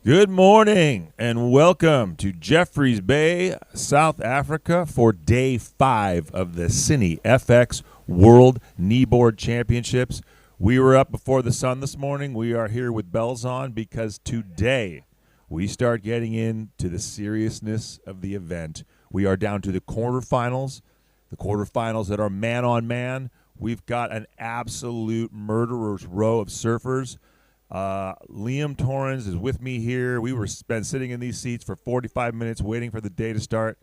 Good morning and welcome to Jeffreys Bay, South Africa for day 5 of the CineFX World Kneeboard Championships. We were up before the sun this morning. We are here with bells on because today we start getting into the seriousness of the event. We are down to the quarterfinals that are man-on-man. We've got an absolute murderer's row of surfers. Liam Torrens is with me here. We were been sitting in these seats for 45 minutes waiting for the day to start.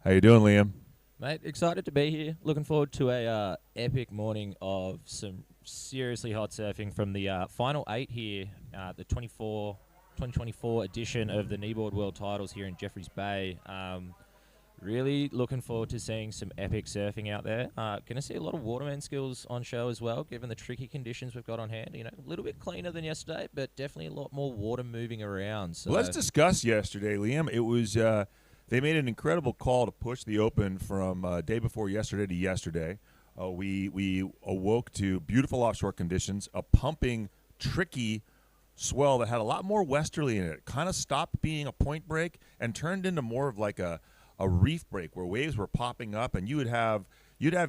How you doing, Liam? Mate, excited to be here. Looking forward to a epic morning of some seriously hot surfing from the final 8 here, the 2024 edition of the Kneeboard World Titles here in Jeffreys Bay. Really looking forward to seeing some epic surfing out there. Going to see a lot of waterman skills on show as well, given the tricky conditions we've got on hand. You know, a little bit cleaner than yesterday, but definitely a lot more water moving around. So let's discuss yesterday, Liam. It was they made an incredible call to push the Open from day before yesterday to yesterday. We awoke to beautiful offshore conditions, a pumping, tricky swell that had a lot more westerly in it. Kind of stopped being a point break and turned into more of like a reef break where waves were popping up, and you'd have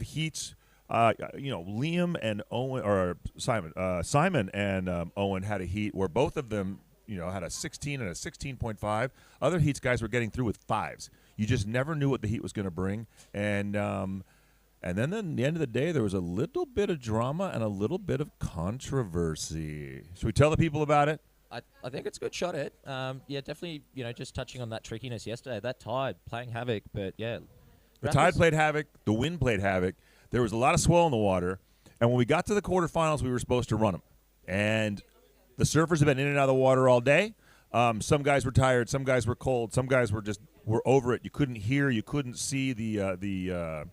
heats. Liam and Owen, or Simon and Owen had a heat where both of them, had a 16 and a 16.5. Other heats, guys were getting through with 5s. You just never knew what the heat was going to bring, and then at the end of the day, there was a little bit of drama and a little bit of controversy. Should we tell the people about it? I think it's a good shot, Ed. Yeah, definitely, just touching on that trickiness yesterday, that tide playing havoc, but yeah. The tide played havoc. The wind played havoc. There was a lot of swell in the water. And when we got to the quarterfinals, we were supposed to run them. And the surfers have been in and out of the water all day. Some guys were tired. Some guys were cold. Some guys were over it. You couldn't hear. You couldn't see the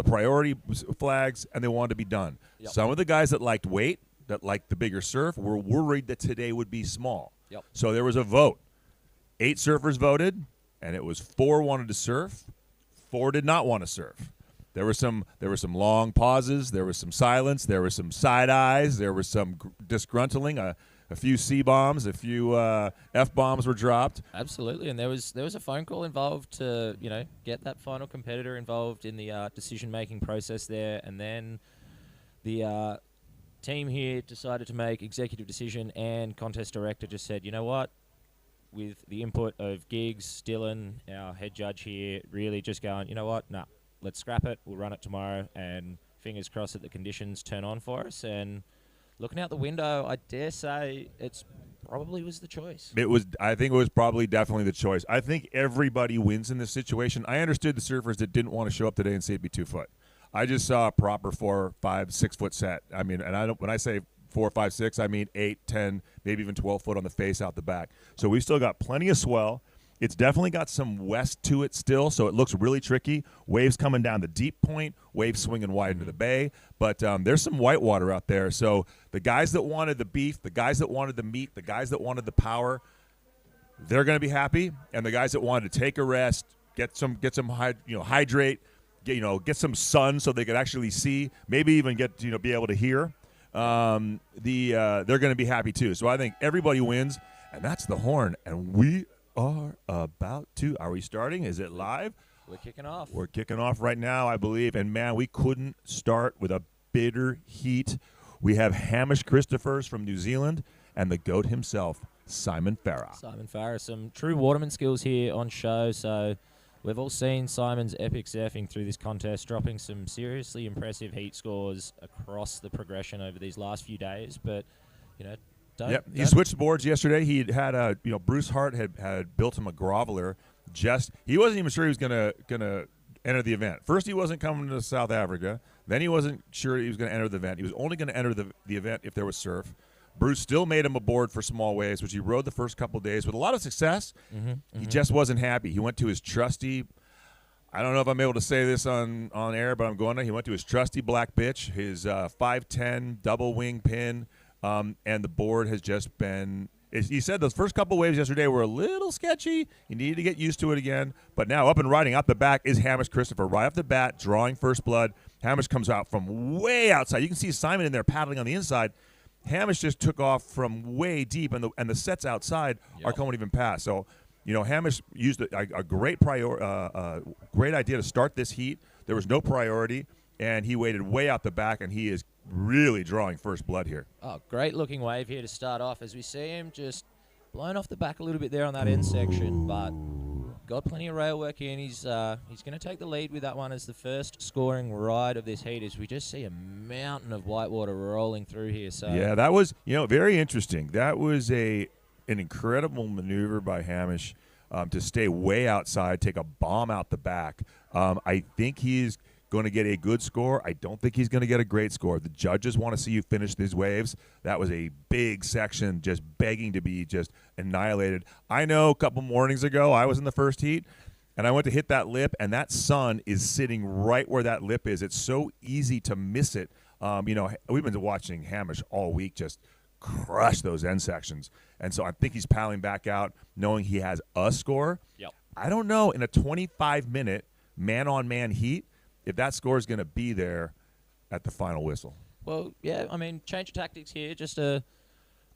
priority flags, and they wanted to be done. Yep. Some of the guys that liked weight, that liked the bigger surf, were worried that today would be small. Yep. So there was a vote. 8 surfers voted, and it was 4 wanted to surf, 4 did not want to surf. There were some long pauses, there was some silence, there were some side eyes, there was some disgruntling, a few C-bombs, a few F-bombs were dropped. Absolutely, and there was a phone call involved to get that final competitor involved in the decision-making process there, and then the team here decided to make executive decision, and contest director just said, you know what, with the input of Giggs, Dylan, our head judge here, really just going, you know what, nah, let's scrap it, we'll run it tomorrow, and fingers crossed that the conditions turn on for us. And looking out the window, I dare say it's probably was the choice. I think it was probably definitely the choice. I think everybody wins in this situation. I understood the surfers that didn't want to show up today and say it'd be 2 foot. I just saw a proper 4, 5, 6 foot set. I mean, and when I say 4, 5, 6, I mean 8, 10, maybe even 12 foot on the face out the back. So we've still got plenty of swell. It's definitely got some west to it still, so it looks really tricky. Waves coming down the deep point, waves swinging wide into the bay. But there's some white water out there. So the guys that wanted the beef, the guys that wanted the meat, the guys that wanted the power, they're going to be happy. And the guys that wanted to take a rest, get some hydrate, get some sun so they could actually see, maybe even be able to hear. They're going to be happy too. So I think everybody wins, and that's the horn. And we are about to. Are we starting? Is it live? We're kicking off. We're kicking off right now, I believe. And man, we couldn't start with a bitter heat. We have Hamish Christophers from New Zealand and the GOAT himself, Simon Farah. Simon Farah, some true waterman skills here on show. So we've all seen Simon's epic surfing through this contest, dropping some seriously impressive heat scores across the progression over these last few days. But, he switched boards yesterday. He had Bruce Hart had built him a groveler. He wasn't even sure he was gonna enter the event. First, he wasn't coming to South Africa. Then he wasn't sure he was going to enter the event. He was only going to enter the event if there was surf. Bruce still made him a board for small waves, which he rode the first couple of days with a lot of success. He just wasn't happy. He went to his trusty, I don't know if I'm able to say this on air, but I'm going to. He went to his trusty black bitch, his 510 double wing pin, and the board has just been He said those first couple waves yesterday were a little sketchy. He needed to get used to it again. But now up and riding out the back is Hamish Christopher. Right off the bat, drawing first blood. Hamish comes out from way outside. You can see Simon in there paddling on the inside. Hamish just took off from way deep, and the sets outside are coming even past. So, Hamish used a great great idea to start this heat. There was no priority, and he waited way out the back, and he is really drawing first blood here. Oh, great looking wave here to start off as we see him just blown off the back a little bit there on that end section, but got plenty of rail work in. He's going to take the lead with that one as the first scoring ride of this heat as we just see a mountain of whitewater rolling through here. So yeah, that was very interesting. That was an incredible maneuver by Hamish to stay way outside, take a bomb out the back. I think he's going to get a good score. I don't think he's going to get a great score. The judges want to see you finish these waves. That was a big section just begging to be just annihilated. I know a couple mornings ago I was in the first heat, and I went to hit that lip, and that sun is sitting right where that lip is. It's so easy to miss it. We've been watching Hamish all week just crush those end sections, and so I think he's paddling back out knowing he has a score. Yep. I don't know, in a 25-minute man-on-man heat, if that score is going to be there at the final whistle. Well, yeah, I mean, change of tactics here, just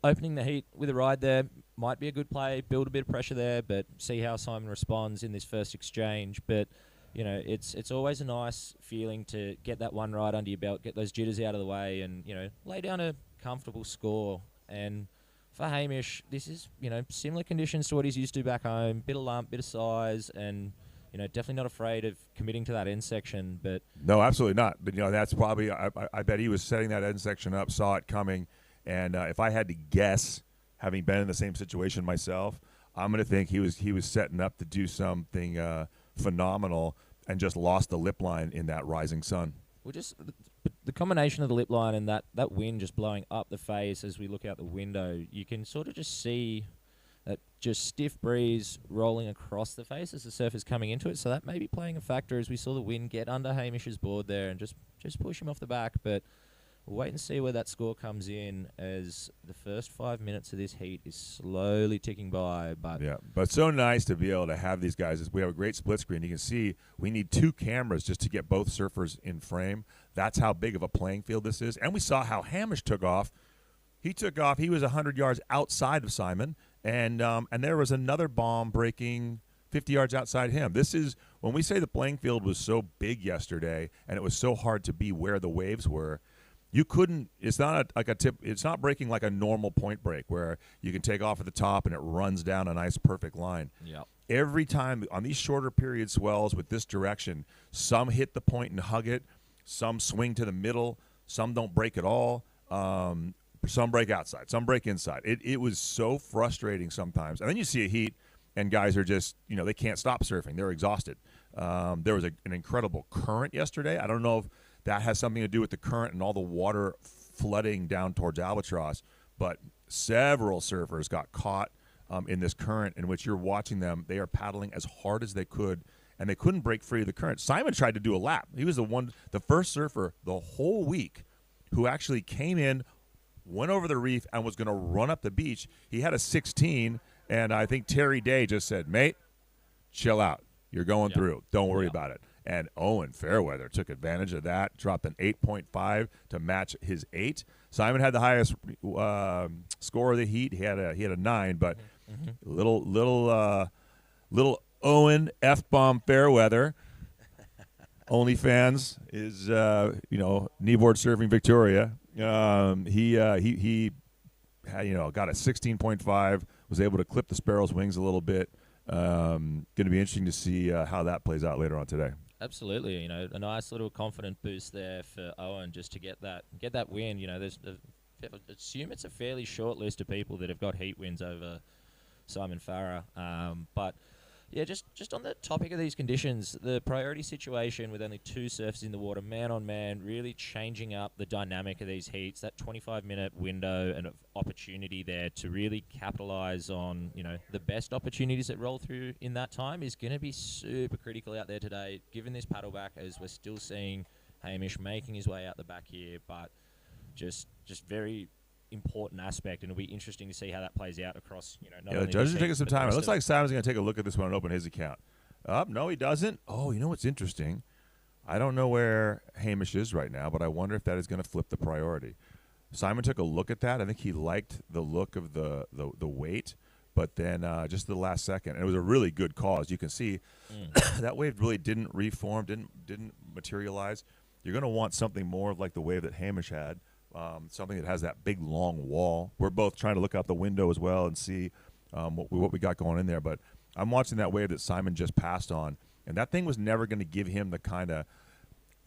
opening the heat with a ride there might be a good play, build a bit of pressure there, but see how Simon responds in this first exchange. But, it's always a nice feeling to get that one ride under your belt, get those jitters out of the way, and, lay down a comfortable score. And for Hamish, this is, similar conditions to what he's used to back home, bit of lump, bit of size, and definitely not afraid of committing to that end section. But no, absolutely not. But that's probably I bet he was setting that end section up, saw it coming, and if I had to guess, having been in the same situation myself, I'm going to think he was setting up to do something phenomenal and just lost the lip line in that rising sun. Well, just the combination of the lip line and that wind just blowing up the face as we look out the window, you can sort of just see that just stiff breeze rolling across the face as the surf is coming into it. So that may be playing a factor as we saw the wind get under Hamish's board there and just push him off the back. But we'll wait and see where that score comes in as the first 5 minutes of this heat is slowly ticking by. But so nice to be able to have these guys. We have a great split screen. You can see we need 2 cameras just to get both surfers in frame. That's how big of a playing field this is. And we saw how Hamish took off. He took off. He was 100 yards outside of Simon. And there was another bomb breaking 50 yards outside him. This is when we say the playing field was so big yesterday and it was so hard to be where the waves were. You couldn't. It's not like a tip. It's not breaking like a normal point break where you can take off at the top and it runs down a nice perfect line. Yeah. Every time on these shorter period swells with this direction, some hit the point and hug it, some swing to the middle, some don't break at all. Some break outside, some break inside. It was so frustrating sometimes. And then you see a heat, and guys are just, they can't stop surfing. They're exhausted. There was an incredible current yesterday. I don't know if that has something to do with the current and all the water flooding down towards Albatross, but several surfers got caught in this current in which you're watching them. They are paddling as hard as they could, and they couldn't break free of the current. Simon tried to do a lap. He was the first surfer the whole week who actually came in, went over the reef, and was going to run up the beach. He had a 16, and I think Terry Day just said, mate, chill out. You're going through. Don't worry about it. And Owen Fairweather took advantage of that, dropped an 8.5 to match his 8. Simon had the highest score of the heat. He had a 9, but little Owen F-bomb Fairweather. OnlyFans is Kneeboard Surfing Victoria. He had, got a 16.5, was able to clip the Sparrow's wings a little bit. Going to be interesting to see how that plays out later on today. Absolutely, a nice little confident boost there for Owen just to get that win. Assume it's a fairly short list of people that have got heat wins over Simon Farah, but. Yeah, just on the topic of these conditions, the priority situation with only 2 surfers in the water, man on man, really changing up the dynamic of these heats, that 25-minute window and opportunity there to really capitalize on, the best opportunities that roll through in that time is going to be super critical out there today, given this paddle back, as we're still seeing Hamish making his way out the back here, but just very important aspect, and it'll be interesting to see how that plays out across, not only the judges are this taking some but the time. It rest looks of like Simon's going to take a look at this one and open his account. No, he doesn't. Oh, you know what's interesting? I don't know where Hamish is right now, but I wonder if that is going to flip the priority. Simon took a look at that. I think he liked the look of the weight, but then just the last second, and it was a really good call. As you can see, that wave really didn't reform, didn't materialize. You're going to want something more like the wave that Hamish had, something that has that big long wall. We're both trying to look out the window as well and see what we got going in there. But I'm watching that wave that Simon just passed on, and that thing was never going to give him the kind of.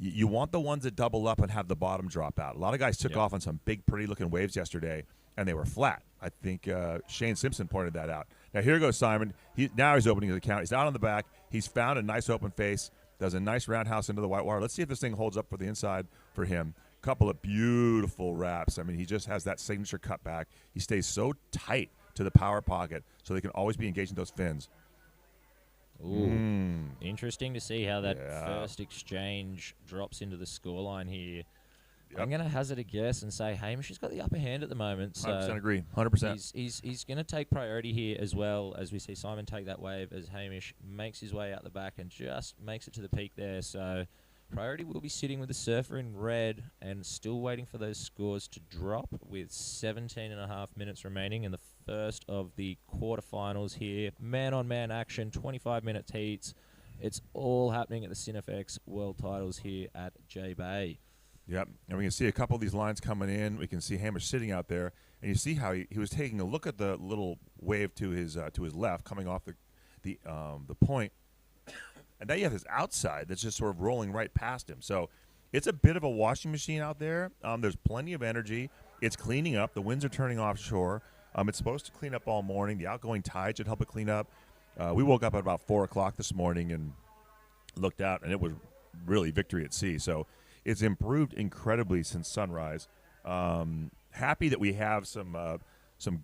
You want the ones that double up and have the bottom drop out. A lot of guys took off on some big, pretty-looking waves yesterday, and they were flat. I think Shane Simpson pointed that out. Now, here goes Simon. Now he's opening his account. He's out on the back. He's found a nice open face, does a nice roundhouse into the white wire. Let's see if this thing holds up for the inside for him. Couple of beautiful wraps. I mean, he just has that signature cutback. He stays so tight to the power pocket so they can always be engaging those fins. Ooh, interesting to see how that first exchange drops into the scoreline here. I'm going to hazard a guess and say Hamish has got the upper hand at the moment. So 100% agree. 100%. He's going to take priority here as well, as we see Simon take that wave as Hamish makes his way out the back and just makes it to the peak there. So priority will be sitting with the surfer in red and still waiting for those scores to drop with 17.5 minutes remaining in the first of the quarterfinals here. Man-on-man action, 25-minute heats. It's all happening at the CineFX World Titles here at J-Bay. Yep, and we can see a couple of these lines coming in. We can see Hamish sitting out there, and you see how he was taking a look at the little wave to his left, coming off the point, and now you have his outside that's just sort of rolling right past him. So it's a bit of a washing machine out there. There's plenty of energy. It's cleaning up. The winds are turning offshore. It's supposed to clean up all morning. The outgoing tide should help it clean up. We woke up at about 4 o'clock this morning and looked out, and it was really victory at sea. So it's improved incredibly since sunrise. Happy that we have some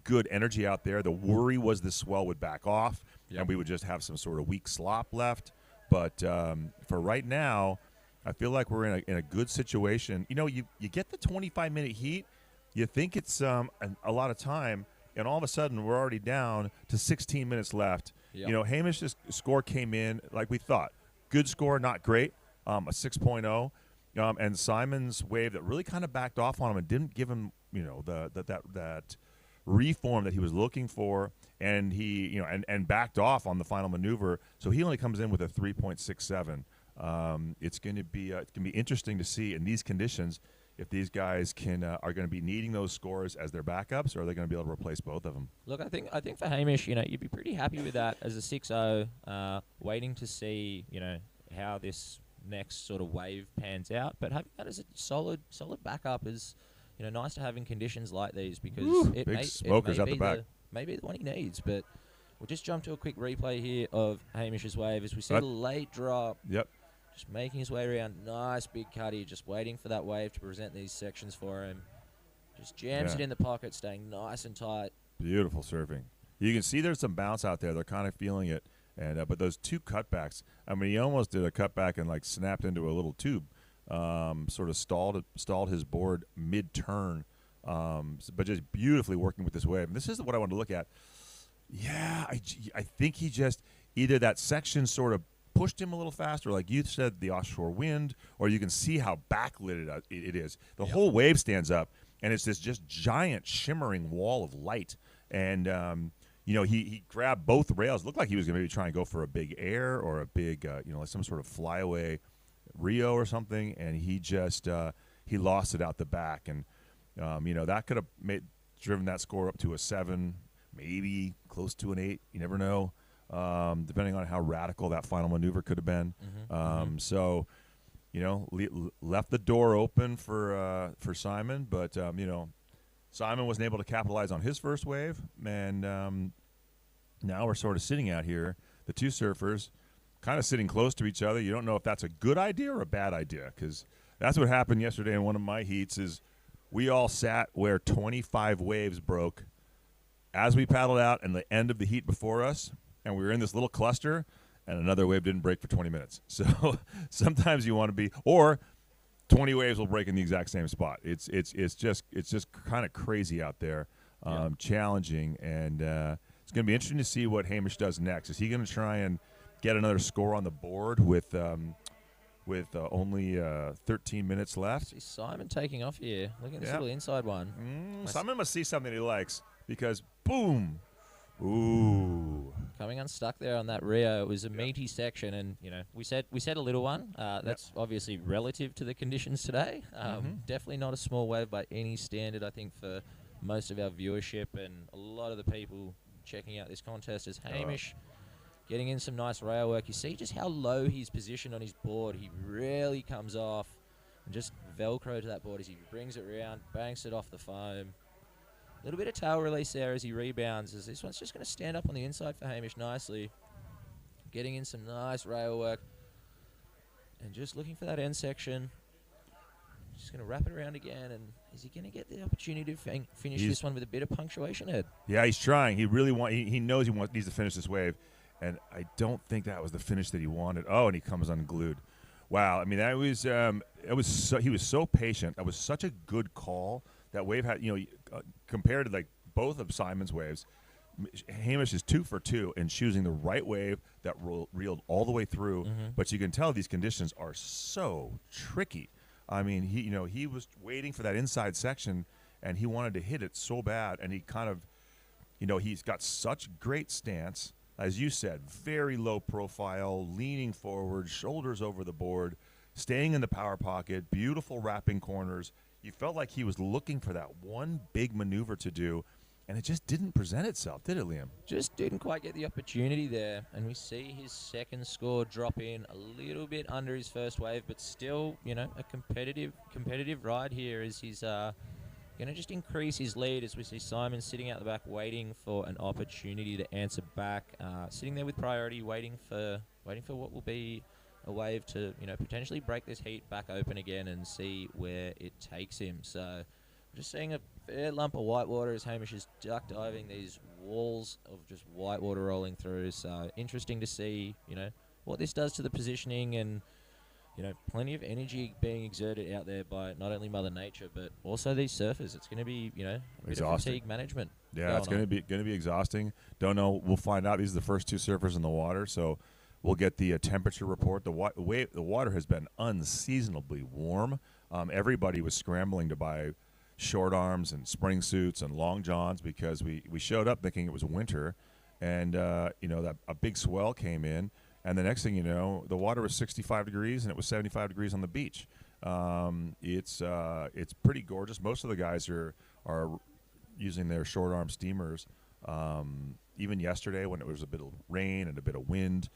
good energy out there. The worry was the swell would back off, and we would just have some sort of weak slop left. But for right now, I feel like we're in a good situation. You know, you get the 25-minute heat. You think it's a lot of time, and all of a sudden we're already down to 16 minutes left. You know, Hamish's score came in like we thought. Good score, not great, a 6.0. And Simon's wave that really kind of backed off on him and didn't give him, you know, that reform that he was looking for, and he, you know, and backed off on the final maneuver. So he only comes in with a 3.67. It's going to be interesting to see in these conditions if these guys are going to be needing those scores as their backups, or are they going to be able to replace both of them? Look, I think for Hamish, you know, you'd be pretty happy with that as a 6-0, waiting to see, you know, how this next sort of wave pans out. But having that as a solid backup is, you know, nice to have in conditions like these, because big smokers out the back. Maybe the one he needs. But we'll just jump to a quick replay here of Hamish's wave as we see the late drop. Yep. Just making his way around. Nice big cutty, just waiting for that wave to present these sections for him. Just jams it in the pocket, staying nice and tight. Beautiful surfing. You can see there's some bounce out there. They're kind of feeling it. And but those two cutbacks, I mean, he almost did a cutback and like snapped into a little tube, sort of stalled his board mid-turn, but just beautifully working with this wave. And this is what I wanted to look at. Yeah, I think he just either that section sort of pushed him a little faster, like you said, the offshore wind, or you can see how backlit it is. The whole wave stands up, and it's this just giant shimmering wall of light. And you know, he grabbed both rails. It looked like he was going to maybe try and go for a big air or a big, you know, like some sort of flyaway Rio or something, and he just he lost it out the back. And you know, that could have driven that score up to a 7, maybe close to an 8. You never know, depending on how radical that final maneuver could have been. So, you know, left the door open for Simon, but you know, Simon wasn't able to capitalize on his first wave, and now we're sort of sitting out here, the two surfers, kind of sitting close to each other. You don't know if that's a good idea or a bad idea, because that's what happened yesterday in one of my heats. Is we all sat where 25 waves broke as we paddled out, and the end of the heat before us, and we were in this little cluster, and another wave didn't break for 20 minutes. So sometimes you want to be, or 20 waves will break in the exact same spot. It's just kind of crazy out there, challenging, and it's going to be interesting to see what Hamish does next. Is he going to try and get another score on the board with with only 13 minutes left. See Simon taking off here. Look at this Yeah. little inside one. Simon must see something he likes because boom, ooh. Coming unstuck there on that Rio. It was a meaty section, and we said a little one. That's obviously relative to the conditions today. Definitely not a small wave by any standard. I think for most of our viewership and a lot of the people checking out this contest is Hamish getting in some nice rail work. You see just how low he's positioned on his board. He rarely comes off and just Velcro to that board as he brings it around, banks it off the foam. A little bit of tail release there as he rebounds. As this one's just going to stand up on the inside for Hamish nicely. Getting in some nice rail work. And just looking for that end section. Just going to wrap it around again. And is he going to get the opportunity to finish this one with a bit of punctuation, Ed? Yeah, he's trying. He really he knows needs to finish this wave. And I don't think that was the finish that he wanted. Oh, and he comes unglued. Wow. I mean, that was he was so patient. That was such a good call. That wave had, compared to like both of Simon's waves, Hamish is 2 for 2 in choosing the right wave that reeled all the way through. But you can tell these conditions are so tricky. I mean, he was waiting for that inside section, and he wanted to hit it so bad, and he kind of, he's got such great stance, as you said, very low profile, leaning forward, shoulders over the board, staying in the power pocket, beautiful wrapping corners. You felt like he was looking for that one big maneuver to do, and it just didn't present itself, did it, Liam? Just didn't quite get the opportunity there, and we see his second score drop in a little bit under his first wave, but still, a competitive ride here as he's going to just increase his lead as we see Simon sitting out the back waiting for an opportunity to answer back, sitting there with priority, waiting for what will be a wave to potentially break this heat back open again and see where it takes him. So just seeing a fair lump of whitewater as Hamish is duck diving these walls of just whitewater rolling through. So interesting to see what this does to the positioning, and plenty of energy being exerted out there by not only Mother Nature but also these surfers. It's going to be a bit of fatigue management. Yeah, it's going to be exhausting. Don't know. We'll find out. These are the first 2 surfers in the water, so we'll get the temperature report. The water has been unseasonably warm. Everybody was scrambling to buy short arms and spring suits and long johns because we showed up thinking it was winter, and that a big swell came in, and the next thing you know, the water was 65 degrees and it was 75 degrees on the beach. It's pretty gorgeous. Most of the guys are using their short arm steamers. Even yesterday when it was a bit of rain and a bit of wind,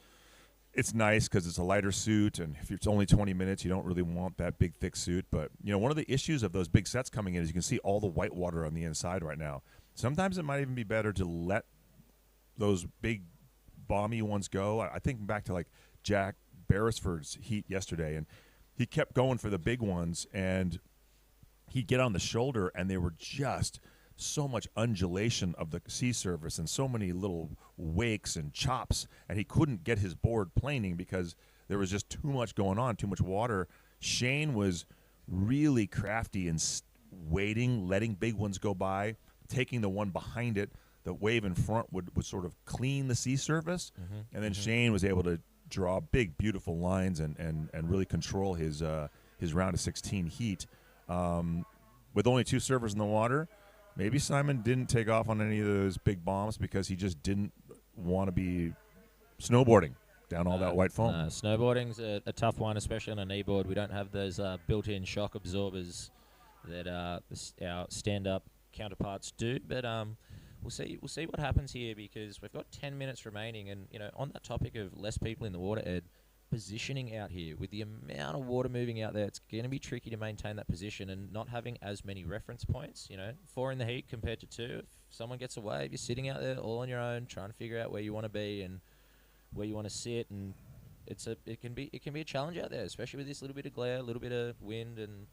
it's nice because it's a lighter suit, and if it's only 20 minutes, you don't really want that big, thick suit. But, one of the issues of those big sets coming in is you can see all the white water on the inside right now. Sometimes it might even be better to let those big, bomby ones go. I think back to, like, Jack Beresford's heat yesterday, and he kept going for the big ones, and he'd get on the shoulder, and they were just so much undulation of the sea surface and so many little wakes and chops, and he couldn't get his board planing because there was just too much going on, too much water. Shane was really crafty and waiting, letting big ones go by, taking the one behind it. The wave in front would sort of clean the sea surface, and then Shane was able to draw big, beautiful lines and really control his round of 16 heat. With only 2 surfers in the water, maybe Simon didn't take off on any of those big bombs because he just didn't want to be snowboarding down all that white foam. Snowboarding's a tough one, especially on a kneeboard. We don't have those built-in shock absorbers that our stand-up counterparts do. But we'll see what happens here because we've got 10 minutes remaining. And on that topic of less people in the water, Ed, positioning out here with the amount of water moving out there, it's going to be tricky to maintain that position and not having as many reference points. 4 in the heat compared to 2. If someone gets a wave, you're sitting out there all on your own, trying to figure out where you want to be and where you want to sit, and it can be a challenge out there, especially with this little bit of glare, a little bit of wind and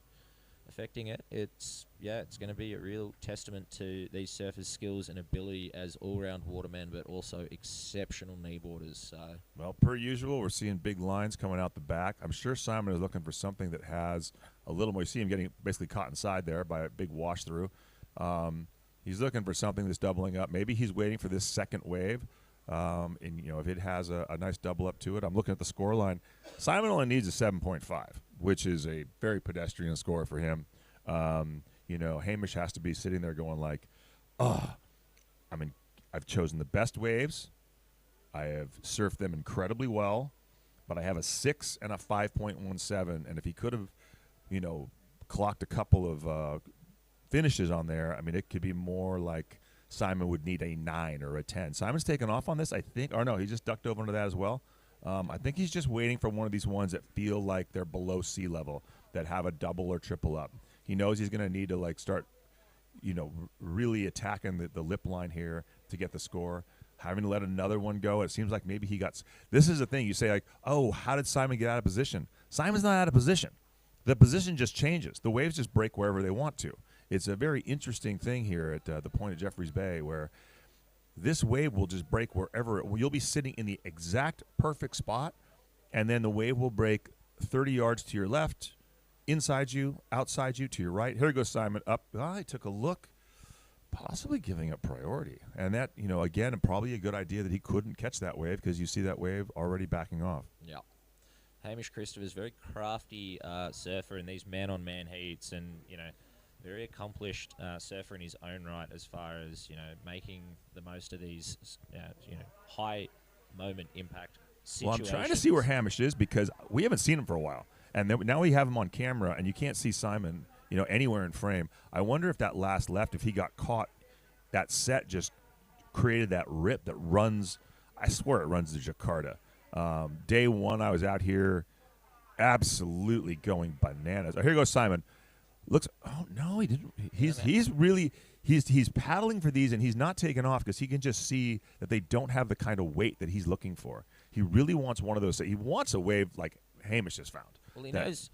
affecting it. It's going to be a real testament to these surfers' skills and ability as all-round watermen, but also exceptional kneeboarders. So, well, per usual, we're seeing big lines coming out the back. I'm sure Simon is looking for something that has a little more. You see him getting basically caught inside there by a big wash through. He's looking for something that's doubling up. Maybe he's waiting for this second wave. And if it has a nice double up to it, I'm looking at the score line. Simon only needs a 7.5, which is a very pedestrian score for him. Hamish has to be sitting there going like, I've chosen the best waves. I have surfed them incredibly well, but I have a 6 and a 5.17. And if he could have, clocked a couple of finishes on there, it could be more like Simon would need a 9 or a 10. Simon's taken off on this, I think. Or no, he just ducked over into that as well. I think he's just waiting for one of these ones that feel like they're below sea level, that have a double or triple up. He knows he's going to need to start, really attacking the lip line here to get the score. Having to let another one go, it seems like maybe he got. This is the thing you say, like, oh, how did Simon get out of position? Simon's not out of position. The position just changes. The waves just break wherever they want to. It's a very interesting thing here at the point of Jeffreys Bay, where this wave will just break wherever. You'll be sitting in the exact perfect spot, and then the wave will break 30 yards to your left, inside you, outside you, to your right. Here goes Simon up. I took a look. Possibly giving up priority. And that, again, probably a good idea that he couldn't catch that wave, because you see that wave already backing off. Yeah. Hamish Christopher's very crafty surfer in these man-on-man heats, and, very accomplished surfer in his own right as far as, making the most of these, high moment impact situations. Well, I'm trying to see where Hamish is, because we haven't seen him for a while. And now we have him on camera, and you can't see Simon anywhere in frame. I wonder if that last left, if he got caught, that set just created that rip that runs. I swear it runs to Jakarta. Day one, I was out here absolutely going bananas. Oh, here goes Simon. Looks. Oh no, he didn't. He's paddling for these, and he's not taking off because he can just see that they don't have the kind of weight that he's looking for. He really wants one of those. He wants a wave like Hamish has found. Well, he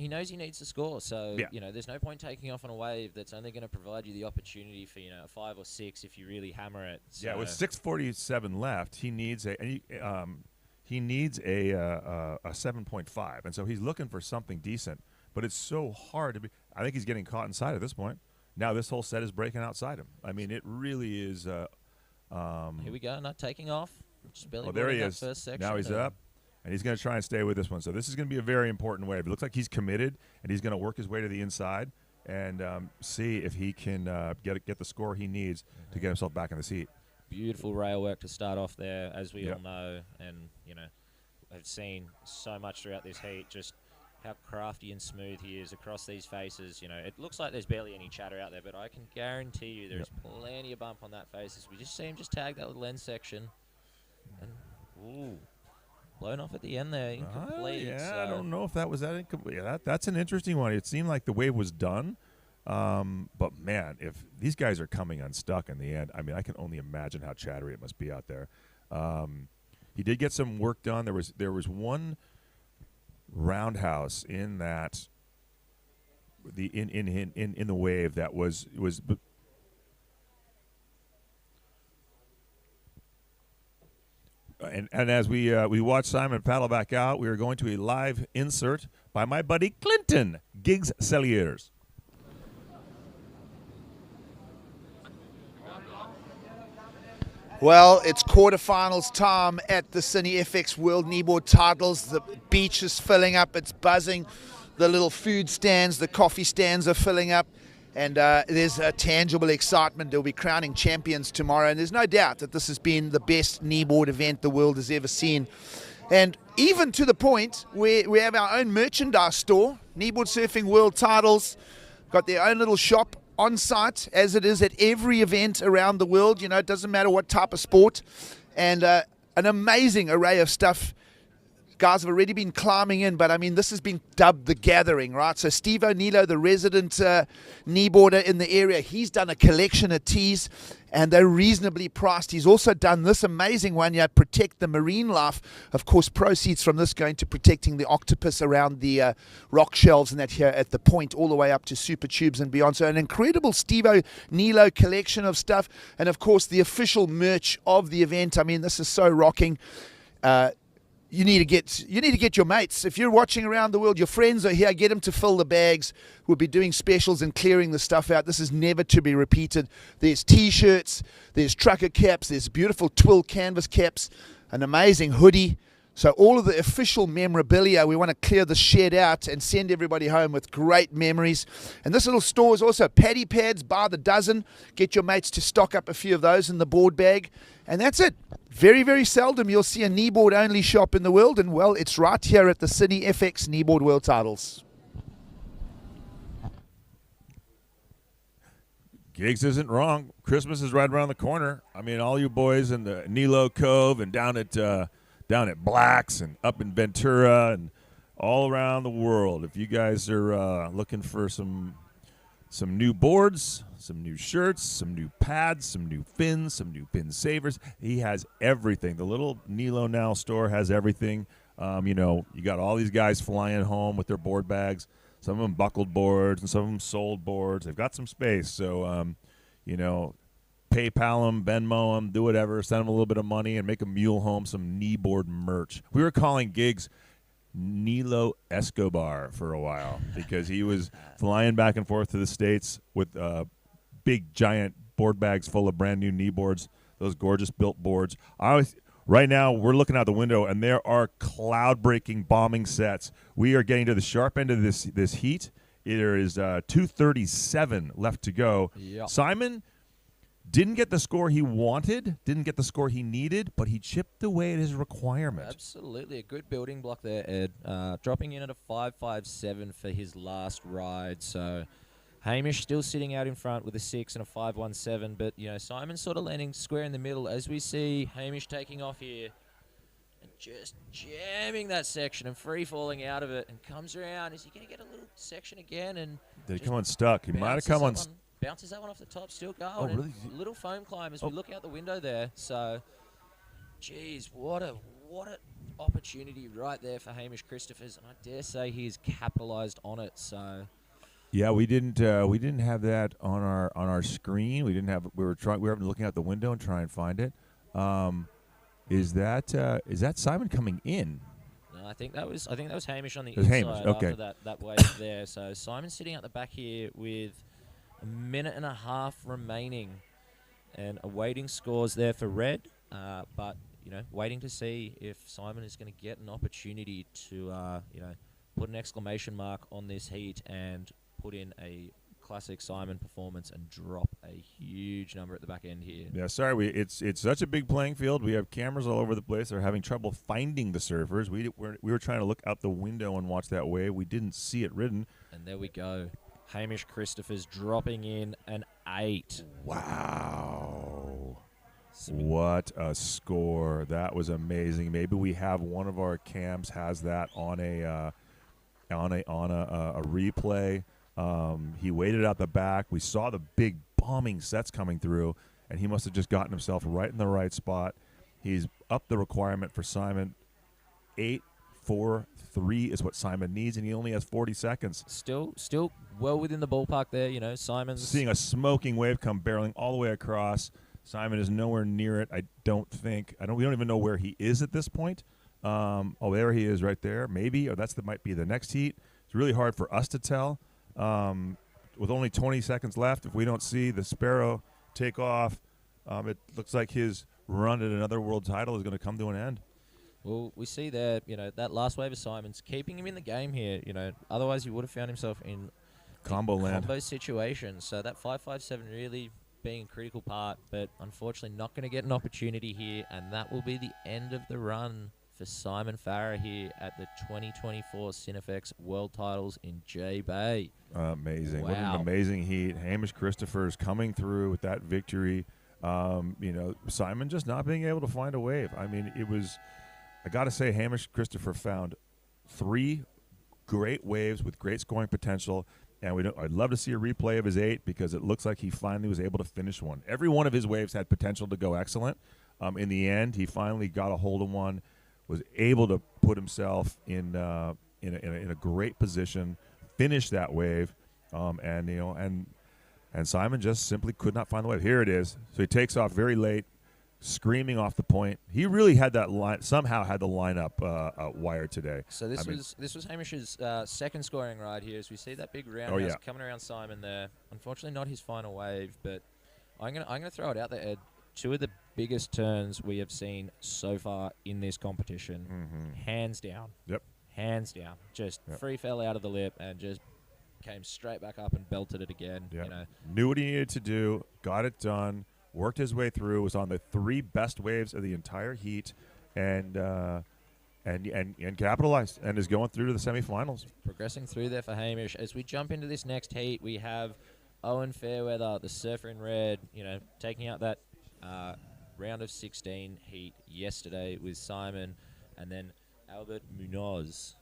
knows he needs to score, so there's no point taking off on a wave that's only going to provide you the opportunity for a 5 or 6 if you really hammer it. So. Yeah, with 6:47 left, he needs a 7.5, and so he's looking for something decent. But it's so hard to be. I think he's getting caught inside at this point. Now this whole set is breaking outside him. It really is. Here we go, not taking off. Just barely there he that is. First section. Now he's up. And he's going to try and stay with this one. So this is going to be a very important wave. It looks like he's committed, and he's going to work his way to the inside and see if he can get the score he needs to get himself back in the seat. Beautiful rail work to start off there, as we all know. And, I've seen so much throughout this heat, just how crafty and smooth he is across these faces. It looks like there's barely any chatter out there, but I can guarantee you there's plenty of bump on that faces. We just see him just tag that little end section. And, ooh. Blown off at the end there, incomplete. I don't know if that was that incomplete. Yeah, that's an interesting one. It seemed like the wave was done, but man, if these guys are coming unstuck in the end, I can only imagine how chattery it must be out there. He did get some work done. There was one roundhouse in that in the wave that was. And as we watch Simon paddle back out, we are going to a live insert by my buddy Clinton Giggs Celliers. Well, it's quarterfinals time at the CineFX World Kneeboard Titles. The beach is filling up, it's buzzing. The little food stands, the coffee stands are filling up. And there's a tangible excitement. They'll be crowning champions tomorrow. And there's no doubt that this has been the best kneeboard event the world has ever seen. And even to the point where we have our own merchandise store, Kneeboard Surfing World Titles, got their own little shop on site, as it is at every event around the world. It doesn't matter what type of sport. And an amazing array of stuff. Guys have already been climbing in, but this has been dubbed the gathering, right? So Steve O'Neill, the resident kneeboarder in the area, he's done a collection of tees, and they're reasonably priced. He's also done this amazing one, Protect the Marine Life. Of course, proceeds from this going to protecting the octopus around the rock shelves and that here at the point, all the way up to Super Tubes and beyond. So an incredible Steve O'Neill collection of stuff, and of course the official merch of the event. This is so rocking. you need to get your mates. If you're watching around the world, your friends are here, get them to fill the bags. We'll be doing specials and clearing the stuff out. This is never to be repeated. There's t-shirts, there's trucker caps, there's beautiful twill canvas caps, an amazing hoodie. So all of the official memorabilia, we want to clear the shed out and send everybody home with great memories. And this little store is also paddy pads by the dozen. Get your mates to stock up a few of those in the board bag. And that's it. Very, very seldom you'll see a kneeboard-only shop in the world. And, well, it's right here at the CineFX Kneeboard World Titles. Gigs isn't wrong. Christmas is right around the corner. I mean, all you boys in the Nilo Cove and down at Black's and up in Ventura and all around the world. If you guys are looking for some new boards, some new shirts, some new pads, some new fins, some new pin savers, he has everything. The little Nilo Now store has everything. You got all these guys flying home with their board bags. Some of them buckled boards and some of them sold boards. They've got some space. So, PayPal them, Venmo them, do whatever, send them a little bit of money, and make them mule home some kneeboard merch. We were calling gigs Nilo Escobar for a while because he was flying back and forth to the States with big, giant board bags full of brand new kneeboards, those gorgeous built boards. Right now, we're looking out the window, and there are cloud-breaking bombing sets. We are getting to the sharp end of this heat. There is 2:37 left to go. Yep. Simon didn't get the score he wanted, didn't get the score he needed, but he chipped away at his requirement. Absolutely. A good building block there, Ed. Dropping in at a 5.57 for his last ride. So Hamish still sitting out in front with a 6 and a 5.17. But, Simon's sort of landing square in the middle as we see Hamish taking off here and just jamming that section and free-falling out of it and comes around. Is he going to get a little section again? And did he come unstuck? He might have come unstuck. Bounces that one off the top, still going. Oh, really? Little foam climb as we look out the window there. So, geez, what a opportunity right there for Hamish Christophers, and I dare say he's capitalised on it. So, yeah, we didn't have that on our screen. We were looking out the window and trying to find it. Is that Simon coming in? No, I think that was Hamish on the inside inside after that wave there. So Simon's sitting at the back here with a minute and a half remaining, and awaiting scores there for red. But waiting to see if Simon is going to get an opportunity to put an exclamation mark on this heat and put in a classic Simon performance and drop a huge number at the back end here. Yeah, sorry, it's such a big playing field. We have cameras all over the place. They're having trouble finding the surfers. We were trying to look out the window and watch that wave. We didn't see it ridden. And there we go. Hamish Christophers dropping in an 8. Wow. What a score. That was amazing. Maybe we have one of our cams has that on a replay. He waited out the back. We saw the big bombing sets coming through, and he must have just gotten himself right in the right spot. He's up the requirement for Simon. 8.43 is what Simon needs, and he only has 40 seconds. Still well within the ballpark there. Simon's seeing a smoking wave come barreling all the way across. Simon is nowhere near it. I don't think. We don't even know where he is at this point. There he is, right there. Maybe, or might be the next heat. It's really hard for us to tell. With only 20 seconds left, if we don't see the Sparrow take off, it looks like his run at another world title is going to come to an end. Well, we see there, that last wave of Simon's keeping him in the game here. Otherwise he would have found himself in combo situation. So that 5.57 really being a critical part, but unfortunately not going to get an opportunity here, and that will be the end of the run for Simon Farah here at the 2024 CineFX World Titles in J-Bay. Amazing. Wow. What an amazing heat. Hamish Christophers coming through with that victory. Simon just not being able to find a wave. I mean, I got to say, Hamish Christopher found 3 great waves with great scoring potential, and I'd love to see a replay of his 8 because it looks like he finally was able to finish one. Every one of his waves had potential to go excellent. In the end, he finally got a hold of one, was able to put himself in a great position, finish that wave, and Simon just simply could not find the wave. Here it is. So he takes off very late, screaming off the point. He really had that line. Somehow had the lineup wired today. So this was Hamish's second scoring ride here, as we see that big roundhouse coming around Simon there. Unfortunately, not his final wave, but I'm gonna throw it out there, Ed. 2 of the biggest turns we have seen so far in this competition, hands down. Yep. Hands down. Just free fell out of the lip and just came straight back up and belted it again. Yep. You know, Knew what he needed to do, got it done, worked his way through, was on the 3 best waves of the entire heat, and capitalized, and is going through to the semifinals. progressing through there for Hamish. As we jump into this next heat, we have Owen Fairweather, the surfer in red, taking out that round of 16 heat yesterday with Simon, and then Albert Munoz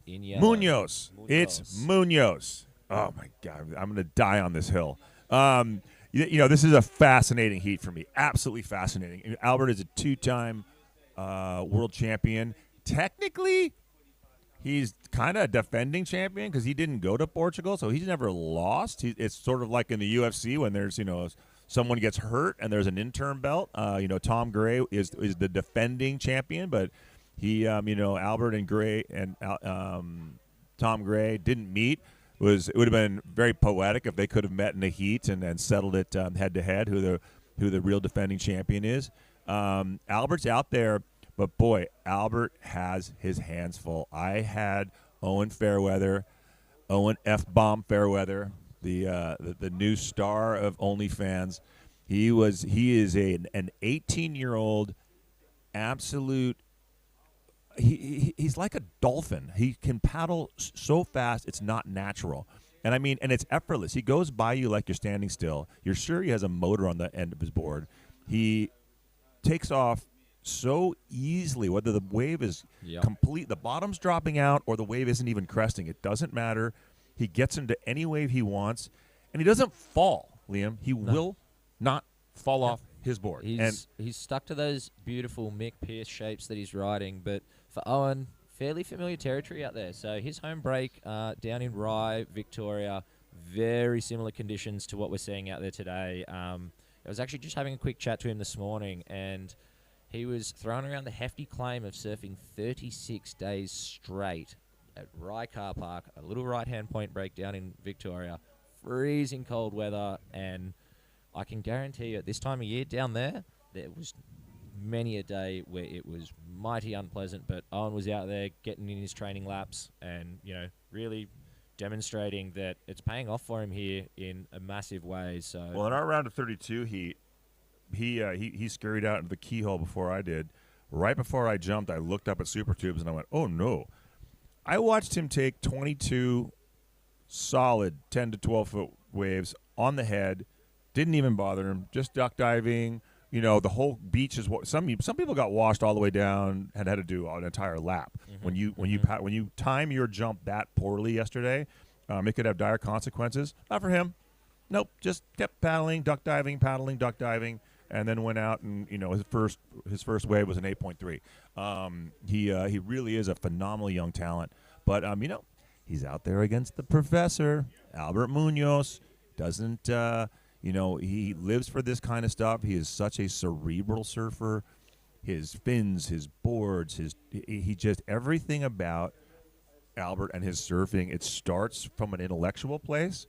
in yellow. Munoz. It's Munoz. Oh, my God. I'm going to die on this hill. This is a fascinating heat for me. Absolutely fascinating. Albert is a 2-time world champion. Technically, he's kind of a defending champion because he didn't go to Portugal, so he's never lost. It's sort of like in the UFC when there's, someone gets hurt and there's an interim belt. Tom Gray is the defending champion, but he, Albert and Gray and Tom Gray didn't meet. It would have been very poetic if they could have met in the heat and settled it head to head who the real defending champion is. Albert's out there, but boy, Albert has his hands full. I had Owen F. Bomb Fairweather, the new star of OnlyFans. He is an 18-year-old absolute. He's like a dolphin. He can paddle so fast, it's not natural. And it's effortless. He goes by you like you're standing still. You're sure he has a motor on the end of his board. He takes off so easily, whether the wave is complete, the bottom's dropping out, or the wave isn't even cresting. It doesn't matter. He gets into any wave he wants, and he doesn't fall, Liam. He will not fall off his board. He's stuck to those beautiful Mick Pierce shapes that he's riding, but for Owen, fairly familiar territory out there. So his home break down in Rye, Victoria, very similar conditions to what we're seeing out there today. I was actually just having a quick chat to him this morning, and he was throwing around the hefty claim of surfing 36 days straight at Rye Car Park, a little right-hand point break down in Victoria, freezing cold weather, and I can guarantee you at this time of year down there was many a day where it was mighty unpleasant, but Owen was out there getting in his training laps and, really demonstrating that it's paying off for him here in a massive way. So, well, in our round of 32 heat, he scurried out into the keyhole before I did. Right before I jumped, I looked up at Super Tubes and I went, oh, no. I watched him take 22 solid 10 to 12-foot waves on the head. Didn't even bother him. Just duck diving. The whole beach is what some people got washed all the way down and had to do an entire lap. When you time your jump that poorly yesterday, it could have dire consequences. Not for him. Nope. Just kept paddling, duck diving, duck diving, and then went out and his first wave was an 8.3. He really is a phenomenal young talent, but he's out there against the professor, Albert Munoz. Doesn't. He lives for this kind of stuff. He is such a cerebral surfer. His fins, his boards, he just everything about Albert and his surfing, it starts from an intellectual place,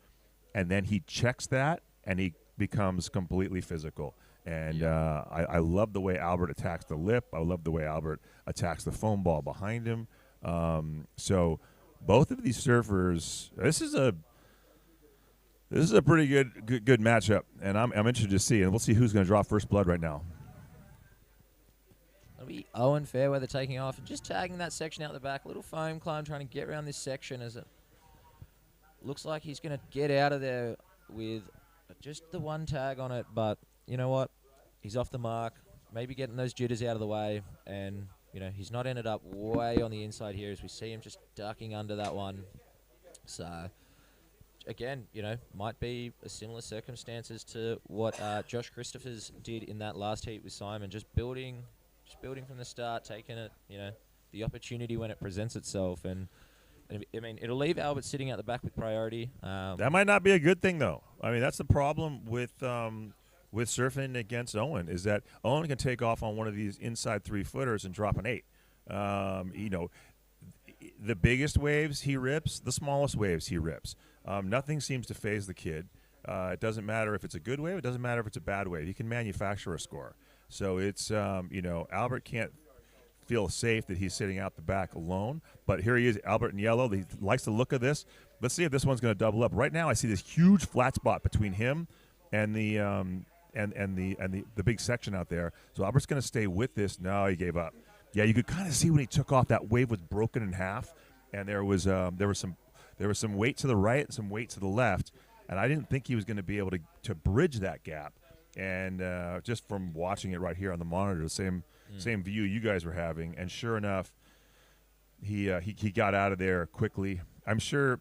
and then he checks that, and he becomes completely physical. And I love the way Albert attacks the lip. I love the way Albert attacks the foam ball behind him. So both of these surfers, this is a pretty good matchup, and I'm interested to see, and we'll see who's going to draw first blood right now. It'll be Owen Fairweather taking off and just tagging that section out the back. A little foam climb trying to get around this section as it looks like he's going to get out of there with just the one tag on it, but you know what? He's off the mark, maybe getting those jitters out of the way, and he's not ended up way on the inside here as we see him just ducking under that one. So again, might be a similar circumstances to what Josh Christophers did in that last heat with Simon, just building from the start, taking it, the opportunity when it presents itself. And it'll leave Albert sitting out the back with priority. That might not be a good thing, though. That's the problem with with surfing against Owen is that Owen can take off on one of these inside 3-footers and drop an 8. The biggest waves he rips, the smallest waves he rips. Nothing seems to faze the kid. It doesn't matter if it's a good wave. It doesn't matter if it's a bad wave. He can manufacture a score. So it's, Albert can't feel safe that he's sitting out the back alone. But here he is, Albert in yellow. He likes the look of this. Let's see if this one's going to double up. Right now, I see this huge flat spot between him and the the big section out there. So Albert's going to stay with this. No, he gave up. Yeah, you could kind of see when he took off, that wave was broken in half, and there was some weight to the right and some weight to the left, and I didn't think he was going to be able to bridge that gap. And just from watching it right here on the monitor, the same view you guys were having, and sure enough, he got out of there quickly. I'm sure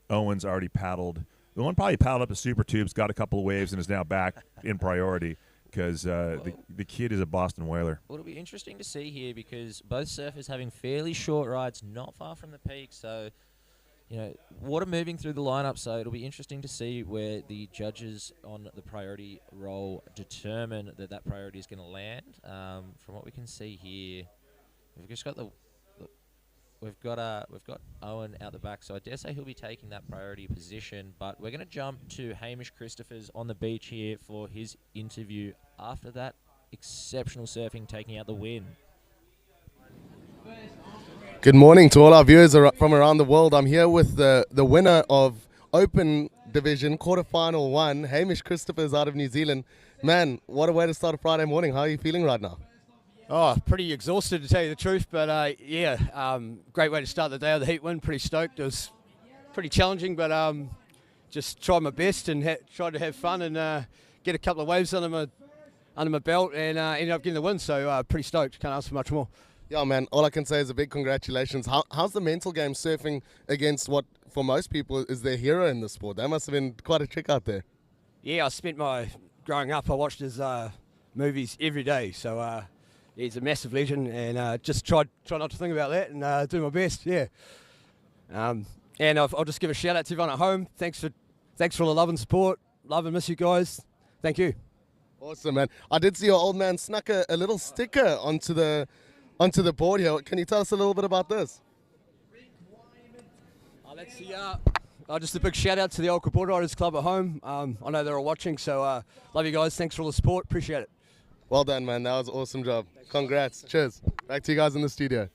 Owen's already paddled. Owen probably paddled up the super tubes, got a couple of waves, and is now back in priority because the kid is a Boston whaler. Well, it'll be interesting to see here because both surfers having fairly short rides, not far from the peak. So, water moving through the lineup. So it'll be interesting to see where the judges on the priority roll determine that priority is going to land. From what we can see here, we've just got We've got Owen out the back, so I dare say he'll be taking that priority position. But we're going to jump to Hamish Christopher's on the beach here for his interview after that exceptional surfing taking out the win. Good morning to all our viewers from around the world. I'm here with the winner of Open Division Quarterfinal 1, Hamish Christopher's out of New Zealand. Man, what a way to start a Friday morning. How are you feeling right now? Oh, pretty exhausted to tell you the truth, but great way to start the day with the heat win. Pretty stoked. It was pretty challenging, but just tried my best and tried to have fun and get a couple of waves under my belt and ended up getting the win. So pretty stoked. Can't ask for much more. Yeah, man. All I can say is a big congratulations. How's the mental game surfing against what for most people is their hero in the sport? That must have been quite a trick out there. Yeah, I spent growing up. I watched his movies every day. So. He's a massive legend, and just try not to think about that and do my best. Yeah, and I'll just give a shout out to everyone at home. Thanks for all the love and support. Love and miss you guys. Thank you. Awesome, man. I did see your old man snuck a little sticker onto the board here. Can you tell us a little bit about this? That's just a big shout out to the Old Board Riders Club at home. I know they're all watching, so love you guys. Thanks for all the support. Appreciate it. Well done, man. That was an awesome job. Congrats. Cheers. Back to you guys in the studio.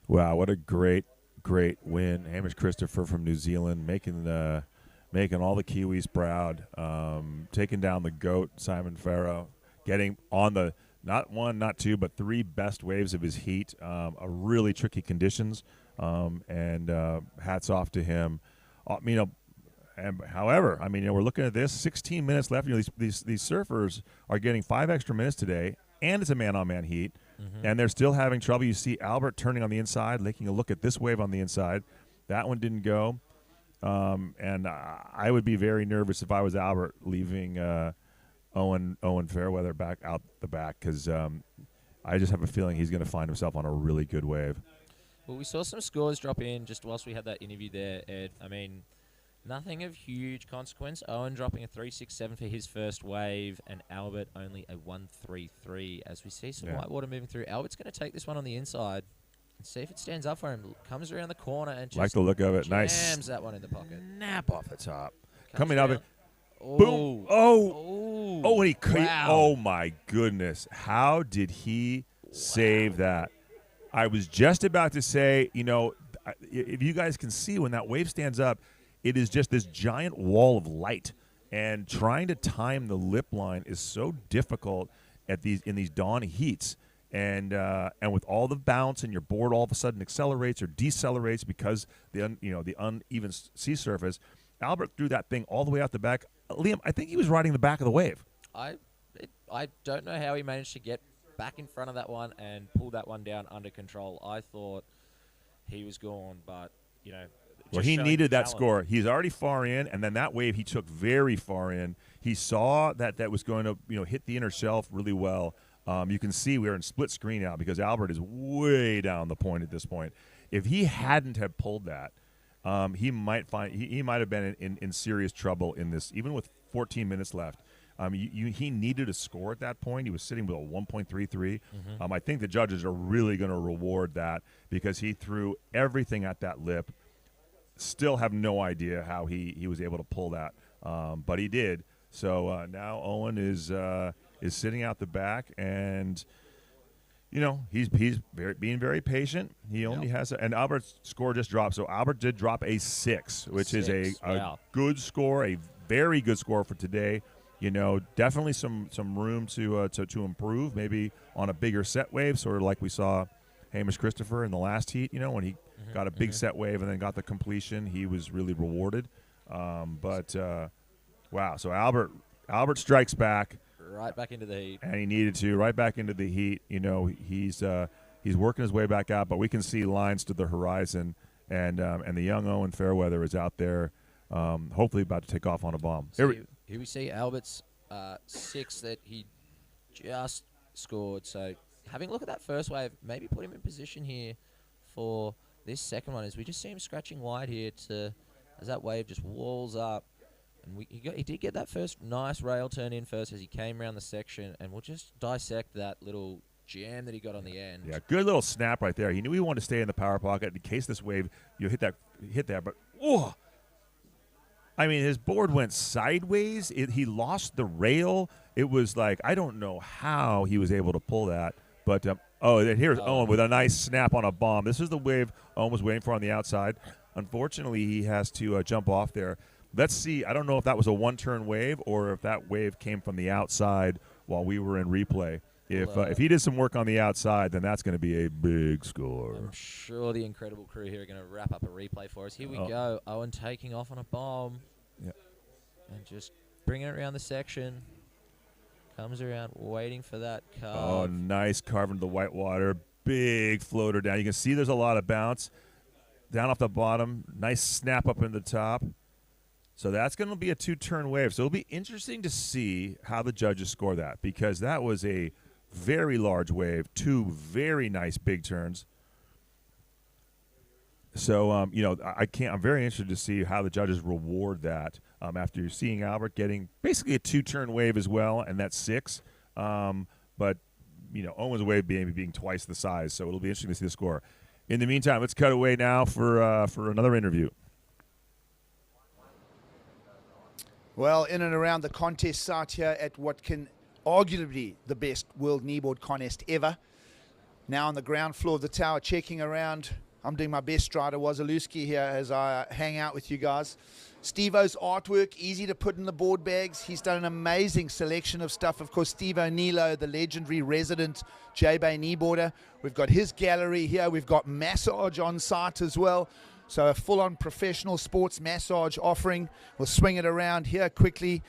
Wow, what a great win. Hamish Christopher from New Zealand making all the Kiwis proud, taking down the GOAT, Simon Farrow, getting on the not one, not two, but 3 best waves of his heat, a really tricky conditions, and hats off to him. However, we're looking at this. 16 minutes left. These surfers are getting 5 extra minutes today, and it's a man-on-man heat, and they're still having trouble. You see Albert turning on the inside, taking a look at this wave on the inside. That one didn't go, and I would be very nervous if I was Albert leaving Owen Fairweather back out the back because I just have a feeling he's going to find himself on a really good wave. Well, we saw some scores drop in just whilst we had that interview there, Ed. Nothing of huge consequence. Owen dropping a 3.67 for his first wave, and Albert only a 1.33. As we see some white water moving through, Albert's going to take this one on the inside and see if it stands up for him. Comes around the corner and just like the look of it. Nice. Jams that one in the pocket. Nap off the top. Coming down. up. Boom. Oh, and oh my goodness. How did he save that? I was just about to say, if you guys can see when that wave stands up, it is just this giant wall of light, and trying to time the lip line is so difficult in these dawn heats. And with all the bounce and your board all of a sudden accelerates or decelerates because the uneven sea surface. Albert threw that thing all the way out the back. Liam, I think he was riding the back of the wave. I don't know how he managed to get back in front of that one and pull that one down under control. I thought he was gone, but Well, he needed that score. He's already far in, and then that wave he took very far in. He saw that was going to hit the inner shelf really well. You can see we're in split screen now because Albert is way down the point at this point. If he hadn't have pulled that, he might have been in serious trouble in this, even with 14 minutes left. He needed a score at that point. He was sitting with a 1.33. I think the judges are really going to reward that because he threw everything at that lip. Still have no idea how he was able to pull that, but he did. So now Owen is sitting out the back, and he's being very patient. He only has and Albert's score just dropped. So Albert did drop a 6, which is a good score, a very good score for today. Definitely some room to improve, maybe on a bigger set wave, sort of like we saw Hamish Christopher in the last heat. When he got a big set wave and then got the completion, he was really rewarded. Wow! So Albert strikes back. Right back into the heat. And he needed to, right back into the heat. He's working his way back out, but we can see lines to the horizon, and the young Owen Fairweather is out there, hopefully about to take off on a bomb. So here we see Albert's 6 that he just scored. So having a look at that first wave, maybe put him in position here for this second one, as we just see him scratching wide here as that wave just walls up. And he did get that first nice rail turn in first as he came around the section, and we'll just dissect that little jam that he got on the end. Yeah, good little snap right there. He knew he wanted to stay in the power pocket in case this wave hit that. But his board went sideways. He lost the rail. It was like, I don't know how he was able to pull that. But here's Owen with a nice snap on a bomb. This is the wave Owen was waiting for on the outside. Unfortunately, he has to jump off there. Let's see. I don't know if that was a one-turn wave or if that wave came from the outside while we were in replay. If he did some work on the outside, then that's going to be a big score. I'm sure the incredible crew here are going to wrap up a replay for us. Here we go. Owen taking off on a bomb. Yeah. And just bringing it around the section. Comes around, waiting for that carve. Oh, nice carve into the white water. Big floater down. You can see there's a lot of bounce. Down off the bottom. Nice snap up into the top. So that's going to be a 2-turn wave. So it'll be interesting to see how the judges score that, because that was a very large wave, 2 very nice big turns. So, I'm very interested to see how the judges reward that after seeing Albert getting basically a 2-turn wave as well, and that's 6. But, Owen's wave being twice the size, so it'll be interesting to see the score. In the meantime, let's cut away now for another interview. Well, in and around the contest site here at what can arguably be the best World Kneeboard contest ever. Now on the ground floor of the tower, checking around. I'm doing my best, Strider Wazalewski here as I hang out with you guys. Steve-O's artwork, easy to put in the board bags. He's done an amazing selection of stuff. Of course, Steve O'Neill, the legendary resident J-Bay kneeboarder. We've got his gallery here. We've got massage on site as well. So a full-on professional sports massage offering. We'll swing it around here quickly.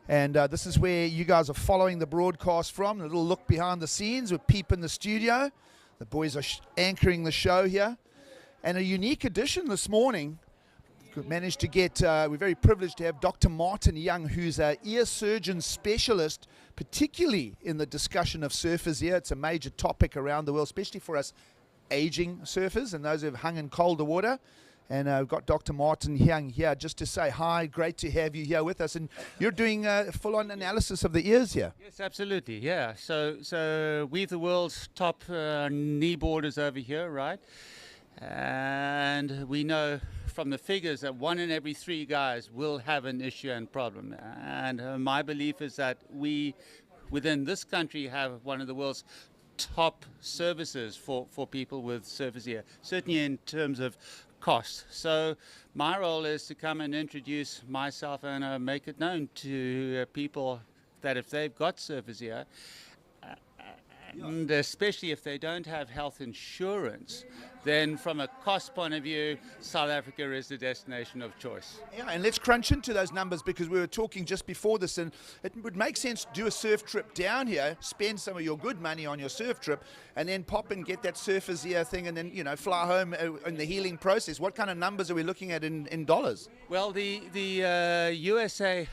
And this is where you guys are following the broadcast from. A little look behind the scenes with Peep in the studio. The boys are anchoring the show here. And a unique addition this morning. Managed to get, we're very privileged to have Dr. Martin Young, who's an ear surgeon specialist, particularly in the discussion of surfers here. It's a major topic around the world, especially for us aging surfers and those who have hung in colder water. And we've got Dr. Martin Young here just to say hi. Great to have you here with us. And you're doing a full-on analysis of the ears here. Yes, absolutely. Yeah. So we've the world's top kneeboarders over here, right? And we know from the figures that 1 in every 3 guys will have an issue and problem. And my belief is that we, within this country, have one of the world's top services for people with surface ear, certainly in terms of cost. So my role is to come and introduce myself and make it known to people that if they've got surface ear, and especially if they don't have health insurance, then from a cost point of view, South Africa is the destination of choice. Yeah, and let's crunch into those numbers, because we were talking just before this, and it would make sense to do a surf trip down here, spend some of your good money on your surf trip, and then pop and get that surfer's ear thing, and then, fly home in the healing process. What kind of numbers are we looking at in dollars? Well, the USA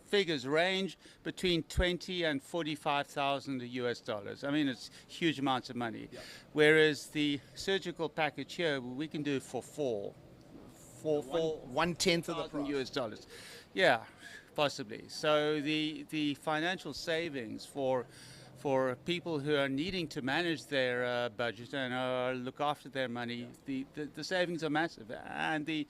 figures range between 20 and 45,000 US dollars. I mean, it's huge amounts of money. Yeah. Whereas the surgical package here, we can do for 1/10 of the price. US dollars. Yeah, possibly. So the financial savings for people who are needing to manage their budget and look after their money, the savings are massive, and the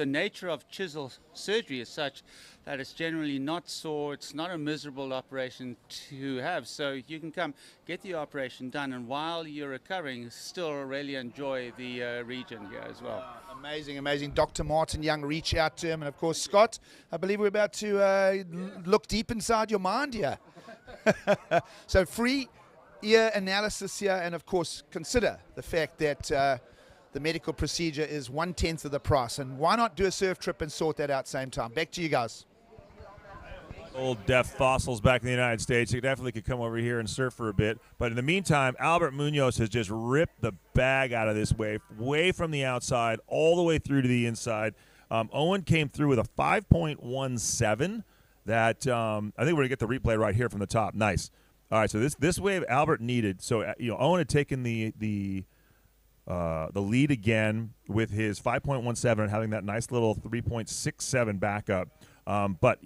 nature of chisel surgery is such that it's generally not sore. It's not a miserable operation to have. So you can come get the operation done, and while you're recovering, still really enjoy the region here as well. Amazing, amazing. Dr. Martin Young, reach out to him. And of course, Scott, I believe we're about to look deep inside your mind here. So free ear analysis here, and of course, consider the fact that the medical procedure is 1/10 of the price. And why not do a surf trip and sort that out same time? Back to you guys. Old deaf fossils back in the United States. He definitely could come over here and surf for a bit. But in the meantime, Albert Munoz has just ripped the bag out of this wave, way from the outside all the way through to the inside. Owen came through with a 5.17 that I think we're going to get the replay right here from the top. Nice. All right, so this wave Albert needed. So, Owen had taken the lead again with his 5.17 and having that nice little 3.67 backup. But,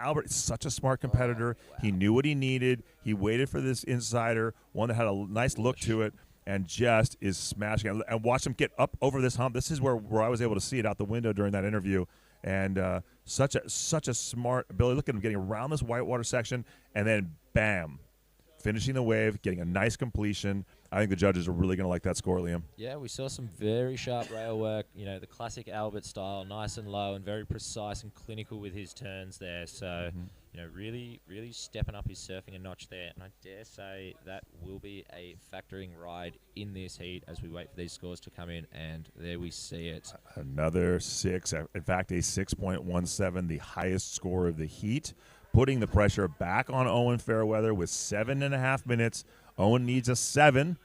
Albert is such a smart competitor. He knew what he needed. He waited for this insider, one that had a nice look to it, and just is smashing it. And watch him get up over this hump. This is where I was able to see it out the window during that interview. And such a smart ability. Look at him getting around this whitewater section, and then bam, finishing the wave, getting a nice completion. I think the judges are really going to like that score, Liam. Yeah, we saw some very sharp rail work, the classic Albert style, nice and low and very precise and clinical with his turns there. So, really, really stepping up his surfing a notch there. And I dare say that will be a factoring ride in this heat as we wait for these scores to come in. And there we see it. Another 6, in fact, a 6.17, the highest score of the heat, putting the pressure back on Owen Fairweather with 7.5 minutes. Owen needs a 7.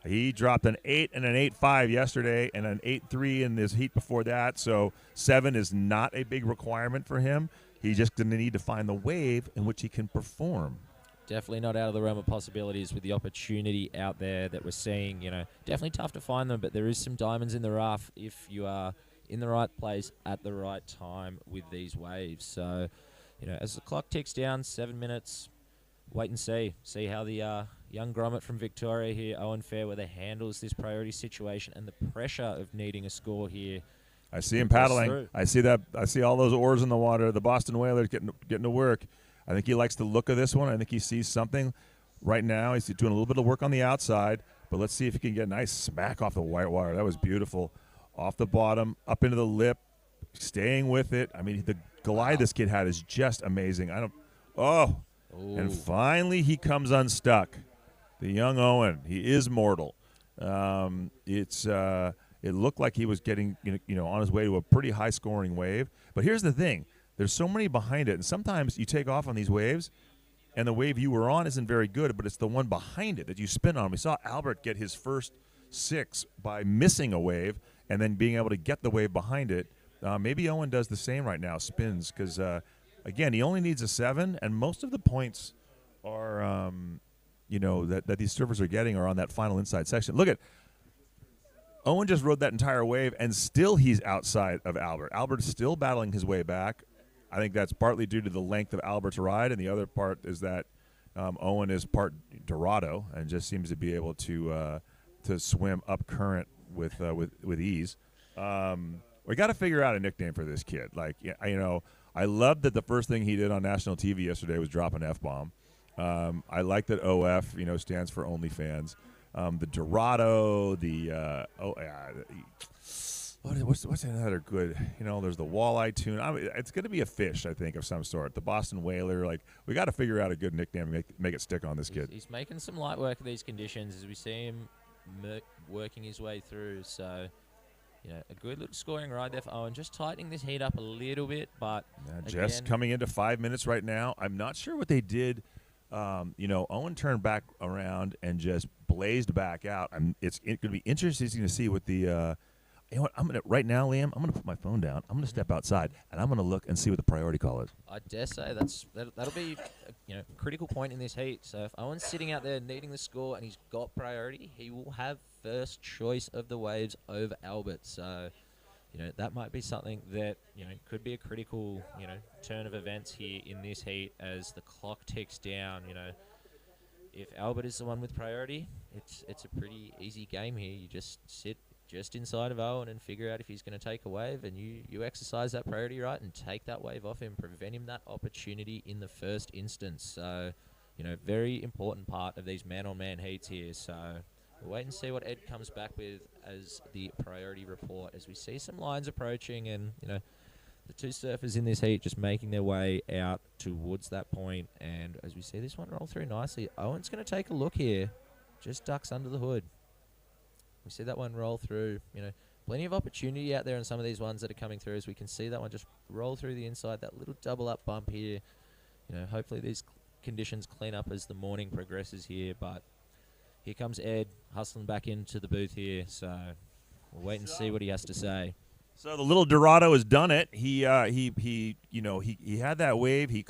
He dropped an 8 and an 8.5 yesterday and an 8.3 in this heat before that. So 7 is not a big requirement for him. He's just going to need to find the wave in which he can perform. Definitely not out of the realm of possibilities with the opportunity out there that we're seeing. Definitely tough to find them, but there is some diamonds in the rough if you are in the right place at the right time with these waves. So, as the clock ticks down, 7 minutes, wait and see. See how the young grommet from Victoria here, Owen Fairweather, handles this priority situation and the pressure of needing a score here. I see him paddling. I see that. I see all those oars in the water. The Boston Whalers getting to work. I think he likes the look of this one. I think he sees something right now. He's doing a little bit of work on the outside, but let's see if he can get a nice smack off the whitewater. That was beautiful. Off the bottom, up into the lip, staying with it. I mean, the glide this kid had is just amazing. And finally he comes unstuck. The young Owen, he is mortal. It looked like he was getting, on his way to a pretty high-scoring wave. But here's the thing. There's so many behind it, and sometimes you take off on these waves, and the wave you were on isn't very good, but it's the one behind it that you spin on. We saw Albert get his first 6 by missing a wave and then being able to get the wave behind it. Maybe Owen does the same right now, spins, because, again, he only needs a 7, and most of the points are, that these surfers are getting are on that final inside section. Look at Owen just rode that entire wave, and still he's outside of Albert. Albert's still battling his way back. I think that's partly due to the length of Albert's ride, and the other part is that Owen is part Dorado and just seems to be able to swim up current with ease. We got to figure out a nickname for this kid. I love that the first thing he did on national TV yesterday was drop an F-bomb. I like that OF, stands for OnlyFans. The Dorado, what's another good? There's the walleye tune. It's going to be a fish, I think, of some sort. The Boston Whaler. We got to figure out a good nickname and make it stick on this kid. He's making some light work of these conditions as we see him working his way through. So, a good little scoring ride there for Owen. Just tightening this heat up a little bit, but just coming into 5 minutes right now. I'm not sure what they did. Owen turned back around and just blazed back out. It's going to be interesting to see what the. I'm gonna right now, Liam. I'm gonna put my phone down. I'm gonna step outside and I'm gonna look and see what the priority call is. I dare say that'll be a critical point in this heat. So if Owen's sitting out there needing the score and he's got priority, he will have first choice of the waves over Albert. So that might be something that, could be a critical, turn of events here in this heat as the clock ticks down. If Albert is the one with priority, it's a pretty easy game here. You just sit just inside of Owen and figure out if he's going to take a wave, and you exercise that priority right and take that wave off him, prevent him that opportunity in the first instance. So, very important part of these man-on-man heats here. So we'll wait and see what Ed comes back with as the priority report as we see some lines approaching and, the two surfers in this heat just making their way out towards that point. And as we see this one roll through nicely, Owen's going to take a look here. Just ducks under the hood. We see that one roll through. Plenty of opportunity out there in some of these ones that are coming through as we can see that one just roll through the inside. That little double up bump here. Hopefully these conditions clean up as the morning progresses here. But here comes Ed hustling back into the booth here. So we'll wait and see what he has to say. So the little Dorado has done it. He had that wave. He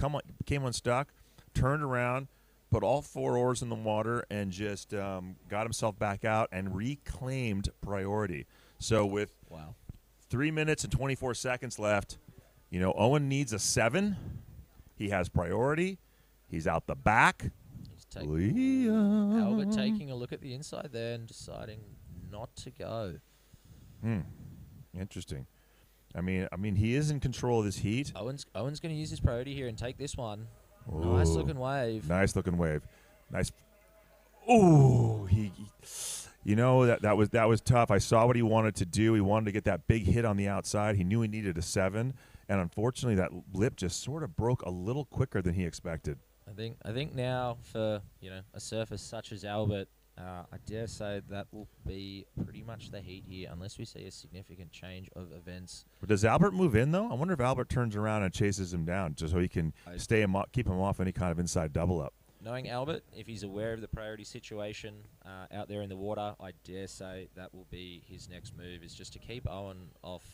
came unstuck, turned around, put all 4 oars in the water, and just got himself back out and reclaimed priority. So with 3 minutes and 24 seconds left, Owen needs a 7. He has priority. He's out the back. Albert taking a look at the inside there and deciding not to go. Interesting. I mean, he is in control of this heat. Owen's going to use his priority here and take this one. Ooh, nice looking wave. Nice looking wave. Nice. Ooh, that was tough. I saw what he wanted to do. He wanted to get that big hit on the outside. He knew he needed a 7, and unfortunately, that lip just sort of broke a little quicker than he expected. I think now for a surfer such as Albert, I dare say that will be pretty much the heat here, unless we see a significant change of events. But does Albert move in though? I wonder if Albert turns around and chases him down, just so he can keep him off any kind of inside double up. Knowing Albert, if he's aware of the priority situation out there in the water, I dare say that will be his next move, is just to keep Owen off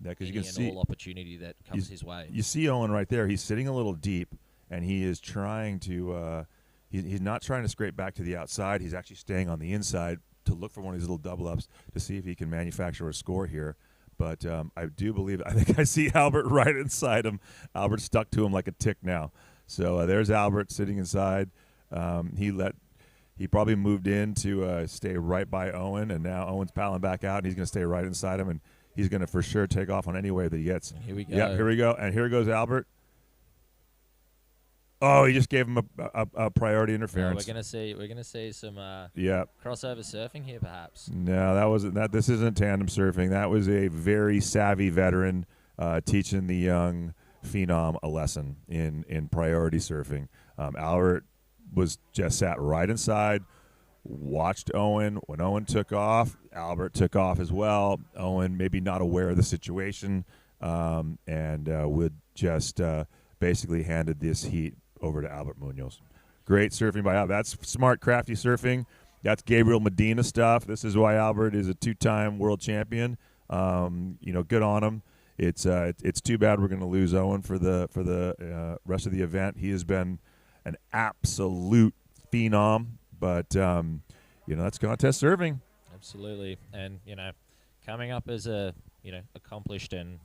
all opportunity that comes his way. You see Owen right there. He's sitting a little deep, and he is trying to he's not trying to scrape back to the outside. He's actually staying on the inside to look for one of these little double ups to see if he can manufacture a score here. But I do believe, I think I see Albert right inside him. Albert's stuck to him like a tick now. So there's Albert sitting inside. He probably moved in to stay right by Owen, and now Owen's paddling back out, and he's going to stay right inside him, and he's going to for sure take off on any wave that he gets. Here we go. Yeah, here we go. And here goes Albert. Oh, he just gave him a priority interference. We're gonna see some crossover surfing here, perhaps. No, that wasn't that. This isn't tandem surfing. That was a very savvy veteran teaching the young phenom a lesson in priority surfing. Albert was just sat right inside, watched Owen. When Owen took off, Albert took off as well. Owen maybe not aware of the situation, and would just basically handed this heat over to Albert Munoz. Great surfing by Albert. That's smart, crafty surfing. That's Gabriel Medina stuff. This is why Albert is a 2-time world champion. Good on him. It's too bad we're going to lose Owen for the rest of the event. He has been an absolute phenom, but that's contest surfing. Absolutely, and coming up as a accomplished and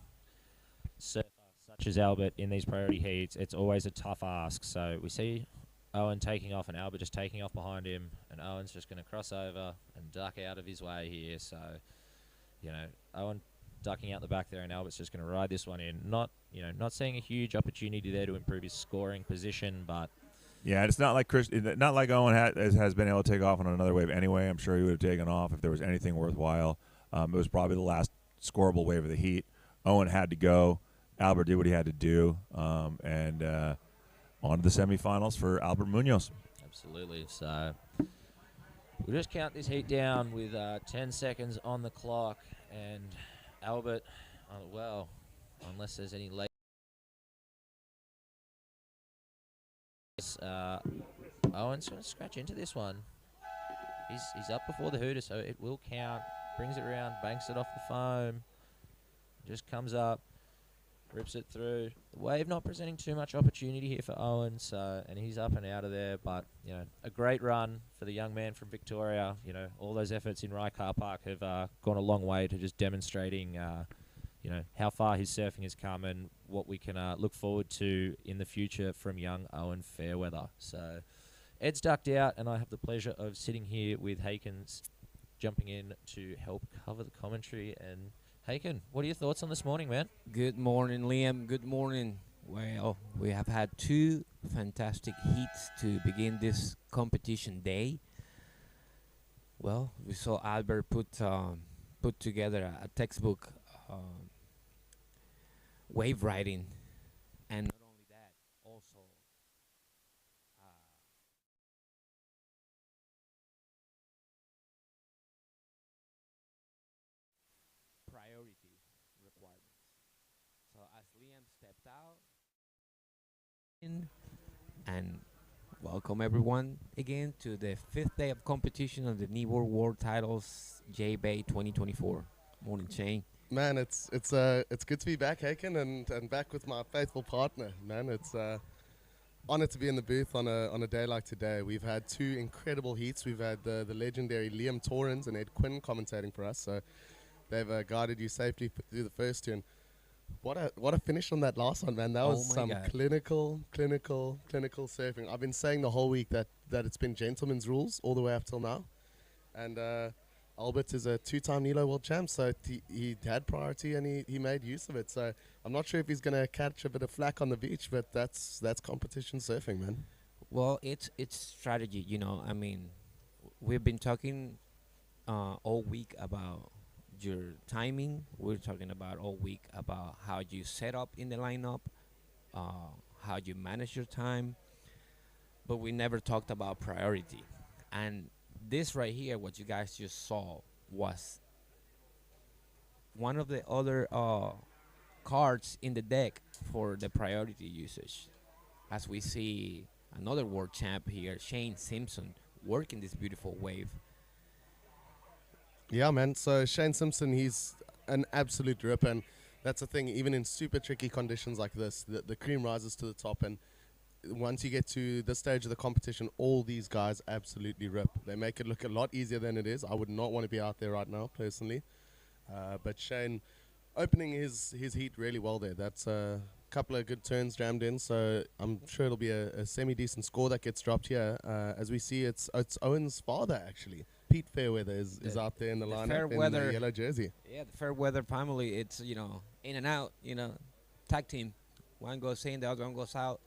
surfer such as Albert in these priority heats, it's always a tough ask. So we see Owen taking off and Albert just taking off behind him, and Owen's just going to cross over and duck out of his way here. So, Owen ducking out the back there, and Albert's just going to ride this one in. Not seeing a huge opportunity there to improve his scoring position, but yeah, it's not like Owen has been able to take off on another wave anyway. I'm sure he would have taken off if there was anything worthwhile. It was probably the last scoreable wave of the heat. Owen had to go. Albert did what he had to do, and on to the semifinals for Albert Munoz. Absolutely. So we'll just count this heat down with 10 seconds on the clock, and Albert, unless there's any late. Owen's going to scratch into this one. He's up before the hooter, so it will count. Brings it around, banks it off the foam, just comes up. Rips it through. The wave not presenting too much opportunity here for Owen, and he's up and out of there. But a great run for the young man from Victoria. All those efforts in Rye Car Park have gone a long way to just demonstrating, how far his surfing has come and what we can look forward to in the future from young Owen Fairweather. So Ed's ducked out, and I have the pleasure of sitting here with Hakens, jumping in to help cover the commentary. And Haken, what are your thoughts on this morning, man? Good morning, Liam. Good morning. Well, we have had two fantastic heats to begin this competition day. Well, we saw Albert put together a textbook wave riding, and not only that, also priority requirements. So as Liam stepped out, and welcome everyone again to the fifth day of competition of the Kneeboard World Titles J-Bay 2024. Morning, Shane. Man, it's good to be back, Haken, and back with my faithful partner. Man, it's honored to be in the booth on a day like today. We've had two incredible heats. We've had the legendary Liam Torrens and Ed Quinn commentating for us. So they've guided you safely through the first two. And what a finish on that last one, man. That was some clinical surfing. I've been saying the whole week that it's been gentleman's rules all the way up till now. And Albert is a two-time Nilo World Champ, so he had priority and he made use of it. So I'm not sure if he's going to catch a bit of flack on the beach, but that's competition surfing, man. Well, it's strategy, I mean, we've been talking all week about your timing. We're talking about all week about how you set up in the lineup, how you manage your time, but we never talked about priority. And this right here, what you guys just saw, was one of the other cards in the deck for the priority usage. As we see another world champ here, Shane Simpson, working this beautiful wave. Yeah, man. So Shane Simpson, he's an absolute rip, and that's the thing. Even in super tricky conditions like this, the cream rises to the top, and once you get to this stage of the competition, all these guys absolutely rip. They make it look a lot easier than it is. I would not want to be out there right now, personally. But Shane opening his heat really well there. That's a couple of good turns jammed in, so I'm sure it'll be a semi-decent score that gets dropped here. As we see, it's Owen's father, actually. Pete Fairweather is out there in the lineup in the yellow jersey. Yeah, the Fairweather family, it's, in and out, tag team. One goes in, the other one goes out.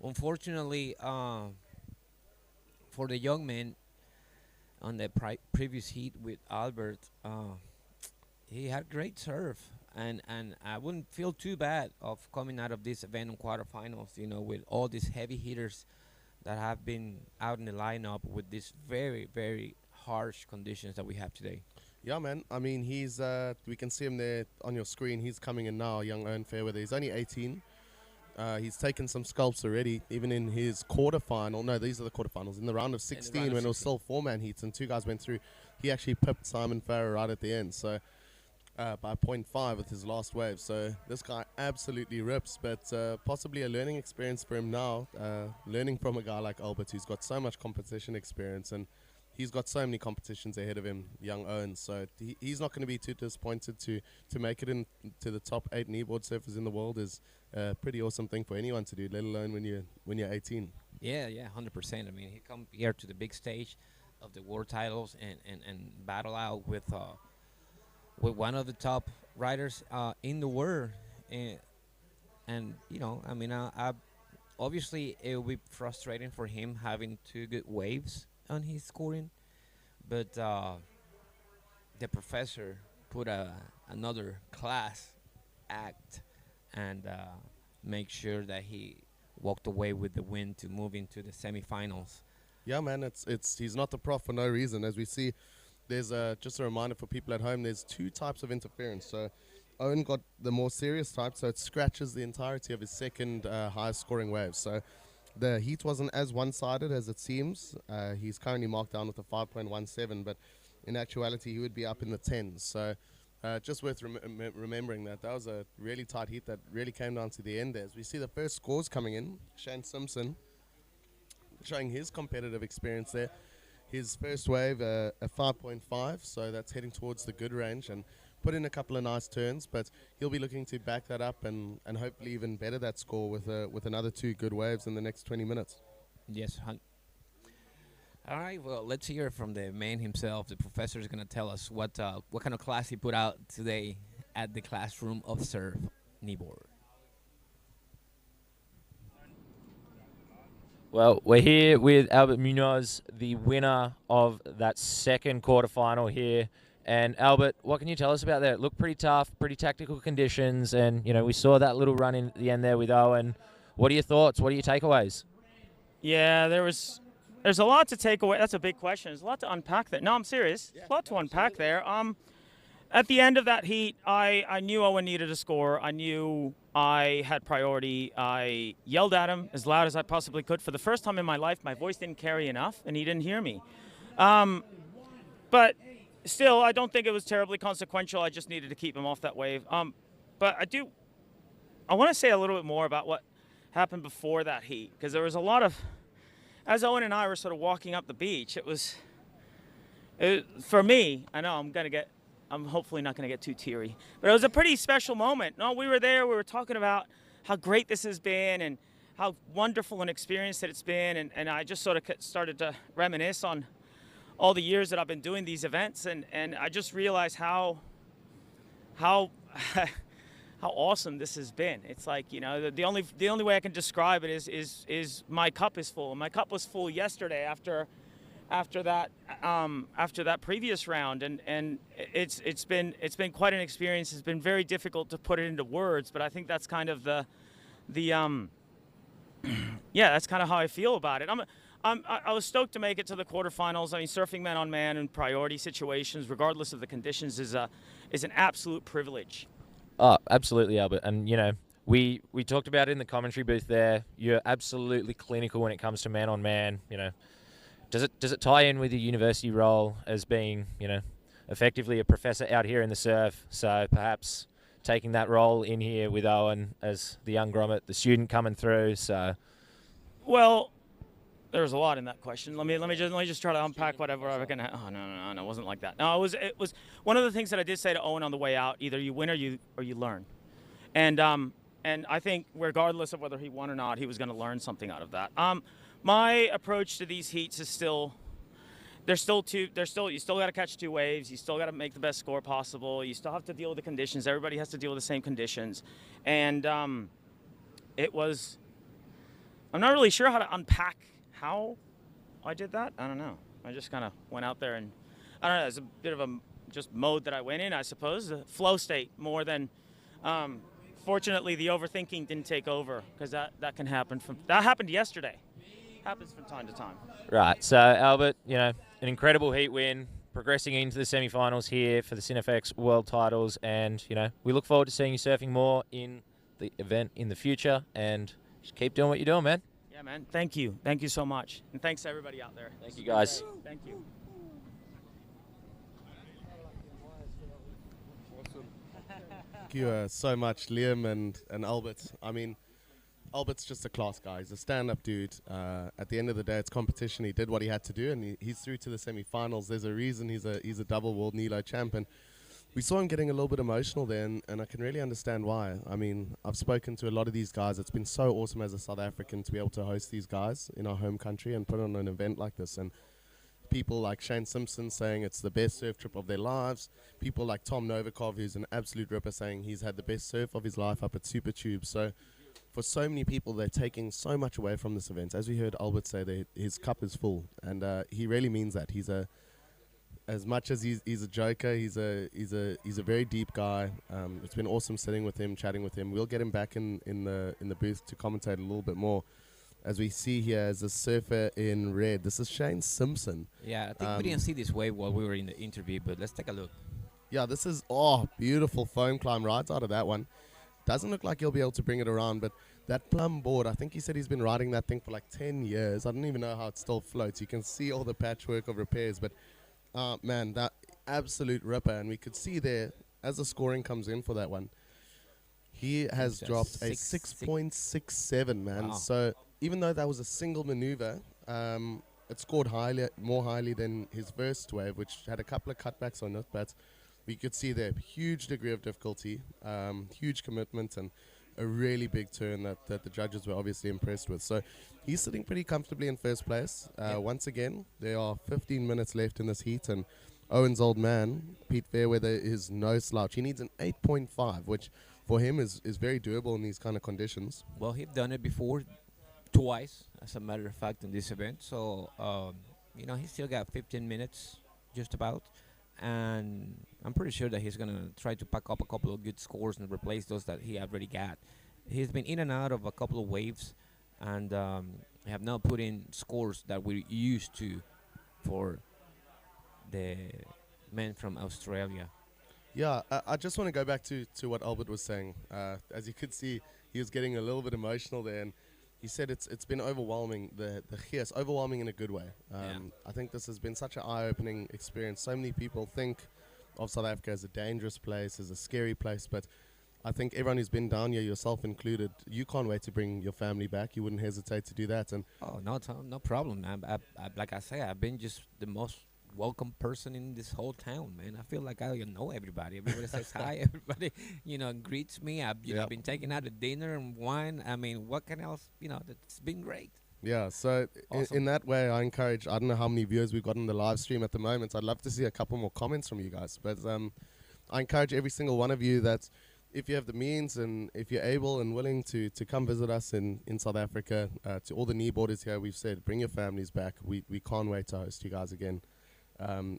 Unfortunately, for the young man on the previous heat with Albert, he had great serve, and I wouldn't feel too bad of coming out of this event in quarterfinals, with all these heavy hitters that have been out in the lineup with these very, very harsh conditions that we have today. Yeah, man. I mean, he's we can see him there on your screen. He's coming in now, young Owen Fairweather. He's only 18. He's taken some scalps already, even in his quarterfinal. No, these are the quarterfinals. In the round of 16, when it was still four-man heats and two guys went through, he actually pipped Simon Farrer right at the end. So by 0.5 with his last wave. So this guy absolutely rips, but possibly a learning experience for him now, learning from a guy like Albert, who's got so much competition experience, and he's got so many competitions ahead of him, young Owen. So he's not going to be too disappointed to make it into the top 8 kneeboard surfers in the world. Is a pretty awesome thing for anyone to do, let alone when you're 18. Yeah, 100%. I mean, he come here to the big stage of the world titles and battle out with one of the top riders in the world. And I mean, obviously it will be frustrating for him having two good waves on his scoring, but the professor put another class act and make sure that he walked away with the win to move into the semifinals. Yeah, man, he's not the prof for no reason. As we see, there's just a reminder for people at home, there's two types of interference. So Owen got the more serious type, so it scratches the entirety of his second highest scoring wave. So the heat wasn't as one-sided as it seems. He's currently marked down with a 5.17, but in actuality he would be up in the 10s. So just worth remembering that was a really tight heat that really came down to the end there. As we see the first scores coming in, Shane Simpson showing his competitive experience there. His first wave, a 5.5, so that's heading towards the good range. And put in a couple of nice turns, but he'll be looking to back that up and hopefully even better that score with another 2 good waves in the next 20 minutes. Yes. All right. Well, let's hear from the man himself. The professor is going to tell us what kind of class he put out today at the classroom of Surf Kneeboard. Well, we're here with Albert Munoz, the winner of that second quarterfinal here. And Albert, what can you tell us about that? It looked pretty tough, pretty tactical conditions, and we saw that little run in the end there with Owen. What are your thoughts? What are your takeaways? Yeah, there's a lot to take away. That's a big question. There's a lot to unpack there. No, I'm serious. There's a lot to unpack there. At the end of that heat, I knew Owen needed a score. I knew I had priority. I yelled at him as loud as I possibly could. For the first time in my life, my voice didn't carry enough, and he didn't hear me. But still, I don't think it was terribly consequential. I just needed to keep him off that wave. But I want to say a little bit more about what happened before that heat, because there was a lot of, as Owen and I were sort of walking up the beach, for me, I know I'm hopefully not going to get too teary, but it was a pretty special moment. No, we were there, we were talking about how great this has been and how wonderful an experience that it's been, and I just sort of started to reminisce on all the years that I've been doing these events, and I just realized how awesome this has been. It's like, the only way I can describe it is my cup is full. My cup was full yesterday after that previous round, and it's been quite an experience. It's been very difficult to put it into words, but I think that's kind of the yeah, that's kind of how I feel about it. I was stoked to make it to the quarterfinals. I mean, surfing man on man in priority situations, regardless of the conditions, is an absolute privilege. Oh, absolutely, Albert. And, we talked about it in the commentary booth there. You're absolutely clinical when it comes to man on man. Does it tie in with your university role as being, effectively a professor out here in the surf? So perhaps taking that role in here with Owen as the young grommet, the student coming through. So, well, there's a lot in that question. Let me just try to unpack whatever I can. Oh no, it wasn't like that. No, it was one of the things that I did say to Owen on the way out. Either you win or you learn, and I think regardless of whether he won or not, he was going to learn something out of that. My approach to these heats is you still got to catch 2 waves. You still got to make the best score possible. You still have to deal with the conditions. Everybody has to deal with the same conditions, and I'm not really sure how to unpack how I did that. I don't know. I just kind of went out there, and I don't know. It's a bit of a just mode that I went in, I suppose, the flow state more than. Fortunately, the overthinking didn't take over, because that can happen. That happened yesterday. Happens from time to time. Right. So, Albert, an incredible heat win, progressing into the semifinals here for the CineFX World Titles, and we look forward to seeing you surfing more in the event in the future, and just keep doing what you're doing, man. Yeah, man. Thank you so much, and thanks to everybody out there. Thank you, guys. Thank you. Thank you so much, Liam and Albert. I mean, Albert's just a class guy. He's a stand-up dude. At the end of the day, it's competition. He did what he had to do, and he's through to the semi-finals. There's a reason he's a double world Nilo champion. We saw him getting a little bit emotional there, and I can really understand why. I mean, I've spoken to a lot of these guys. It's been so awesome as a South African to be able to host these guys in our home country and put on an event like this. And people like Shane Simpson saying it's the best surf trip of their lives. People like Tom Novikov, who's an absolute ripper, saying he's had the best surf of his life up at Super Tube. So for so many people, they're taking so much away from this event. As we heard Albert say, his cup is full, and he really means that. As much as he's a joker, he's a very deep guy. It's been awesome sitting with him, chatting with him. We'll get him back in the booth to commentate a little bit more. As we see here as a surfer in red, this is Shane Simpson. Yeah, I think we didn't see this wave while we were in the interview, but let's take a look. Yeah, this is beautiful foam climb rides out of that one. Doesn't look like he'll be able to bring it around, but that plum board, I think he said he's been riding that thing for like 10 years. I don't even know how it still floats. You can see all the patchwork of repairs, but man, that absolute ripper. And we could see there, as the scoring comes in for that one, he has dropped a 6.67, man. Wow. So even though that was a single maneuver, it scored more highly than his first wave, which had a couple of cutbacks on it, but we could see there huge degree of difficulty, huge commitment, and a really big turn that the judges were obviously impressed with. So he's sitting pretty comfortably in first place. Once again, there are 15 minutes left in this heat, and Owen's old man, Pete Fairweather, is no slouch. He needs an 8.5, which for him is very doable in these kind of conditions. Well, he's done it before twice, as a matter of fact, in this event. So, he still got 15 minutes, just about. And I'm pretty sure that he's going to try to pack up a couple of good scores and replace those that he already got. He's been in and out of a couple of waves, and have now put in scores that we're used to for the men from Australia. Yeah, I just want to go back to what Albert was saying. As you could see, he was getting a little bit emotional there, and he said it's been overwhelming, the gears, overwhelming in a good way. I think this has been such an eye-opening experience. So many people think of South Africa as a dangerous place, as a scary place, but I think everyone who's been down here, yourself included, you can't wait to bring your family back. You wouldn't hesitate to do that. And Oh, no, Tom, no problem, man. Like I say, I've been just the most welcome person in this whole town, man. I feel like I know everybody. Everybody says hi. Everybody, greets me. I've been taking out to dinner and wine. I mean, what can else? It's been great. yeah, so Awesome. in that way, I encourage, I don't know how many viewers we've got on the live stream at the moment. I'd love to see a couple more comments from you guys. But I encourage every single one of you that if you have the means and if you're able and willing to come visit us in South Africa, to all the kneeboarders here, we've said, bring your families back. We can't wait to host you guys again.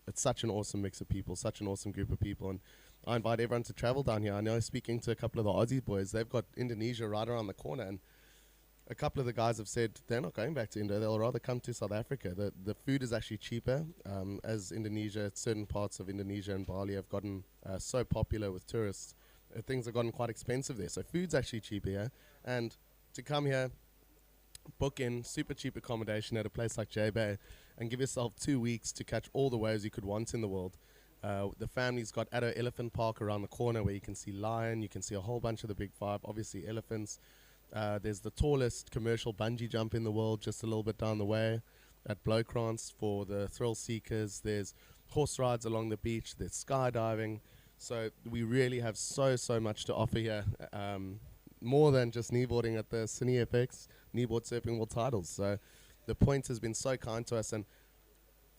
It's such an awesome mix of people, such an awesome group of people, and I invite everyone to travel down here. I know, speaking to a couple of the Aussie boys, they've got Indonesia right around the corner, and a couple of the guys have said they're not going back to India, they'll rather come to South Africa. The food is actually cheaper, as Indonesia, certain parts of Indonesia and Bali have gotten so popular with tourists, things have gotten quite expensive there, so food's actually cheaper here, and to come here, book in super cheap accommodation at a place like J-Bay and give yourself 2 weeks to catch all the waves you could want in the world. The family's got Addo Elephant Park around the corner where you can see lion, you can see a whole bunch of the big five, obviously elephants. There's the tallest commercial bungee jump in the world just a little bit down the way at Blowkrans for the thrill seekers. There's horse rides along the beach, there's skydiving. So we really have so much to offer here. More than just kneeboarding at the CineFX Kneeboard Surfing World Titles. So the point has been so kind to us. And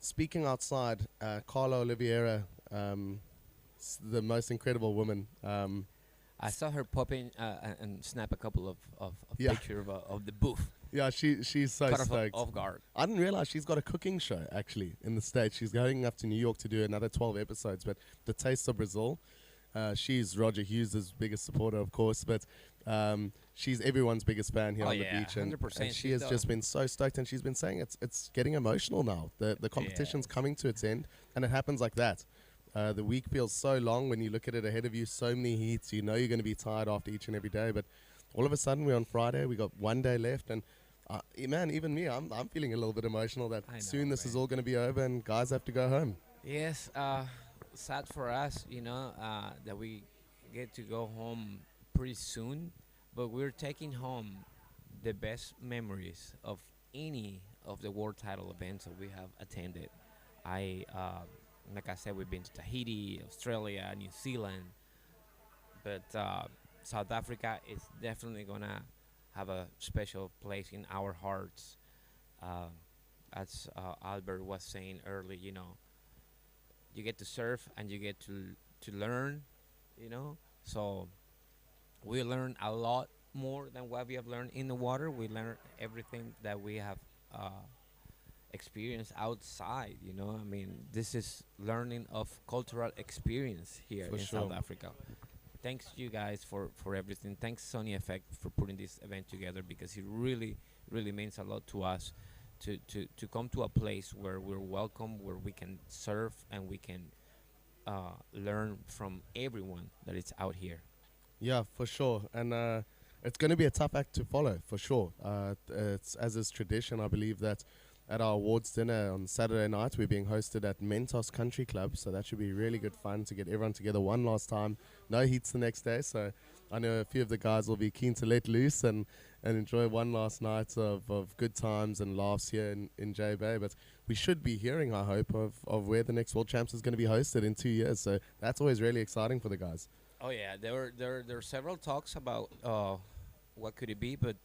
speaking outside, Carla Oliveira, the most incredible woman. I saw her pop in and snap a couple of Yeah. picture of the booth. Yeah, she's so Caught stoked. off guard. I didn't realize she's got a cooking show actually in the States. She's going up to New York to do another 12 episodes. But The Taste of Brazil, she's Roger Hughes' biggest supporter, of course, but she's everyone's biggest fan here Oh, on yeah, the beach. And 100%. she has just been so stoked, and she's been saying it's getting emotional now. The competition's coming to its end, and it happens like that. The week feels so long when you look at it ahead of you, so many heats. You know you're going to be tired after each and every day, but all of a sudden we're on Friday. We got 1 day left, and man, even me, I'm feeling a little bit emotional that I soon know, this is man. all going to be over and guys have to go home. Yes, sad for us, that we get to go home pretty soon, but we're taking home the best memories of any of the world title events that we have attended. Like I said, we've been to Tahiti, Australia, New Zealand, but South Africa is definitely gonna have a special place in our hearts. As Albert was saying earlier, you get to surf and you get to learn, So we learn a lot more than what we have learned in the water. We learn everything that we have experienced outside. I mean, this is learning of cultural experience here For in sure. South Africa. Thanks you guys for everything. Thanks CineFX for putting this event together, because it really means a lot to us to come to a place where we're welcome, where we can surf and we can learn from everyone that is out here. Yeah, for sure. And it's going to be a tough act to follow, for sure. It's as is tradition, I believe that at our awards dinner on Saturday night, we're being hosted at Mentos Country Club, so that should be really good fun to get everyone together one last time. No heats the next day, so I know a few of the guys will be keen to let loose and and enjoy one last night of good times and laughs here in J Bay. But we should be hearing, I hope, of where the next World Champs is going to be hosted in 2 years. So that's always really exciting for the guys. Oh yeah, there were several talks about what could it be, but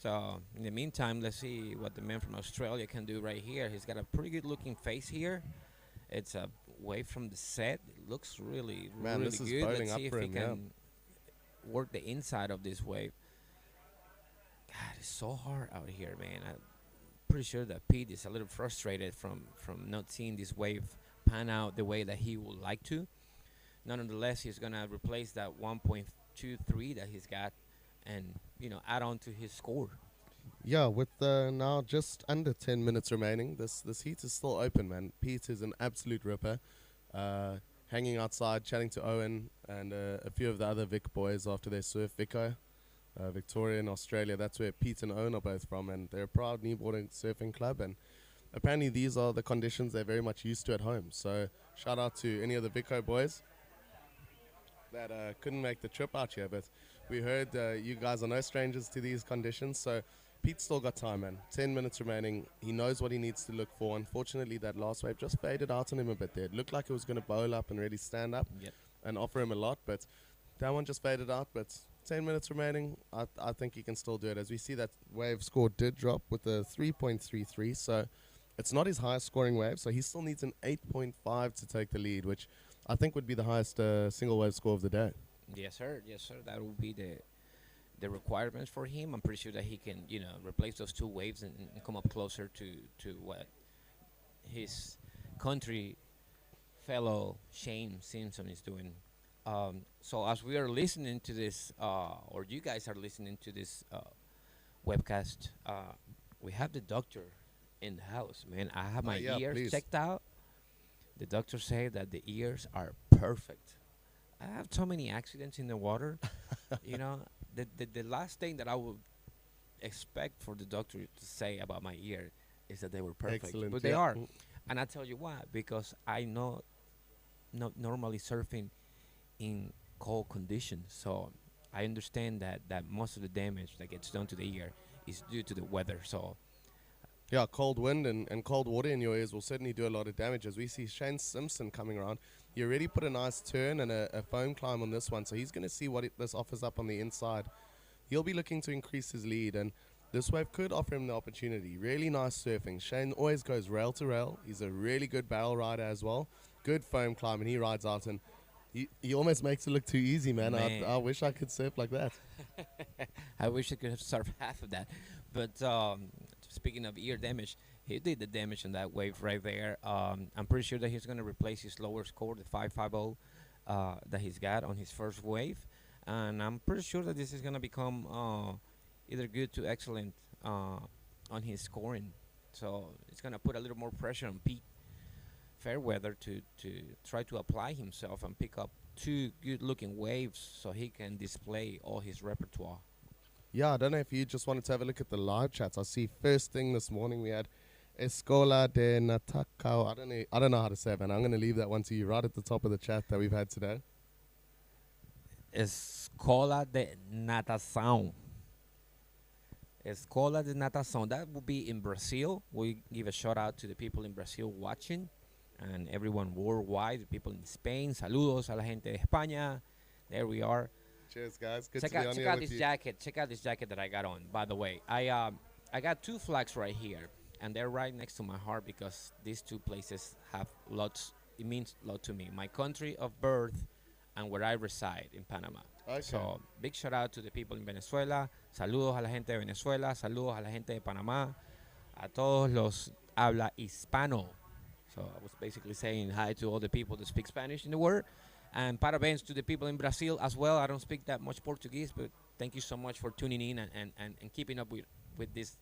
in the meantime, let's see what the man from Australia can do right here. He's got a pretty good looking face here. It's away from the set. It looks really, Man, really this is good. boiling Let's up see if for he him, yeah. can work the inside of this wave. God, it's so hard out here, man. I'm pretty sure that Pete is a little frustrated from not seeing this wave pan out the way that he would like to. Nonetheless, he's gonna replace that 1.23 that he's got, and add on to his score. Yeah, with now just under 10 minutes remaining, this heat is still open, man. Pete is an absolute ripper. Hanging outside, chatting to Owen and a few of the other Vic boys after their surf. Vico, Victoria in Australia, that's where Pete and Owen are both from, and they're a proud kneeboard and surfing club, and apparently these are the conditions they're very much used to at home. So shout out to any of the Vico boys that couldn't make the trip out here, but we heard you guys are no strangers to these conditions, so Pete's still got time, man. 10 minutes remaining. He knows what he needs to look for. Unfortunately, that last wave just faded out on him a bit there. It looked like it was going to bowl up and really stand up and offer him a lot, but that one just faded out. But 10 minutes remaining, I think he can still do it. As we see, that wave score did drop with a 3.33, so it's not his highest scoring wave, so he still needs an 8.5 to take the lead, which I think would be the highest single wave score of the day. Yes, sir. Yes, sir. That will be the requirements for him. I'm pretty sure that he can, replace those two waves and come up closer to what his country fellow Shane Simpson is doing. So as we are listening to this, or you guys are listening to this webcast, we have the doctor in the house, man. I have my ears checked out. The doctor said that the ears are perfect. I have so many accidents in the water. The last thing that I would expect for the doctor to say about my ear is that they were perfect. Excellent, but they are. And I tell you why. Because I know not normally surfing in cold conditions. So I understand that most of the damage that gets done to the ear is due to the weather. So yeah, cold wind and cold water in your ears will certainly do a lot of damage. As we see Shane Simpson coming around, he already put a nice turn and a foam climb on this one, so he's going to see what this offers up on the inside. He'll be looking to increase his lead, and this wave could offer him the opportunity. Really nice surfing. Shane always goes rail to rail. He's a really good barrel rider as well. Good foam climb, and he rides out, and he almost makes it look too easy, man. I wish I could surf like that. I wish I could have surfed half of that. But speaking of ear damage, he did the damage on that wave right there. I'm pretty sure that he's going to replace his lower score, the 5.50 that he's got on his first wave. And I'm pretty sure that this is going to become either good to excellent on his scoring. So it's going to put a little more pressure on Pete Fairweather to try to apply himself and pick up two good-looking waves so he can display all his repertoire. Yeah, I don't know if you just wanted to have a look at the live chats. I see first thing this morning we had Escola de Natacao. I don't know how to say it, man. I'm going to leave that one to you right at the top of the chat that we've had today. Escola de Natação. Escola de Natação. That will be in Brazil. We give a shout out to the people in Brazil watching and everyone worldwide, the people in Spain. Saludos a la gente de España. There we are. Cheers, guys. Good check to be on check here out with this you. jacket. Check out this jacket that I got on. By the way, I got two flags right here, and they're right next to my heart because these two places have lots. It means a lot to me. My country of birth and where I reside in Panama. Okay. So big shout out to the people in Venezuela. Saludos a la gente de Venezuela. Saludos a la gente de Panamá. A todos los habla hispano. So I was basically saying hi to all the people that speak Spanish in the world. And parabéns to the people in Brazil as well. I don't speak that much Portuguese, but thank you so much for tuning in and keeping up with this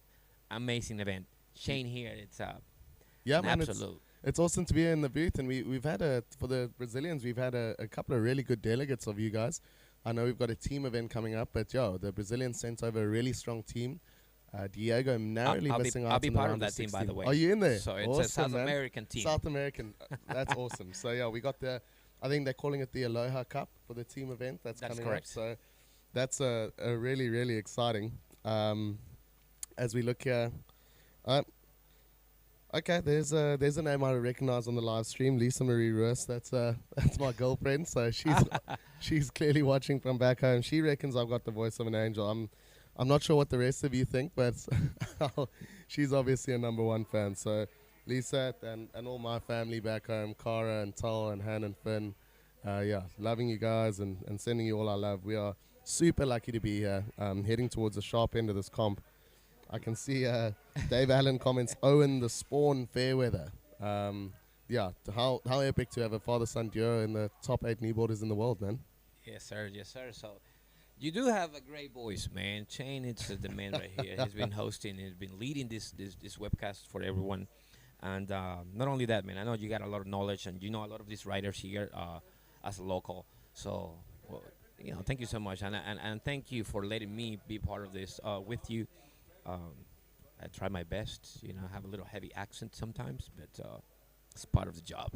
amazing event. Shane here, it's an absolute. It's awesome to be in the booth, and we've had for the Brazilians, we've had a couple of really good delegates of you guys. I know we've got a team event coming up, but the Brazilians sent over a really strong team. Diego narrowly missing out. I'll be on the part round of that team, by the way. Are you in there? So it's awesome, a South man. American team. South American. That's awesome. So yeah, we got I think they're calling it the Aloha Cup for the team event. That's coming correct. up. So that's a really, really exciting. as we look here. Uh, okay, there's a name I recognize on the live stream, Lisa Marie Ruiz. That's that's my girlfriend. So she's clearly watching from back home. She reckons I've got the voice of an angel. I'm not sure what the rest of you think, but she's obviously a #1 fan. So Lisa and all my family back home, Cara and Tal and Han and Finn, yeah, loving you guys and sending you all our love. We are super lucky to be here, heading towards the sharp end of this comp. I can see Dave Allen comments, Owen the Spawn Fairweather. Yeah, how epic to have a father-son duo in the top 8 kneeboarders in the world, man. Yes, sir. Yes, sir. So you do have a great voice, man. Shane, it's the man right here. He's been hosting, he's been leading this webcast for everyone. And not only that, man, I know you got a lot of knowledge and you know a lot of these writers here as a local. So, well, you know, thank you so much. And thank you for letting me be part of this with you. I try my best, you know, I have a little heavy accent sometimes, but it's part of the job.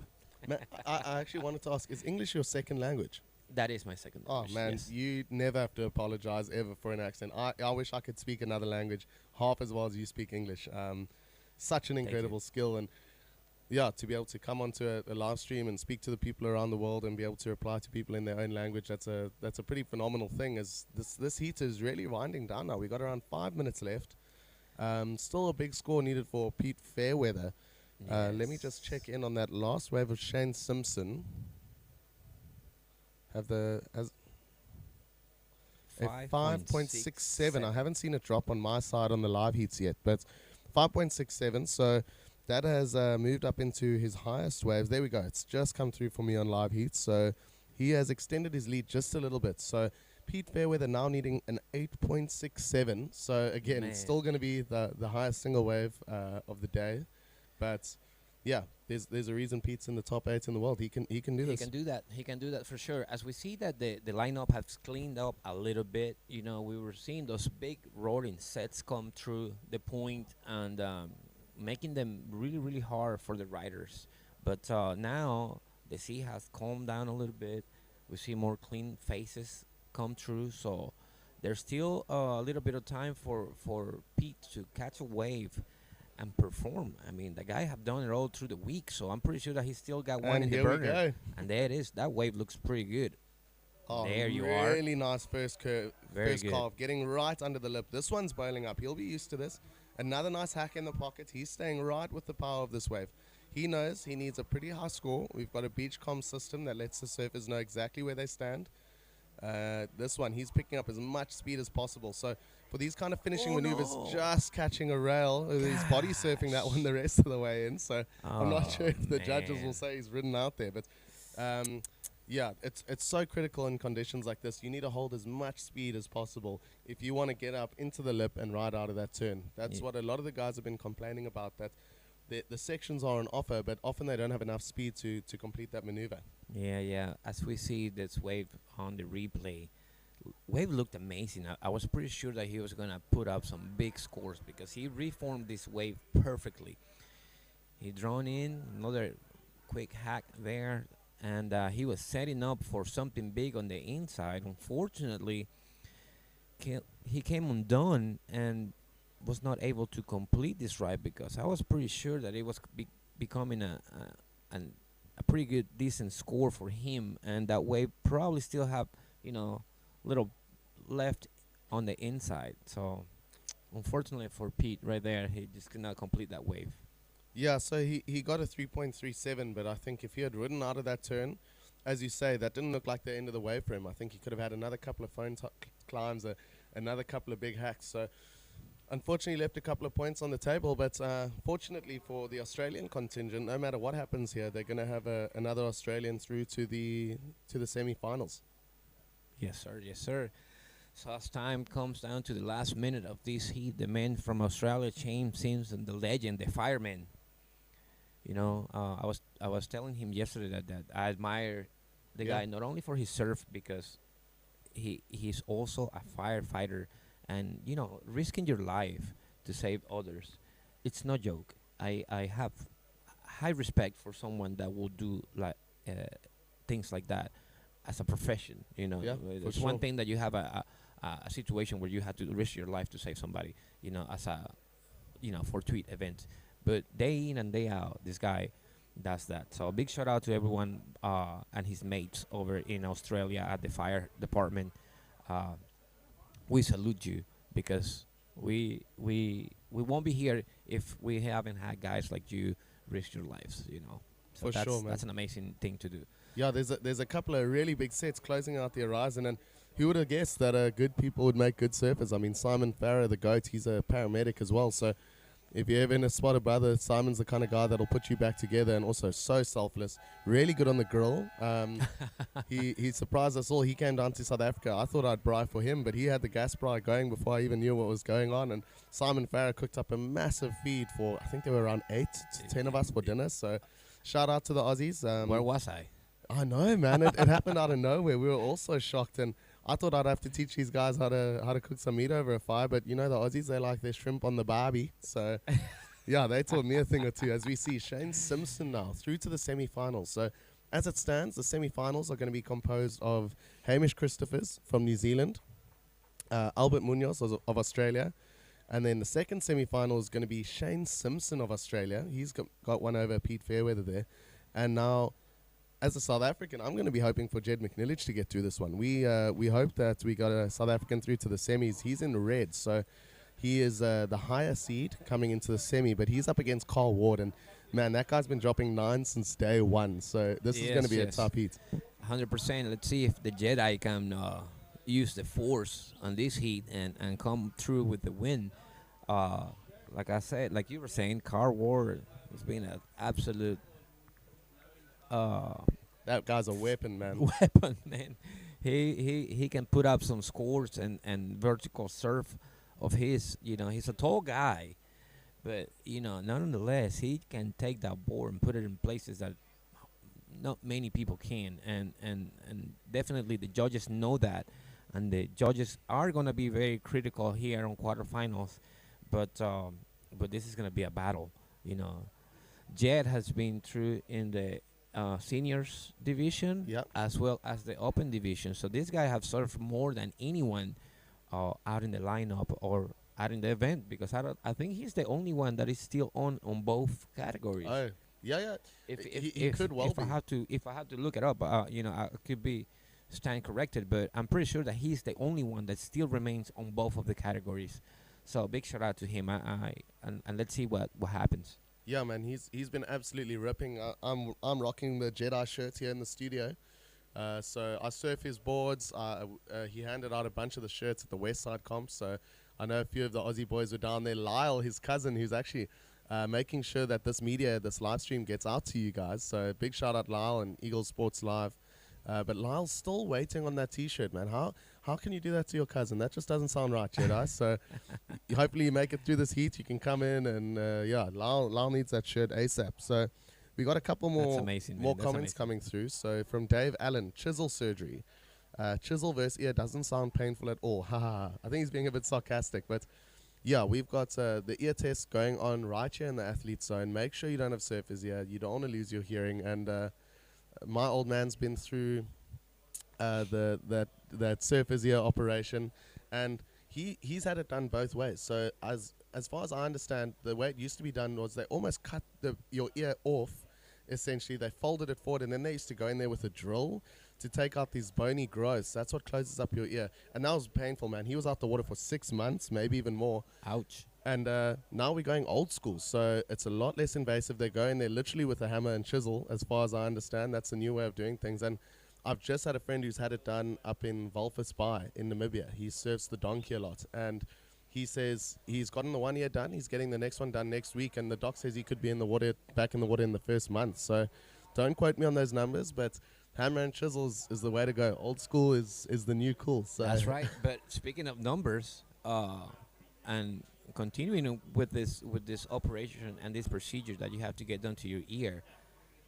Man, I actually wanted to ask, is English your second language? That is my second language. Oh, man, yes. you never have to apologize ever for an accent. I wish I could speak another language half as well as you speak English. Such an incredible skill. And, yeah, to be able to come onto a live stream and speak to the people around the world and be able to reply to people in their own language, that's a pretty phenomenal thing. As this heat is really winding down now. We got around 5 minutes left. Still a big score needed for Pete Fairweather. Let me just check in on that last wave of Shane Simpson. Have the as 5.67. I haven't seen it drop on my side on the live heats yet, but 5.67. So that has moved up into his highest waves. There we go. It's just come through for me on live heats. So he has extended his lead just a little bit. So Pete Fairweather now needing an 8.67. So again, it's still going to be the highest single wave of the day, but yeah, there's a reason Pete's in the top 8 in the world. He can do this. He can do that. He can do that for sure. As we see that the lineup has cleaned up a little bit, you know, we were seeing those big roaring sets come through the point and making them really, really hard for the riders. But now the sea has calmed down a little bit. We see more clean faces come through, so there's still a little bit of time for Pete to catch a wave and perform. I mean, the guy have done it all through the week, so I'm pretty sure that he's still got one in the burner. Go. And there it is. That wave looks pretty good. Oh, there you are. Really nice first curve, first carve, getting right under the lip. This one's boiling up. He'll be used to this. Another nice hack in the pocket. He's staying right with the power of this wave. He knows he needs a pretty high score. We've got a beach comm system that lets the surfers know exactly where they stand. This one, he's picking up as much speed as possible. So for these kind of finishing maneuvers, just catching a rail, he's body surfing that one the rest of the way in. So I'm not sure if the judges will say he's ridden out there. But yeah, it's so critical in conditions like this. You need to hold as much speed as possible if you want to get up into the lip and ride out of that turn. That's what a lot of the guys have been complaining about, that the sections are on offer, but often they don't have enough speed to complete that maneuver. Yeah. As we see this wave on the replay, wave looked amazing. I was pretty sure that he was going to put up some big scores because he reformed this wave perfectly. He drawn in another quick hack there, and he was setting up for something big on the inside. Unfortunately, he came undone and was not able to complete this ride because I was pretty sure that it was becoming a pretty good, decent score for him, and that wave probably still have, you know, little left on the inside. So unfortunately for Pete right there, he just could not complete that wave. Yeah, so he got a 3.37, but I think if he had ridden out of that turn, as you say, that didn't look like the end of the wave for him. I think he could have had another couple of phone climbs, another couple of big hacks. So unfortunately left a couple of points on the table, but fortunately for the Australian contingent, no matter what happens here, they're going to have another Australian through to the semi-finals. Yes, sir. Yes, sir. So as time comes down to the last minute of this heat, the man from Australia, Shane Simpson, the legend, the fireman. You know, I was telling him yesterday that I admire the guy not only for his surf, because he's also a firefighter, and you know, risking your life to save others, it's no joke. I have high respect for someone that will do like things like that as a profession. You know, Yeah, it's one thing that you have a a situation where you had to risk your life to save somebody, as a fortuit event. But day in and day out, this guy does that. So a big shout out to everyone and his mates over in Australia at the fire department. We salute you, because we won't be here if we haven't had guys like you risk your lives. So For that's, sure, man. that's an amazing thing to do. Yeah, there's a couple of really big sets closing out the horizon, and who would have guessed that good people would make good surfers? I mean, Simon Farrer, the GOAT, he's a paramedic as well. So if you're ever in a spot of brother, Simon's the kind of guy that'll put you back together, and also so selfless. Really good on the grill. He surprised us all. He came down to South Africa. I thought I'd braai for him, but he had the gas braai going before I even knew what was going on. And Simon Farrer cooked up a massive feed for, I think there were around 8 to 10 of us for dinner. So shout out to the Aussies. Where was I? I know, man. It happened out of nowhere. We were all so shocked, and I thought I'd have to teach these guys how to cook some meat over a fire. But the Aussies, they like their shrimp on the barbie. So yeah, they taught me a thing or two. As we see Shane Simpson now through to the semi-finals. So as it stands, the semi-finals are going to be composed of Hamish Christophers from New Zealand, Albert Munoz of Australia, and then the second semi-final is going to be Shane Simpson of Australia. He's got one over Pete Fairweather there, and now, as a South African, I'm going to be hoping for Jed McNillich to get through this one. We hope that we got a South African through to the semis. He's in red, so he is the higher seed coming into the semi, but he's up against Carl Ward, and man, that guy's been dropping 9 since day one, so this is going to be a tough heat. 100%. Let's see if the Jedi can use the force on this heat and come through with the win. Like I said, like you were saying, Carl Ward has been an absolute that guy's a weapon, man. weapon, man. He can put up some scores and vertical surf of his. He's a tall guy, but nonetheless, he can take that board and put it in places that not many people can, and definitely the judges know that, and the judges are gonna be very critical here on quarterfinals, but this is gonna be a battle. Jed has been through in the seniors division, Yep. as well as the open division. So this guy have surfed more than anyone out in the lineup or out in the event, because I think he's the only one that is still on both categories. Oh, yeah. If He could well if be. I had to look it up, I could be stand corrected, but I'm pretty sure that he's the only one that still remains on both of the categories. So big shout out to him. And let's see what happens. Yeah, man, he's been absolutely ripping. I'm rocking the Jedi shirt here in the studio. So I surf his boards. He handed out a bunch of the shirts at the West Side comp. So I know a few of the Aussie boys were down there. Lyle, his cousin, who's actually making sure that this live stream gets out to you guys. So big shout out Lyle and Eagle Sports Live. But Lyle's still waiting on that T-shirt, man. How can you do that to your cousin? That just doesn't sound right, Jedi. So hopefully you make it through this heat. You can come in and, Lyle needs that shirt ASAP. So we got a couple more comments coming through. So from Dave Allen, chisel surgery. Chisel versus ear doesn't sound painful at all. I think he's being a bit sarcastic. But, yeah, we've got the ear test going on right here in the athlete zone. Make sure you don't have surfer's ear. You don't want to lose your hearing. And my old man's been through that surfer's ear operation, and he's had it done both ways. So as far as I understand, the way it used to be done was they almost cut your ear off. Essentially, they folded it forward, and then they used to go in there with a drill to take out these bony growths. That's what closes up your ear, and that was painful, man. He was out the water for 6 months, maybe even more. Ouch. And now we're going old school, so it's a lot less invasive. They go in there literally with a hammer and chisel, as far as I understand. That's a new way of doing things. And I've just had a friend who's had it done up in Walvis Bay in Namibia. He surfs the donkey a lot, and he says he's gotten the 1 year done. He's getting the next one done next week, and the doc says he could be back in the water in the first month. So don't quote me on those numbers, but hammer and chisels is the way to go. Old school is the new cool. So that's right. But speaking of numbers, and continuing with this operation and this procedure that you have to get done to your ear,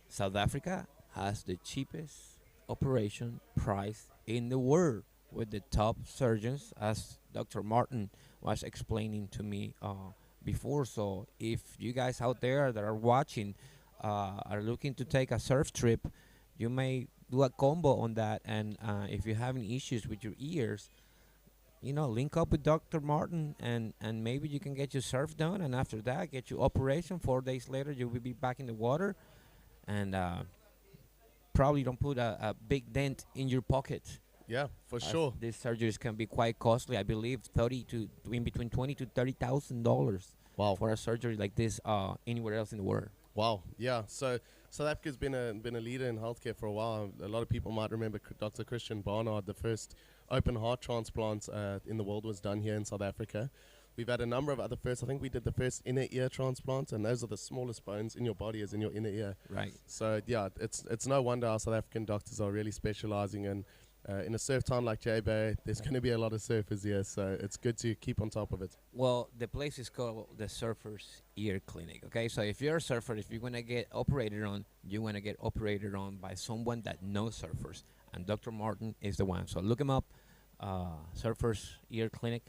South Africa has the cheapest operation price in the world with the top surgeons, as Dr. Martin was explaining to me before. So if you guys out there that are watching are looking to take a surf trip, you may do a combo on that. And if you're having issues with your ears, link up with Dr. Martin, and maybe you can get your surf done, and after that, get your operation. 4 days later, you will be back in the water, and probably don't put a big dent in your pocket. Yeah, for sure. These surgeries can be quite costly. I believe in between $20,000 to $30,000. Wow. For a surgery like this, anywhere else in the world. Wow. Yeah. So South Africa's been a leader in healthcare for a while. A lot of people might remember Dr. Christian Barnard. The first open heart transplant in the world was done here in South Africa. We've had a number of other firsts. I think we did the first inner ear transplant, and those are the smallest bones in your body, is in your inner ear. Right. So yeah, it's no wonder our South African doctors are really specializing in a surf town like J-Bay. There's going to be a lot of surfers here, so it's good to keep on top of it. Well, the place is called the Surfer's Ear Clinic, okay? So if you're a surfer, if you're going to get operated on, you want to get operated on by someone that knows surfers, and Dr. Martin is the one. So look him up, Surfer's Ear Clinic.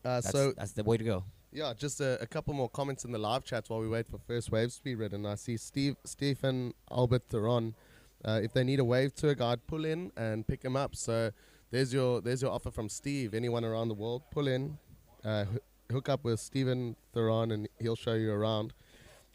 That's the way to go. Yeah, just a couple more comments in the live chat while we wait for first wave speed ridden. I see Stephen Albert Theron. If they need a wave tour guide, pull in and pick them up. So there's your offer from Steve. Anyone around the world, pull in, hook up with Stephen Theron, and he'll show you around.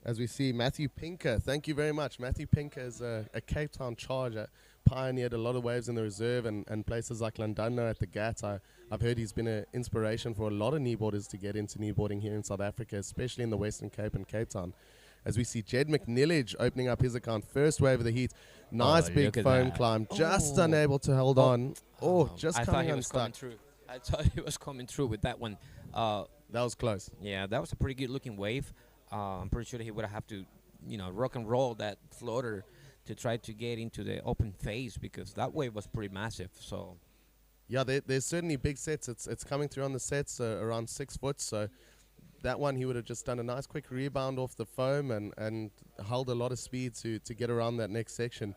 As we see Matthew Pinker, thank you very much. Matthew Pinker is a Cape Town charger, pioneered a lot of waves in the reserve and places like Llandudno at the Gat. I've heard he's been an inspiration for a lot of kneeboarders to get into kneeboarding here in South Africa, especially in the Western Cape and Cape Town. As we see Jed McNillage opening up his account, first wave of the heat. Nice big foam climb, just unable to hold on. Just coming unstuck. I thought he was coming through with that one. That was close. Yeah, that was a pretty good looking wave. I'm pretty sure he would have to, rock and roll that floater to try to get into the open phase, because that wave was pretty massive. So, yeah, there's certainly big sets. It's coming through on the sets around 6 foot. So that one, he would have just done a nice quick rebound off the foam and held a lot of speed to get around that next section.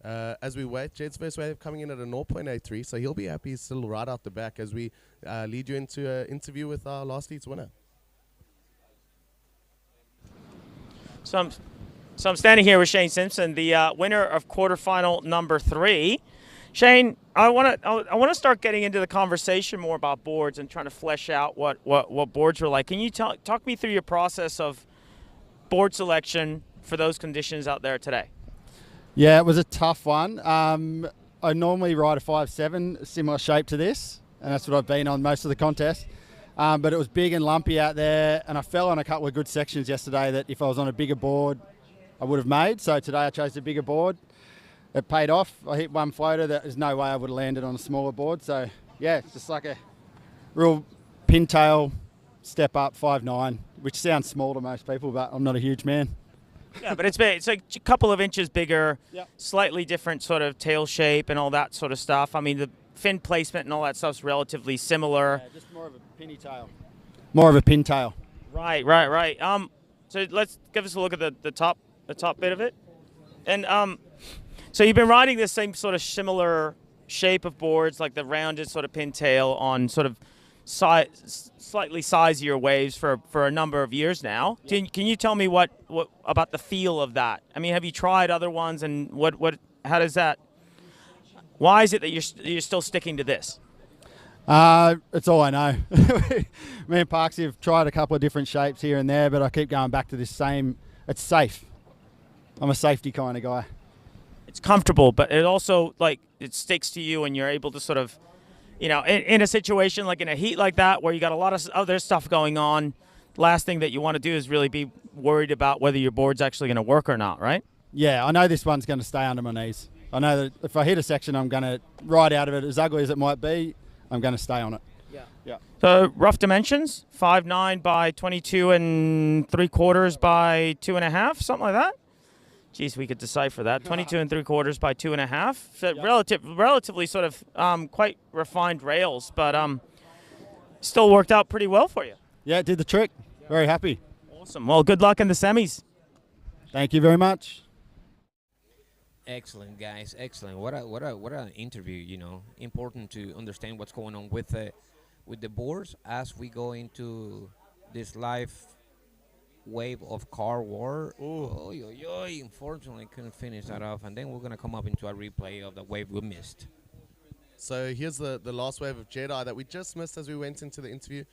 As we wait, Jed's first wave coming in at a 0.83, so he'll be happy he's still right out the back as we lead you into an interview with our last heat's winner. So I'm standing here with Shane Simpson, the winner of quarterfinal number 3. Shane, I want to start getting into the conversation more about boards and trying to flesh out what boards are like. Can you talk me through your process of board selection for those conditions out there today? Yeah, it was a tough one. I normally ride a 5.7, similar shape to this, and that's what I've been on most of the contest. But it was big and lumpy out there, and I fell on a couple of good sections yesterday that if I was on a bigger board, I would have made. So today I chose a bigger board. It paid off. I hit one floater that there's no way I would have landed on a smaller board. So, yeah, it's just like a real pintail step up 5.9, which sounds small to most people, but I'm not a huge man. Yeah, but it's big. It's like a couple of inches bigger, Yep. Slightly different sort of tail shape and all that sort of stuff. I mean, the fin placement and all that stuff's relatively similar. Yeah, just more of a pinny tail. More of a pintail. Right. So let's give us a look at the top bit of it. And so you've been riding this same sort of similar shape of boards, like the rounded sort of pintail on sort of slightly sizier waves for a number of years now. Can you tell me what about the feel of that? I mean, have you tried other ones, and how does that? Why is it that you're still sticking to this? It's all I know. Me and Parksy have tried a couple of different shapes here and there, but I keep going back to this same. It's safe. I'm a safety kind of guy. It's comfortable, but it also it sticks to you, and you're able to sort of, in a situation like in a heat like that where you got a lot of other stuff going on, last thing that you want to do is really be worried about whether your board's actually going to work or not, right? Yeah, I know this one's going to stay under my knees. I know that if I hit a section, I'm going to ride out of it. As ugly as it might be, I'm going to stay on it. Yeah. So rough dimensions, 5.9 by 22 3/4 by 2.5, something like that. Geez, we could decipher that. 22 3/4 by 2.5. So relatively sort of quite refined rails, but still worked out pretty well for you. Yeah, it did the trick. Very happy. Awesome. Well, good luck in the semis. Thank you very much. Excellent, guys. Excellent. What an interview. Important to understand what's going on with the boards as we go into this live wave of car war. Unfortunately, couldn't finish that off, and then we're gonna come up into a replay of the wave we missed. So here's the last wave of Jedi that we just missed as we went into the interview.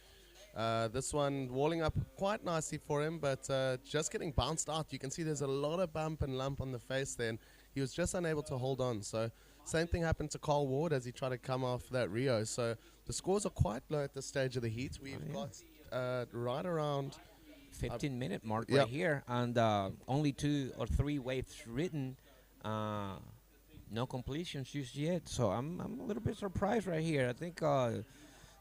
This one walling up quite nicely for him, but just getting bounced out. You can see there's a lot of bump and lump on the face there, and he was just unable to hold on. So same thing happened to Carl Ward as he tried to come off that Rio. So the scores are quite low at this stage of the heat. We've got right around 15-minute mark Yep. right here, and only 2 or 3 waves written. No completions just yet, so I'm a little bit surprised right here. I think the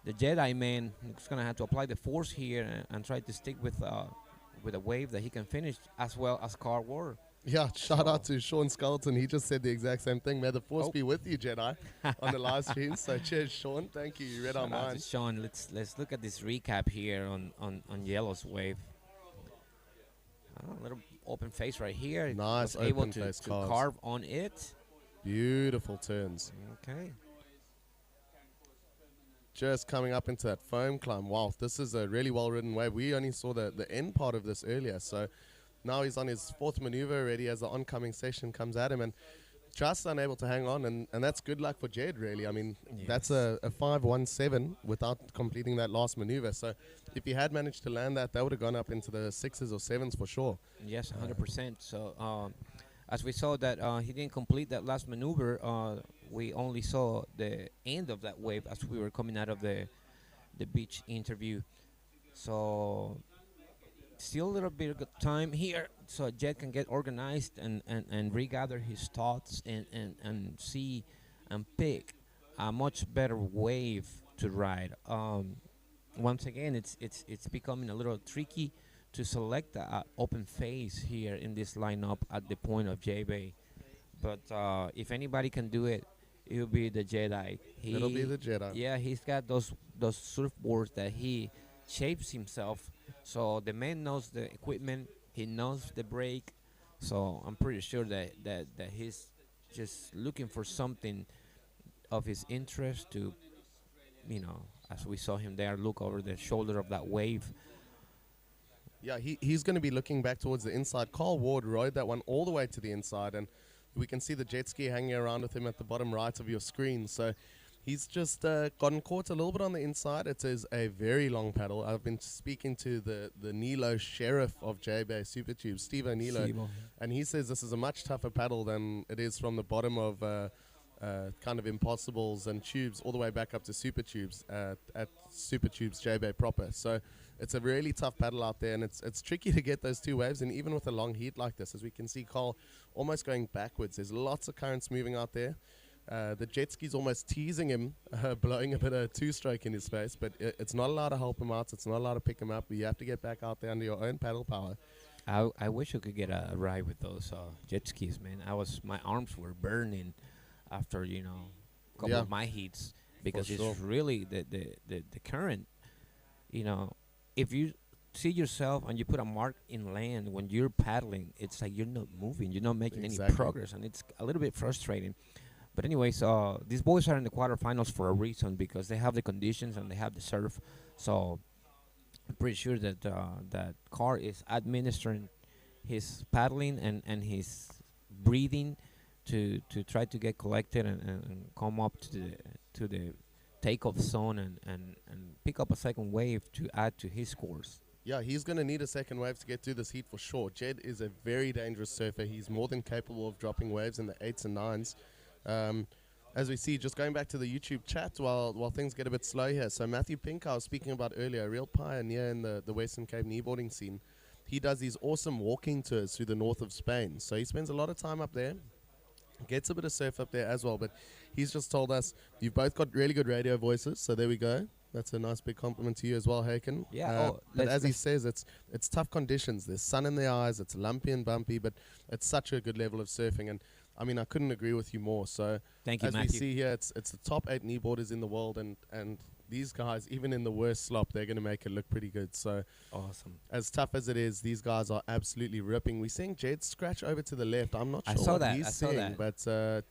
Jedi man is gonna have to apply the force here and try to stick with a wave that he can finish as well as Carl Ward. Yeah, shout out to Sean Skelton. He just said the exact same thing. May the force be with you, Jedi, on the live stream. So cheers, Sean. Thank you. You read our Shout out to minds. Sean, let's look at this recap here on Yellow's wave. A little open face right here. Nice Was able open to, face to carves. carve on it. Beautiful turns. Okay. Just coming up into that foam climb. Wow, this is a really well-ridden wave. We only saw the end part of this earlier. So now he's on his 4th maneuver already as the oncoming session comes at him. And just unable to hang on. And that's good luck for Jed, really. I mean, that's a 5-1-7 without completing that last maneuver. So if he had managed to land that would have gone up into the 6s or 7s for sure. Yes, 100%. So as we saw that he didn't complete that last maneuver, we only saw the end of that wave as we were coming out of the beach interview. So still a little bit of time here so Jed can get organized and regather his thoughts and see and pick a much better wave to ride. Once again, it's becoming a little tricky to select the open face here in this lineup at the point of J-Bay. But if anybody can do it, it'll be the Jedi. It'll be the Jedi. Yeah, he's got those surfboards that he shapes himself. So the man knows the equipment, he knows the brake. So I'm pretty sure that he's just looking for something of his interest to, as we saw him there, look over the shoulder of that wave. Yeah, he's going to be looking back towards the inside. Carl Ward rode that one all the way to the inside, and we can see the jet ski hanging around with him at the bottom right of your screen. So he's just gotten caught a little bit on the inside. It is a very long paddle. I've been speaking to the Nilo sheriff of J-Bay Super Tubes, Steve O'Neill, and he says this is a much tougher paddle than it is from the bottom of kind of Impossibles and Tubes all the way back up to Super Tubes at Super Tubes J-Bay proper. So it's a really tough paddle out there, and it's tricky to get those 2 waves. And even with a long heat like this, as we can see Carl almost going backwards, there's lots of currents moving out there. The jet ski's almost teasing him, blowing a bit of 2-stroke in his face, but it's not allowed to help him out. It's not allowed to pick him up. You have to get back out there under your own paddle power. I wish I could get a ride with those jet skis, man. My arms were burning after a couple of my heats because it's really the current. If you see yourself and you put a mark in land when you're paddling, it's like you're not moving, you're not making any progress, and it's a little bit frustrating. But anyways, these boys are in the quarterfinals for a reason, because they have the conditions and they have the surf. So I'm pretty sure that that Carr is administering his paddling and his breathing to try to get collected and come up to the takeoff zone and pick up a second wave to add to his scores. Yeah, he's going to need a second wave to get through this heat for sure. Jed is a very dangerous surfer. He's more than capable of dropping waves in the 8s and 9s. As we see, just going back to the YouTube chat while things get a bit slow here. So Matthew Pink, I was speaking about earlier, a real pioneer in the Western Cape kneeboarding scene. He does these awesome walking tours through the north of Spain. So he spends a lot of time up there, gets a bit of surf up there as well. But he's just told us, you've both got really good radio voices. So there we go. That's a nice big compliment to you as well, Haken. Yeah. But as he says, it's tough conditions. There's sun in the eyes. It's lumpy and bumpy, but it's such a good level of surfing. And I mean, I couldn't agree with you more. So thank you, as Matthew. we see here, it's the top 8 kneeboarders in the world, and these guys, even in the worst slop, they're going to make it look pretty good. So awesome. As tough as it is, these guys are absolutely ripping. We're seeing Jed scratch over to the left. I'm not sure what he's seeing, but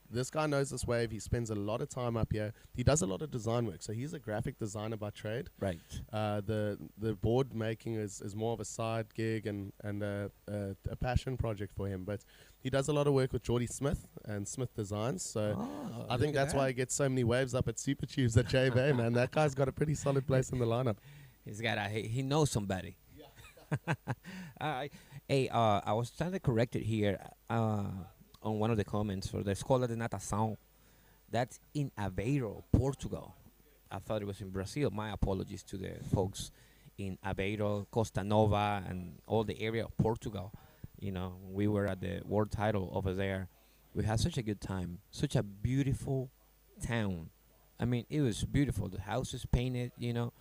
this guy knows this wave. He spends a lot of time up here. He does a lot of design work. So he's a graphic designer by trade. Right. The board making is more of a side gig and a passion project for him. But he does a lot of work with Geordie Smith and Smith Designs. So I look think at that's why that. he gets so many waves up at Super Tubes at JV, man. That guy's got a pretty solid place in the lineup. He's got he knows somebody. All right. Hey, I was trying to correct it here on one of the comments for the Escola de Natação. That's in Aveiro, Portugal. I thought it was in Brazil. My apologies to the folks in Aveiro, Costa Nova, and all the area of Portugal. You know, we were at the world title over there. We had such a good time. Such a beautiful town. I mean, it was beautiful. The houses painted, you know.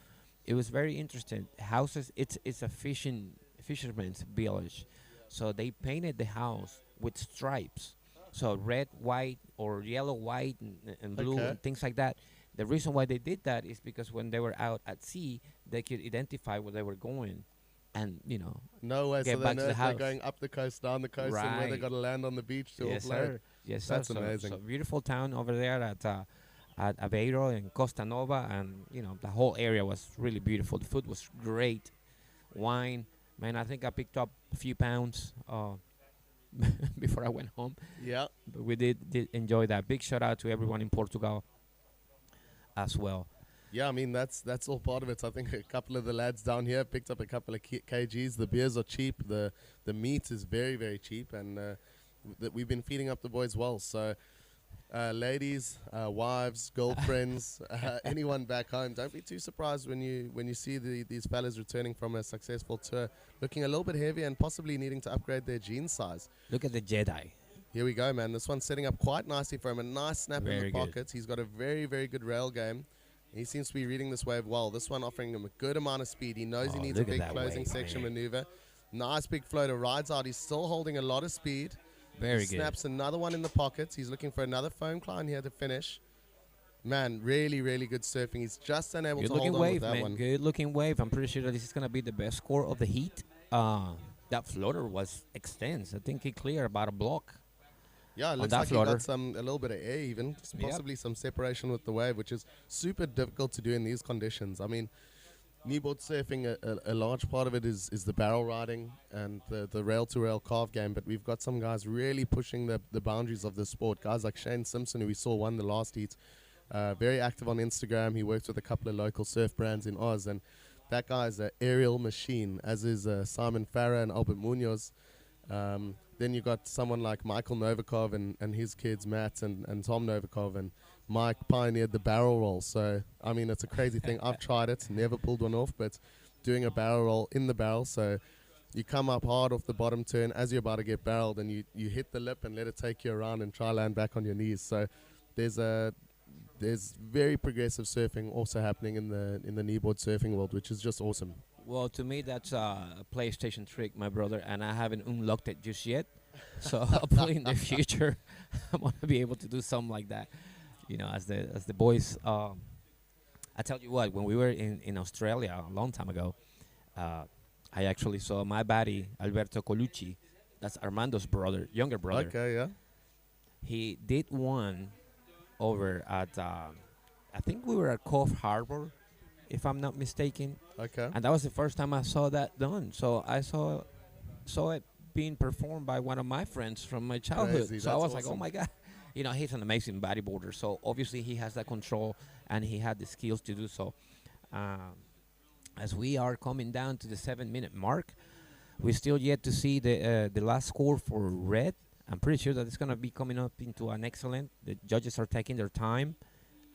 It was very interesting. Houses, it's a fisherman's village. So they painted the house with stripes. So red, white, or yellow, white, and blue, Okay. and things like that. The reason why they did that is because when they were out at sea, they could identify where they were going, and you know. No way. Get So they back know to the if they're house. going up the coast, down the coast, and where they Right. got to land on the beach to Yes, offload. sir. Yes, sir. That's So- amazing. So beautiful town over there at Aveiro and Costa Nova, and you know the whole area was really beautiful. The food was great, wine. Man, I think I picked up a few pounds before I went home. Yeah. But we did enjoy that. Big shout out to everyone in Portugal as well. Yeah, I mean that's all part of it. I think a couple of the lads down here picked up a couple of kgs. The beers are cheap. The meat is very, very cheap, and that we've been feeding up the boys well. So, ladies, wives, girlfriends, anyone back home, don't be too surprised when you see these fellas returning from a successful tour, looking a little bit heavy and possibly needing to upgrade their jean size. Look at the Jedi. Here we go, man. This one's setting up quite nicely for him. A nice snap in Very the good. pockets. He's got a very, very good rail game. He seems to be reading this wave well. This one offering him a good amount of speed. He knows he Oh, needs a look at big that closing wave, section man. maneuver. Nice big floater. Rides out. He's still holding a lot of speed. Very He good. snaps another one in the pockets. He's looking for another foam climb here to finish. Man, really, really good surfing. He's just unable Good to hold looking on wave, with that man. one. Good looking wave. I'm pretty sure that this is gonna be the best score of the heat. That floater was extensive. I think he cleared about a block. Yeah, it on looks that like floater. he got a little bit of air even, Yep. possibly some separation with the wave, which is super difficult to do in these conditions. I mean, kneeboard surfing, a large part of it is the barrel riding and the rail-to-rail carve game, but we've got some guys really pushing the boundaries of the sport. Guys like Shane Simpson, who we saw won the last heat, very active on Instagram. He works with a couple of local surf brands in Oz, and that guy's an aerial machine, as is Simon Farah and Albert Munoz. Then you got someone like Michael Novikov and his kids, Matt and Tom Novikov, and Mike pioneered the barrel roll. So, I mean, it's a crazy thing. I've tried it, never pulled one off, but doing a barrel roll in the barrel. So you come up hard off the bottom turn as you're about to get barreled, and you hit the lip and let it take you around and try land back on your knees. So there's very progressive surfing also happening in the kneeboard surfing world, which is just awesome. Well, to me, that's a PlayStation trick, my brother, and I haven't unlocked it just yet. So hopefully in the future, I'm gonna be able to do something like that. You know, as the boys. I tell you what, when we were in Australia a long time ago, I actually saw my buddy Alberto Colucci. That's Armando's brother, younger brother. Okay, yeah. He did one over at I think we were at Cove Harbor, if I'm not mistaken. Okay. And that was the first time I saw that done. So I saw it being performed by one of my friends from my childhood. Crazy, So I that's was like, oh awesome. my God. You know, he's an amazing bodyboarder. So obviously he has that control and he had the skills to do so. As we are coming down to the 7-minute mark, we still yet to see the last score for red. I'm pretty sure that it's going to be coming up into an excellent. The judges are taking their time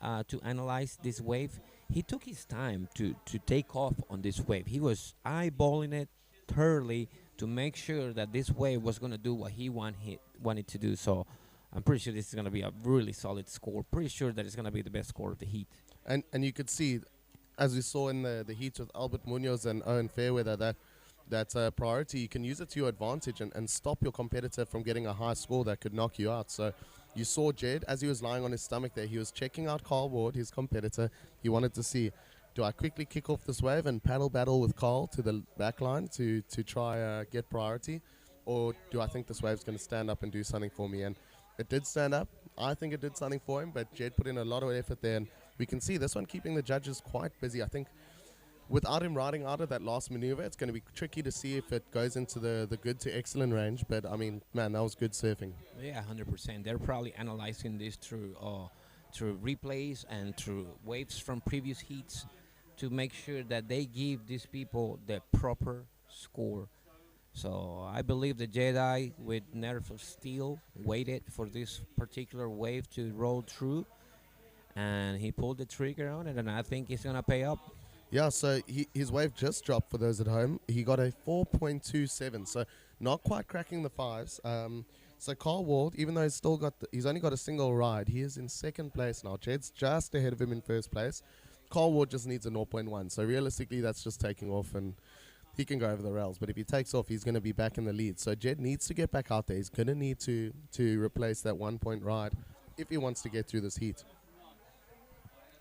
to analyze this wave. He took his time to take off on this wave. He was eyeballing it thoroughly to make sure that this wave was going to do what he wanted to do. So I'm pretty sure this is going to be a really solid score. Pretty sure that it's going to be the best score of the heat. And you could see, as we saw in the heats with Albert Munoz and Owen Fairweather, that priority, you can use it to your advantage and stop your competitor from getting a high score that could knock you out. So you saw Jed, as he was lying on his stomach there, he was checking out Carl Ward, his competitor. He wanted to see, do I quickly kick off this wave and paddle battle with Carl to the back line to try get priority? Or do I think this wave's going to stand up and do something for me? And it did stand up. I think it did something for him, but Jed put in a lot of effort there. And we can see this one keeping the judges quite busy. I think without him riding out of that last maneuver, it's going to be tricky to see if it goes into the good to excellent range. But, I mean, man, that was good surfing. Yeah, 100%. They're probably analyzing this through replays and through waves from previous heats to make sure that they give these people the proper score. So I believe the Jedi, with Nerve of Steel, waited for this particular wave to roll through, and he pulled the trigger on it, and I think it's going to pay up. Yeah, so his wave just dropped for those at home. He got a 4.27, so not quite cracking the fives. So Carl Ward, even though he's only got a single ride, he is in second place now. Jed's just ahead of him in first place. Carl Ward just needs a 0.1, so realistically that's just taking off, and he can go over the rails. But if he takes off, he's going to be back in the lead. So Jed needs to get back out there. He's going to need to replace that 1 point ride if he wants to get through this heat.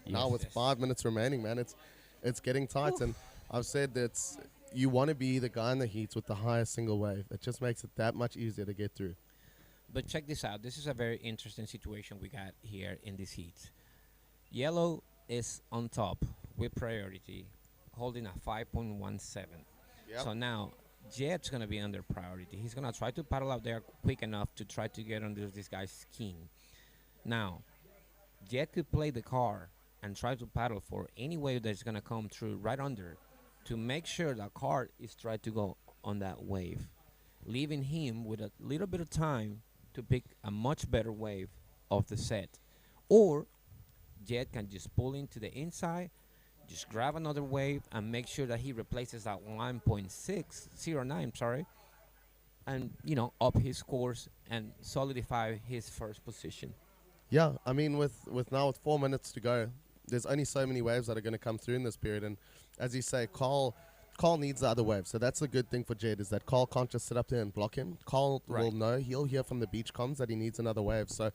Now with 5 minutes remaining, man, it's getting tight. And I've said that you want to be the guy in the heat with the highest single wave. It just makes it that much easier to get through. But check this out. This is a very interesting situation we got here in this heat. Yellow is on top with priority, holding a 5.17. Yep. So now Jed's going to be under priority. He's going to try to paddle out there quick enough to try to get under this guy's skin. Now, Jed could play the car and try to paddle for any wave that's going to come through right under to make sure that car is trying to go on that wave, leaving him with a little bit of time to pick a much better wave of the set. Or Jed can just pull into the inside, just grab another wave and make sure that he replaces that 1.609, and up his scores and solidify his first position. Yeah, I mean, with 4 minutes to go, there's only so many waves that are going to come through in this period. And as you say, Carl needs the other wave. So that's the good thing for Jed, is that Carl can't just sit up there and block him. Carl will know. He'll hear from the beach comms that he needs another wave. So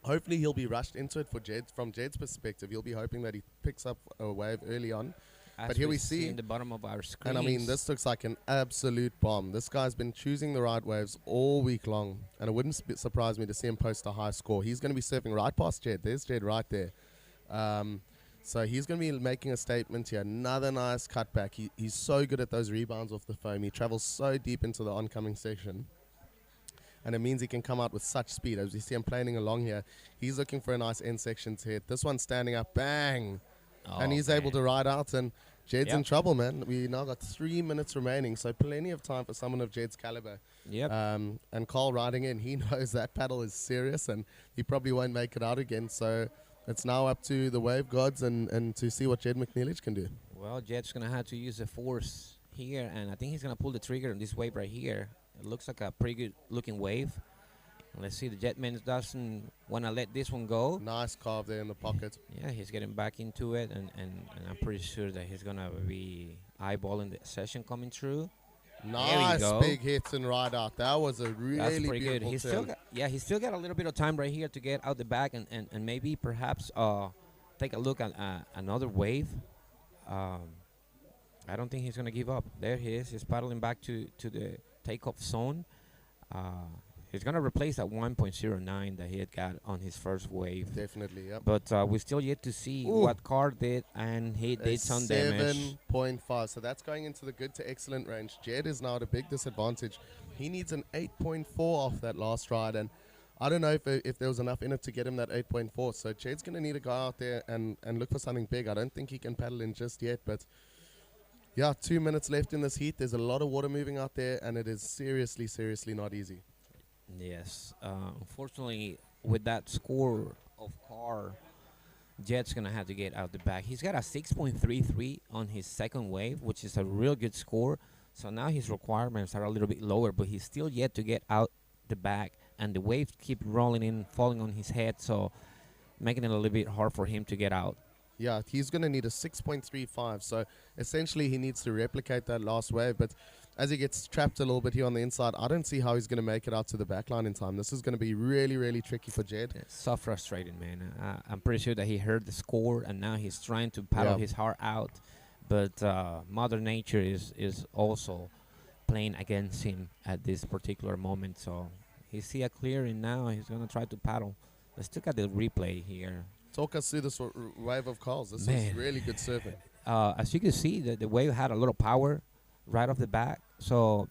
hopefully he'll be rushed into it for Jed. From Jed's perspective, he'll be hoping that he picks up a wave early on. But here we see in the bottom of our screen. And I mean, this looks like an absolute bomb. This guy's been choosing the right waves all week long, and it wouldn't surprise me to see him post a high score. He's going to be surfing right past Jed. There's Jed right there. So he's going to be making a statement here. Another nice cutback. He's so good at those rebounds off the foam. He travels so deep into the oncoming section, and it means he can come out with such speed. As you see him planing along here, he's looking for a nice end section to hit. This one's standing up, bang! And he's able to ride out, and Jed's in trouble, man. We now got 3 minutes remaining, so plenty of time for someone of Jed's caliber. Yep. And Carl riding in, he knows that paddle is serious, and he probably won't make it out again. So it's now up to the wave gods and to see what Jed McNeilage can do. Well, Jed's going to have to use the force here, and I think he's going to pull the trigger on this wave right here. It looks like a pretty good looking wave. Let's see, the Jetman doesn't want to let this one go. Nice carve there in the pocket. Yeah, he's getting back into it, and I'm pretty sure that he's going to be eyeballing the session coming through. Nice big hits and ride out. That was a really That's pretty good. beautiful turn. He's still got a little bit of time right here to get out the back and maybe perhaps take a look at another wave. I don't think he's going to give up. There he is. He's paddling back to the takeoff zone. He's going to replace that 1.09 that he had got on his first wave. Definitely, yep. But we're still yet to see what Carr did, and he did some damage. 7.5, so that's going into the good to excellent range. Jed is now at a big disadvantage. He needs an 8.4 off that last ride, and I don't know if there was enough in it to get him that 8.4. So Jed's going to need to go out there and look for something big. I don't think he can paddle in just yet, but yeah, 2 minutes left in this heat. There's a lot of water moving out there, and it is seriously, seriously not easy. Yes. Unfortunately, with that score of Carr, Jed's going to have to get out the back. He's got a 6.33 on his second wave, which is a real good score. So now his requirements are a little bit lower, but he's still yet to get out the back. And the waves keep rolling in, falling on his head, so making it a little bit hard for him to get out. Yeah, he's going to need a 6.35. So essentially he needs to replicate that last wave. But as he gets trapped a little bit here on the inside, I don't see how he's going to make it out to the back line in time. This is going to be really, really tricky for Jed. It's so frustrating, man. I'm pretty sure that he heard the score, and now he's trying to paddle his heart out. But Mother Nature is also playing against him at this particular moment. So he see a clearing now. He's going to try to paddle. Let's look at the replay here. Talk us through this wave of calls. This is really good surfing. as you can see, the wave had a little power right off the bat. So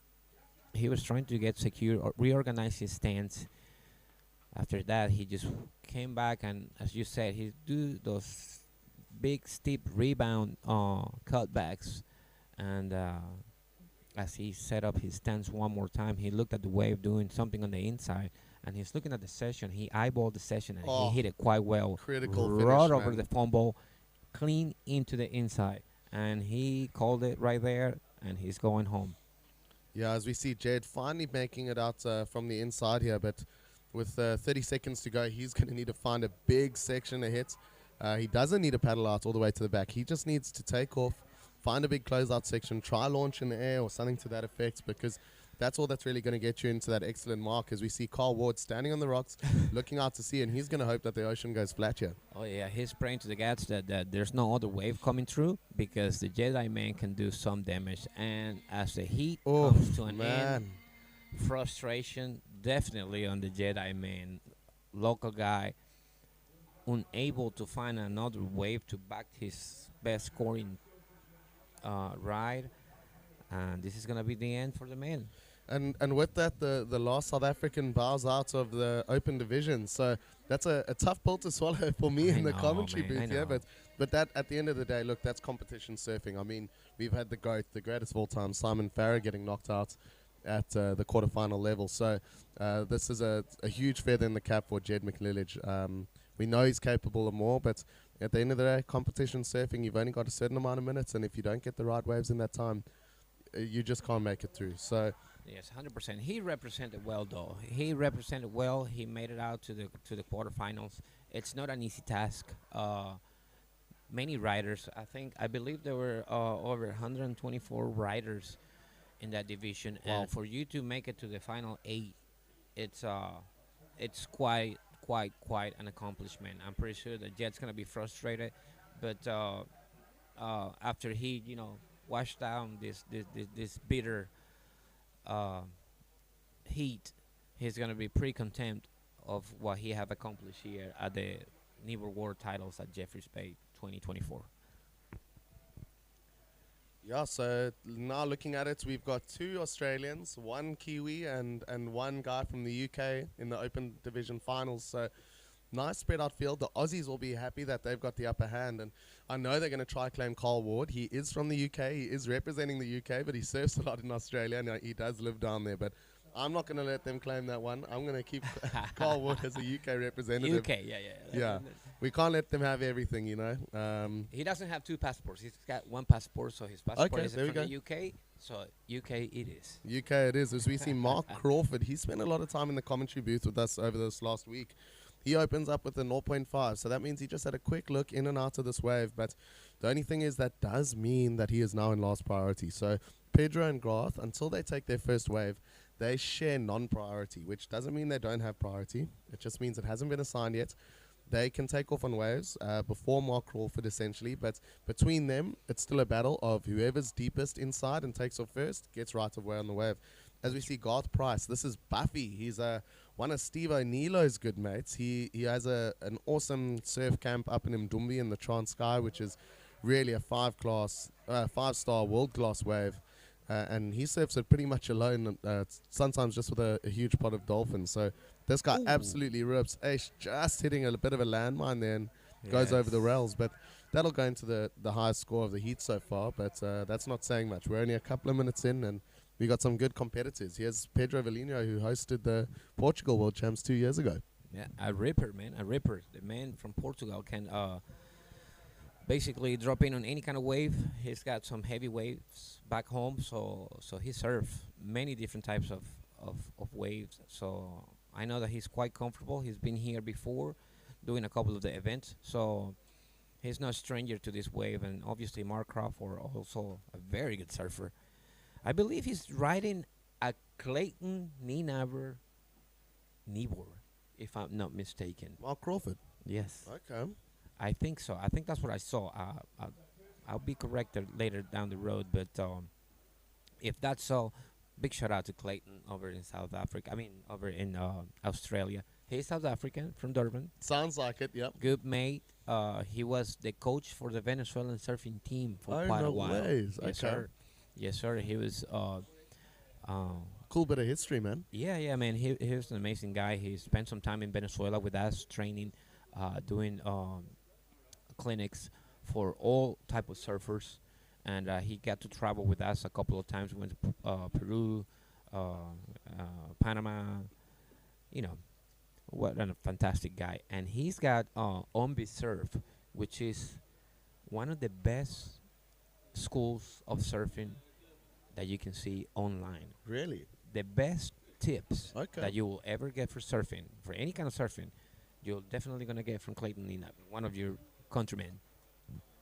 he was trying to get secure or reorganize his stance. After that, he just came back, and as you said, he do those big steep rebound cutbacks, and as he set up his stance one more time, he looked at the wave doing something on the inside, and he's looking at the session. He eyeballed the session, and he hit it quite well. Critical right finish, over man. the fumble, clean into the inside, and he called it right there, and he's going home. Yeah, as we see Jed finally making it out from the inside here, but with 30 seconds to go, he's going to need to find a big section to hit. He doesn't need to paddle out all the way to the back. He just needs to take off, find a big closeout section, try launch in the air or something to that effect, because that's all that's really going to get you into that excellent mark. As we see Carl Ward standing on the rocks, looking out to sea, and he's going to hope that the ocean goes flat here. Oh yeah, he's praying to the gods that there's no other wave coming through, because the Jedi man can do some damage. And as the heat comes to an end, frustration definitely on the Jedi man. Local guy, unable to find another wave to back his best scoring ride, and this is gonna be the end for the man. And with that, the last South African bows out of the open division. So that's a tough pill to swallow for me in the commentary booth here. But that, at the end of the day, look, that's competition surfing. I mean, we've had the GOAT, the greatest of all time, Simon Farrer, getting knocked out at the quarterfinal level. So this is a huge feather in the cap for Jed McLillage. We know he's capable of more, but at the end of the day, competition surfing, you've only got a certain amount of minutes, and if you don't get the right waves in that time, you just can't make it through. So yes, 100%. He represented well, though. He represented well. He made it out to the quarterfinals. It's not an easy task. Many riders, I believe there were over 124 riders in that division, and for you to make it to the final 8, it's quite an accomplishment. I'm pretty sure that Jed's gonna be frustrated, but after he washed down this bitter heat, he's gonna be pretty content of what he have accomplished here at the Kneeboard World Titles at Jeffreys Bay 2024. yeah, so now looking at it, we've got 2 Australians, 1 Kiwi, and 1 guy from the UK in the open division finals. So nice spread out field. The Aussies will be happy that they've got the upper hand, and I know they're going to try claim Carl Ward. He is from the UK. He is representing the UK, but he surfs a lot in Australia, and he does live down there. But I'm not going to let them claim that one. I'm going to keep Carl Ward as a UK representative. UK, Yeah, we can't let them have everything, He doesn't have 2 passports. He's got 1 passport, so his passport is from the UK. So UK it is. UK it is. As we see Mark Crawford, he spent a lot of time in the commentary booth with us over this last week. He opens up with a 0.5, so that means he just had a quick look in and out of this wave. But the only thing is that does mean that he is now in last priority. So Pedro and Garth, until they take their first wave, they share non-priority, which doesn't mean they don't have priority. It just means it hasn't been assigned yet. They can take off on waves before Mark Crawford, essentially. But between them, it's still a battle of whoever's deepest inside and takes off first gets right of way on the wave. As we see Garth Price, this is Buffy. He's one of Steve O'Neillo's good mates. He has an awesome surf camp up in Mdumbi in the Transkei, which is really a 5-star world-class wave. And he surfs it pretty much alone, sometimes just with a huge pot of dolphins. So this guy absolutely rips. Ace just hitting a bit of a landmine there and goes over the rails. But that'll go into the highest score of the heat so far. But that's not saying much. We're only a couple of minutes in, and we got some good competitors. Here's Pedro Valinho, who hosted the Portugal World Champs 2 years ago. Yeah, a ripper, man, a ripper. The man from Portugal can basically drop in on any kind of wave. He's got some heavy waves back home, so he surfs many different types of waves. So I know that he's quite comfortable. He's been here before doing a couple of the events, so he's no stranger to this wave. And obviously Mark Crawford, also a very good surfer. I believe he's riding a Clayton Kneeboard, if I'm not mistaken. Mark Crawford? Yes. Okay. I think so. I think that's what I saw. I'll be corrected later down the road, but if that's so, big shout out to Clayton over in South Africa. I mean, over in Australia. He's South African from Durban. Sounds like it. Yep. Good mate. He was the coach for the Venezuelan surfing team for Oh, quite no a while. ways. Yes, Okay. sir. Yes, sir. He was. Cool bit of history, man. Yeah, man. He was an amazing guy. He spent some time in Venezuela with us, training, doing clinics for all type of surfers, and he got to travel with us a couple of times. We went to Peru, Panama. You know, what a fantastic guy. And he's got Ombi Surf, which is one of the best schools of surfing that you can see online. Really? The best tips Okay. that you will ever get for surfing, for any kind of surfing, you're definitely going to get from Clayton Nina, one of your countrymen.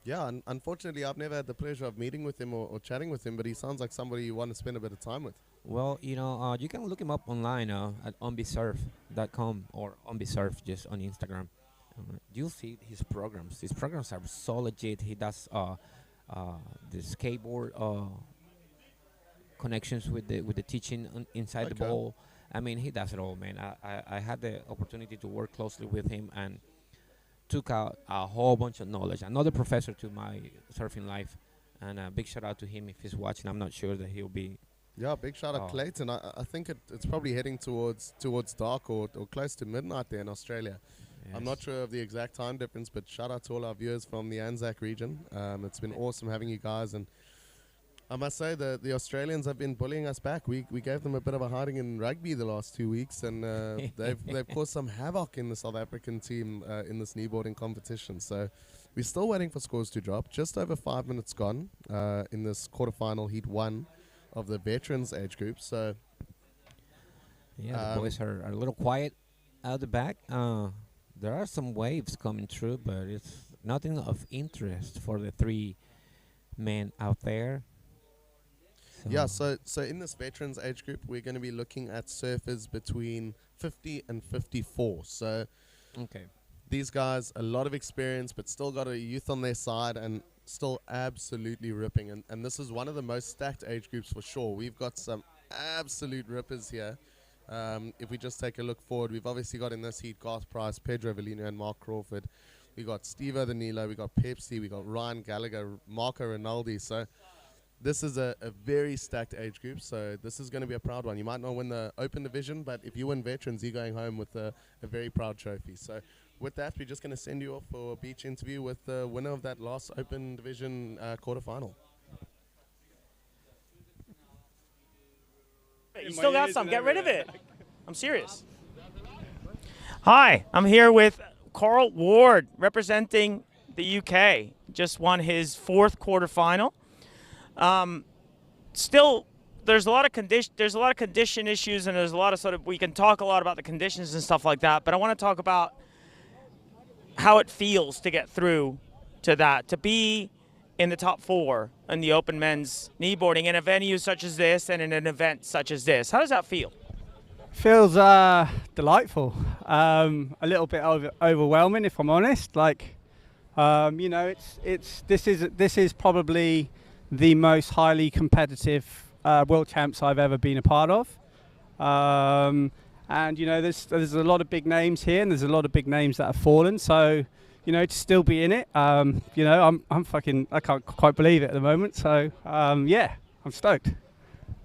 Yeah, unfortunately, I've never had the pleasure of meeting with him or chatting with him, but he sounds like somebody you want to spend a bit of time with. Well, you know, you can look him up online at ombisurf.com or ombisurf just on Instagram. You'll see his programs. His programs are so legit. He does the skateboard connections with the teaching inside the Okay. bowl. I mean, he does it all, man. I had the opportunity to work closely with him and took out a whole bunch of knowledge. Another professor to my surfing life, and a big shout out to him if he's watching. I'm not sure that he'll be. Yeah, big shout out Clayton. I think it's probably heading towards dark or close to midnight there in Australia. I'm not sure of the exact time difference, but shout out to all our viewers from the Anzac region. It's been awesome having you guys, and I must say that the Australians have been bullying us back. We gave them a bit of a hiding in rugby the last 2 weeks, and they've caused some havoc in the South African team in this kneeboarding competition. So we're still waiting for scores to drop. Just over 5 minutes gone in this quarterfinal heat 1 of the veterans age group. So yeah, the boys are a little quiet out the back. There are some waves coming through, but it's nothing of interest for the 3 men out there. yeah, so in this veterans age group, we're going to be looking at surfers between 50 and 54. So okay, these guys, a lot of experience, but still got a youth on their side and still absolutely ripping. And this is one of the most stacked age groups for sure. We've got some absolute rippers here. If we just take a look forward, we've obviously got in this heat Garth Price, Pedro Avellino, and Mark Crawford. We got Steve O'Danilo, we got Pepsi, we got Ryan Gallagher, Marco Rinaldi. So this is a very stacked age group, so this is going to be a proud one. You might not win the open division, but if you win veterans, you're going home with a very proud trophy. So with that, we're just going to send you off for a beach interview with the winner of that last open division quarterfinal. You still got some. Get rid of it. I'm serious. Hi, I'm here with Carl Ward representing the UK. Just won his 4th quarterfinal. Still, there's a lot of condition issues, and there's a lot of we can talk a lot about the conditions and stuff like that. But I want to talk about how it feels to get through to that, to be in the top 4 in the open men's kneeboarding in a venue such as this and in an event such as this. How does that feel? Feels delightful. A little bit overwhelming, if I'm honest. Like, you know, this is probably the most highly competitive world champs I've ever been a part of. And you know, there's a lot of big names here, and there's a lot of big names that have fallen. So, you know, to still be in it, you know, I can't quite believe it at the moment. So, yeah, I'm stoked.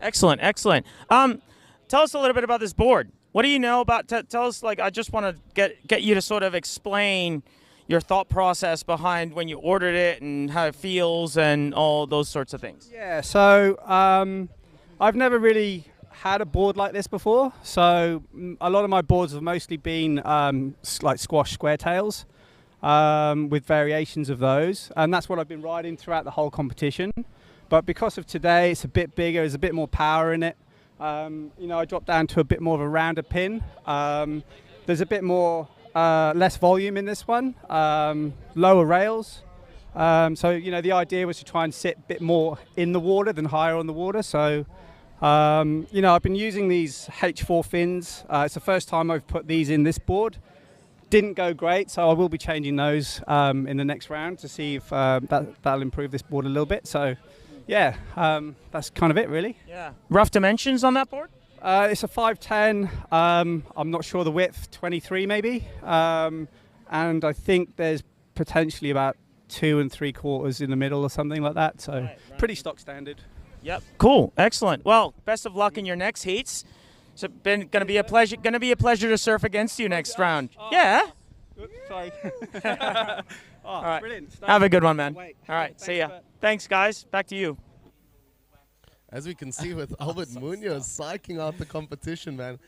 Excellent, excellent. Tell us a little bit about this board. What do you know about? Tell us, like, I just want to get you to sort of explain your thought process behind when you ordered it and how it feels and all those sorts of things. Yeah, so I've never really had a board like this before. So a lot of my boards have mostly been like squash square tails with variations of those. And that's what I've been riding throughout the whole competition. But because of today, it's a bit bigger, there's a bit more power in it. You know, I dropped down to a bit more of a rounder pin. There's a bit more less volume in this one, lower rails. So, you know, the idea was to try and sit a bit more in the water than higher on the water. So, you know, I've been using these H4 fins. It's the first time I've put these in this board. Didn't go great, so I will be changing those in the next round to see if that'll improve this board a little bit. So, yeah, that's kind of it, really. Yeah. Rough dimensions on that board? It's a 5'10". I'm not sure the width, 23 maybe. And I think there's potentially about 2 3/4 in the middle or something like that. So pretty stock standard. Yep. Cool. Excellent. Well, best of luck in your next heats. It's been going to be a pleasure. Going to be a pleasure to surf against you next round. Yeah. Sorry. All right. Brilliant. Have a good one, man. All right. See ya. Thanks, guys. Back to you. As we can see with Albert Munoz psyching out the competition, man.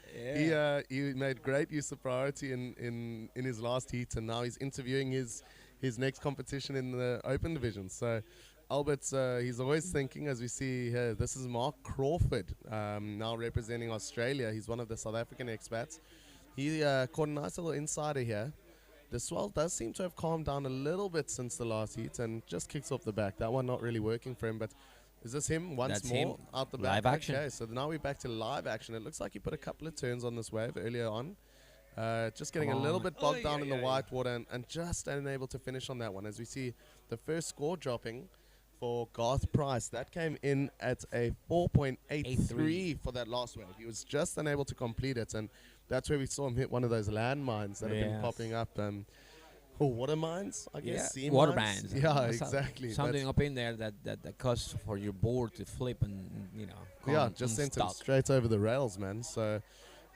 He made great use of priority in his last heat, and now he's interviewing his next competition in the open division. So Albert's he's always thinking, as we see here. This is Mark Crawford, now representing Australia. He's one of the South African expats. He caught a nice little insider here. The swell does seem to have calmed down a little bit since the last heat and just kicks off the back. That one not really working for him, but is this him once That's more him. out the back? Live action. Okay, so now we're back to live action. It looks like he put a couple of turns on this wave earlier on. Just getting a little bit bogged down in the white water and just unable to finish on that one. As we see the first score dropping for Garth Price. That came in at a 4.83 for that last wave. He was just unable to complete it, and that's where we saw him hit one of those landmines that have been popping up. Water mines, I guess. Yeah, water mines. Yeah, exactly. Something up in there that causes for your board to flip and, just sent him straight over the rails, man. So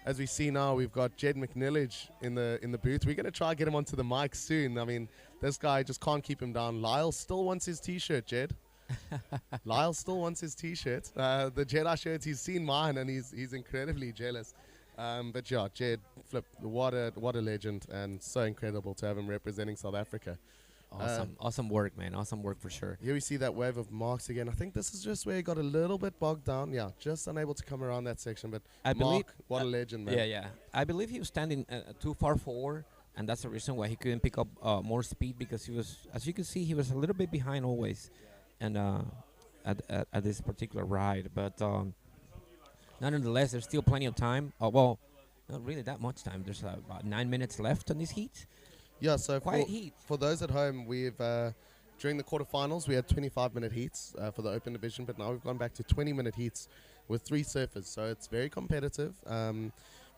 as we see now, we've got Jed McNillage in the booth. We're going to try to get him onto the mic soon. I mean, this guy just can't keep him down. Lyle still wants his T-shirt, Jed. Lyle still wants his T-shirt. The Jedi shirts, he's seen mine, and he's incredibly jealous. But yeah, Jed, flip, what a legend, and so incredible to have him representing South Africa. Awesome work, man. Awesome work for sure. Here we see that wave of marks again. I think this is just where he got a little bit bogged down. Yeah, just unable to come around that section. But Mark, what a legend, man. Yeah. I believe he was standing too far forward, and that's the reason why he couldn't pick up more speed, because he was, as you can see, he was a little bit behind always, and at this particular ride. But nonetheless, there's still plenty of time. Well, not really that much time. There's about 9 minutes left on this heat. Yeah, so Quiet heat. For those at home, we've during the quarterfinals we had 25-minute heats for the open division, but now we've gone back to 20-minute heats with 3 surfers. So it's very competitive.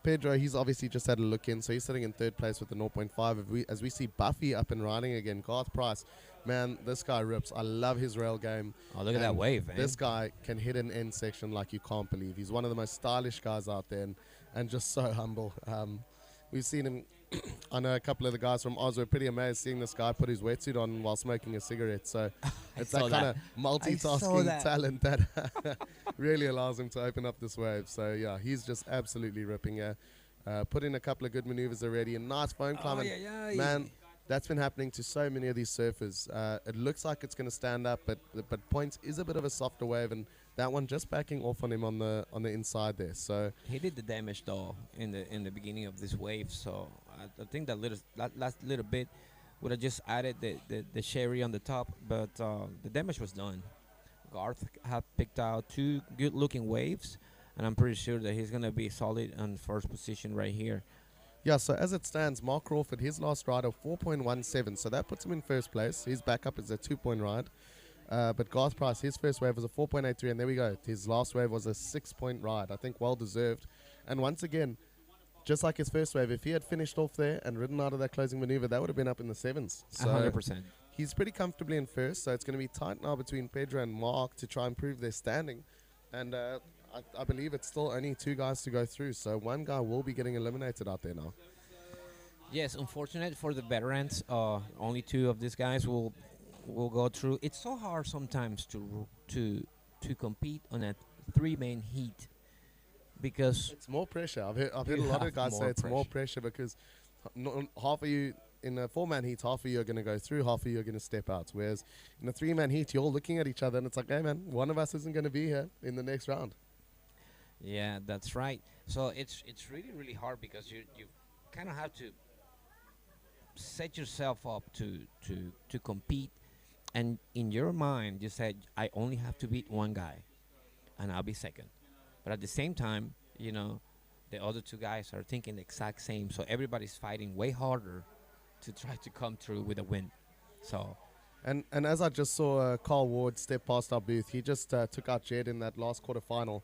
Pedro, he's obviously just had a look in, so he's sitting in 3rd place with the 0.5. As we see Buffy up and riding again, Garth Price, man, this guy rips. I love his rail game. Oh, look at that wave, man. This guy can hit an end section like you can't believe. He's one of the most stylish guys out there, and just so humble. We've seen him. I know a couple of the guys from Oz were pretty amazed seeing this guy put his wetsuit on while smoking a cigarette. So it's that kind of multitasking talent that really allows him to open up this wave. So yeah, he's just absolutely ripping. Put in a couple of good maneuvers already. A nice foam climb. Man, that's been happening to so many of these surfers. It looks like it's going to stand up, but Points is a bit of a softer wave, and that one just backing off on him on the inside there. So he did the damage though in the beginning of this wave. So I think that last little bit would have just added the cherry on the top, but the damage was done. Garth had picked out 2 good-looking waves, and I'm pretty sure that he's gonna be solid on first position right here. Yeah, so as it stands, Mark Crawford, his last ride of 4.17, so that puts him in 1st place. His backup is a 2-point ride. But Garth Price, his first wave was a 4.83, and there we go. His last wave was a 6-point ride. I think well-deserved. And once again, just like his first wave, if he had finished off there and ridden out of that closing maneuver, that would have been up in the 7s. So 100%. He's pretty comfortably in 1st, so it's going to be tight now between Pedro and Mark to try and improve their standing. And I believe it's still only 2 guys to go through, so 1 guy will be getting eliminated out there now. Yes, unfortunate for the veterans. Only 2 of these guys will go through. It's so hard sometimes to compete on a 3-man heat, because it's more pressure. I've heard a lot of guys say it's more pressure because half of you in a 4-man heat, half of you are going to go through, half of you are going to step out. Whereas in a 3-man heat, you're all looking at each other, and it's like, hey man, one of us isn't going to be here in the next round. Yeah, that's right. So it's really hard, because you kind of have to set yourself up to compete, and in your mind you said, I only have to beat 1 guy and I'll be 2nd. But at the same time, the other 2 guys are thinking the exact same, so everybody's fighting way harder to try to come through with a win. So and as I just saw Carl Ward step past our booth, he just took out Jed in that last quarterfinal.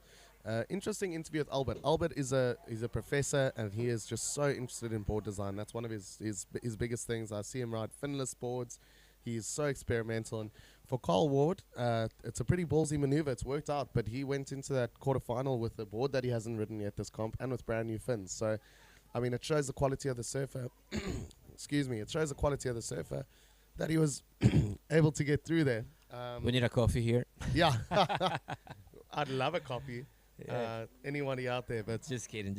Interesting interview with Albert. Albert is a professor, and he is just so interested in board design. That's one of his biggest things. I see him ride finless boards. He's so experimental. And for Carl Ward, it's a pretty ballsy maneuver. It's worked out, but he went into that quarterfinal with a board that he hasn't ridden yet this comp and with brand new fins. So, I mean, it shows the quality of the surfer. Excuse me. It shows the quality of the surfer that he was able to get through there. We need a coffee here. Yeah. I'd love a coffee. Anybody out there, but Just kidding.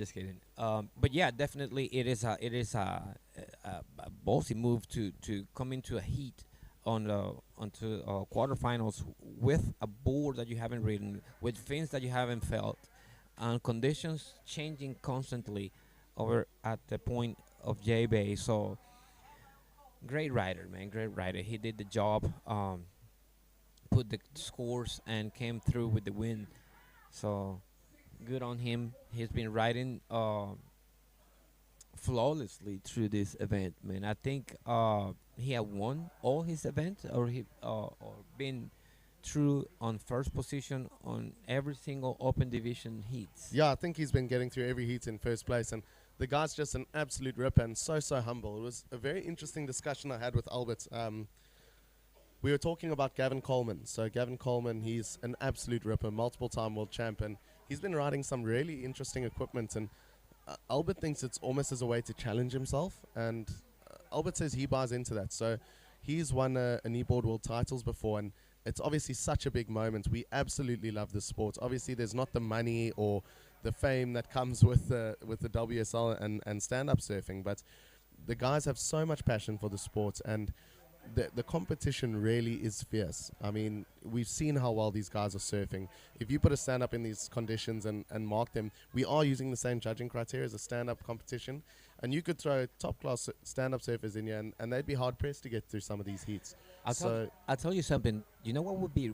But yeah, definitely it is a ballsy move to come into a heat onto quarterfinals with a board that you haven't ridden, with fins that you haven't felt, and conditions changing constantly over at the point of J-Bay. So great rider, man, great rider. He did the job, put the scores, and came through with the win. So good on him. He's been riding flawlessly through this event, man. I think he had won all his events, or been through on first position on every single open division heats. yeah, I think he's been getting through every heat in first place, and the guy's just an absolute ripper and so humble. It was a very interesting discussion I had with Albert. We were talking about Gavin Coleman. So Gavin Coleman, he's an absolute ripper, multiple-time world champion. He's been riding some really interesting equipment, and Albert thinks it's almost as a way to challenge himself, and Albert says he buys into that. So he's won a Kneeboard world titles before, and it's obviously such a big moment. We absolutely love this sport. Obviously, there's not the money or the fame that comes with the WSL and stand-up surfing, but the guys have so much passion for the sport, and the competition really is fierce. I mean, we've seen how well these guys are surfing. If you put a stand-up in these conditions and mark them, we are using the same judging criteria as a stand-up competition, and you could throw top-class stand-up surfers in here, and they'd be hard-pressed to get through some of these heats. I'll tell you something. You know what would be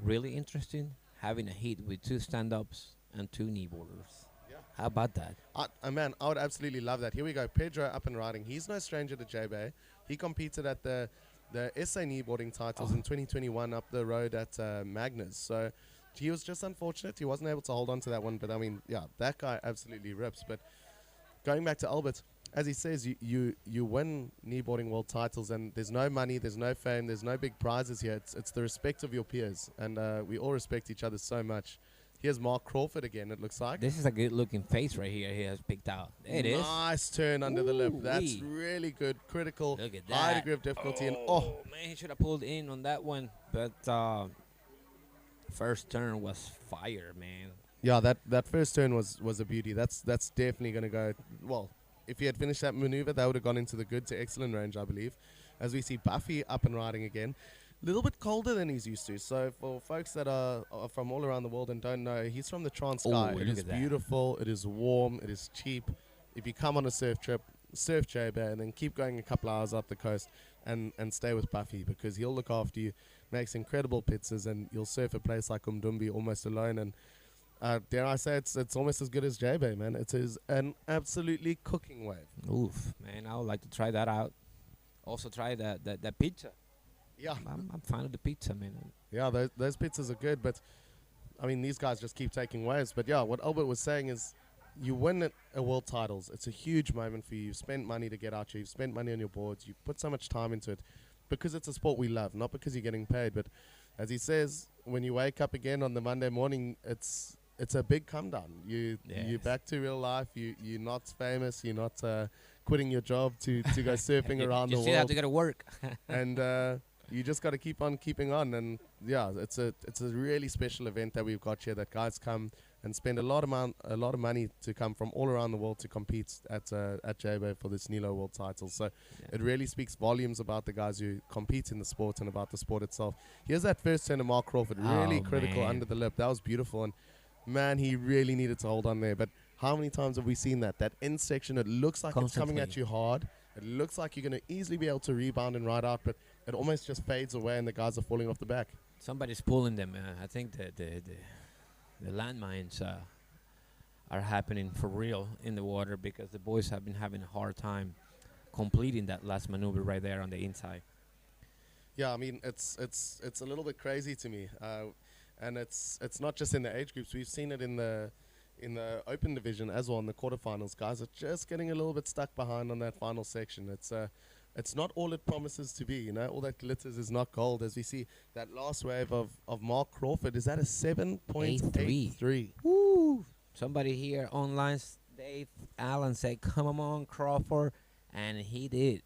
really interesting? Having a heat with 2 stand-ups and 2 kneeboarders. Yeah. How about that? Man, I would absolutely love that. Here we go. Pedro up and riding. He's no stranger to J-Bay. He competed at the SA kneeboarding titles in 2021 up the road at Magnus. So he was just unfortunate. He wasn't able to hold on to that one. But, I mean, yeah, that guy absolutely rips. But going back to Albert, as he says, you win kneeboarding world titles, and there's no money, there's no fame, there's no big prizes here. It's the respect of your peers. And we all respect each other so much. Here's Mark Crawford again, it looks like. This is a good-looking face right here he has picked out. There it is. Nice turn under the lip. That's really good. Critical. Look at High that. degree of difficulty. Oh, man, he should have pulled in on that one. But first turn was fire, man. Yeah, that first turn was a beauty. That's definitely going to go, well, if he had finished that maneuver, that would have gone into the good to excellent range, I believe. As we see Buffy up and riding again. A little bit colder than he's used to. So for folks that are from all around the world and don't know, he's from the Transkei. It is beautiful. It is warm. It is cheap. If you come on a surf trip, surf J-Bay and then keep going a couple hours up the coast and stay with Buffy, because he'll look after you, makes incredible pizzas, and you'll surf a place like Umdumbi almost alone. And dare I say, it's almost as good as J-Bay, man. It is an absolutely cooking wave. Oof, man, I would like to try that out. Also try that pizza. Yeah, I'm fan of the pizza, man. Yeah, those pizzas are good, but I mean, these guys just keep taking waves. But yeah, what Albert was saying is, you win a world titles. It's a huge moment for you. You've spent money to get out here. You've spent money on your boards. You put so much time into it, because it's a sport we love, not because you're getting paid. But as he says, when you wake up again on the Monday morning, it's a big come down. You're back to real life. You're not famous. You're not quitting your job to go surfing around the world. You still have to go to work. And you just got to keep on keeping on. And yeah, it's a really special event that we've got here, that guys come and spend a lot of money to come from all around the world to compete at J-Bay for this Nilo World title. So it really speaks volumes about the guys who compete in the sport and about the sport itself. Here's that first turn of Mark Crawford, really critical under the lip. That was beautiful, and man, he really needed to hold on there. But how many times have we seen that end section? It looks like it's coming at you hard. It looks like you're going to easily be able to rebound and ride out, but it almost just fades away and the guys are falling off the back. Somebody's pulling them. I think the landmines are happening for real in the water, because the boys have been having a hard time completing that last maneuver right there on the inside. Yeah, I mean, it's a little bit crazy to me. and it's not just in the age groups. We've seen it in the open division as well in the quarterfinals. Guys are just getting a little bit stuck behind on that final section. It's not all it promises to be. You know, all that glitters is not gold. As we see that last wave of Mark Crawford, is that a 7.83? Woo! Somebody here online, Dave Allen, said, "Come on, Crawford," and he did.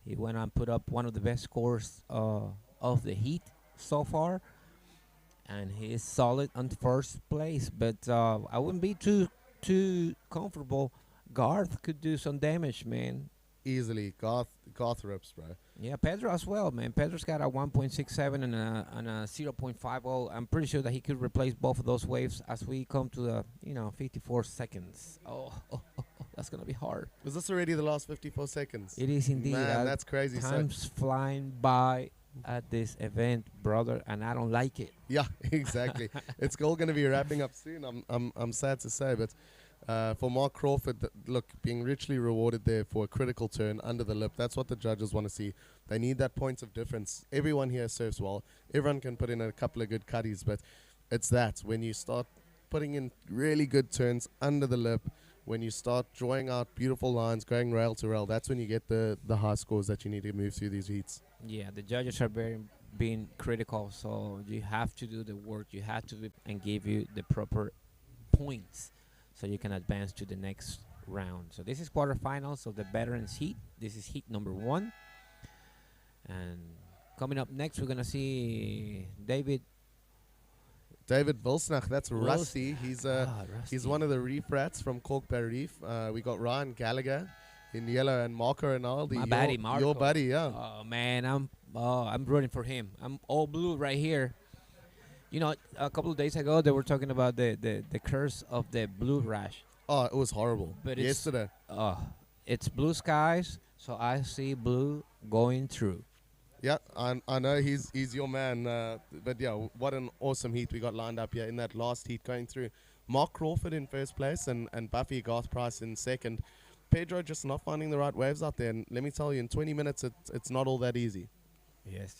He went on put up one of the best scores of the heat so far, and he is solid on first place. But I wouldn't be too comfortable. Garth could do some damage, man. Easily, Garth rips, bro. Yeah, Pedro as well, man. Pedro's got a 1.67 and a 0.50. I'm pretty sure that he could replace both of those waves as we come to the 54 seconds. That's gonna be hard. Was this already the last 54 seconds? It is indeed. Man, that's crazy. Time's flying by at this event, brother, and I don't like it. Yeah, exactly. It's all going to be wrapping up soon. I'm sad to say, but for Mark Crawford, look, being richly rewarded there for a critical turn under the lip. That's what the judges want to see. They need that point of difference. Everyone here surfs well. Everyone can put in a couple of good cutties, but it's that when you start putting in really good turns under the lip, when you start drawing out beautiful lines, going rail to rail, that's when you get the high scores that you need to move through these heats. Yeah, the judges are being critical, so you have to do the work. You have to and give you the proper points so you can advance to the next round. So this is quarterfinals of the veterans heat. This is heat number 1. And coming up next, we're going to see David Wilsnach, that's Rusty. He's one of the reef rats from Corkberry Reef. We got Ryan Gallagher in yellow and Marco Rinaldi. My buddy, Marco. Your buddy, yeah. Oh man, I'm rooting for him. I'm all blue right here. You know, a couple of days ago they were talking about the curse of the blue rash. Oh, it was horrible. But yesterday. It's blue skies, so I see blue going through. Yeah, I know he's your man. But yeah, what an awesome heat we got lined up here in that last heat going through. Mark Crawford in first place and Buffy Garth Price in second. Pedro just not finding the right waves out there. And let me tell you, in 20 minutes, it's not all that easy. Yes.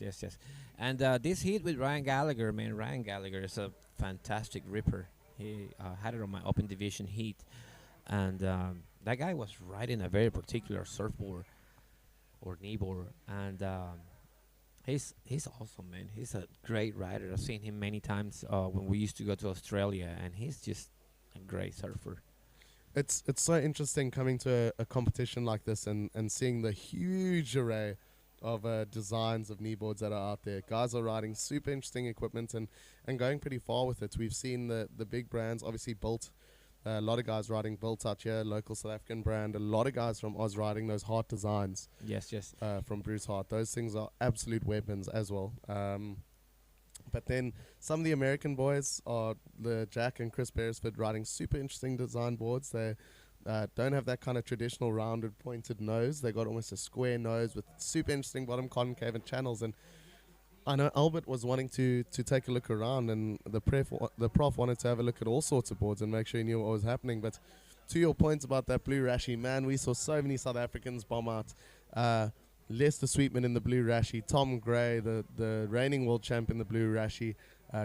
And this heat with Ryan Gallagher, man, Ryan Gallagher is a fantastic ripper. He had it on my open division heat. And that guy was riding a very particular surfboard or kneeboard. And he's awesome, man. He's a great rider. I've seen him many times when we used to go to Australia. And he's just a great surfer. It's so interesting coming to a competition like this and seeing the huge array of designs of kneeboards that are out there. Guys are riding super interesting equipment and going pretty far with it. We've seen the big brands, obviously Built. A lot of guys riding Built out here, local South African brand. A lot of guys from Oz riding those Hart designs. Yes. From Bruce Hart. Those things are absolute weapons as well. But then some of the American boys are the Jack and Chris Beresford riding super interesting design boards. They don't have that kind of traditional rounded pointed nose. They got almost a square nose with super interesting bottom concave and channels. And I know Albert was wanting to take a look around, and the prof wanted to have a look at all sorts of boards and make sure he knew what was happening. But to your points about that blue rashi, man, we saw so many South Africans bomb out. Lester Sweetman in the blue rashi, Tom Gray, the reigning world champ in the blue rashi,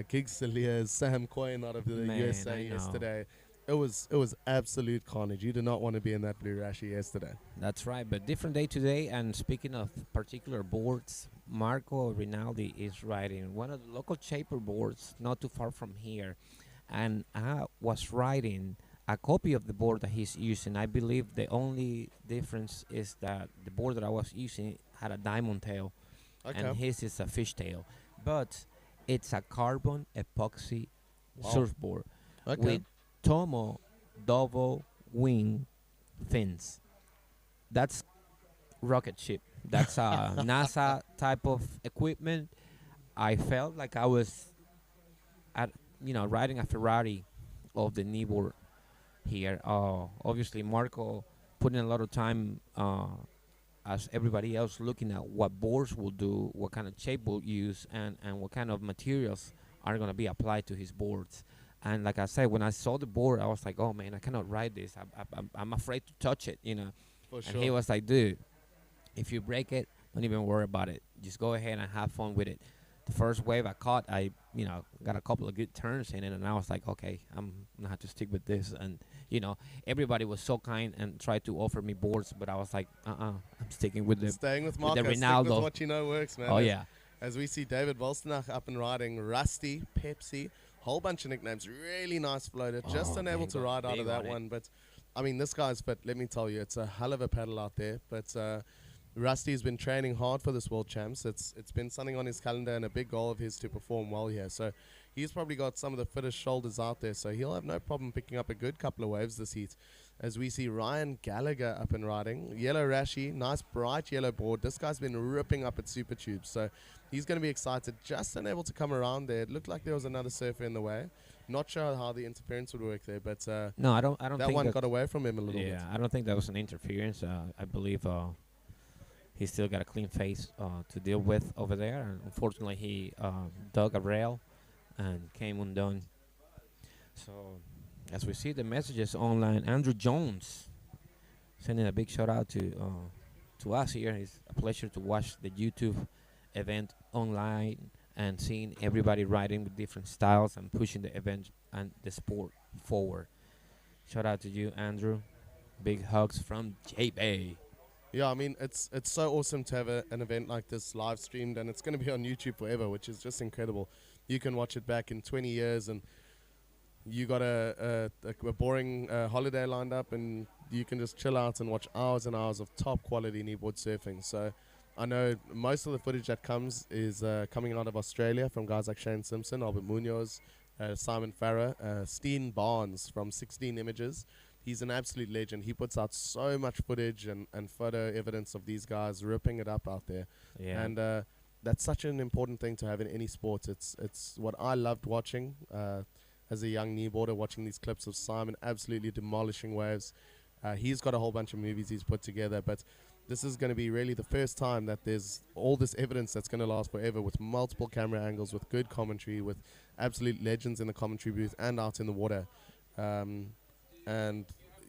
Giggs Saliers, Sam Coyne out of the USA yesterday. It was absolute carnage. You did not want to be in that blue rashi yesterday. That's right, but different day today. And speaking of particular boards, Marco Rinaldi is riding one of the local shaper boards not too far from here. And I was riding a copy of the board that he's using. I believe the only difference is that the board that I was using had a diamond tail, and his is a fishtail. But it's a carbon epoxy surfboard with Tomo double wing fins. That's rocket ship. That's a NASA type of equipment. I felt like I was riding a Ferrari of the kneeboard here. Obviously Marco put in a lot of time as everybody else, looking at what boards will do, what kind of shape we'll use, and what kind of materials are going to be applied to his boards. And like I said, when I saw the board, I was like, oh man, I cannot ride this. I'm afraid to touch it, For sure. And he was like, dude, if you break it, don't even worry about it. Just go ahead and have fun with it. the first wave I caught, I got a couple of good turns in it, and I was like, okay, I'm gonna have to stick with this. And everybody was so kind and tried to offer me boards, but I was like, I'm sticking with the Staying with the Marco, stick with Ronaldo. what you know works, man. Oh As- yeah. As we see David Volstenach up and riding, Rusty, Pepsi, whole bunch of nicknames, really nice floater, just Oh, unable man, to got ride out big of that on it. one. But, I mean, this guy's fit, let me tell you, it's a hell of a pedal out there. But Rusty's been training hard for this World Champs. It's been something on his calendar and a big goal of his to perform well here. So he's probably got some of the fittest shoulders out there, so he'll have no problem picking up a good couple of waves this heat. As we see Ryan Gallagher up and riding. Yellow Rashi, nice bright yellow board. This guy's been ripping up at Super Tubes, so he's going to be excited. Just unable to come around there. It looked like there was another surfer in the way. Not sure how the interference would work there, but No, I don't that think one that, got away from him a little bit. yeah, I don't think that was an interference. I believe he still got a clean face to deal with over there, and unfortunately he dug a rail and came undone. So as we see the messages online, Andrew Jones sending a big shout out to us here. It's a pleasure to watch the YouTube event online and seeing everybody riding with different styles and pushing the event and the sport forward. Shout out to you, Andrew. Big hugs from J-Bay. Yeah, I mean, it's so awesome to have an event like this live streamed, and it's going to be on YouTube forever, which is just incredible. You can watch it back in 20 years, and you got a boring holiday lined up, and you can just chill out and watch hours and hours of top quality kneeboard surfing. So I know most of the footage that comes is coming out of Australia from guys like Shane Simpson, Albert Munoz, Simon Farrer, Steen Barnes from 16 Images. He's an absolute legend. He puts out so much footage and photo evidence of these guys ripping it up out there. Yeah. And that's such an important thing to have in any sport. It's what I loved watching as a young kneeboarder, watching these clips of Simon absolutely demolishing waves. He's got a whole bunch of movies he's put together, but this is going to be really the first time that there's all this evidence that's going to last forever, with multiple camera angles, with good commentary, with absolute legends in the commentary booth and out in the water. And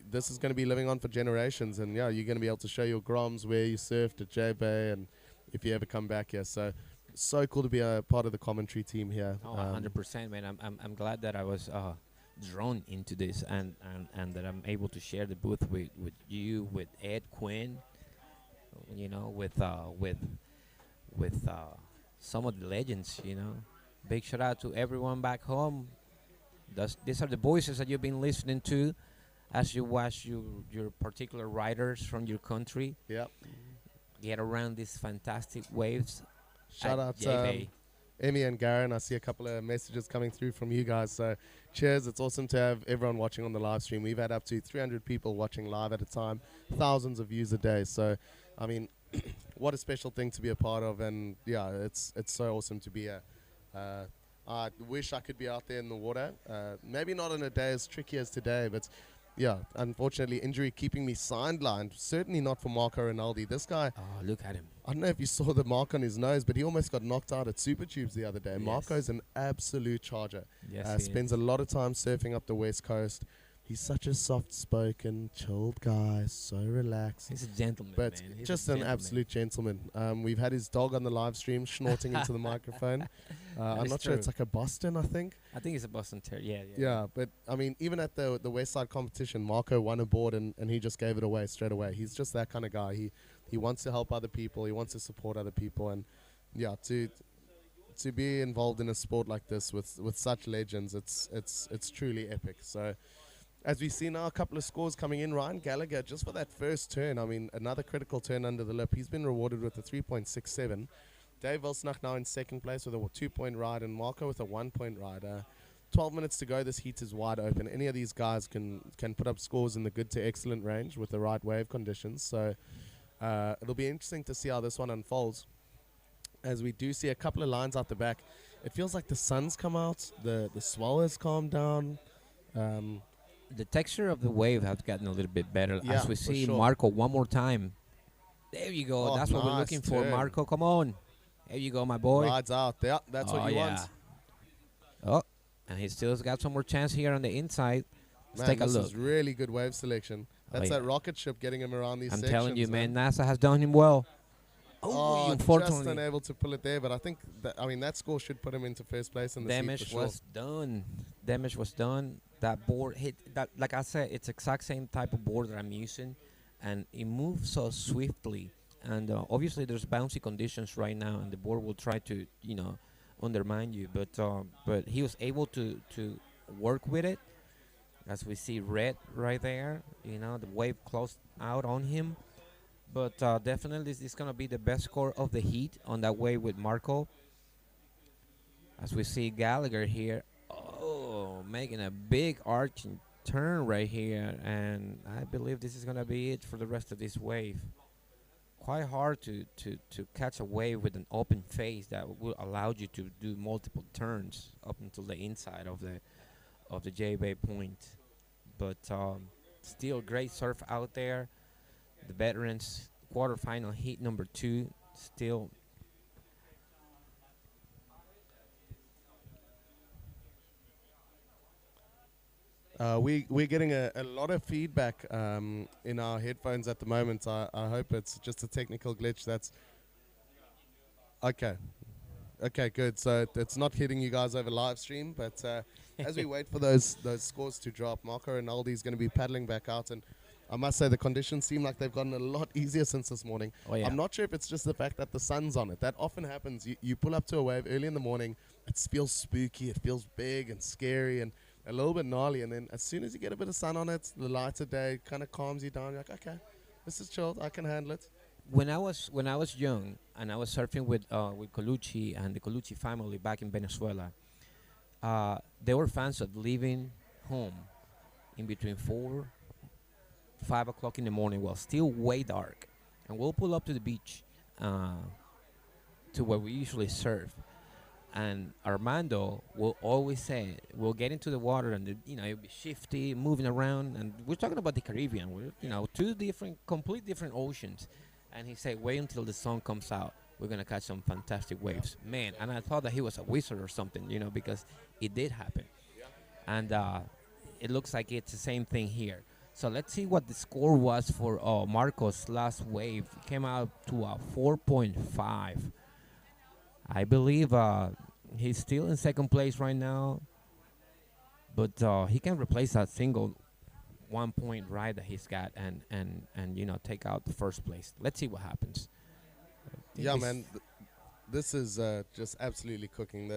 this is going to be living on for generations. And yeah, you're going to be able to show your groms where you surfed at J-Bay and if you ever come back here. So cool to be a part of the commentary team here. Oh, 100%, man. I'm glad that I was drawn into this and that I'm able to share the booth with you, with Ed Quinn, with some of the legends, Big shout out to everyone back home. These are the voices that you've been listening to as you watch your particular riders from your country. Yep. Get around these fantastic waves. Shout out to Emmy and Garen. I see a couple of messages coming through from you guys. So cheers. It's awesome to have everyone watching on the live stream. We've had up to 300 people watching live at a time, thousands of views a day. So, I mean, what a special thing to be a part of. And yeah, it's so awesome to be here. I wish I could be out there in the water. Maybe not on a day as tricky as today, but yeah, unfortunately, injury keeping me sidelined. Certainly not for Marco Rinaldi. This guy, Oh, look at him. I don't know if you saw the mark on his nose, but he almost got knocked out at Super Tubes the other day. Yes. Marco's an absolute charger. Yes, he Spends is. a lot of time surfing up the West Coast. He's such a soft-spoken, chilled guy, so relaxed. He's a gentleman, But man. He's just a an gentleman. absolute gentleman. We've had his dog on the live stream snorting into the microphone. I'm is not sure. It's true. like a Boston, I think. I think it's a Boston Terrier. Yeah, but I mean, even at the West Side competition, Marco won a board and he just gave it away straight away. He's just that kind of guy. He wants to help other people. He wants to support other people, and yeah, to be involved in a sport like this with such legends, it's truly epic. So, as we see now, a couple of scores coming in. Ryan Gallagher, just for that first turn, I mean, another critical turn under the lip. He's been rewarded with a 3.67. Dave Wilsnach now in second place with a 2-point ride, and Marco with a 1-point ride. 12 minutes to go. This heat is wide open. Any of these guys can put up scores in the good to excellent range with the right wave conditions. So it'll be interesting to see how this one unfolds. As we do see a couple of lines out the back, it feels like the sun's come out, the swell has calmed down. The texture of the wave has gotten a little bit better. Yeah, As we for see sure. Marco one more time. There you go. Oh, That's what we're nice looking for, turn. Marco. Come on. There you go, my boy. Rides out. Yeah, that's what you want. Oh, and he still's got some more chance here on the inside. Let's Man, take a this look. is really good wave selection. That's yeah. that rocket ship getting him around these I'm sections. telling you, man, NASA has done him well. Oh, just unfortunately, unable to pull it there. But I think that score should put him into first place in the heat for damage sure. was done. Damage was done. That board hit that. Like I said, it's exact same type of board that I'm using, and it moves so swiftly. And obviously, there's bouncy conditions right now, and the board will try to, undermine you. But he was able to work with it, as we see red right there. The wave closed out on him. But definitely, this is gonna be the best score of the heat on that wave with Marco. As we see Gallagher here, making a big arching turn right here, and I believe this is gonna be it for the rest of this wave. Quite hard to catch a wave with an open face that will allow you to do multiple turns up until the inside of the J-Bay point. But still great surf out there. The veterans quarterfinal heat number 2 still. We're getting a lot of feedback in our headphones at the moment. I hope it's just a technical glitch. That's okay. Okay, good. So it's not hitting you guys over live stream, but as we wait for those scores to drop, Marco Rinaldi is going to be paddling back out, and I must say the conditions seem like they've gotten a lot easier since this morning. Oh, yeah. I'm not sure if it's just the fact that the sun's on it. That often happens. You pull up to a wave early in the morning, it feels spooky, it feels big and scary and a little bit gnarly, and then as soon as you get a bit of sun on it, the lighter day kind of calms you down. You're like, okay, this is chilled, I can handle it. When I was young and I was surfing with Colucci and the Colucci family back in Venezuela, they were fans of leaving home in between 4, 5 o'clock in the morning while still way dark, and we'll pull up to the beach to where we usually surf. And Armando will always say, we'll get into the water and, it'll be shifty, moving around. And we're talking about the Caribbean. We're, two complete different oceans. And he said, wait until the sun comes out. We're going to catch some fantastic waves. Man, and I thought that he was a wizard or something, because it did happen. And it looks like it's the same thing here. So let's see what the score was for Marco's last wave. It came out to a 4.5. I believe he's still in second place right now, but he can replace that single 1 point ride that he's got and take out the first place. Let's see what happens. Yeah, man, this is just absolutely cooking.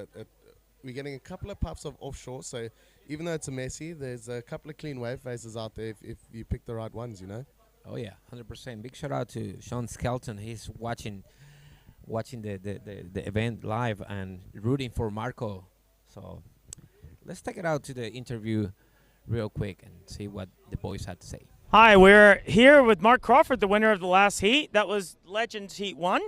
We're getting a couple of puffs of offshore, so even though it's a messy, there's a couple of clean wave faces out there if you pick the right ones, Oh yeah, 100%. Big shout out to Sean Skelton. He's watching the event live and rooting for Marco. So let's take it out to the interview real quick and see what the boys had to say. Hi, we're here with Mark Crawford, the winner of the last heat. That was Legends Heat 1.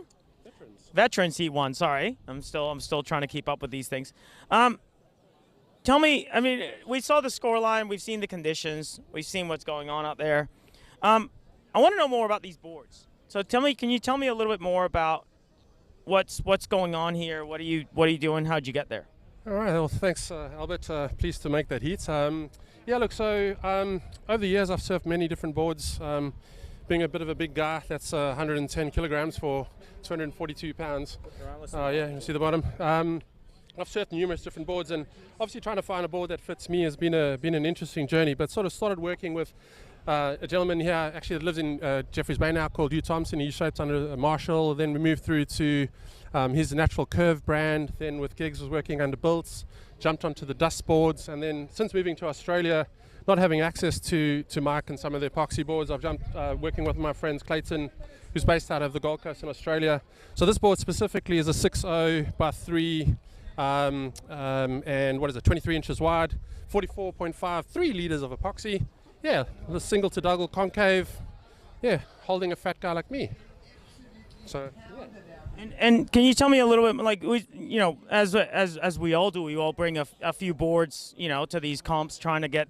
Veterans Heat 1, sorry. I'm still trying to keep up with these things. Tell me, we saw the scoreline, we've seen the conditions, we've seen what's going on out there. I want to know more about these boards. So can you tell me a little bit more about what's going on here? What are you doing? How'd you get there? All right. Well, thanks, Albert. Pleased to make that heat. Yeah. Look. So over the years, I've surfed many different boards. Being a bit of a big guy, that's 110 kilograms for 242 pounds. Yeah. You see the bottom. I've surfed numerous different boards, and obviously trying to find a board that fits me has been an interesting journey. But sort of started working with a gentleman here actually that lives in Jeffreys Bay now called Hugh Thompson. He shaped under Marshall. Then we moved through to his Natural Curve brand. Then with gigs was working under Builts. Jumped onto the dust boards, and then since moving to Australia, not having access to Mike and some of the epoxy boards, I've jumped working with my friends Clayton, who's based out of the Gold Coast in Australia. So this board specifically is a 6.0 by 3, and what is it, 23 inches wide, 44.5, 3 liters of epoxy. Yeah, the single to double concave. Yeah, holding a fat guy like me. So. Yeah. And can you tell me a little bit, like, as we all do, we all bring a few boards, to these comps, trying to get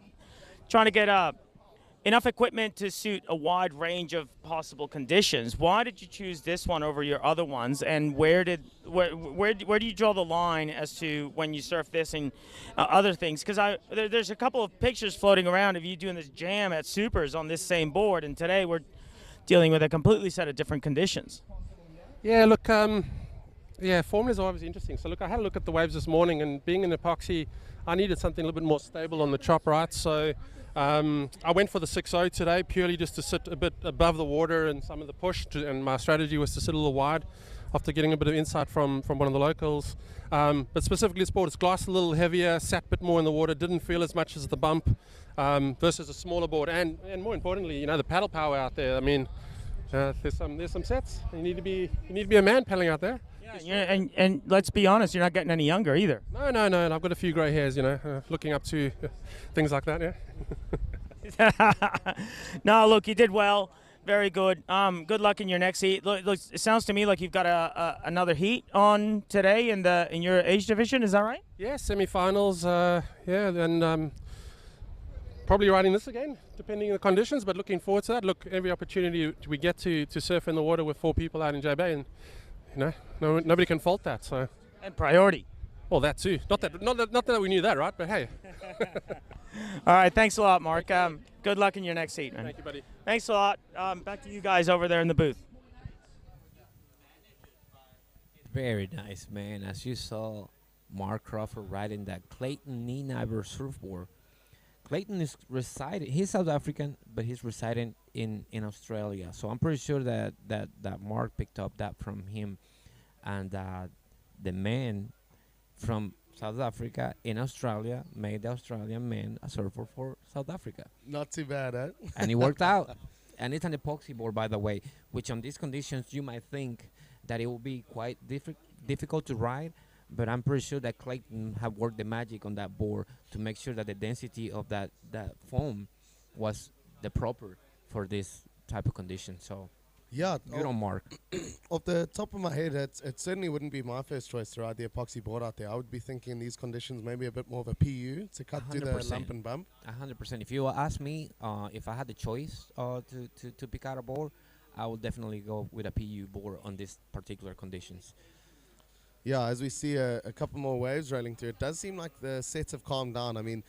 enough equipment to suit a wide range of possible conditions. Why did you choose this one over your other ones, and where do you draw the line as to when you surf this and other things? Because there's a couple of pictures floating around of you doing this jam at Supers on this same board, and today we're dealing with a completely set of different conditions. Yeah, look, yeah, formulas are always interesting. So look, I had a look at the waves this morning, and being in epoxy, I needed something a little bit more stable on the chop, right? So I went for the 6.0 today, purely just to sit a bit above the water and some of the push, and my strategy was to sit a little wide after getting a bit of insight from one of the locals. But specifically this board, it's glassed a little heavier, sat a bit more in the water, didn't feel as much as the bump versus a smaller board. And more importantly, you know, the paddle power out there. I mean, there's some sets. You need to be a man paddling out there. Yeah, and let's be honest, you're not getting any younger either. No, and I've got a few grey hairs, you know, looking up to things like that, yeah. No, look, you did well. Very good. Good luck in your next heat. Look, it sounds to me like you've got another heat on today in your age division. Is that right? Yeah, semi-finals. Yeah, then probably riding this again, depending on the conditions. But looking forward to that. Look, every opportunity we get to surf in the water with 4 people out in J Bay, and you know, nobody can fault that. So. And priority. Well, that too. Not that we knew that, right? But hey. All right. Thanks a lot, Mark. Good luck in your next heat, man. Thank you, buddy. Thanks a lot. Back to you guys over there in the booth. Very nice, man. As you saw, Mark Crawford riding that Clayton Kneeboard surfboard. Clayton is residing. He's South African, but he's residing in Australia. So I'm pretty sure that Mark picked up that from him, and the man from South Africa in Australia made the Australian man a surfer for South Africa. Not too bad, eh? And it worked out. And it's an epoxy board, by the way, which on these conditions you might think that it will be quite difficult to ride. But I'm pretty sure that Clayton have worked the magic on that board to make sure that the density of that foam was the proper for this type of condition. So yeah, good on Mark. Off the top of my head, it certainly wouldn't be my first choice to ride the epoxy board out there. I would be thinking in these conditions maybe a bit more of a PU to cut through the lump and bump. 100%. If you ask me, if I had the choice to pick out a board, I would definitely go with a PU board on these particular conditions. Yeah, as we see a couple more waves rolling through, it does seem like the sets have calmed down. I mean,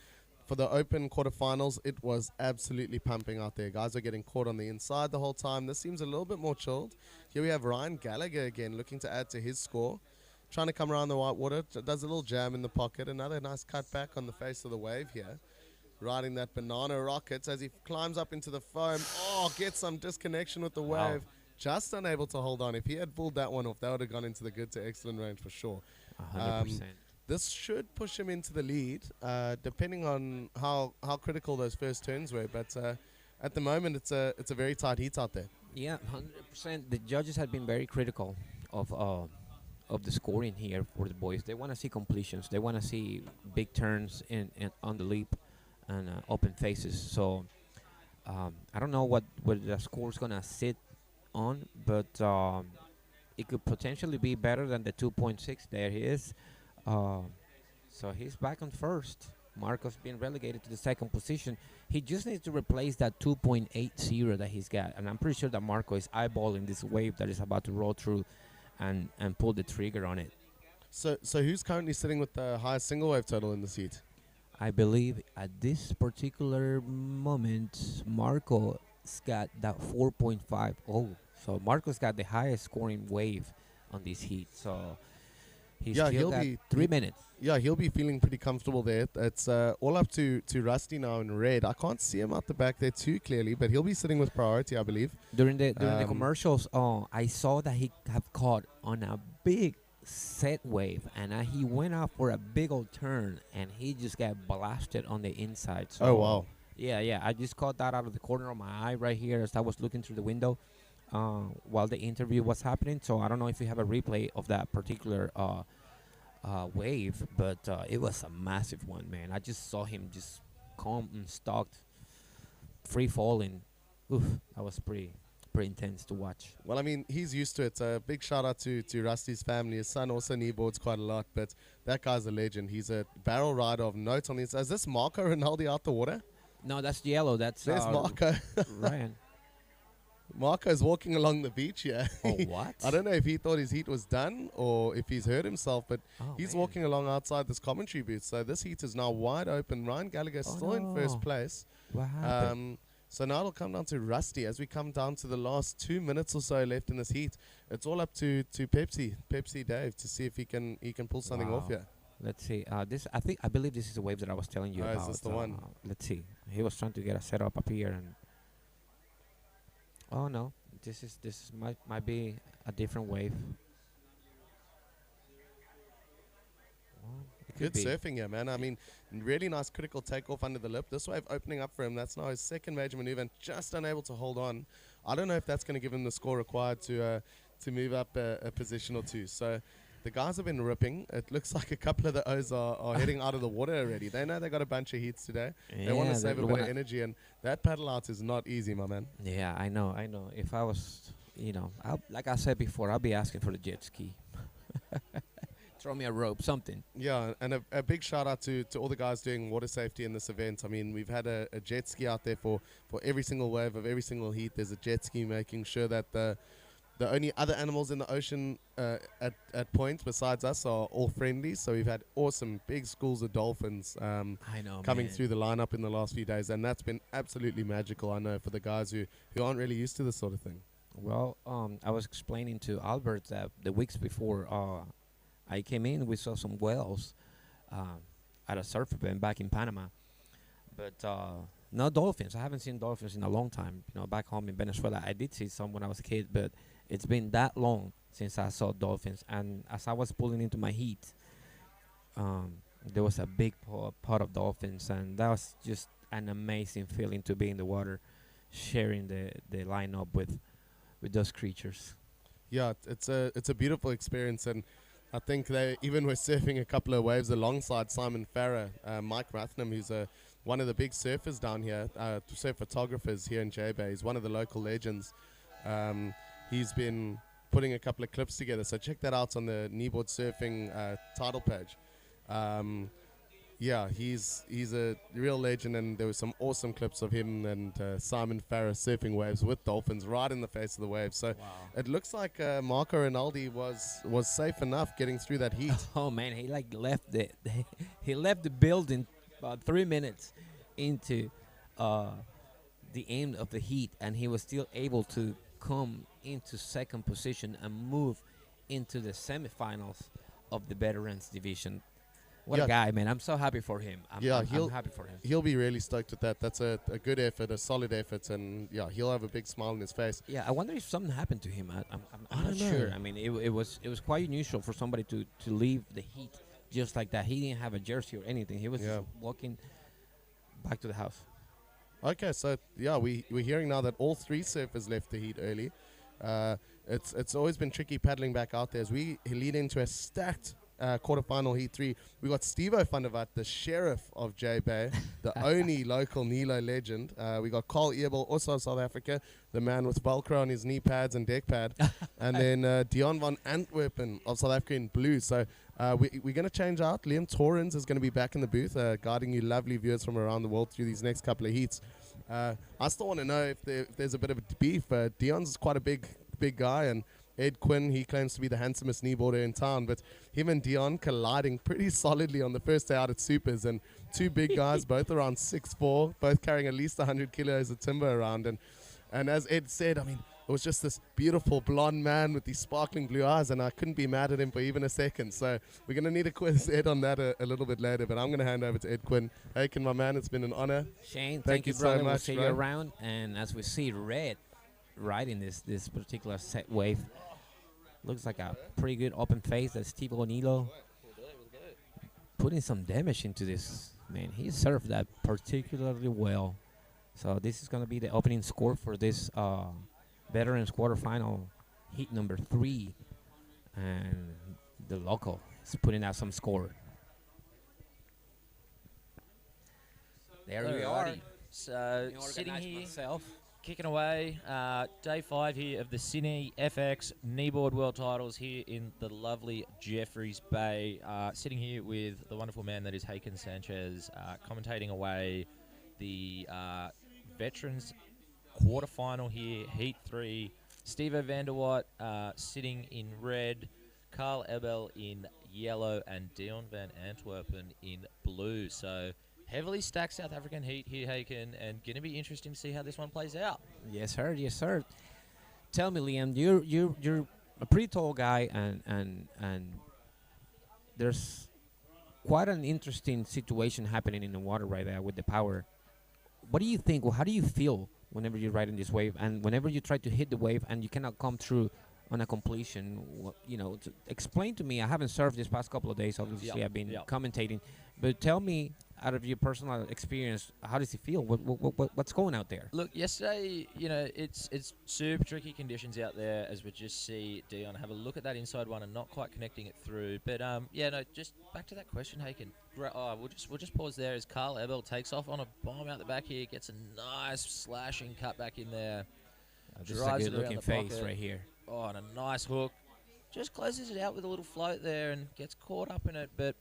for the open quarterfinals, it was absolutely pumping out there. Guys are getting caught on the inside the whole time. This seems a little bit more chilled. Here we have Ryan Gallagher again looking to add to his score. Trying to come around the white water, does a little jam in the pocket. Another nice cut back on the face of the wave here. Riding that banana rocket as he climbs up into the foam. Oh, gets some disconnection with the wave. Just unable to hold on. If he had pulled that one off, that would have gone into the good to excellent range for sure. 100%. This should push him into the lead, depending on how critical those first turns were. But at the moment, it's a very tight heat out there. Yeah, 100%. The judges have been very critical of the scoring here for the boys. They want to see completions. They want to see big turns on the leap and open faces. So I don't know what the score's gonna sit on, but it could potentially be better than the 2.6. There he is. So he's back on first. Marco's been relegated to the second position. He just needs to replace that 2.80 that he's got, and I'm pretty sure that Marco is eyeballing this wave that is about to roll through and pull the trigger on it. So who's currently sitting with the highest single wave total in the seat? I believe at this particular moment, Marco's got that 4.5. Oh, so Marco's got the highest scoring wave on this heat. So he's still got 3 minutes. Yeah, he'll be feeling pretty comfortable there. It's all up to Rusty now in red. I can't see him out the back there too clearly, but he'll be sitting with priority, I believe. During the commercials, I saw that he have caught on a big set wave, and he went out for a big old turn, and he just got blasted on the inside. So oh, wow. Yeah. I just caught that out of the corner of my eye right here as I was looking through the window while the interview was happening. So I don't know if you have a replay of that particular wave, but it was a massive one, man. I just saw him just calm and stalked, free falling. Oof, that was pretty intense to watch. Well, I mean, he's used to it. A big shout out to Rusty's family. His son also kneeboards quite a lot, but that guy's a legend. He's a barrel rider of note on his. Is this Marco Rinaldi out the water? No, that's yellow. There's Marco. Ryan. Marco's walking along the beach here. Oh, what? I don't know if he thought his heat was done or if he's hurt himself, but he's walking along outside this commentary booth. So this heat is now wide open. Ryan Gallagher still in first place. What happened? So now it'll come down to Rusty as we come down to the last 2 minutes or so left in this heat. It's all up to Pepsi Dave to see if he can pull something off here. Let's see. I believe this is the wave that I was telling you about. Is this the one? Let's see. He was trying to get a setup up here, and oh no, this might be a different wave. Well, it could Good be. surfing here, man. I mean, really nice critical takeoff under the lip. This wave opening up for him. That's now his second major maneuver and just unable to hold on. I don't know if that's going to give him the score required to move up a position or two. So the guys have been ripping. It looks like a couple of the O's are heading out of the water already. They know they got a bunch of heats today. They want to save a bit of energy, and that paddle out is not easy, my man. Yeah, I know. If I was, like I said before, I'll be asking for the jet ski. Throw me a rope, something. Yeah, and a big shout out to all the guys doing water safety in this event. I mean, we've had a jet ski out there for every single wave of every single heat. There's a jet ski making sure that the only other animals in the ocean at points besides us are all friendly. So we've had awesome big schools of dolphins coming through the lineup in the last few days. And that's been absolutely magical, I know, for the guys who aren't really used to this sort of thing. Well, I was explaining to Albert that the weeks before I came in, we saw some whales at a surf event back in Panama. But no dolphins. I haven't seen dolphins in a long time. Back home in Venezuela, I did see some when I was a kid, but it's been that long since I saw dolphins. And as I was pulling into my heat, there was a big pot of dolphins, and that was just an amazing feeling to be in the water, sharing the lineup with those creatures. Yeah, it's a beautiful experience, and I think they even were surfing a couple of waves alongside Simon Farrer, Mike Rathnam, who's one of the big surfers down here, surf photographers here in J-Bay. He's one of the local legends. He's been putting a couple of clips together, so check that out on the Kneeboard Surfing title page. Yeah, he's a real legend, and there were some awesome clips of him and Simon Farrer surfing waves with dolphins right in the face of the waves. So it looks like Marco Rinaldi was safe enough getting through that heat. Oh man, he left he left the building about 3 minutes into the end of the heat, and he was still able to come into second position and move into the semifinals of the veterans division. What a guy, man. I'm so happy for him. I'm happy for him. He'll be really stoked with that. That's a good effort, a solid effort, and yeah, he'll have a big smile on his face. Yeah, I wonder if something happened to him. I'm not sure. I mean, it was quite unusual for somebody to leave the heat just like that. He didn't have a jersey or anything. He was just walking back to the house. Okay, so yeah, we're hearing now that all three surfers left the heat early. It's always been tricky paddling back out there as we lead into a stacked quarterfinal heat 3. We got Stevo van der Walt, the sheriff of J-Bay, the only local Nilo legend. We got Carl Earbol, also of South Africa, the man with Velcro on his knee pads and deck pad. And then Dion van Antwerpen of South Africa in blue. So we're going to change out. Liam Torrens is going to be back in the booth, guiding you lovely viewers from around the world through these next couple of heats. I still want to know if there's a bit of a beef. Dion's quite a big guy, and Ed Quinn, he claims to be the handsomest kneeboarder in town, but him and Dion colliding pretty solidly on the first day out at Supers, and two big guys, both around 6'4", both carrying at least 100 kilos of timber around. And as Ed said, I mean, it was just this beautiful blonde man with these sparkling blue eyes, and I couldn't be mad at him for even a second. So we're going to need to quiz Ed on that a little bit later, but I'm going to hand over to Ed Quinn. Hey, Ken, my man, it's been an honor. Shane, thank you brother. So much. We'll see you around, and as we see red riding this particular set wave, looks like a pretty good open face. That's Steve O'Neill putting some damage into this. Man, he served that particularly well. So this is going to be the opening score for this veterans quarterfinal heat number 3. And the local is putting out some score. There we are. So sitting here, kicking away, day 5 here of the CineFX Kneeboard World Titles here in the lovely Jeffreys Bay. Sitting here with the wonderful man that is Haken Sanchez, commentating away the veterans quarterfinal here, Heat 3. Stevo van der Walt sitting in red, Carl Ebel in yellow, and Dion van Antwerpen in blue. So heavily stacked South African heat here, Haken, and going to be interesting to see how this one plays out. Yes, sir. Yes, sir. Tell me, Liam, you're a pretty tall guy, and there's quite an interesting situation happening in the water right there with the power. What do you think? Well, how do you feel whenever you're riding this wave, and whenever you try to hit the wave and you cannot come through on a completion? Explain to me. I haven't surfed this past couple of days. Obviously, I've been commentating, but tell me, out of your personal experience, how does it feel? What's going out there? Look, yesterday, it's super tricky conditions out there, as we just see Dion have a look at that inside one and not quite connecting it through. But just back to that question, Haken. We'll just pause there as Carl Ebel takes off on a bomb out the back here, gets a nice slashing cut back in there. This is a good looking face right here. Oh, and a nice hook. Just closes it out with a little float there and gets caught up in it. But,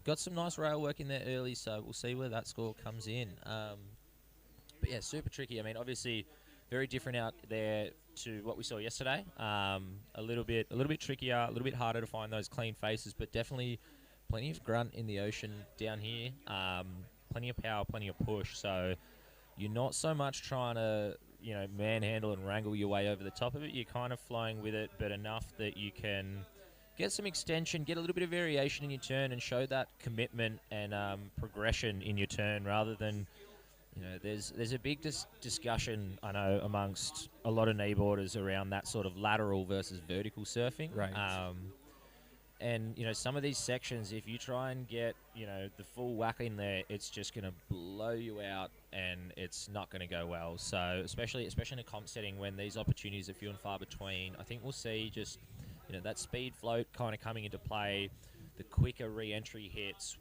got some nice rail work in there early, so we'll see where that score comes in. But, yeah, super tricky. I mean, obviously, very different out there to what we saw yesterday. A little bit trickier, a little bit harder to find those clean faces, but definitely plenty of grunt in the ocean down here. Plenty of power, plenty of push. So you're not so much trying to manhandle and wrangle your way over the top of it. You're kind of flowing with it, but enough that you can get some extension, get a little bit of variation in your turn, and show that commitment and progression in your turn, rather than, there's a big discussion, I know, amongst a lot of kneeboarders around that sort of lateral versus vertical surfing. Right. And, some of these sections, if you try and get, the full whack in there, it's just going to blow you out and it's not going to go well. So, especially in a comp setting when these opportunities are few and far between, I think we'll see just, that speed float kind of coming into play, the quicker re-entry hits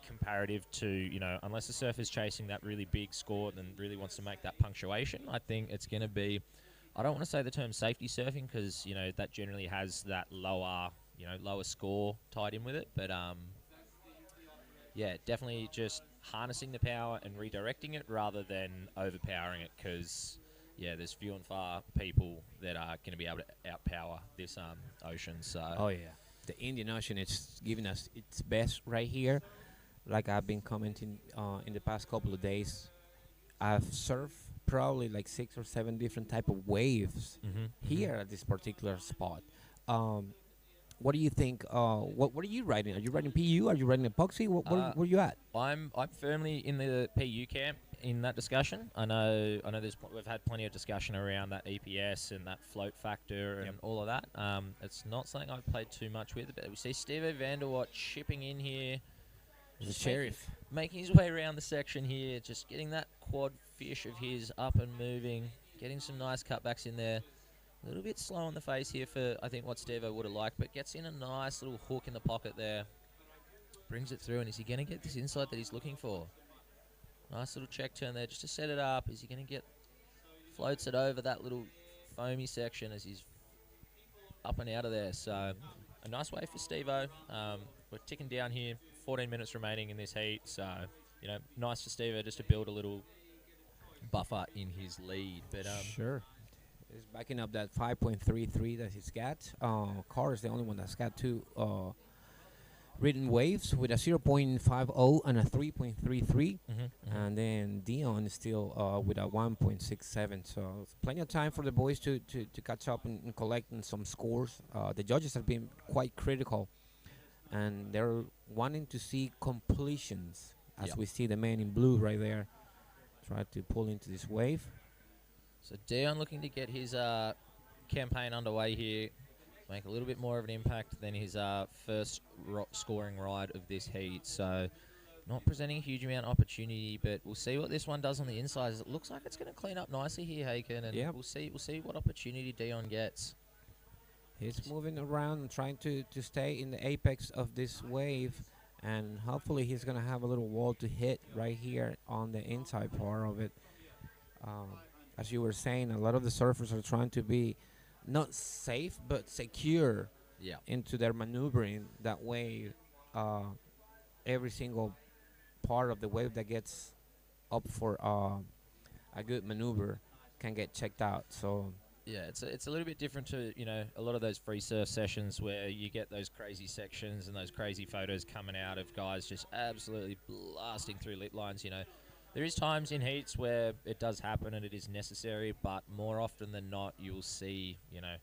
comparative to, unless the surfer's chasing that really big score and really wants to make that punctuation, I think it's going to be, I don't want to say the term safety surfing because, that generally has that lower score tied in with it. But, definitely just harnessing the power and redirecting it rather than overpowering it because, there's few and far people that are going to be able to outpower this ocean. So. Oh, yeah. The Indian Ocean is giving us its best right here. Like I've been commenting in the past couple of days, I've surfed probably like 6 or 7 different type of waves here at this particular spot. What do you think? What are you riding? Are you riding PU? Are you riding epoxy? Where are you at? I'm firmly in the PU camp in that discussion. I know. We've had plenty of discussion around that EPS and that float factor and all of that. It's not something I've played too much with, but we see Steve Vanderwatt chipping in here. The sheriff making his way around the section here, just getting that quad fish of his up and moving, getting some nice cutbacks in there. A little bit slow on the face here for, I think, what Stevo would have liked, but gets in a nice little hook in the pocket there. Brings it through, and is he going to get this insight that he's looking for? Nice little check turn there just to set it up. Is he going to get, floats it over that little foamy section as he's up and out of there. So a nice way for Stevo. We're ticking down here, 14 minutes remaining in this heat. So, nice for Stevo just to build a little buffer in his lead. But sure. He's backing up that 5.33 that he's got. Carr is the only one that's got 2 written waves with a 0.50 and a 3.33. And then Dion is still with a 1.67. So plenty of time for the boys to catch up and collect some scores. The judges have been quite critical, and they're wanting to see completions, as we see the man in blue right there try to pull into this wave. So Dion looking to get his campaign underway here, make a little bit more of an impact than his first scoring ride of this heat. So not presenting a huge amount of opportunity, but we'll see what this one does on the inside. It looks like it's going to clean up nicely here, Haken, and we'll see what opportunity Dion gets. He's moving around and trying to stay in the apex of this wave, and hopefully he's going to have a little wall to hit right here on the inside part of it. As you were saying, a lot of the surfers are trying to be not safe but secure into their maneuvering. That way, every single part of the wave that gets up for a good maneuver can get checked out. So Yeah, it's a little bit different to, you know, a lot of those free surf sessions where you get those crazy sections and those crazy photos coming out of guys just absolutely blasting through lit lines, you know. There is times in heats where it does happen and it is necessary, but more often than not, you'll see, you know,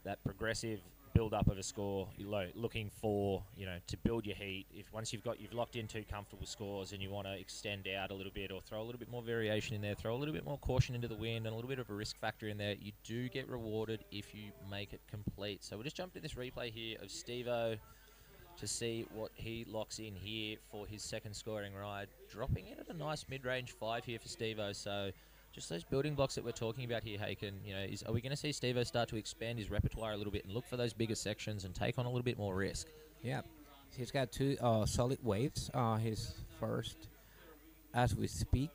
that progressive build-up of a score, looking for, you know, to build your heat. If once you've locked in two comfortable scores and you want to extend out a little bit or throw a little bit more variation in there, throw a little bit more caution into the wind and a little bit of a risk factor in there, you do get rewarded if you make it complete. So we'll just jump to this replay here of Steve-O to see what he locks in here for his second scoring ride. Dropping in at a nice mid-range 5 here for Steve-O. So just those building blocks that we're talking about here, Haken, you know, are we going to see Steve-O start to expand his repertoire a little bit and look for those bigger sections and take on a little bit more risk? Yeah, he's got two solid waves. His first as we speak.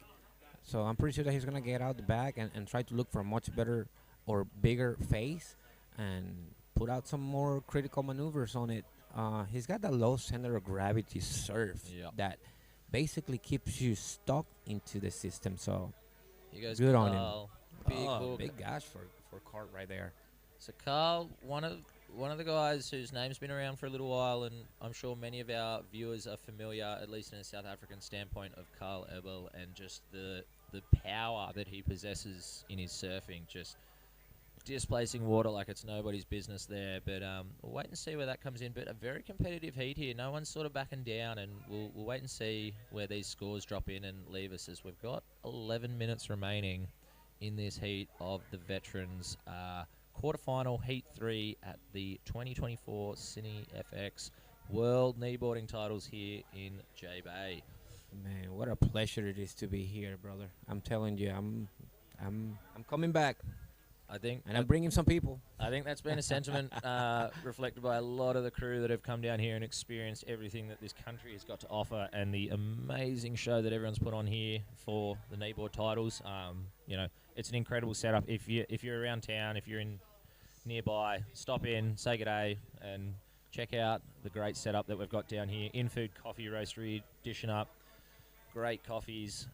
So I'm pretty sure that he's going to get out the back and try to look for a much better or bigger face and put out some more critical maneuvers on it. He's got that low center of gravity surf that basically keeps you stuck into the system. So Here goes good Carl. on him. Big hook. Big gosh for Cart right there. So Carl, one of the guys whose name's been around for a little while, and I'm sure many of our viewers are familiar, at least in a South African standpoint, of Carl Ebel and just the power that he possesses in his surfing, just displacing water like it's nobody's business there. But we'll wait and see where that comes in. But a very competitive heat here. No one's sort of backing down, and we'll wait and see where these scores drop in and leave us, as we've got 11 minutes remaining in this heat of the veterans quarterfinal heat 3 at the 2024 CineFX World Kneeboarding titles here in J-Bay. Man, what a pleasure it is to be here, brother. I'm telling you, I'm coming back. I'm bringing some people. I think that's been a sentiment reflected by a lot of the crew that have come down here and experienced everything that this country has got to offer, and the amazing show that everyone's put on here for the Kneeboard titles. You know, it's an incredible setup. If you're around town, if you're in nearby, stop in, say good day, and check out the great setup that we've got down here. In-food coffee roastery, dishing up great coffees.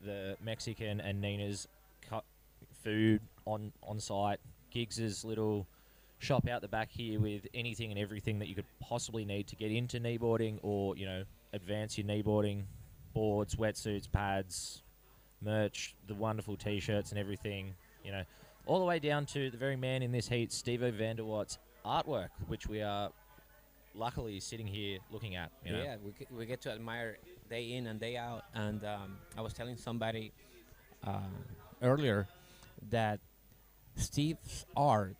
The Mexican and Nina's food on site. Giggs's little shop out the back here with anything and everything that you could possibly need to get into kneeboarding, or, you know, advance your kneeboarding. Boards, wetsuits, pads, merch, the wonderful t-shirts and everything, you know, all the way down to the very man in this heat, Steve-O Vanderwatt's artwork, which we are luckily sitting here looking at. You know? Yeah, we get to admire day in and day out. And I was telling somebody earlier that Steve's art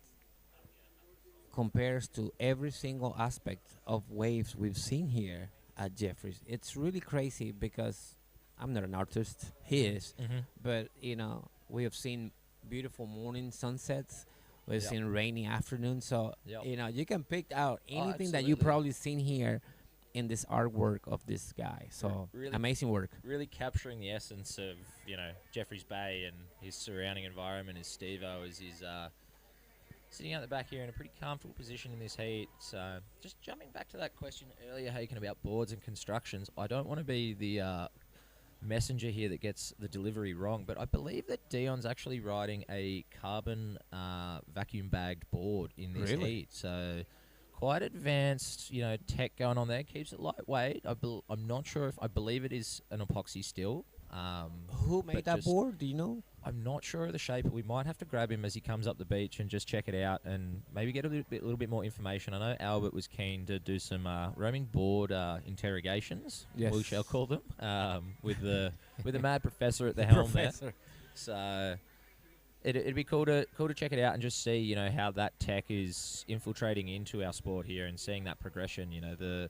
compares to every single aspect of waves we've seen here at Jeffries. It's really crazy because I'm not an artist. He is. Mm-hmm. But, you know, we have seen beautiful morning sunsets. We've seen rainy afternoons. So, you know, you can pick out anything that you probably seen here in this artwork of this guy. So, really amazing work. Really capturing the essence of, you know, Jeffreys Bay and his surrounding environment is Steve-O, as he's sitting out the back here in a pretty comfortable position in this heat. So, just jumping back to that question earlier, Haken, about boards and constructions, I don't want to be the messenger here that gets the delivery wrong, but I believe that Dion's actually riding a carbon vacuum bagged board in this heat. So quite advanced, you know, tech going on there. Keeps it lightweight. I'm not sure if I believe it is an epoxy still. Who made that board? Do you know? I'm not sure of the shape, but we might have to grab him as he comes up the beach and just check it out and maybe get a little bit more information. I know Albert was keen to do some roaming board interrogations, we shall call them, with the mad professor at the helm there. So it'd be cool to check it out and just see, you know, how that tech is infiltrating into our sport here and seeing that progression. You know, the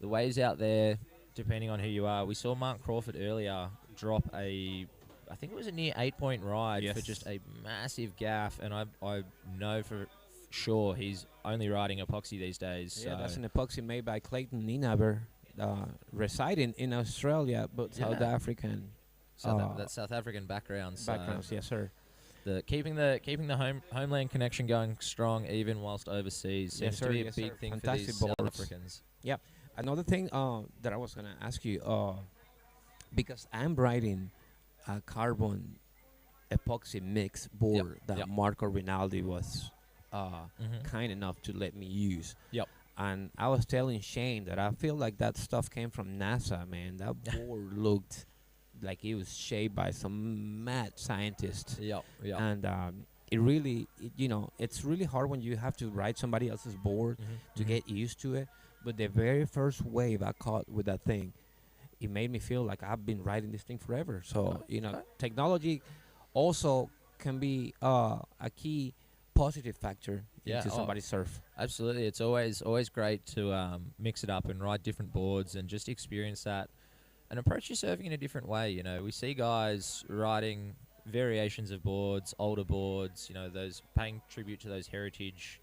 waves out there, depending on who you are. We saw Mark Crawford earlier drop I think it was a near 8-point ride for just a massive gaff, and I know for sure he's only riding epoxy these days. Yeah, that's an epoxy made by Clayton Nienaber, residing in Australia, but South African. That's South African backgrounds. Yes, sir. Keeping the homeland connection going strong even whilst overseas seems to be a big thing for these South Africans. Yeah. Another thing that I was going to ask you, because I'm riding a carbon epoxy mix board that Marco Rinaldi was kind enough to let me use. Yep. And I was telling Shane that I feel like that stuff came from NASA, man. That board looked like it was shaped by some mad scientist. Yep. Yep. And it really, it's really hard when you have to ride somebody else's board to get used to it. But the very first wave I caught with that thing, it made me feel like I've been riding this thing forever. So, technology also can be a key positive factor into somebody's surf. Absolutely. It's always great to mix it up and ride different boards and just experience that and approach your surfing in a different way. We see guys riding variations of boards, older boards, those paying tribute to those heritage,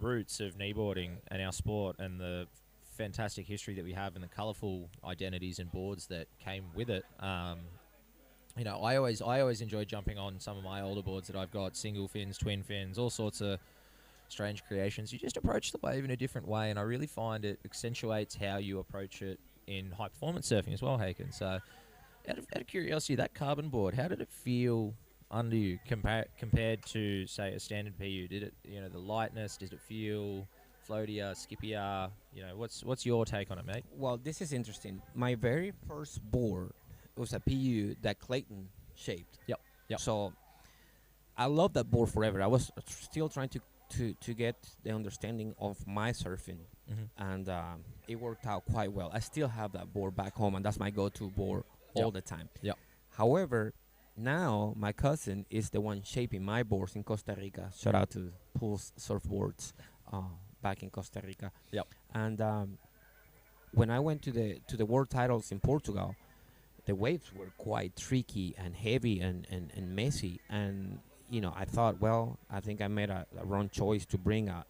roots of kneeboarding and our sport and the fantastic history that we have and the colourful identities and boards that came with it. I always enjoy jumping on some of my older boards that I've got, single fins, twin fins, all sorts of strange creations. You just approach the wave in a different way, and I really find it accentuates how you approach it in high performance surfing as well, Haken. So out of curiosity, that carbon board, how did it feel under you compared to, say, a standard PU? Did it, the lightness, did it feel floatier, skippier? What's your take on it, mate? Well, this is interesting. My very first board was a PU that Clayton shaped. Yep. So I love that board forever. I was still trying to get the understanding of my surfing, and it worked out quite well. I still have that board back home, and that's my go-to board all the time. Yep. However, now my cousin is the one shaping my boards in Costa Rica. Shout out to Pulse Surfboards back in Costa Rica. Yep. And when I went to the world titles in Portugal, the waves were quite tricky and heavy and messy. And, I thought, well, I think I made a wrong choice to bring an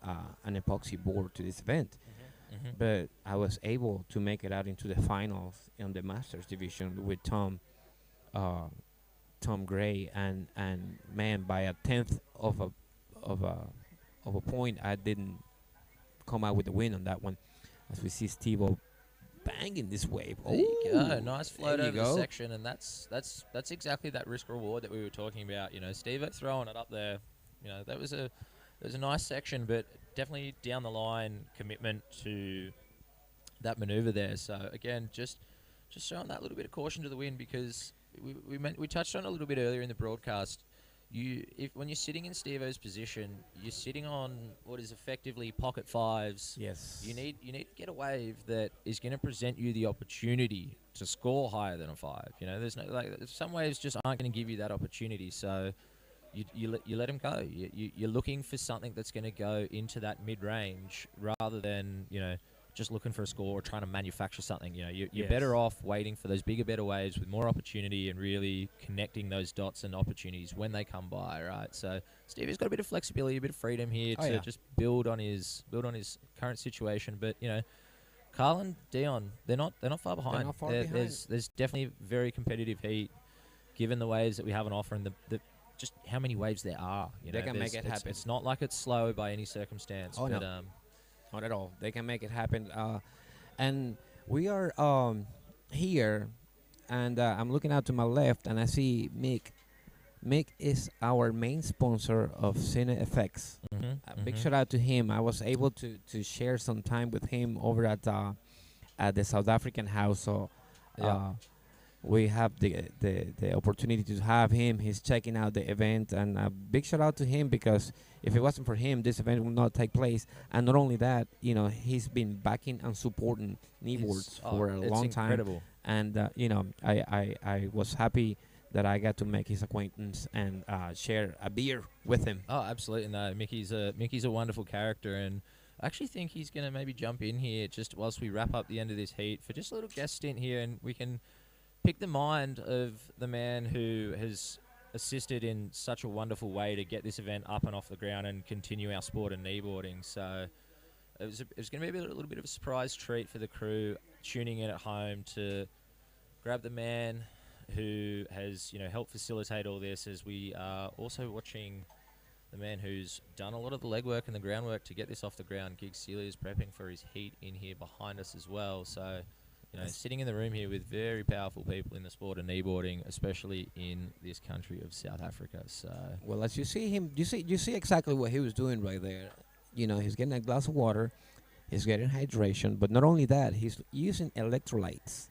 epoxy board to this event. But I was able to make it out into the finals in the Masters division with Tom Gray, and man, by a tenth of a point, I didn't come out with the win on that one. As we see Steve-O banging this wave. There you go, nice float there over you the go. section, and that's exactly that risk reward that we were talking about. Steve throwing it up there. That was a nice section, but definitely down the line commitment to that maneuver there. So again, just showing that little bit of caution to the wind, because we touched on it a little bit earlier in the broadcast. When you're sitting in Steve-O's position, you're sitting on what is effectively pocket fives. Yes. You need to get a wave that is going to present you the opportunity to score higher than a 5. There's no some waves just aren't going to give you that opportunity. So you let them go. You're looking for something that's going to go into that mid range rather than just looking for a score or trying to manufacture something. You're better off waiting for those bigger, better waves with more opportunity and really connecting those dots and opportunities when they come by, right? So Stevie's got a bit of flexibility, a bit of freedom here to just build on his current situation. But Carl and Dion, they're not far behind. They're not far behind. There's definitely very competitive heat, given the waves that we have on offer and the just how many waves there are. They can make it happen. It's not like it's slow by any circumstance. Oh, but, no. Not at all. They can make it happen. And we are here, and I'm looking out to my left, and I see Mick. Mick is our main sponsor of CineFX. Big shout out to him. I was able to share some time with him over at the South African house. So we have the opportunity to have him. He's checking out the event, and a big shout out to him, because if it wasn't for him, this event would not take place. And not only that, he's been backing and supporting Kneeboards for a long time. Incredible. And I was happy that I got to make his acquaintance and share a beer with him. Oh, absolutely. No, Mickey's a wonderful character, and I actually think he's going to maybe jump in here just whilst we wrap up the end of this heat for just a little guest stint here, and we can pick the mind of the man who has assisted in such a wonderful way to get this event up and off the ground and continue our sport and kneeboarding. So it was going to be a little bit of a surprise treat for the crew tuning in at home to grab the man who has helped facilitate all this, as we are also watching the man who's done a lot of the legwork and the groundwork to get this off the ground. Gig Celia is prepping for his heat in here behind us as well. So sitting in the room here with very powerful people in the sport of kneeboarding, especially in this country of South Africa. So, well, as you see him, you see exactly what he was doing right there. He's getting a glass of water, he's getting hydration, but not only that, he's using electrolytes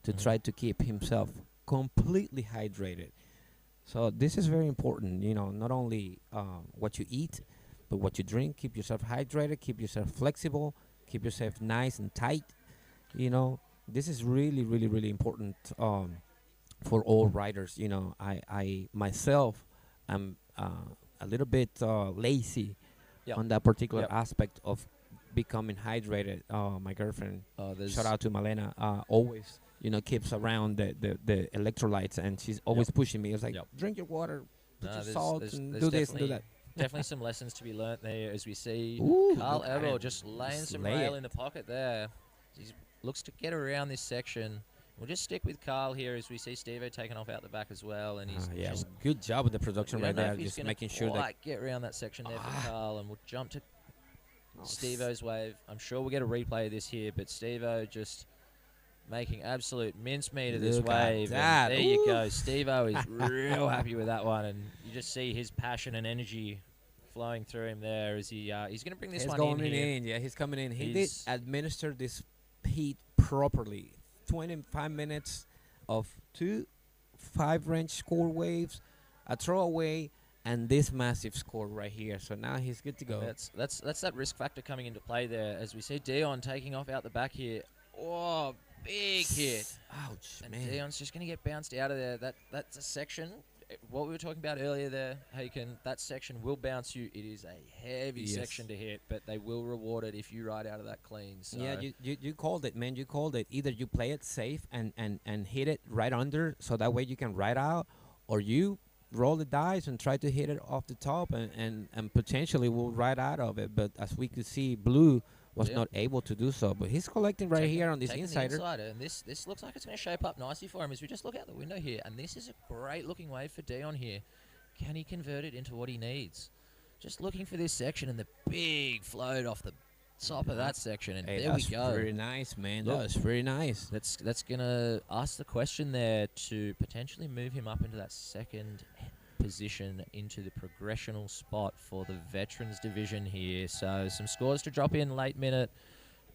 to try to keep himself completely hydrated. So this is very important. Not only what you eat, but what you drink. Keep yourself hydrated, keep yourself flexible, keep yourself nice and tight. This is really, really, really important for all riders. I myself am a little bit lazy on that particular aspect of becoming hydrated. My girlfriend, shout out to Malena, always keeps around the electrolytes, and she's always pushing me. It's like, drink your water, put your salt, and do this and do that. Definitely some lessons to be learnt there, as we see Ooh, Carl Ebel just laying some lay rail it. in the pocket there. He looks to get around this section. We'll just stick with Carl here as we see Steve-O taking off out the back as well, and he's just good job with the production right there, just making sure that get around that section there for Carl, and we'll jump to Steve-O's wave. I'm sure we'll get a replay of this here, but Steve-O just making absolute mincemeat of this Look at wave. that. And there you go. Steve-O is real happy with that one, and you just see his passion and energy flowing through him there as he's going to bring this he's one going in here. Yeah, he's coming in. He did He's- administer this heat properly. 25 minutes of 2 5-range score waves, a throwaway, and this massive score right here. So now he's good to go. That's that risk factor coming into play there as we see Dion taking off out the back here. Oh, big hit. Ouch, And man. Dion's just going to get bounced out of there. That's a section. What we were talking about earlier there, Haken, that section will bounce you. It is a heavy section to hit, but they will reward it if you ride out of that clean. So. Yeah, you called it, man. You called it. Either you play it safe and hit it right under, so that way you can ride out, or you roll the dice and try to hit it off the top and potentially will ride out of it. But as we could see, Blue was not able to do so. But he's collecting here on this taking insider. The insider. And this looks like it's going to shape up nicely for him as we just look out the window here. And this is a great looking wave for Dion here. Can he convert it into what he needs? Just looking for this section and the big float off the top of that section. And there we go. That's pretty nice, man. Look, That's pretty nice. That's going to ask the question there to potentially move him up into that second position into the progressional spot for the Veterans Division here. So some scores to drop in late minute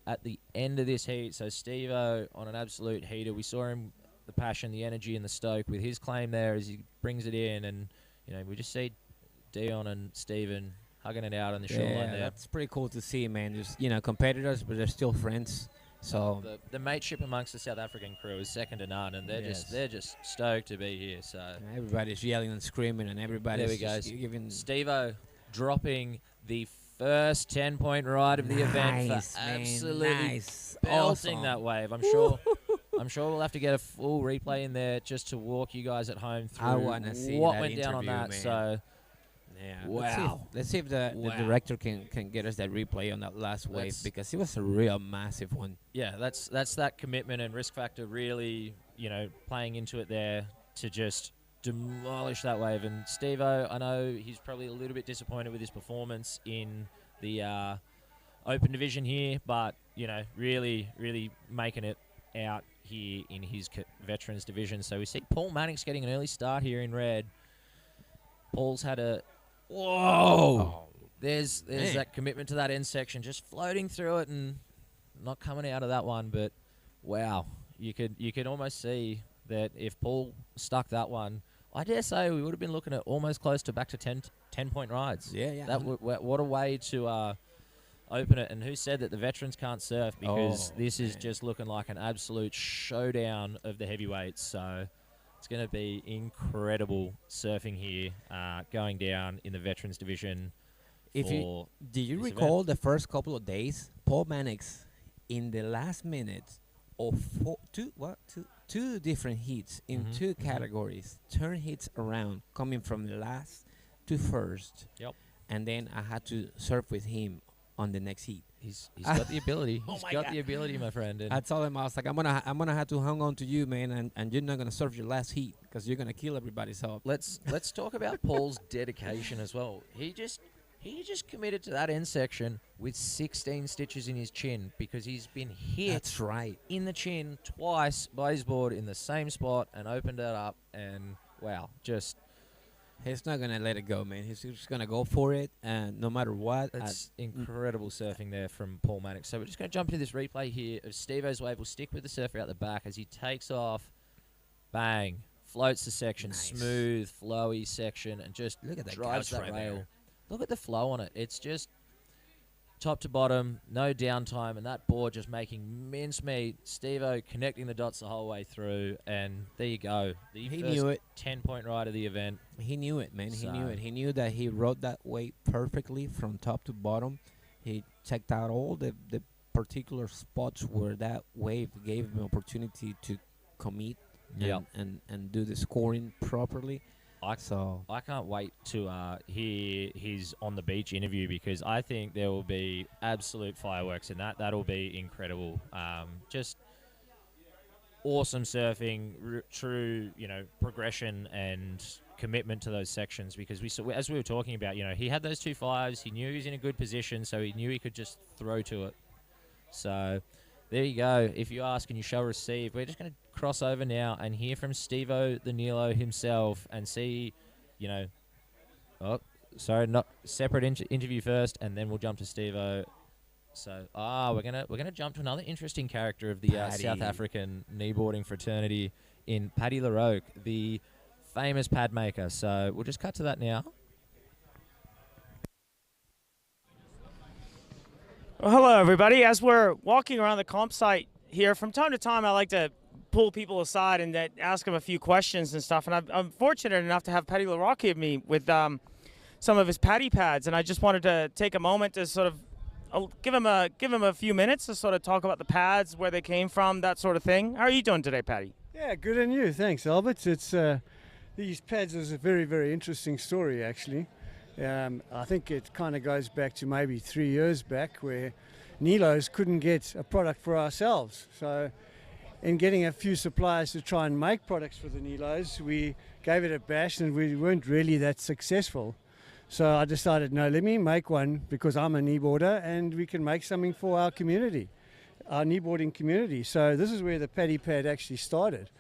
at the end of this heat. So Steve-O on an absolute heater. We saw him, the passion, the energy, and the stoke with his claim there as he brings it in. And, we just see Dion and Steven hugging it out on the shoreline there. That's pretty cool to see, man. Just, competitors, but they're still friends. So the mateship amongst the South African crew is second to none, and they're just stoked to be here. So everybody's yelling and screaming, and everybody's there we go. just giving Steve-O dropping the first 10-point ride of the event for absolutely belting that wave. I'm sure we'll have to get a full replay in there just to walk you guys at home through I wanna see what that went down on interview, that. man. So. Yeah. Wow. Let's see if the director can get us that replay on that last wave, because it was a real massive one. Yeah, that's that commitment and risk factor really, playing into it there to just demolish that wave. And Steve-O, I know he's probably a little bit disappointed with his performance in the open division here, but, really, really making it out here in his Veterans Division. So we see Paul Mannix getting an early start here in red. Paul's had a... Whoa! There's that commitment to that end section, just floating through it and not coming out of that one. But wow, you could almost see that if Paul stuck that one, I dare say we would have been looking at almost close to back to 10-point rides. Yeah. What a way to open it. And who said that the veterans can't surf? Because this is just looking like an absolute showdown of the heavyweights. So. It's going to be incredible surfing here, going down in the Veterans Division. Do you recall the first couple of days, Paul Mannix, in the last minute of two different heats in two categories, turn heats around, coming from last to first. Yep. And then I had to surf with him on the next heat. He's got the ability. He's got the ability, my friend. And I told him, I was like, I'm gonna have to hang on to you, man, and you're not gonna surf your last heat because you're gonna kill everybody. So let's talk about Paul's dedication as well. He just He just committed to that end section with 16 stitches in his chin because he's been hit That's right. in the chin twice by his board in the same spot and opened it up. And, wow, just... He's not going to let it go, man. He's just going to go for it, and no matter what. That's incredible surfing there from Paul Mannix. So we're just going to jump into this replay here of Steve-O's wave. We'll stick with the surfer out the back as he takes off. Bang. Floats the section. Nice. Smooth, flowy section, and just Look at that drives couch that right rail. there. Look at the flow on it. It's just top to bottom, no downtime, and that board just making mincemeat. Steve-O connecting the dots the whole way through, and there you go. The He first knew it. 10-point ride of the event. He knew it, man. He knew So- it. He knew that he rode that wave perfectly from top to bottom. He checked out all the particular spots where that wave gave him opportunity to commit Yep. and do the scoring properly. I So can't wait to hear his on the beach interview because I think there will be absolute fireworks in that. That'll be incredible. Just awesome surfing, true, progression and commitment to those sections because as we were talking about, he had those 2 5s. He knew he was in a good position, so he knew he could just throw to it. So there you go. If you ask and you shall receive. We're just going to cross over now and hear from Steve-O the Nilo himself and see, not separate interview first, and then we'll jump to Steve-O. So, we're gonna jump to another interesting character of the South African kneeboarding fraternity in Paddy Larocque, the famous pad maker. So we'll just cut to that now. Well, hello, everybody. As we're walking around the comp site here, from time to time, I like to pull people aside and ask them a few questions and stuff. And I'm fortunate enough to have Paddy Larocque here with me with some of his paddy pads. And I just wanted to take a moment to sort of give him a few minutes to sort of talk about the pads, where they came from, that sort of thing. How are you doing today, Paddy? Yeah, good on you. Thanks, Albert. It's these pads is a very, very interesting story, actually. I think it kind of goes back to maybe 3 years back where Nilo's couldn't get a product for ourselves. So in getting a few suppliers to try and make products for the Nilos, we gave it a bash and we weren't really that successful. So I decided, no, let me make one because I'm a kneeboarder and we can make something for our community, our kneeboarding community. So this is where the paddy pad actually started.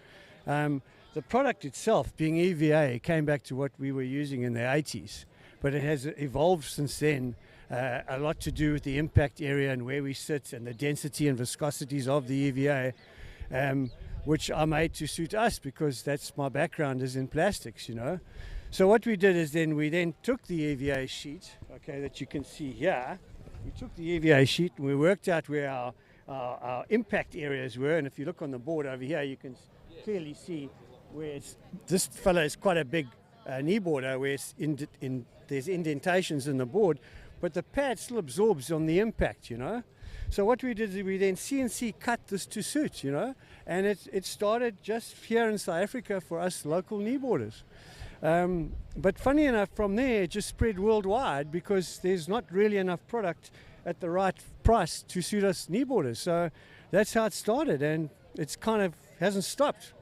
The product itself, being EVA, came back to what we were using in the 80s. But it has evolved since then, a lot to do with the impact area and where we sit and the density and viscosities of the EVA, which are made to suit us because that's my background is in plastics, So what we did is we then took the EVA sheet, okay, that you can see here. We took the EVA sheet and we worked out where our impact areas were. And if you look on the board over here, you can clearly see where this fella is quite a big kneeboarder where it's there's indentations in the board, but the pad still absorbs on the impact, So what we did is we then CNC cut this to suit, and it started just here in South Africa for us local kneeboarders. But funny enough, from there it just spread worldwide because there's not really enough product at the right price to suit us kneeboarders. So that's how it started, and it's kind of hasn't stopped.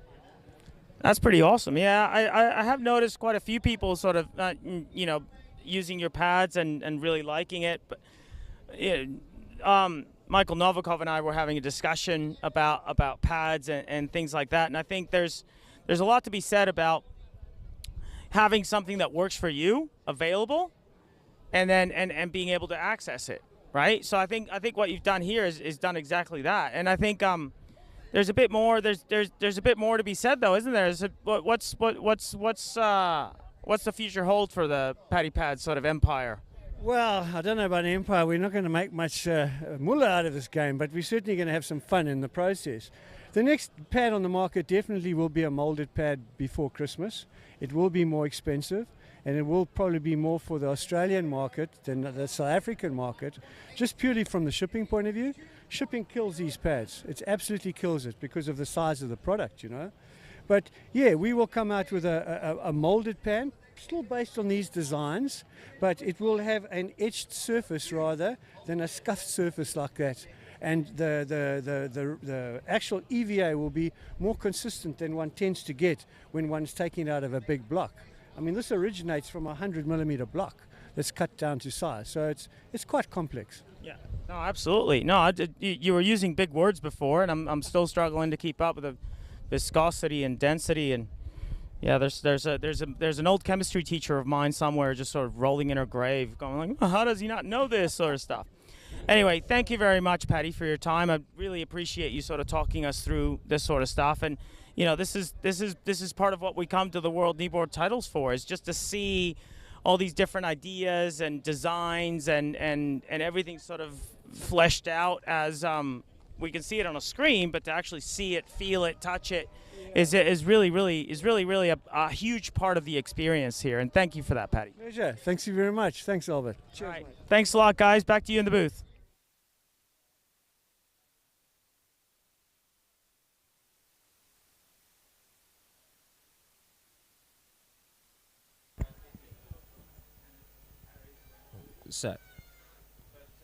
That's pretty awesome. Yeah, I have noticed quite a few people sort of, using your pads and really liking it. But Michael Novikov and I were having a discussion about pads and things like that. And I think there's a lot to be said about having something that works for you available and then and being able to access it, right? So I think what you've done here is done exactly that. And I think there's a bit more. There's a bit more to be said, though, isn't there? What's the future hold for the paddy pad sort of empire? Well, I don't know about an empire. We're not going to make much mullah out of this game, but we're certainly going to have some fun in the process. The next pad on the market definitely will be a molded pad before Christmas. It will be more expensive, and it will probably be more for the Australian market than the South African market, just purely from the shipping point of view. Shipping kills these pads. It absolutely kills it because of the size of the product, But yeah, we will come out with a molded pad, still based on these designs, but it will have an etched surface rather than a scuffed surface like that. And the actual EVA will be more consistent than one tends to get when one's taking it out of a big block. I mean, this originates from a 100 millimeter block that's cut down to size. So it's quite complex. Yeah. No, absolutely. No, you were using big words before, and I'm still struggling to keep up with the viscosity and density. And yeah, there's an old chemistry teacher of mine somewhere just sort of rolling in her grave, going like, "Oh, how does he not know this sort of stuff?" Anyway, thank you very much, Patty, for your time. I really appreciate you sort of talking us through this sort of stuff. And you know, this is part of what we come to the World Kneeboard Titles for, is just to see all these different ideas and designs and everything sort of fleshed out as we can see it on a screen, but to actually see it, feel it, touch it is really a huge part of the experience here. And thank you for that, Patty. Pleasure. Thanks you very much. Thanks, Albert. Cheers. All right. Thanks a lot, guys. Back to you in the booth.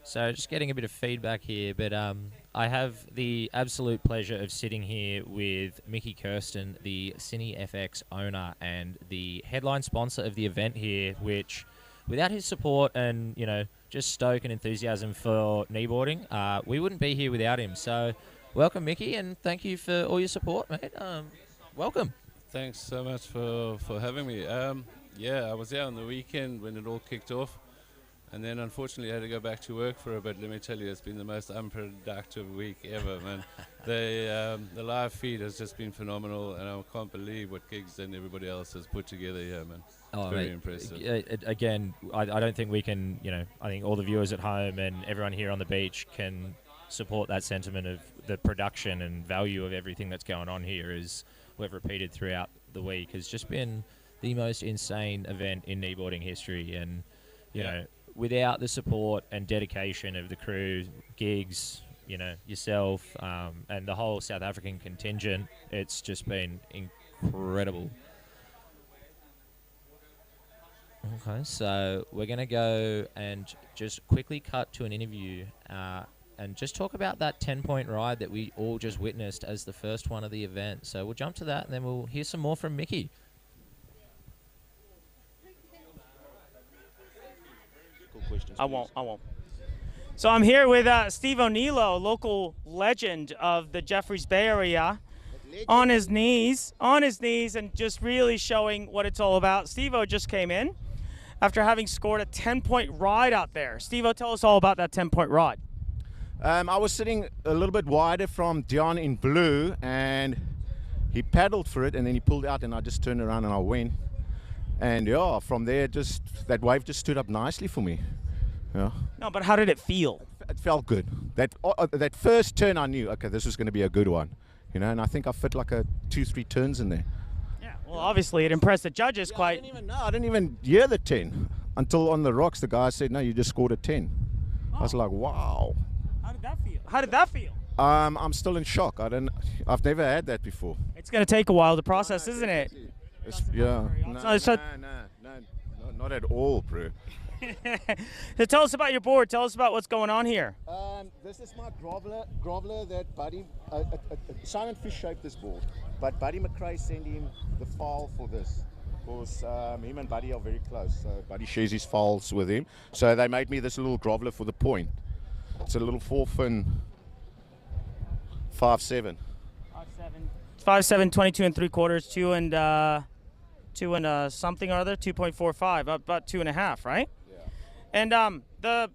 So just getting a bit of feedback here, but I have the absolute pleasure of sitting here with Mickey Kirsten, the CineFX owner and the headline sponsor of the event here, which without his support and, you know, just stoke and enthusiasm for kneeboarding, we wouldn't be here without him. So welcome, Mickey, and thank you for all your support, mate. Welcome. Thanks so much for having me. Yeah, I was there on the weekend when it all kicked off. And then, unfortunately, I had to go back to work for a bit. Let me tell you, it's been the most unproductive week ever, man. The live feed has just been phenomenal, and I can't believe what gigs and everybody else has put together here, man. It's very impressive. Again, I don't think we can, you know, I think all the viewers at home and everyone here on the beach can support that sentiment of the production and value of everything that's going on here, as we've repeated throughout the week. Has just been the most insane event in kneeboarding history, and, you know, without the support and dedication of the crew, gigs, you know, yourself, and the whole South African contingent, it's just been incredible. Okay, so we're going to go and just quickly cut to an interview and just talk about that 10-point ride that we all just witnessed as the first one of the event. So we'll jump to that, and then we'll hear some more from Mickey. I won't. So I'm here with Steve O'Neill, local legend of the Jeffreys Bay area, on his knees, and just really showing what it's all about. Steve-O just came in after having scored a 10-point ride out there. Steve-O, tell us all about that 10-point ride. I was sitting a little bit wider from Dion in blue, and he paddled for it, and then he pulled out, and I just turned around and I went. And yeah, from there, just that wave just stood up nicely for me. Yeah. No, but how did it feel? It felt good. That first turn, I knew, okay, this was going to be a good one, you know. And I think I fit like 2-3 turns in there. Yeah. Well, obviously, it impressed the judges quite. I didn't even hear the 10 until on the rocks. The guy said, "No, you just scored a 10." I was like, "Wow." How did that feel? I'm still in shock. I've never had that before. It's going to take a while to process, isn't it? Yeah. No, not at all, bro. So tell us about your board. Tell us about what's going on here. This is my groveler that Buddy, Simon Fish shaped this board, but Buddy McRae sent him the file for this, because him and Buddy are very close. So Buddy shares his files with him. So they made me this little groveler for the point. It's a little 4-fin 5.7. 5.7, 22 3/4, 2 and something or other, 2.45, about 2.5, right? Yeah. And the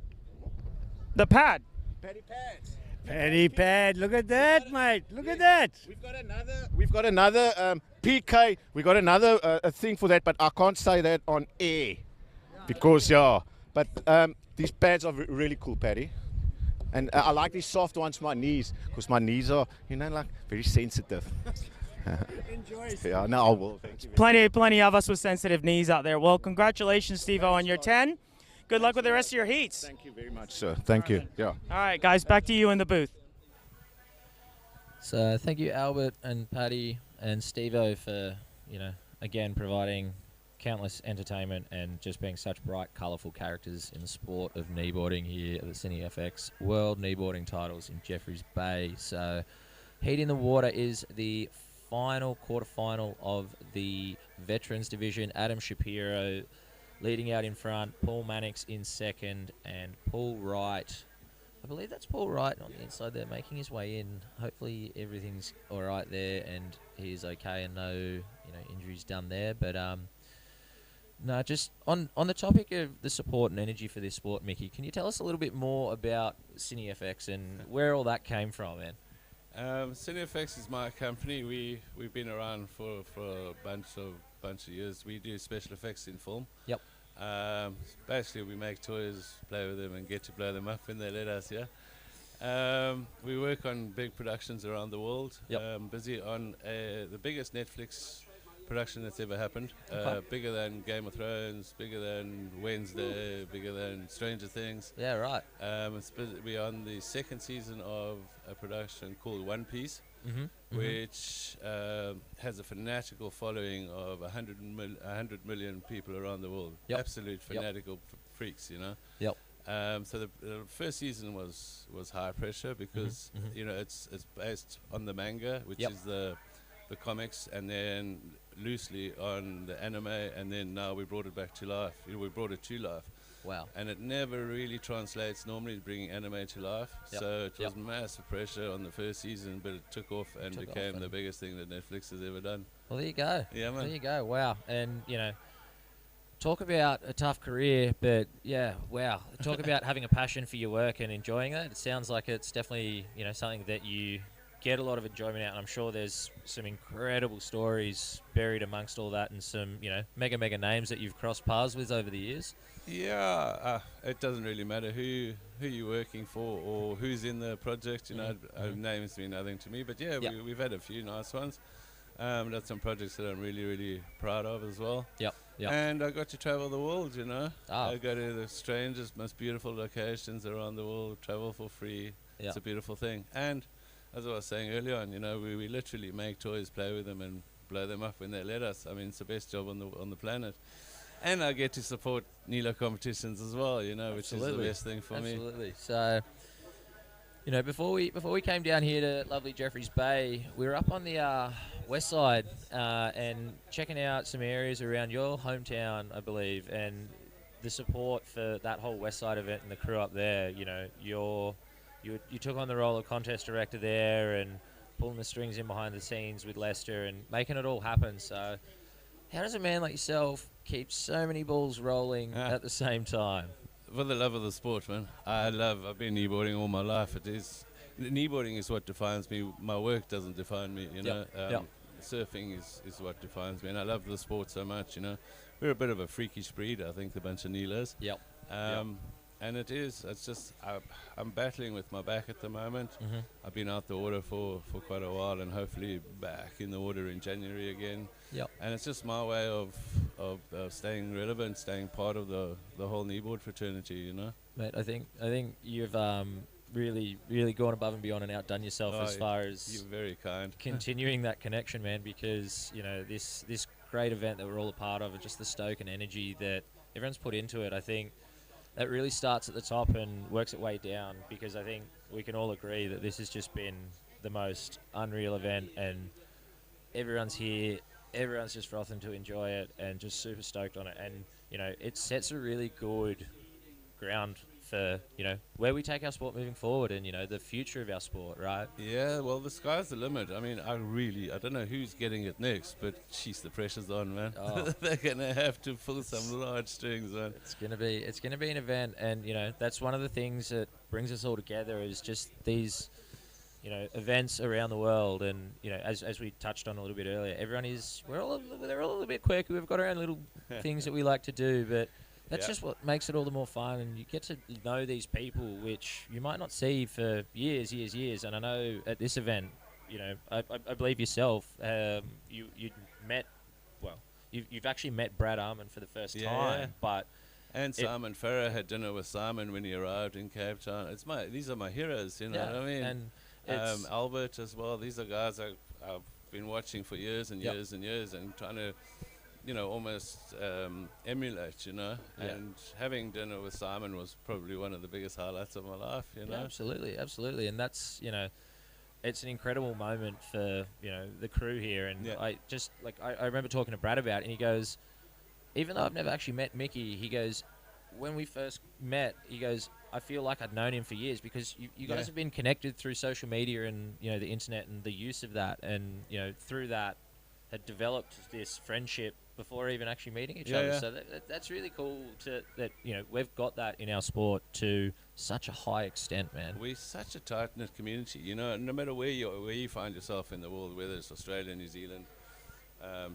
pad. Paddy pads. Paddy pad, look at that, mate. Look at that. We've got another PK. We got another a thing for that, but I can't say that on air because But these pads are really cool, Paddy. And I like these soft ones for my knees, because my knees are, you know, like very sensitive. Enjoy. Yeah, no, I will. Thank you. Plenty of us with sensitive knees out there. Well, congratulations, Steve-O, on your 10. Good luck with the rest of your heats. Thank you very much, sir. Thank you. Yeah. All right, guys, back to you in the booth. So thank you, Albert and Paddy and Steve-O, for, you know, again providing countless entertainment and just being such bright, colourful characters in the sport of kneeboarding here at the CineFX World Kneeboarding Titles in Jeffreys Bay. So Heat in the Water is the final quarterfinal of the Veterans Division. Adam Shapiro leading out in front. Paul Mannix in second, and Paul Wright. I believe that's Paul Wright on the inside there, making his way in. Hopefully everything's all right there, and he's okay, and no injuries done there. But no, just on the topic of the support and energy for this sport, Mickey, can you tell us a little bit more about CineFX and where all that came from, man? CineFX is my company. We've been around for a bunch of years. We do special effects in film. Yep. Basically, we make toys, play with them, and get to blow them up when they let us. Yeah. We work on big productions around the world. Yep. Busy on the biggest Netflix production that's ever happened. Okay. Bigger than Game of Thrones, bigger than Wednesday, bigger than Stranger Things. Yeah, right. We're on the second season of a production called One Piece, which has a fanatical following of 100 million people around the world. Yep. Absolute fanatical freaks, Yep. So the first season was high pressure because it's based on the manga, which is the comics, and then loosely on the anime, and then now we brought it back to life. We brought it to life. Wow. And it never really translates normally bringing anime to life. Yep. So it was massive pressure on the first season, but it took off and became the biggest thing that Netflix has ever done. Well, there you go. Yeah, man. There you go. Wow. And, talk about a tough career, but yeah, wow. Talk about having a passion for your work and enjoying it. It sounds like it's definitely, something that you get a lot of enjoyment out, and I'm sure there's some incredible stories buried amongst all that, and some, mega names that you've crossed paths with over the years. Yeah, it doesn't really matter who you're working for or who's in the project. Names mean nothing to me. But yeah, we've had a few nice ones. That's some projects that I'm really, really proud of as well. Yep. And I got to travel the world. Ah. I go to the strangest, most beautiful locations around the world. Travel for free. It's a beautiful thing. And as I was saying earlier on, we literally make toys, play with them, and blow them up when they let us. I mean, it's the best job on the planet. And I get to support Nilo competitions as well, which is the best thing for me. Absolutely. So, before we came down here to lovely Jeffreys Bay, we were up on the west side and checking out some areas around your hometown, I believe, and the support for that whole west side event and the crew up there. You took on the role of contest director there and pulling the strings in behind the scenes with Lester and making it all happen. So how does a man like yourself keep so many balls rolling at the same time? For the love of the sport, man. I've been kneeboarding all my life. Kneeboarding is what defines me. My work doesn't define me, Surfing is what defines me, and I love the sport so much, We're a bit of a freakish breed, I think, the bunch of Kneelers. Yep. And it's just, I'm battling with my back at the moment. I've been out the water for quite a while, and hopefully back in the water in January again. Yep. And it's just my way of staying relevant, staying part of the whole kneeboard fraternity, Mate, I think you've really gone above and beyond and outdone yourself as far as you're very kind. Continuing that connection, man, because this great event that we're all a part of, and just the stoke and energy that everyone's put into it, I think that really starts at the top and works its way down, because I think we can all agree that this has just been the most unreal event, and everyone's here, everyone's just frothing to enjoy it and just super stoked on it. And, it sets a really good ground for, where we take our sport moving forward and, the future of our sport, right? Yeah, well, the sky's the limit. I mean, I don't know who's getting it next, but jeez, the pressure's on, man. Oh. They're going to have to pull some large strings, man. It's going to be an event, and, that's one of the things that brings us all together, is just these, events around the world. And, as we touched on a little bit earlier, they're all a little bit quirky. We've got our own little things that we like to do, but that's just what makes it all the more fun, and you get to know these people, which you might not see for years. And I know at this event, I believe yourself, you've actually met Brad Armand for the first time, but and Simon Farrer had dinner with Simon when he arrived in Cape Town. These are my heroes, you know what I mean? And Albert as well. These are guys I've been watching for years and years and years, and trying to, almost emulate, and having dinner with Simon was probably one of the biggest highlights of my life, Yeah, absolutely. And that's, it's an incredible moment for, the crew here. And I remember talking to Brad about it, and he goes, even though I've never actually met Mickey, he goes, when we first met, he goes, I feel like I'd known him for years because you guys have been connected through social media and, you know, the internet and the use of that. And, you know, through that had developed this friendship before even actually meeting each other. So that's really cool that, you know, we've got that in our sport to such a high extent, man. We're such a tight-knit community, you know, no matter where you find yourself in the world, whether it's Australia, New Zealand,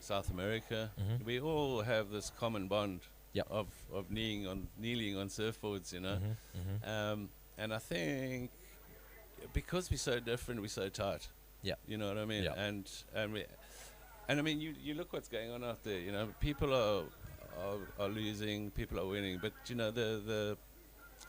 South America, we all have this common bond of kneeling on surfboards, you know. And I think because we're so different, we're so tight. Yeah. You know what I mean? And I mean, you look what's going on out there, you know, people are losing, people are winning, but you know,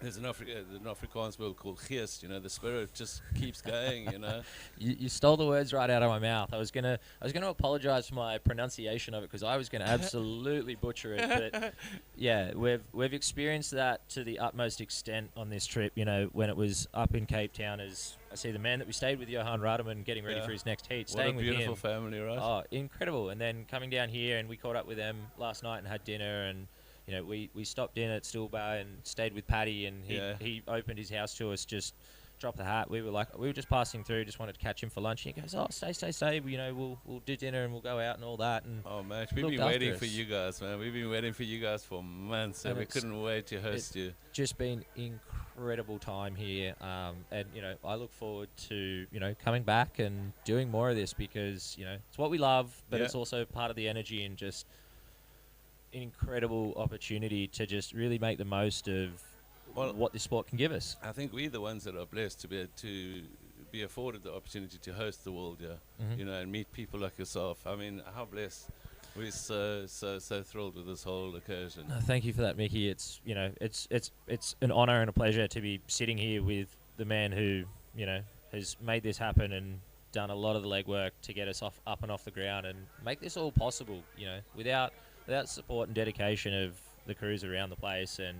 there's an Afrikaans word called geest, you know, the spirit just keeps going, you know. You stole the words right out of my mouth. I was gonna apologize for my pronunciation of it because I was gonna absolutely butcher it. But yeah, we've experienced that to the utmost extent on this trip. You know, when it was up in Cape Town, as I see the man that we stayed with, Johan Rademan, getting ready for his next heat. Staying with him. What a beautiful family, right? Oh, incredible! And then coming down here, and we caught up with them last night and had dinner and. You know, we stopped in at Stillbar and stayed with Paddy, and he opened his house to us. Just dropped the hat. We were just passing through, just wanted to catch him for lunch. And he goes, "Oh, stay. You know, we'll do dinner and we'll go out and all that." And oh man, we've been waiting for you guys, man. We've been waiting for you guys for months, and we couldn't wait to host you. Just been incredible time here, and you know, I look forward to coming back and doing more of this because you know it's what we love, but it's also part of the energy and just. An incredible opportunity to just really make the most of what this sport can give us. I think we're the ones that are blessed to be afforded the opportunity to host the World, you know, and meet people like yourself. I mean, how blessed. We're so thrilled with this whole occasion. Thank you for that, Mickey. It's it's an honor and a pleasure to be sitting here with the man who has made this happen and done a lot of the legwork to get us up and off the ground and make this all possible. You know, without support and dedication of the crews around the place and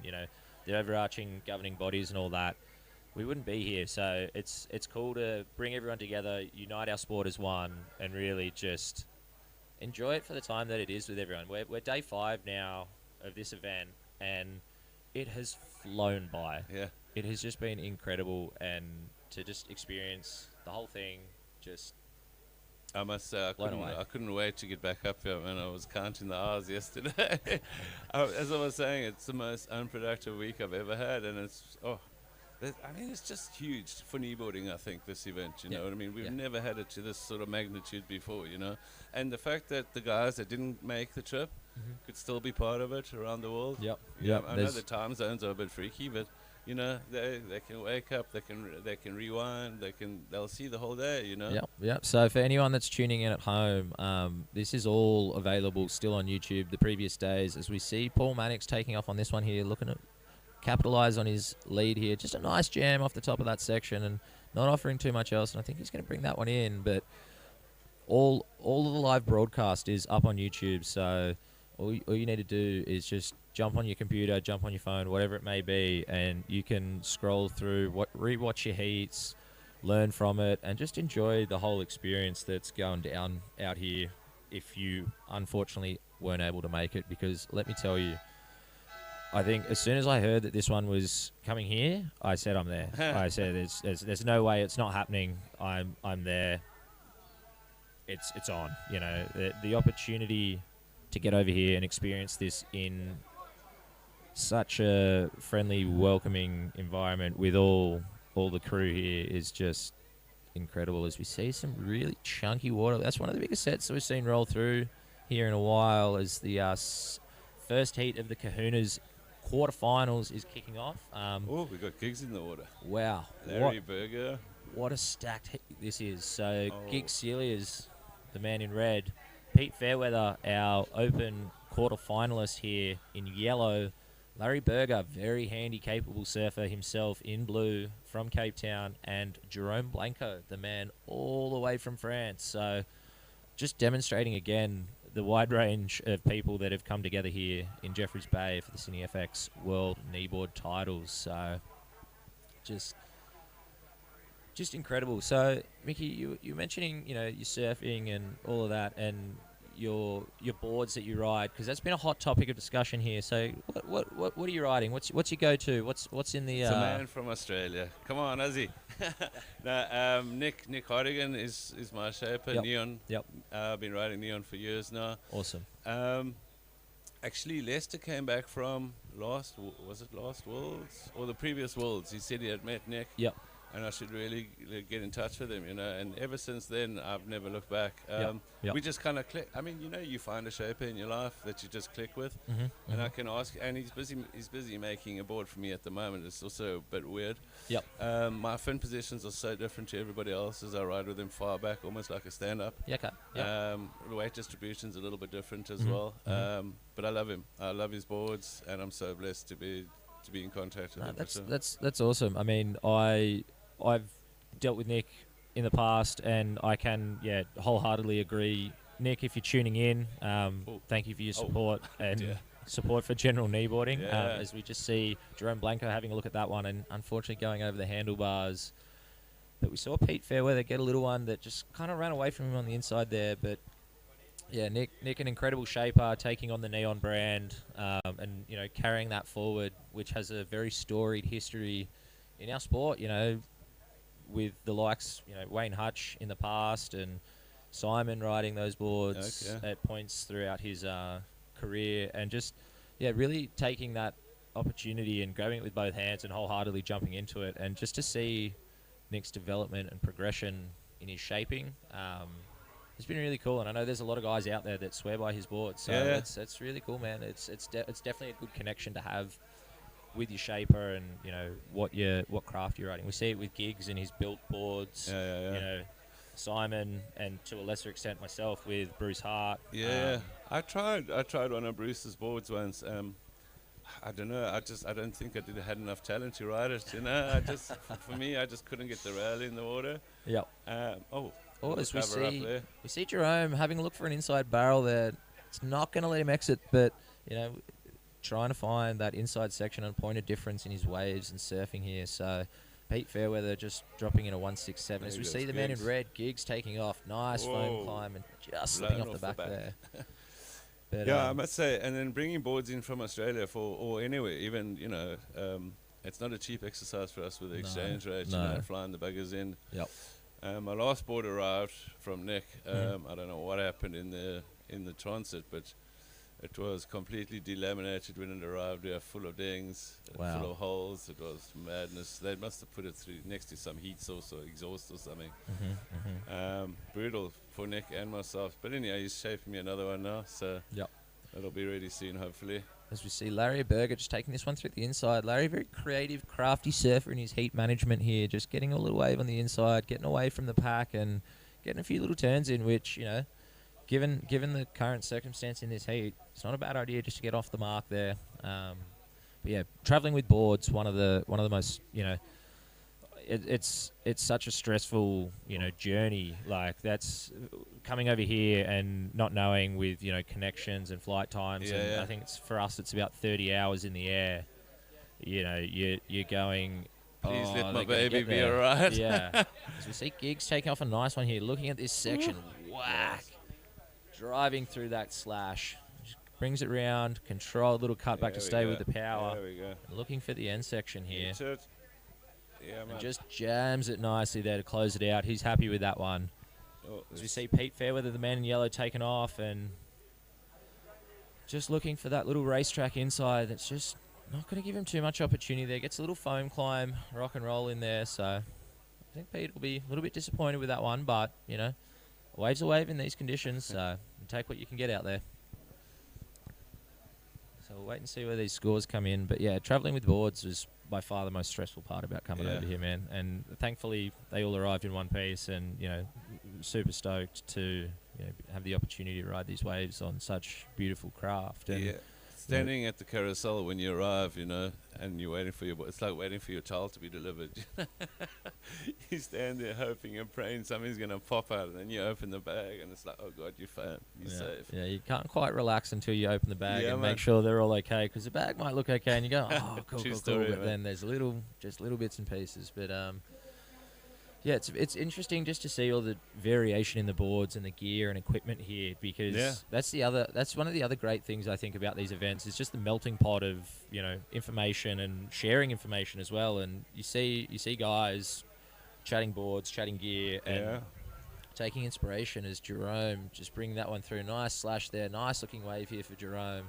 the overarching governing bodies and all that, we wouldn't be here. So it's cool to bring everyone together, unite our sport as one, and really just enjoy it for the time that it is with everyone. We're day 5 now of this event, and it has flown by. Yeah, it has just been incredible, and to just experience the whole thing, just. I must say, I couldn't wait to get back up here, man. I was counting the hours yesterday. As I was saying, it's the most unproductive week I've ever had, and it's just huge for kneeboarding, I think, this event, you know what I mean? We've never had it to this sort of magnitude before, you know? And the fact that the guys that didn't make the trip could still be part of it around the world. I know the time zones are a bit freaky, but you know, they can wake up, they can rewind, they'll see the whole day, you know. Yep. So for anyone that's tuning in at home, this is all available still on YouTube. The previous days, as we see Paul Mannix taking off on this one here, looking at capitalize on his lead here. Just a nice jam off the top of that section and not offering too much else. And I think he's going to bring that one in. But all of the live broadcast is up on YouTube. So all you need to do is just jump on your computer, jump on your phone, whatever it may be, and you can scroll through, rewatch your heats, learn from it, and just enjoy the whole experience that's going down out here if you unfortunately weren't able to make it. Because let me tell you, I think as soon as I heard that this one was coming here, I said I'm there. I said there's no way it's not happening. I'm there. It's on. You know, the opportunity to get over here and experience this in such a friendly, welcoming environment with all the crew here is just incredible. As we see some really chunky water, that's one of the biggest sets that we've seen roll through here in a while. As the first heat of the Kahuna's quarterfinals is kicking off. We've got gigs in the water. Wow, Larry Berger. What a stacked heat this is. So Gig Celia's the man in red. Pete Fairweather, our open quarterfinalist here in yellow. Larry Berger, very handy, capable surfer himself in blue from Cape Town. And Jerome Blanco, the man all the way from France. So just demonstrating again the wide range of people that have come together here in Jeffreys Bay for the CineFX World Kneeboard titles. So just incredible. So Mickey, you were mentioning, your surfing and all of that, and your boards that you ride? Because that's been a hot topic of discussion here. So what are you riding? What's your go-to? What's in the? It's a man from Australia. Come on, Ozzy. No, Nick Hardigan is my shaper. Yep. Neon. Yep. I've been riding Neon for years now. Awesome. Actually, Lester came back from last Worlds or the previous Worlds. He said he had met Nick. Yep. And I should really get in touch with him, And ever since then, I've never looked back. Yep. We just kind of click. I mean, you find a shaper in your life that you just click with, and I can ask. And he's busy making a board for me at the moment. It's also a bit weird. Yep. My fin positions are so different to everybody else's. I ride with him far back, almost like a stand-up. Yeah. Okay. Yep. The weight distribution's a little bit different as well. But I love him. I love his boards, and I'm so blessed to be in contact with him. That's awesome. I mean, I've dealt with Nick in the past, and I can wholeheartedly agree. Nick, if you're tuning in, thank you for your support and support for general kneeboarding. As we just see Jerome Blanco having a look at that one, and unfortunately going over the handlebars. But we saw Pete Fairweather get a little one that just kind of ran away from him on the inside there. But yeah, Nick, an incredible shaper, taking on the Neon brand, and carrying that forward, which has a very storied history in our sport. With the likes, Wayne Hutch in the past and Simon riding those boards at points throughout his career, and just really taking that opportunity and grabbing it with both hands and wholeheartedly jumping into it, and just to see Nick's development and progression in his shaping, it's been really cool. And I know there's a lot of guys out there that swear by his boards, so it's really cool, man. It's definitely a good connection to have with your shaper and what craft you're riding. We see it with Giggs and his built boards. Simon, and to a lesser extent myself with Bruce Hart. I tried one of Bruce's boards once. I don't know. I don't think I had enough talent to ride it. For me, I just couldn't get the rail in the water. Yep. As we see Jerome having a look for an inside barrel there. It's not going to let him exit, but trying to find that inside section and point of difference in his waves and surfing here. So Pete Fairweather just dropping in a 167. As we see the man in red, Giggs taking off. Nice foam climb and just slipping off the back there. But, I must say, and then bringing boards in from Australia or anywhere, even, it's not a cheap exercise for us with the exchange rate, flying the buggers in. Yep. My last board arrived from Nick. I don't know what happened in the transit, but it was completely delaminated when it arrived. We were full of dings, full of holes. It was madness. They must have put it through next to some heat source or exhaust or something. Brutal for Nick and myself. But anyhow, he's shaping me another one now, so it'll be ready soon, hopefully. As we see Larry Berger just taking this one through the inside. Larry, very creative, crafty surfer in his heat management here, just getting a little wave on the inside, getting away from the pack and getting a few little turns in, which, given the current circumstance in this heat, it's not a bad idea just to get off the mark there. But yeah, traveling with boards, one of the most, it's such a stressful, journey. Like, that's coming over here and not knowing with, connections and flight times. And I think for us, it's about 30 hours in the air. You're going. Please let my baby be alright. Yeah. As we see Giggs taking off a nice one here, looking at this section, whack. Driving through that slash, just brings it round, control, little cut back to stay with the power. There we go. Looking for the end section here. Yeah, man. And just jams it nicely there to close it out. He's happy with that one. As we see Pete Fairweather, the man in yellow, taken off and just looking for that little racetrack inside. That's just not going to give him too much opportunity there. Gets a little foam climb, rock and roll in there. So I think Pete will be a little bit disappointed with that one, but, a wave's a wave in these conditions, so take what you can get out there. So we'll wait and see where these scores come in. But yeah, travelling with boards was by far the most stressful part about coming over here, man. And thankfully, they all arrived in one piece, and super stoked to have the opportunity to ride these waves on such beautiful craft. And standing at the carousel when you arrive, and you're waiting for it's like waiting for your child to be delivered. You stand there hoping and praying something's going to pop out, and then you open the bag and it's like, oh God, you're fine, you're safe. Yeah, you can't quite relax until you open the bag and make sure they're all okay, because the bag might look okay and you go, oh, cool, True cool, story, cool. But man. then there's little bits and pieces. But Yeah, it's interesting just to see all the variation in the boards and the gear and equipment here, because that's one of the other great things I think about these events is just the melting pot of information and sharing information as well. And you see guys chatting boards, chatting gear, and taking inspiration as Jerome just bringing that one through. Nice slash there, nice looking wave here for Jerome.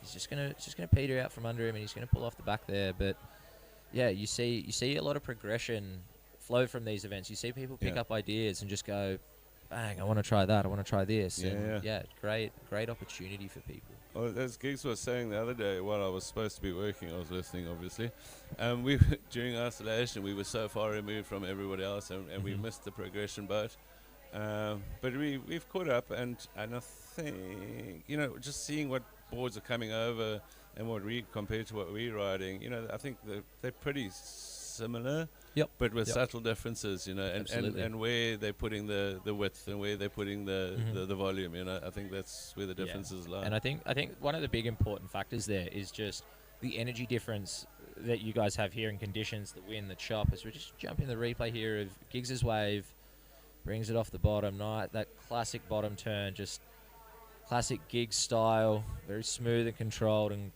He's just gonna peter out from under him, and he's gonna pull off the back there. But yeah, you see a lot of progression flow from these events. You see people pick up ideas and just go, bang, I want to try that, I want to try this. Great opportunity for people. Well, as Gigs was saying the other day, while I was supposed to be working, I was listening, obviously. During isolation, we were so far removed from everybody else, and we missed the progression boat. But we've caught up, and I think, just seeing what boards are coming over and what we compared to what we're riding, I think they're pretty similar. But with subtle differences, and where they're putting the width and where they're putting the volume, I think that's where the differences lie. And I think one of the big important factors there is just the energy difference that you guys have here in conditions, the wind, the chop. As we just jump in the replay here of Giggs's wave, brings it off the bottom, that classic bottom turn, just classic Giggs style, very smooth and controlled, and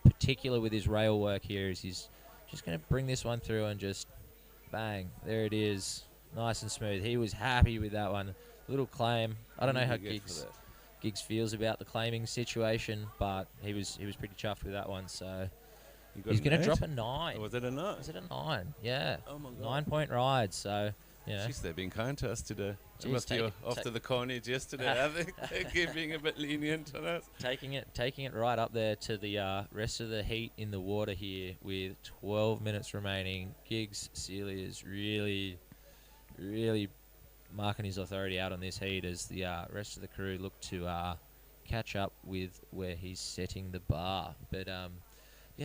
particular with his rail work here is he's just going to bring this one through and just bang, there it is, nice and smooth. He was happy with that one. Little claim. I don't know how Giggs feels about the claiming situation, but he was pretty chuffed with that one. So he's going to drop a 9. Or was it a 9? Was it a 9? Yeah. Oh my God. 9-point ride. So Jeez, they've been kind to us today. It must be after the carnage yesterday. I think they're being a bit lenient on us. Taking it right up there to the rest of the heat in the water here with 12 minutes remaining. Giggs Celia is really, really marking his authority out on this heat as the rest of the crew look to catch up with where he's setting the bar. But a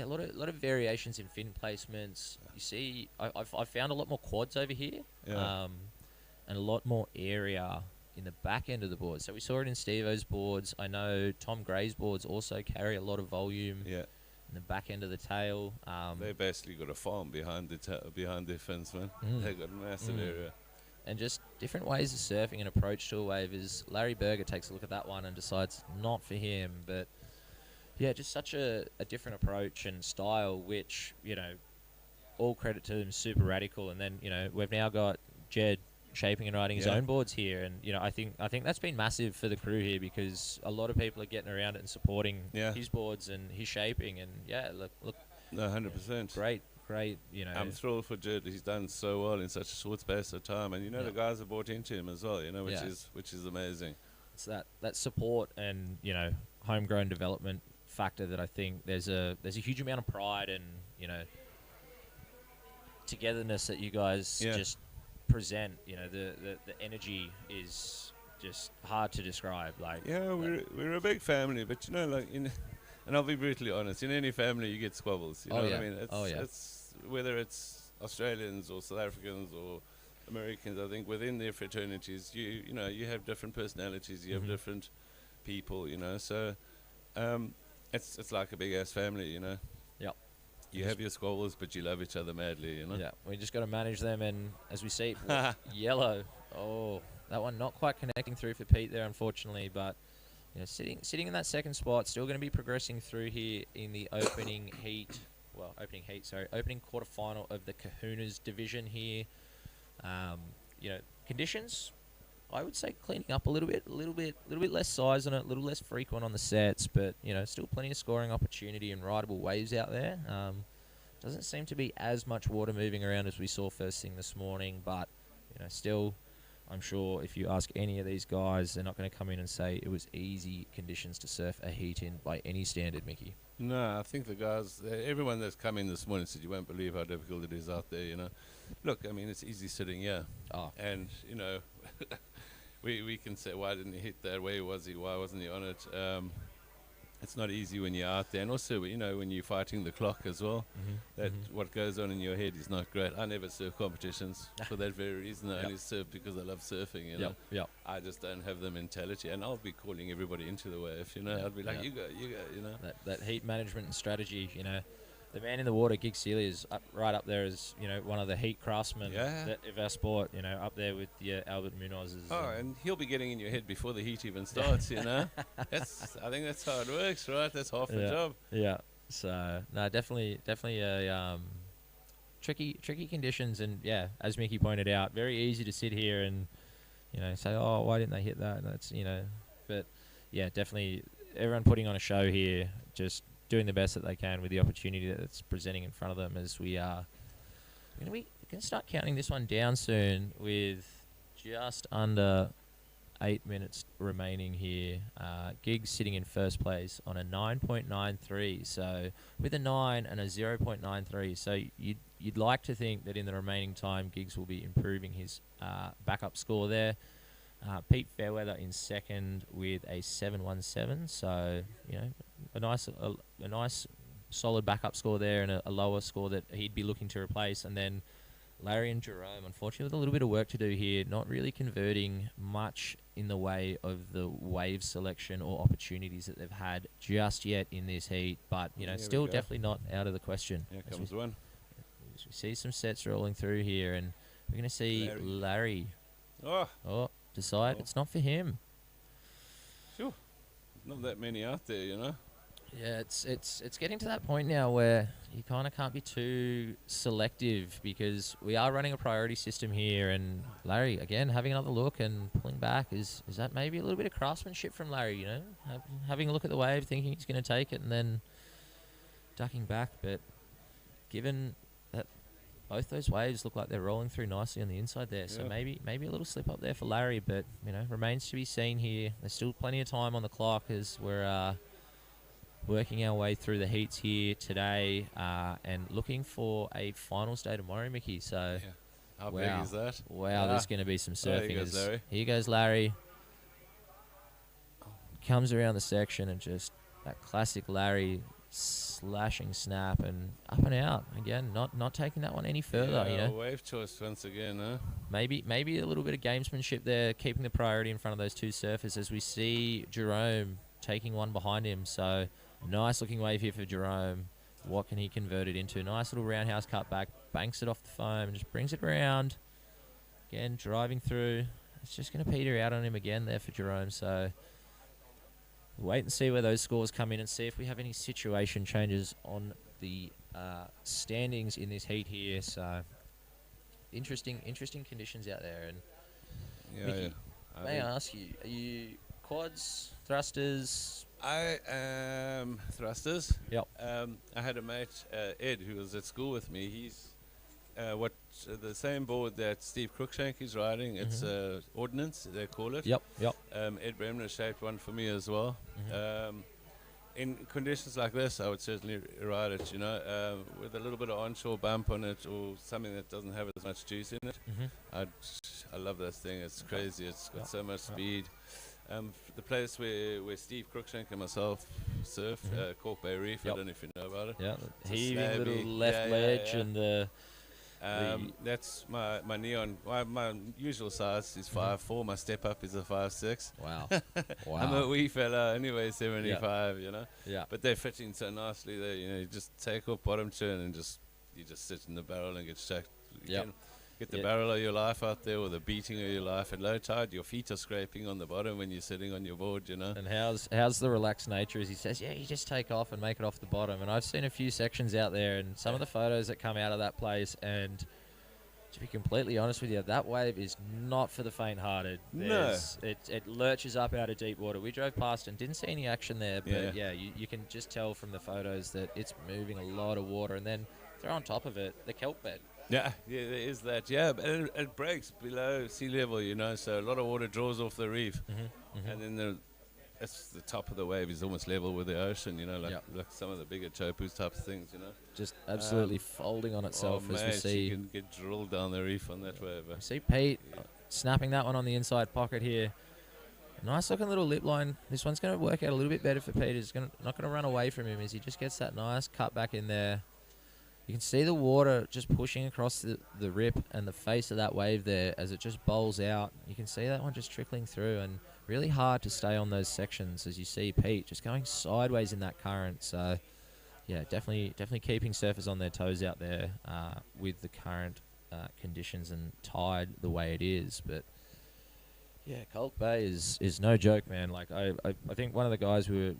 lot of variations in fin placements. You see, I've found a lot more quads over here, and a lot more area in the back end of the board. So we saw it in Steve-O's boards. I know Tom Gray's boards also carry a lot of volume in the back end of the tail. They basically got a farm behind their fins, man. They got a massive area. And just different ways of surfing and approach to a wave is Larry Berger takes a look at that one and decides not for him, but yeah, just such a different approach and style, which, all credit to him, super radical. And then, we've now got Jed shaping and riding his own boards here. And, I think that's been massive for the crew here because a lot of people are getting around it and supporting his boards and his shaping. And, look. No, 100%. Great. I'm thrilled for Jed. He's done so well in such a short space of time. And, the guys have bought into him as well, which is amazing. It's that support and, homegrown development factor that I think there's a huge amount of pride and togetherness that you guys just present. The energy is just hard to describe. We're a big family, but and I'll be brutally honest, in any family you get squabbles. You know what I mean? It's whether it's Australians or South Africans or Americans. I think within their fraternities, you have different personalities, you have different people. So. It's like a big ass family, Yep. You have your squabbles, but you love each other madly, Yeah, we just got to manage them, and as we see, yellow. Oh, that one not quite connecting through for Pete there, unfortunately, but sitting in that second spot, still going to be progressing through here in the opening quarterfinal of the Kahuna's division here. Conditions, I would say cleaning up a little bit less size on it, a little less frequent on the sets, but still plenty of scoring opportunity and rideable waves out there. Doesn't seem to be as much water moving around as we saw first thing this morning, but still, I'm sure if you ask any of these guys, they're not going to come in and say it was easy conditions to surf a heat in by any standard, Mickey. No, I think the guys, everyone that's come in this morning said you won't believe how difficult it is out there. Look, I mean, it's easy sitting here, and we can say, why didn't he hit that? Where was he? Why wasn't he on it? It's not easy when you're out there, and also when you're fighting the clock as well. What goes on in your head is not great. I never surf competitions for that very reason. I only surf because I love surfing. I just don't have the mentality, and I'll be calling everybody into the wave. I'd be like, you go. That heat management and strategy. the man in the water, Gig Celia, is right up there as, you know, one of the heat craftsmen of our sport, you know, up there with the Albert Munoz's. Oh, and he'll be getting in your head before the heat even starts, you know? I think that's how it works, right? That's half the job. Yeah. So, no, definitely a tricky conditions. And, yeah, as Mickey pointed out, very easy to sit here and, you know, say, oh, why didn't they hit that? And that's, you know, but, yeah, definitely everyone putting on a show here, just doing the best that they can with the opportunity that's presenting in front of them as we are going to start counting this one down soon with just under 8 minutes remaining here. Giggs sitting in first place on a 9.93, so with a 9 and a 0.93. So you'd like to think that in the remaining time, Giggs will be improving his backup score there. Pete Fairweather in second with a 7.17. So, you know, a nice solid backup score there, and a lower score that he'd be looking to replace. And then Larry and Jerome, unfortunately, with a little bit of work to do here, not really converting much in the way of the wave selection or opportunities that they've had just yet in this heat. But, you know, still definitely not out of the question. Here comes one. As we see some sets rolling through here, and we're going to see Larry. Decide it's not for him. Sure. Not that many out there, you know. Yeah, it's getting to that point now where you kind of can't be too selective, because we are running a priority system here, and Larry again having another look and pulling back. Is that maybe a little bit of craftsmanship from Larry? You know, having a look at the wave, thinking he's going to take it, and then ducking back. But given that both those waves look like they're rolling through nicely on the inside there, so maybe a little slip up there for Larry. But, you know, remains to be seen here. There's still plenty of time on the clock as we're working our way through the heats here today, and looking for a finals day tomorrow, Mickey. So, how big is that? Wow, there's going to be some surfing. Here goes Larry. Comes around the section, and just that classic Larry slashing snap and up and out again. Not taking that one any further. You know, wave choice once again. Huh? Maybe a little bit of gamesmanship there, keeping the priority in front of those two surfers, as we see Jerome taking one behind him. So nice looking wave here for Jerome. What can he convert it into? Nice little roundhouse cut back, banks it off the foam, and just brings it around. Again, driving through. It's just going to peter out on him again there for Jerome. So wait and see where those scores come in, and see if we have any situation changes on the standings in this heat here. So interesting conditions out there. And Mickey, may I ask you, are you quads, thrusters? I am thrusters. Yep. I had a mate, Ed, who was at school with me. He's the same board that Steve Cruikshank is riding. It's Ordnance, they call it. Yep. Ed Bremner shaped one for me as well. In conditions like this, I would certainly ride it, you know, with a little bit of onshore bump on it, or something that doesn't have as much juice in it. I love this thing. It's crazy. It's got so much speed. The place where Steve Cruikshank and myself surf, Cork Bay Reef, I don't know if you know about it. Yeah, heaving little left ledge and the... that's my neon. My usual size is 5'4". My step up is a 5'6". Wow. I'm a wee fella anyway, 75. You know. Yeah. But they're fitting so nicely there. You know, you just take off bottom turn and you just sit in the barrel and get shacked. Get the barrel of your life out there, or the beating of your life. At low tide, your feet are scraping on the bottom when you're sitting on your board, you know. And how's the relaxed nature, as he says, you just take off and make it off the bottom. And I've seen a few sections out there, and some of the photos that come out of that place, and to be completely honest with you, that wave is not for the faint-hearted. No. It lurches up out of deep water. We drove past and didn't see any action there, but you can just tell from the photos that it's moving a lot of water. And then throw on top of it the kelp bed. Yeah, there is that. Yeah, but it breaks below sea level, you know, so a lot of water draws off the reef. And then the top of the wave is almost level with the ocean, you know, like some of the bigger chopus type things, you know. Just absolutely folding on itself as we see. You can get drilled down the reef on that wave. See Pete snapping that one on the inside pocket here. Nice looking little lip line. This one's going to work out a little bit better for Pete. It's not going to run away from him as he just gets that nice cut back in there. You can see the water just pushing across the rip and the face of that wave there as it just bowls out. You can see that one just trickling through, and really hard to stay on those sections as you see Pete just going sideways in that current. So yeah, definitely keeping surfers on their toes out there with the current conditions and tide the way it is. But yeah, Colt Bay is no joke, man. Like I think one of the guys we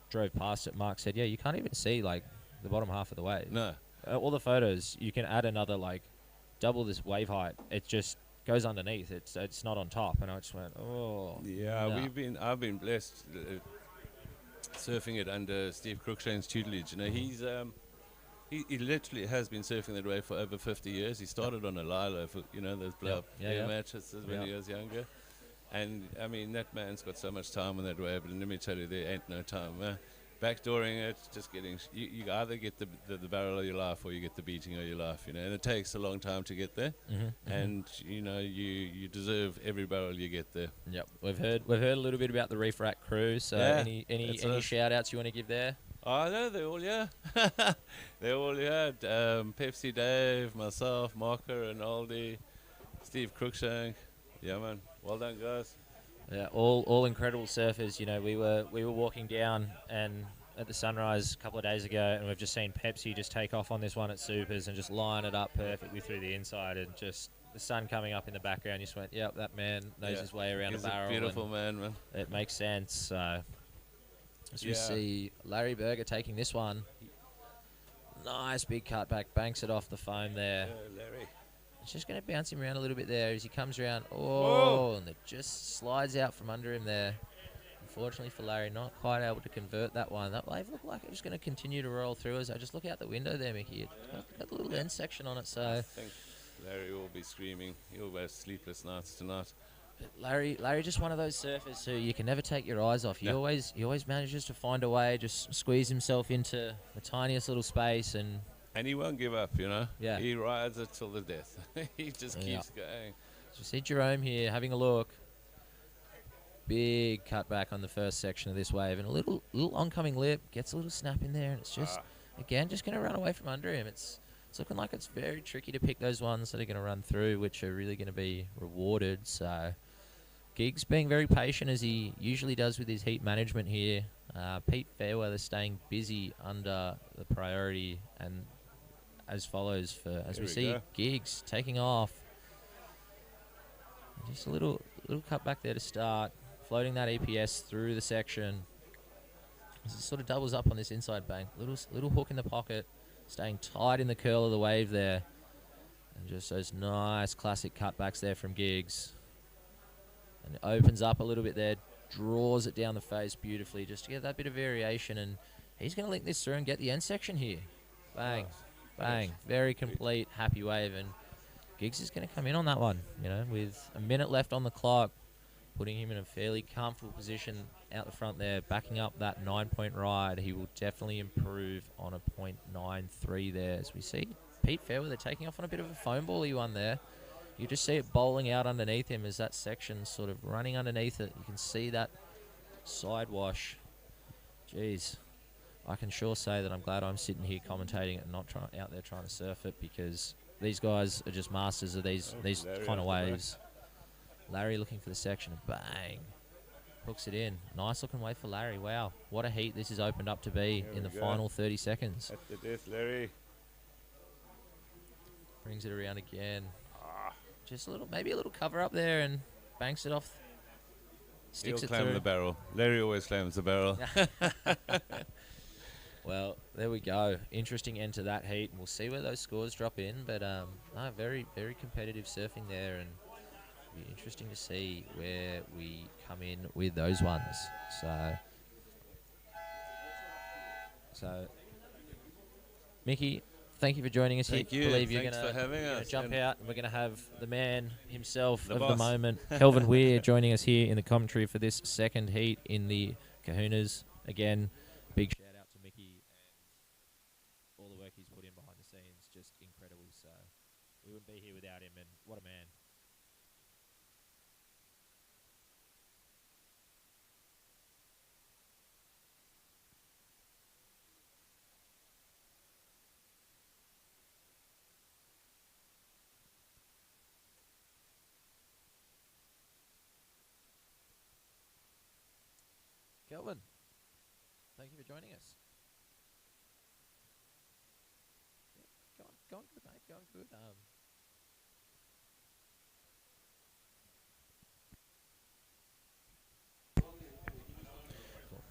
drove past it, Mark said, yeah, you can't even see like the bottom half of the wave. No. All the photos, you can add another like double this wave height. It just goes underneath. It's not on top, and I just went, oh. Yeah, no. I've been blessed surfing it under Steve Cruikshane's tutelage. You know, he's he literally has been surfing that way for over 50 years. He started on a Lilo for those blow up matches when he was younger. And I mean, that man's got so much time on that wave, but let me tell you, there ain't no time. Backdooring it, just getting you either get the barrel of your life or you get the beating of your life, and it takes a long time to get there. And you deserve every barrel you get there. Yep, we've heard a little bit about the Reef Rack crew. So any shout outs you want to give there? Oh no, they're all here. They're all here. Pepsi Dave, myself, Marker and Aldi, Steve Cruikshank. Yeah, man. Well done, guys. Yeah, all incredible surfers. We were walking down and at the sunrise a couple of days ago, and we've just seen Pepsi just take off on this one at Supers and just line it up perfectly through the inside, and just the sun coming up in the background. You just went, yep, that man knows his way around He's a barrel. A beautiful man. It makes sense. So as we see Larry Berger taking this one, nice big cutback, banks it off the foam there. Yeah, Larry. It's just going to bounce him around a little bit there as he comes around. Oh, and it just slides out from under him there. Unfortunately for Larry, not quite able to convert that one. That wave looked like it was going to continue to roll through as I just look out the window there, Mickey. It got the little end section on it, so I think Larry will be screaming. He'll have sleepless nights tonight. But Larry just one of those surfers who you can never take your eyes off. He always manages to find a way, just squeeze himself into the tiniest little space, and he won't give up, Yeah. He rides it till the death. He just keeps going. So you see Jerome here having a look. Big cutback on the first section of this wave, and a little oncoming lip, gets a little snap in there, and it's just again just going to run away from under him. It's looking like it's very tricky to pick those ones that are going to run through, which are really going to be rewarded. So Giggs being very patient as he usually does with his heat management here. Pete Fairweather staying busy under the priority, and as follows as we see Giggs taking off. Just a little cut back there to start, floating that EPS through the section. As it sort of doubles up on this inside bank. Little hook in the pocket, staying tight in the curl of the wave there. And just those nice classic cutbacks there from Giggs. And it opens up a little bit there, draws it down the face beautifully just to get that bit of variation. And he's going to link this through and get the end section here. Bang. Bang. Very complete, happy wave. And Giggs is going to come in on that one, with a minute left on the clock, putting him in a fairly comfortable position out the front there, backing up that 9-point ride. He will definitely improve on a .93 there, as we see Pete Fairweather taking off on a bit of a foam bally one there. You just see it bowling out underneath him as that section sort of running underneath it. You can see that side wash. Jeez. I can sure say that I'm glad I'm sitting here commentating it and not out there trying to surf it, because these guys are just masters of these kind of waves. Larry looking for the section, and bang, hooks it in. Nice looking wave for Larry. Wow, what a heat this has opened up to be in the final 30 seconds. At the death, Larry. Brings it around again. Just maybe a little cover up there, and banks it off. Sticks He'll it claim through. the barrel. Larry always claims the barrel. Well, there we go. Interesting end to that heat, and we'll see where those scores drop in. But very, very competitive surfing there, and it'll be interesting to see where we come in with those ones. So Mickey, thank you for joining us Thank here. you. I believe Thanks for having you're gonna us. jump And out, and we're going to have the man himself The of the boss. moment, Kelvin Weir, joining us here in the commentary for this second heat in the Kahunas. Again, big shout out to Mickey and all the work he's put in behind the scenes. Just incredible. So we wouldn't be here without him, and what a man. Kelvin, thank you for joining us. Going good, mate. Going good.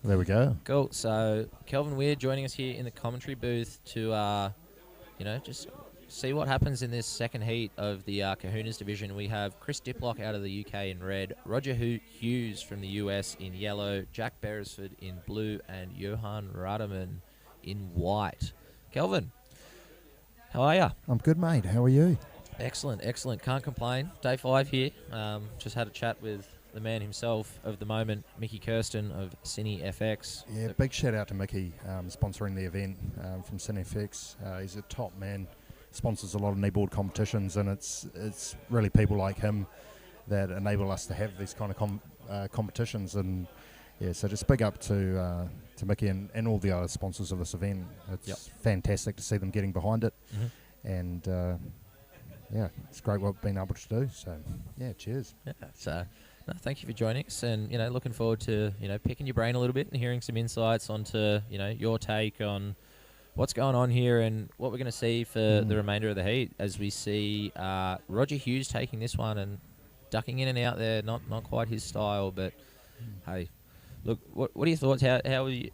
There we go. Cool. So Kelvin Weir joining us here in the commentary booth to, just see what happens in this second heat of the Kahunas division. We have Chris Diplock out of the UK in red, Roger Hughes from the US in yellow, Jack Beresford in blue, and Johan Rademan in white. Kelvin, how are you? I'm good, mate. How are you? Excellent, excellent. Can't complain. Day 5 here. Just had a chat with the man himself of the moment, Mickey Kirsten of CineFX. Yeah, big shout out to Mickey, sponsoring the event from CineFX. He's a top man, sponsors a lot of kneeboard competitions, and it's really people like him that enable us to have these kind of competitions. And yeah, so just big up to Mickey and all the other sponsors of this event. It's fantastic to see them getting behind it, and yeah, it's great what we've been able to do. So yeah, cheers. Yeah, so no, thank you for joining us, and looking forward to picking your brain a little bit and hearing some insights onto your take on what's going on here and what we're going to see for the remainder of the heat, as we see Roger Hughes taking this one and ducking in and out there. Not quite his style, but hey, look, what are your thoughts?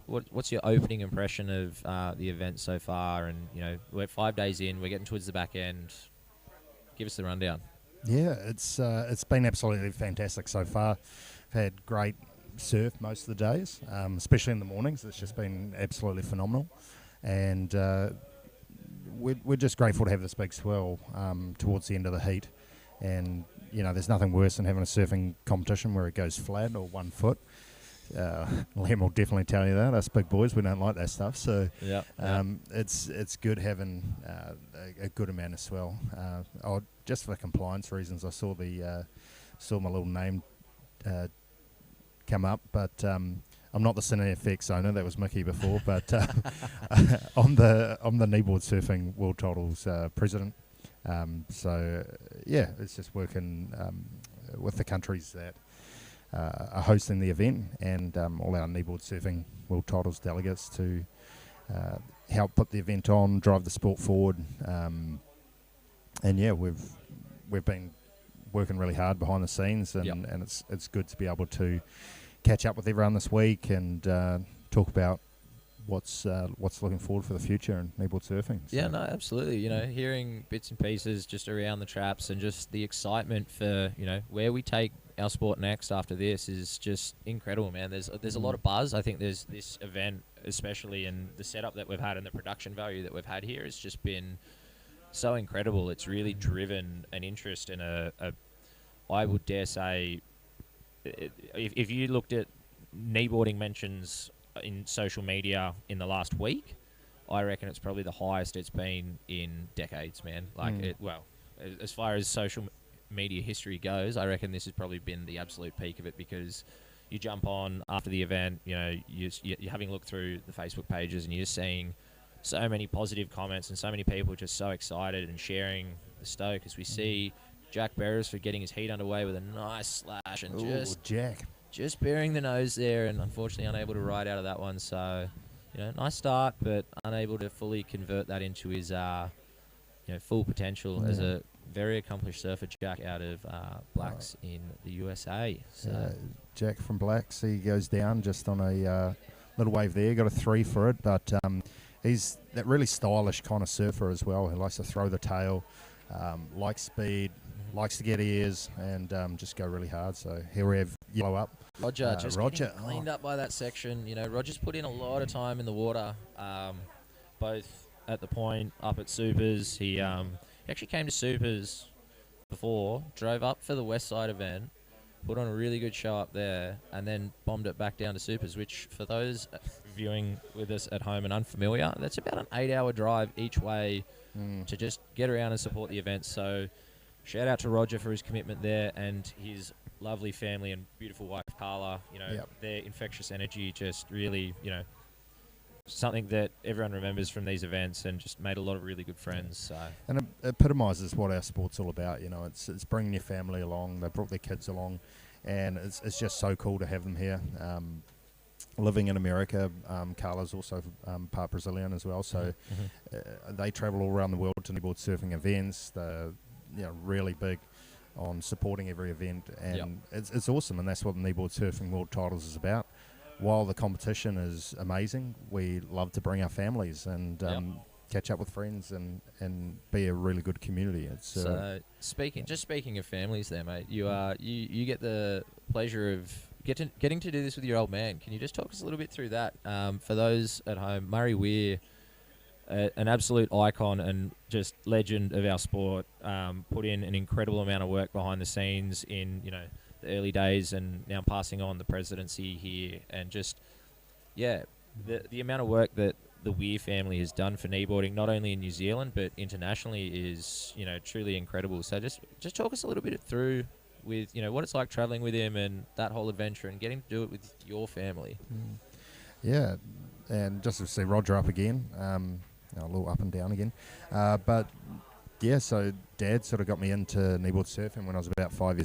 What's your opening impression of the event so far? And we're 5 days in, we're getting towards the back end. Give us the rundown. Yeah, it's been absolutely fantastic so far. I've had great surf most of the days, especially in the mornings. It's just been absolutely phenomenal, and we're just grateful to have this big swell towards the end of the heat. And there's nothing worse than having a surfing competition where it goes flat or 1 foot. Liam will definitely tell you that. Us big boys, we don't like that stuff. So it's good having a good amount of swell. Just for compliance reasons, I saw my little name come up, but I'm not the CineFX owner. That was Mickey before, but I'm the Kneeboard Surfing World Titles president. So yeah, it's just working with the countries that are hosting the event, and all our Kneeboard Surfing World Titles delegates to help put the event on, drive the sport forward. And yeah, we've been working really hard behind the scenes, and it's good to be able to catch up with everyone this week and talk about what's looking forward for the future in kneeboard surfing. So. Yeah, no, absolutely. Hearing bits and pieces just around the traps and just the excitement for where we take our sport next after this is just incredible, man. There's a lot of buzz. I think there's this event, especially in the setup that we've had and the production value that we've had here, has just been so incredible. It's really driven an interest in I would dare say, if you looked at kneeboarding mentions in social media in the last week, I reckon it's probably the highest it's been in decades, man. As far as social media history goes, I reckon this has probably been the absolute peak of it, because you jump on after the event, you're having a look through the Facebook pages and you're seeing so many positive comments and so many people just so excited and sharing the stoke, as we see Jack Beresford getting his heat underway with a nice slash and just bearing the nose there, and unfortunately unable to ride out of that one. So, nice start, but unable to fully convert that into his, full potential as a very accomplished surfer, Jack, out of Blacks in the USA. So Jack from Blacks, he goes down just on a little wave there. Got a 3 for it, but he's that really stylish kind of surfer as well. He likes to throw the tail, likes speed, likes to get ears, and just go really hard. So here we have yellow up. Roger getting cleaned up by that section. Roger's put in a lot of time in the water, both at the point, up at Supers. He actually came to Supers before, drove up for the West Side event, put on a really good show up there, and then bombed it back down to Supers, which for those viewing with us at home and unfamiliar, that's about an 8-hour drive each way to just get around and support the event. So shout out to Roger for his commitment there, and his lovely family and beautiful wife Carla. Their infectious energy just really, something that everyone remembers from these events, and just made a lot of really good friends. So. And it epitomises what our sport's all about. It's bringing your family along. They brought their kids along, and it's just so cool to have them here. living in America. Carla's also part Brazilian as well, so they travel all around the world to kneeboard surfing events. They're really big on supporting every event, and it's awesome, and that's what the Kneeboard Surfing World Titles is about. While the competition is amazing, we love to bring our families and catch up with friends and be a really good community. It's so speaking of families there, mate, you get the pleasure of getting to do this with your old man. Can you just talk us a little bit through that? For those at home, Murray Weir, an absolute icon and just legend of our sport, put in an incredible amount of work behind the scenes in the early days, and now passing on the presidency here, and just the amount of work that the Weir family has done for kneeboarding, not only in New Zealand but internationally, is truly incredible. So just talk us a little bit through with what it's like traveling with him and that whole adventure and getting to do it with your family. Yeah, and just to see Roger up again. A little up and down again, but yeah. So Dad sort of got me into kneeboard surfing when I was about 5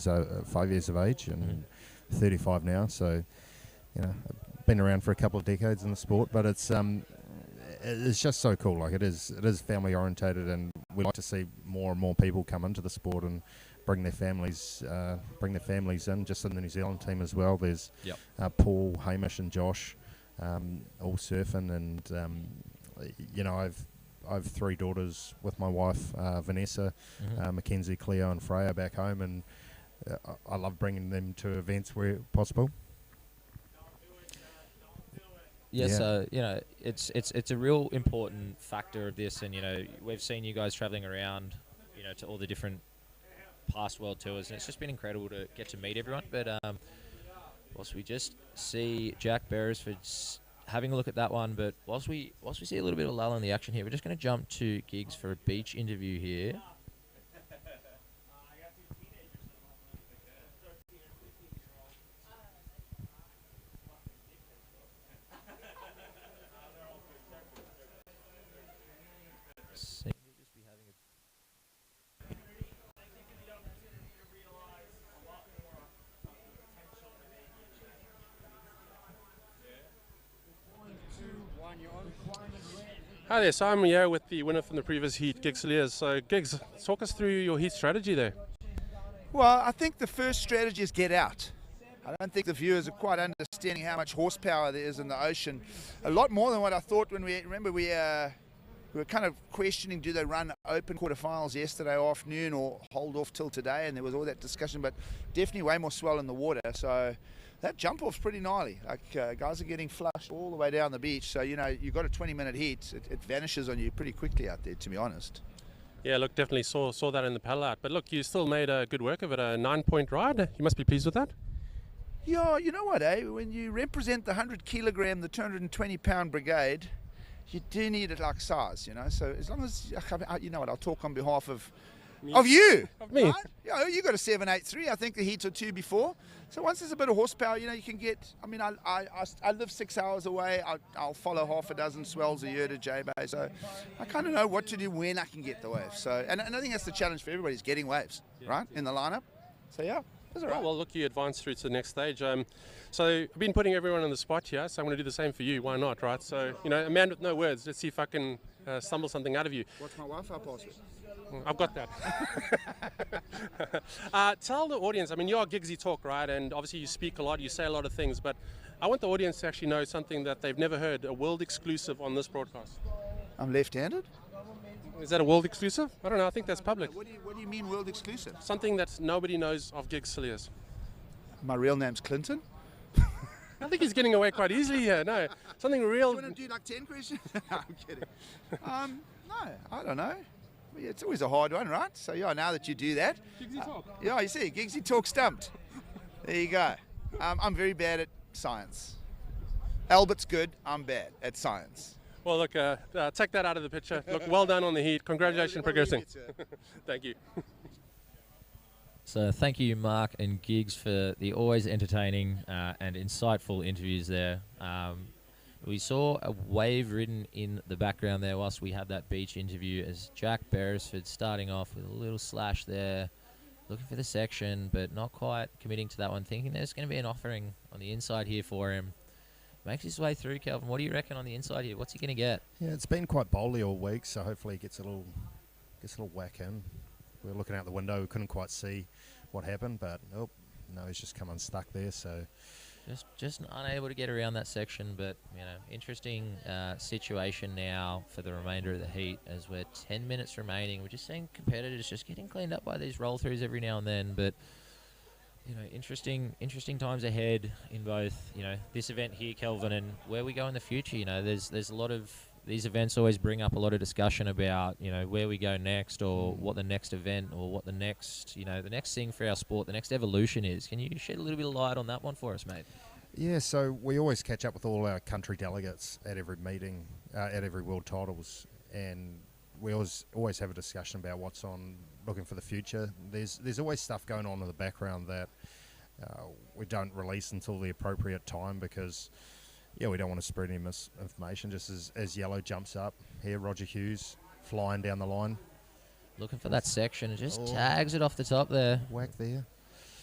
years of age, and 35 now. So I've been around for a couple of decades in the sport, but it's just so cool. Like it is family orientated, and we like to see more and more people come into the sport and bring their families in. Just in the New Zealand team as well. There's Paul, Hamish, and Josh, all surfing, and I've 3 daughters with my wife, Vanessa, Mackenzie, Cleo, and Freya back home, and I love bringing them to events where possible. So it's a real important factor of this, and we've seen you guys traveling around, to all the different past world tours, and it's just been incredible to get to meet everyone. But whilst we just see Jack Beresford's having a look at that one, but whilst we see a little bit of a lull in the action here, we're just going to jump to Gigs for a beach interview here. Hi there, so I'm here with the winner from the previous heat, Giggs Cilliers. So Giggs, talk us through your heat strategy there. Well, I think the first strategy is get out. I don't think the viewers are quite understanding how much horsepower there is in the ocean. A lot more than what I thought when we were kind of questioning, do they run open quarterfinals yesterday afternoon or hold off till today, and there was all that discussion, but definitely way more swell in the water. So that jump off's pretty gnarly. Like guys are getting flushed all the way down the beach. So you've got a 20-minute heat. It vanishes on you pretty quickly out there, to be honest. Yeah, look, definitely saw that in the paddle out. But look, you still made a good work of it, a 9-point ride. You must be pleased with that. Yeah, you know what, when you represent the 100 kilogram, the 220 pound brigade, you do need it like size, So as long as, you know what, I'll talk on behalf of you. Of me. Right? Yeah, you got a 783. I think the heats are 2 before. So once there's a bit of horsepower, you can get. I mean, I live 6 hours away. I'll follow half a dozen swells a year to J-Bay. So I kind of know what to do when I can get the waves. So and I think that's the challenge for everybody, is getting waves, right, in the lineup. So yeah. Right. Well, look, you advanced through to the next stage. So I've been putting everyone on the spot here, so I'm going to do the same for you. Why not, right? So, a man with no words. Let's see if I can stumble something out of you. What's my Wi-Fi password? I've got that. Tell the audience, I mean, you are Giggsy Talk, right? And obviously you speak a lot, you say a lot of things, but I want the audience to actually know something that they've never heard, a world exclusive on this broadcast. I'm left-handed? Is that a world exclusive? I don't know, I think that's public. What do you mean world exclusive? Something that nobody knows of Giggs Cilliers. My real name's Clinton? I think he's getting away quite easily here. No, something real. Do you want to do like 10 questions? No, I'm kidding. No, I don't know. It's always a hard one, right? So yeah, now that you do that. Giggsy Talk. Yeah, you see, Giggsy Talk stumped. There you go. I'm very bad at science. Albert's good, I'm bad at science. Well, look, take that out of the picture. Look, well done on the heat. Congratulations, progressing. Thank you. So thank you, Mark and Giggs, for the always entertaining and insightful interviews there. We saw a wave ridden in the background there whilst we had that beach interview, as Jack Beresford starting off with a little slash there, looking for the section, but not quite committing to that one, thinking there's going to be an offering on the inside here for him. makes his way through. Kelvin, what do you reckon on the inside here? What's he going to get? Yeah, it's been quite bowly all week, so hopefully he gets a little whack in. We were looking out the window, we couldn't quite see what happened, but no, he's just come unstuck there. So just unable to get around that section, but interesting situation now for the remainder of the heat as we're 10 minutes remaining. We're just seeing competitors just getting cleaned up by these roll throughs every now and then, but interesting times ahead in both this event here, Kelvin, and where we go in the future. There's a lot of these events always bring up a lot of discussion about where we go next, or what the next event, or what the next the next thing for our sport, the next evolution is. Can you shed a little bit of light on that one for us, mate? Yeah, so we always catch up with all our country delegates at every meeting, at every World Titles, and we always have a discussion about what's on, looking for the future. There's always stuff going on in the background that we don't release until the appropriate time, because we don't want to spread any misinformation. Just as Yellow jumps up here, Roger Hughes flying down the line, looking for that section, and just tags it off the top there. Whack there.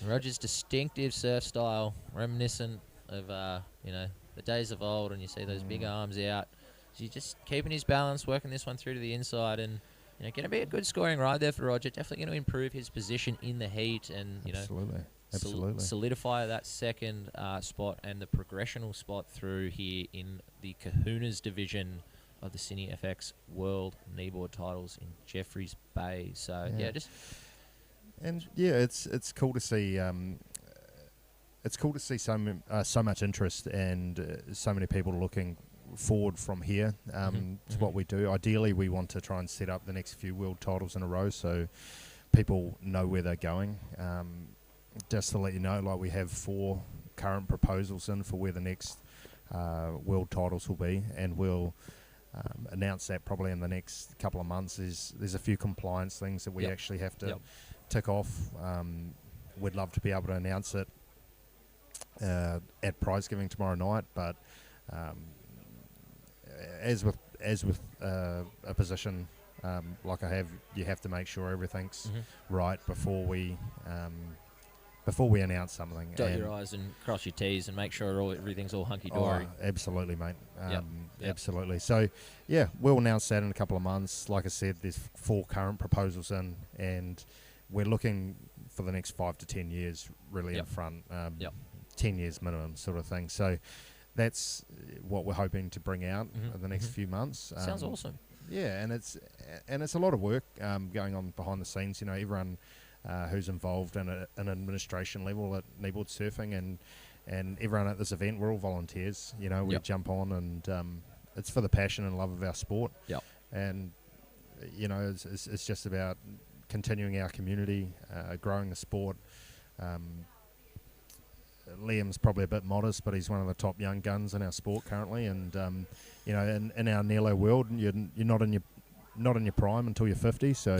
Roger's distinctive surf style, reminiscent of the days of old, and you see those big arms out. He's just keeping his balance, working this one through to the inside, and going to be a good scoring ride there for Roger. Definitely going to improve his position in the heat, and Absolutely. solidify that second spot and the progressional spot through here in the Kahuna's division of the CineFX World Kneeboard Titles in Jeffreys Bay. So it's cool to see. It's cool to see so much interest and so many people looking forward from here to what we do. Ideally, we want to try and set up the next few world titles in a row so people know where they're going. Just to let you know, we have 4 current proposals in for where the next world titles will be, and we'll announce that probably in the next couple of months. There's a few compliance things that we actually have to tick off. We'd love to be able to announce it at prize giving tomorrow night, but as with a position like I have, you have to make sure everything's right before we announce something. Dot your I's and cross your T's and make sure everything's all hunky-dory. Absolutely, mate. Absolutely. So, we'll announce that in a couple of months. Like I said, there's 4 current proposals in, and we're looking for the next 5 to 10 years really in front. 10 years minimum sort of thing. So that's what we're hoping to bring out in the next few months. Sounds awesome. Yeah, and it's a lot of work going on behind the scenes. Everyone who's involved in an administration level at Kneeboard Surfing and everyone at this event, we're all volunteers. We jump on, and it's for the passion and love of our sport. And it's just about continuing our community, growing the sport. Liam's probably a bit modest, but he's one of the top young guns in our sport currently. And in our Nilo world, you're not in your prime until you're 50. So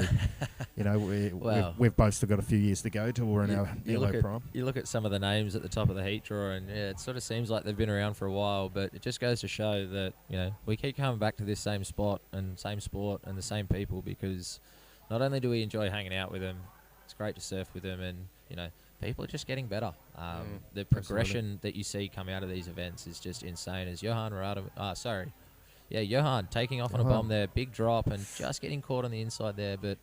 we've both still got a few years to go till we're in our Nilo prime. You look at some of the names at the top of the heat drawer, and it sort of seems like they've been around for a while. But it just goes to show that we keep coming back to this same spot and same sport and the same people, because not only do we enjoy hanging out with them, it's great to surf with them, and people are just getting better. The progression that you see come out of these events is just insane. As Johan taking off on a bomb there, big drop, and just getting caught on the inside there, but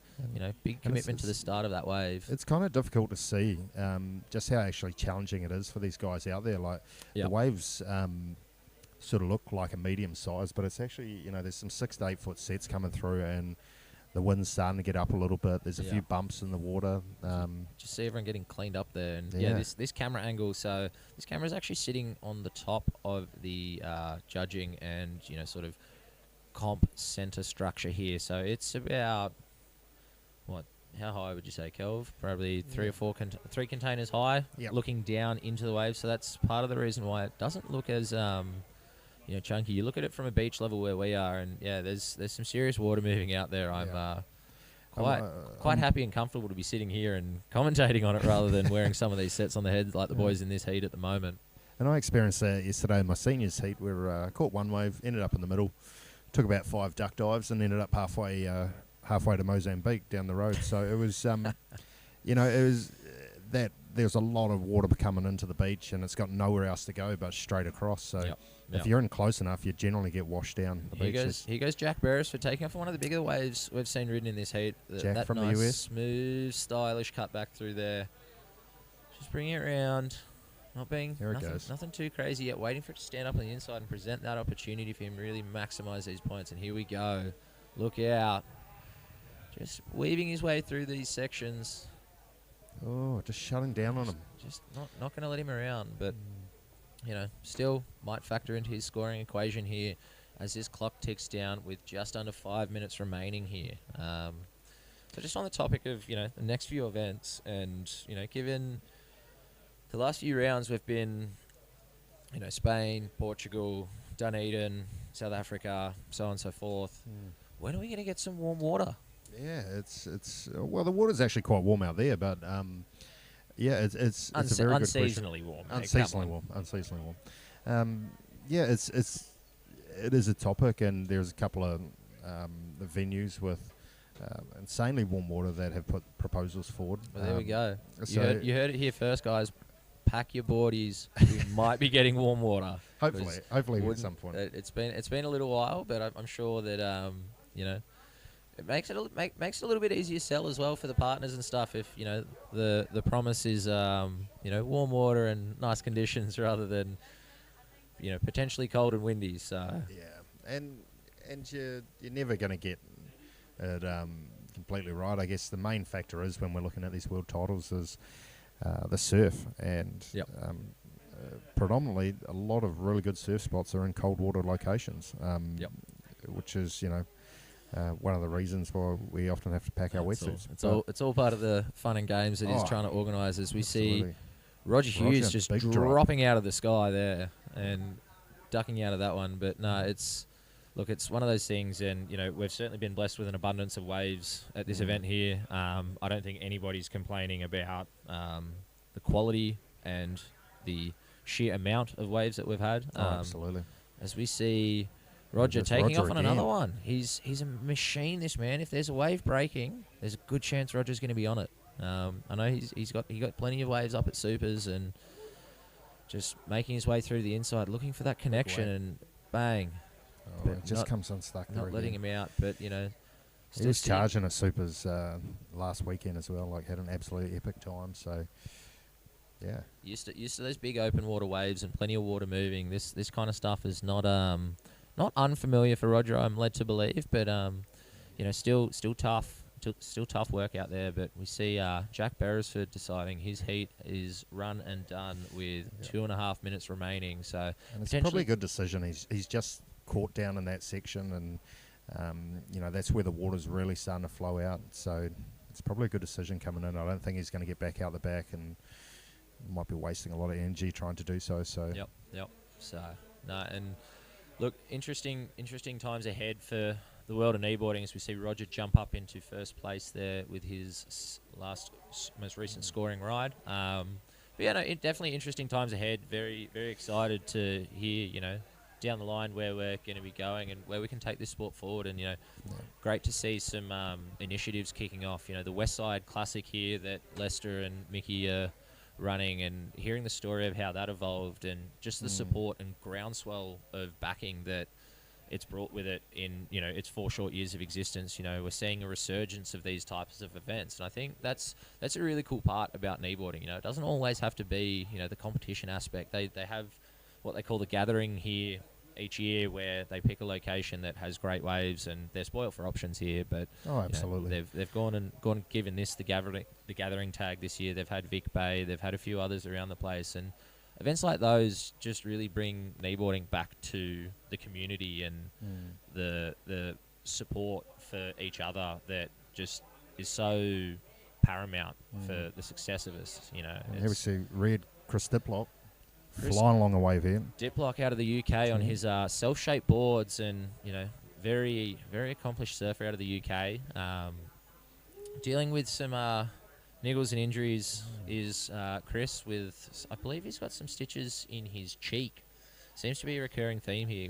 big commitment to the start of that wave. It's kind of difficult to see just how actually challenging it is for these guys out there. The waves sort of look like a medium size, but it's actually there's some 6 to 8 foot sets coming through, and the wind's starting to get up a little bit. There's a few bumps in the water. Just see everyone getting cleaned up there. And this camera angle, so this camera is actually sitting on the top of the judging and, sort of comp center structure here. So it's about, how high would you say, Kelv? Probably 3 or 4, 3 containers high, looking down into the wave. So that's part of the reason why it doesn't look as chunky. You look at it from a beach level where we are, and there's some serious water moving out there. I'm quite happy and comfortable to be sitting here and commentating on it rather than wearing some of these sets on the head like the boys in this heat at the moment. And I experienced that yesterday in my seniors heat, where caught one wave, ended up in the middle, took about 5 duck dives, and ended up halfway to Mozambique down the road. So it was, it was there's a lot of water coming into the beach, and it's got nowhere else to go but straight across. So if you're in close enough, you generally get washed down the beaches. Here goes Jack Burris for taking off one of the bigger waves we've seen ridden in this heat. Jack that from nice, the US. smooth, stylish cut back through there. Just bringing it around. Not being nothing too crazy yet. Waiting for it to stand up on the inside and present that opportunity for him to really maximise these points. And here we go. Look out. Just weaving his way through these sections. Oh, just shutting down on him. Just not going to let him around. But, you know, still might factor into his scoring equation here as this clock ticks down with just under 5 minutes remaining here. So just on the topic of, you know, the next few events and, you know, given the last few rounds we've been, you know, Spain, Portugal, Dunedin, South Africa, so on and so forth. When are we going to get some warm water? Yeah, it's well, the water's actually quite warm out there, but yeah, it's a very good unseasonally warm. Unseasonally warm. Yeah, it is a topic, and there's a couple of the venues with insanely warm water that have put proposals forward. Well, there we go. So you heard it here first, guys. Pack your boardies. We might be getting warm water. Hopefully at some point. It's been a little while, but I'm sure that you know, it makes it a little bit easier to sell as well for the partners and stuff. If you know the promise is you know, warm water and nice conditions rather than, you know, potentially cold and windy. So yeah, and you're never going to get it completely right. I guess the main factor is when we're looking at these world titles is the surf, and predominantly a lot of really good surf spots are in cold water locations, which is, you know, one of the reasons why we often have to pack our wetsuits. It's all part of the fun and games that he's trying to organise. As we see Roger Hughes just big dropping out of the sky there and ducking out of that one. But no, it's one of those things, and you know, we've certainly been blessed with an abundance of waves at this event here. I don't think anybody's complaining about the quality and the sheer amount of waves that we've had. Absolutely. As we see Roger taking off on another one. He's a machine, this man. If there's a wave breaking, there's a good chance Roger's going to be on it. I know he got plenty of waves up at Supers and just making his way through the inside, looking for that connection, and bang. It just comes unstuck. Not letting him out, but you know, he was charging at Supers last weekend as well. Like, had an absolute epic time. So yeah, used to those big open water waves and plenty of water moving. This kind of stuff is not unfamiliar for Roger, I'm led to believe, but you know, still tough work out there. But we see Jack Beresford deciding his heat is run and done with 2.5 minutes remaining. So and it's probably a good decision. He's just caught down in that section, and you know, that's where the water's really starting to flow out. So it's probably a good decision coming in. I don't think he's going to get back out the back, and might be wasting a lot of energy trying to do so. So yep. So no, and look, interesting times ahead for the world of kneeboarding as we see Roger jump up into first place there with his most recent scoring ride. But yeah, no, definitely interesting times ahead. Very, very excited to hear, you know, down the line where we're going to be going and where we can take this sport forward. And, you know, great to see some initiatives kicking off. You know, the West Side Classic here that Lester and Mickey are running, and hearing the story of how that evolved, and just the support and groundswell of backing that it's brought with it in, you know, its 4 short years of existence. You know, we're seeing a resurgence of these types of events, and I think that's a really cool part about kneeboarding. You know, it doesn't always have to be, you know, the competition aspect. They have what they call the gathering here each year, where they pick a location that has great waves, and they're spoiled for options here. But absolutely, you know, they've gone and given this the gathering tag this year. They've had Vic Bay, they've had a few others around the place, and events like those just really bring kneeboarding back to the community and the support for each other that just is so paramount for the success of us. You know, here we see Red Chris Diplock flying along a wave here. Diplock out of the UK on his self-shaped boards, and you know, very, very accomplished surfer out of the UK. Dealing with some niggles and injuries is Chris, with, I believe he's got some stitches in his cheek. Seems to be a recurring theme here.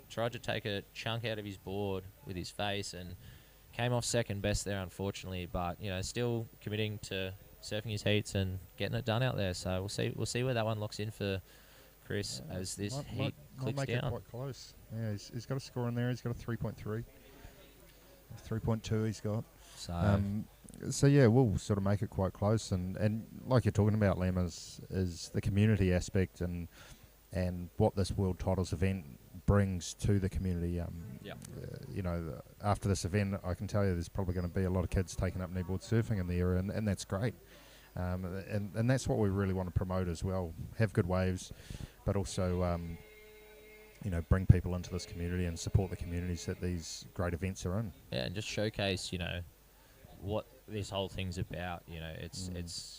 Tried to take a chunk out of his board with his face and came off second best there, unfortunately. But you know, still committing to surfing his heats and getting it done out there. So we'll see where that one locks in for Chris as this heat clicks make down. it quite close. Yeah, he's got a score in there. He's got a 3.3. 3.2 he's got. So yeah, we'll sort of make it quite close, and like you're talking about, Liam, is the community aspect and what this World Titles event brings to the community. You know, after this event, I can tell you there's probably going to be a lot of kids taking up kneeboard surfing in the area, and that's great. And that's what we really want to promote as well. Have good waves, but also you know, bring people into this community and support the communities that these great events are in. Yeah, and just showcase, you know, what this whole thing's about. You know, it's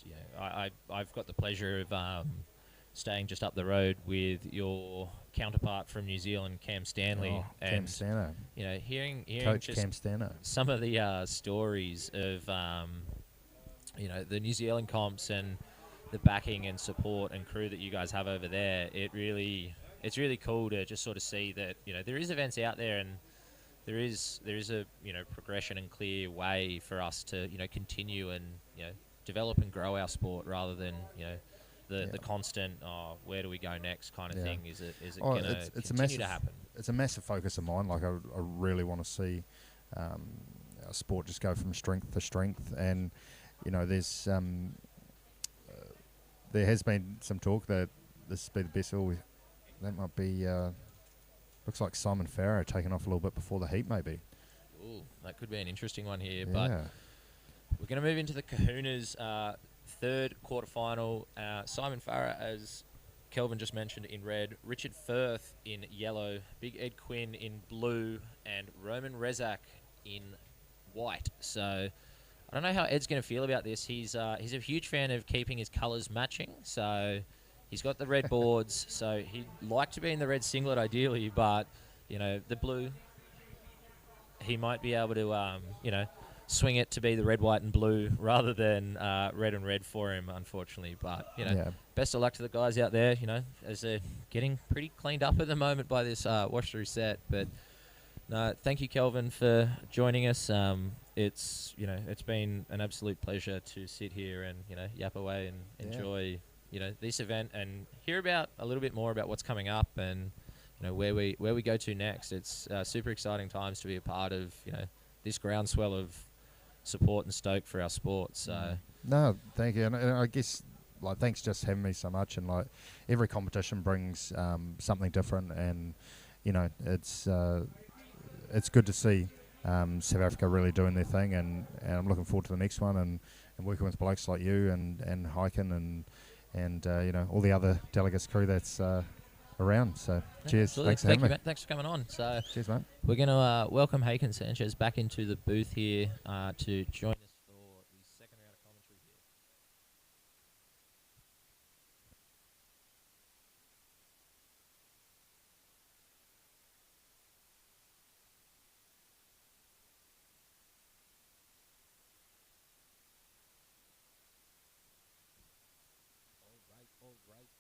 you know, I've got the pleasure of staying just up the road with your counterpart from New Zealand, Cam Stanley. Oh, and Cam Stano. You know, hearing Coach just Cam Stano. some of the stories of you know, the New Zealand comps and the backing and support and crew that you guys have over there. It's really cool to just sort of see that, you know, there is events out there, and there is a, you know, progression and clear way for us to, you know, continue and, you know, develop and grow our sport, rather than, you know, the constant where do we go next kind of thing. Is it going to continue to happen? It's a massive focus of mine. Like I really want to see our sport just go from strength to strength, and you know, there's there has been some talk that this will be the best. That might be, looks like Simon Farrow taking off a little bit before the heat, maybe. Ooh, that could be an interesting one here. Yeah. But we're going to move into the Kahuna's third quarterfinal. Simon Farrow, as Kelvin just mentioned, in red. Richard Firth in yellow. Big Ed Quinn in blue. And Roman Rezak in white. So I don't know how Ed's going to feel about this. He's a huge fan of keeping his colours matching. So he's got the red boards, so he'd like to be in the red singlet ideally, but, you know, the blue, he might be able to, you know, swing it to be the red, white, and blue rather than red and red for him, unfortunately. But, you know, best of luck to the guys out there, you know, as they're getting pretty cleaned up at the moment by this wash-through set. But, no, thank you, Kelvin, for joining us. It's, you know, it's been an absolute pleasure to sit here and, you know, yap away and enjoy you know, this event and hear about a little bit more about what's coming up and, you know, where we go to next. It's super exciting times to be a part of, you know, this groundswell of support and stoke for our sport. So no, thank you, and I guess like thanks just having me so much. And like every competition brings something different, and you know, it's good to see South Africa really doing their thing, and I'm looking forward to the next one and working with blokes like you and Hiken and you know, all the other delegates crew that's around. So cheers. Absolutely. Thanks for having me. Mate. Thanks for coming on. So cheers, mate. We're going to welcome Haken Sanchez back into the booth here to join us for the second round of commentary here.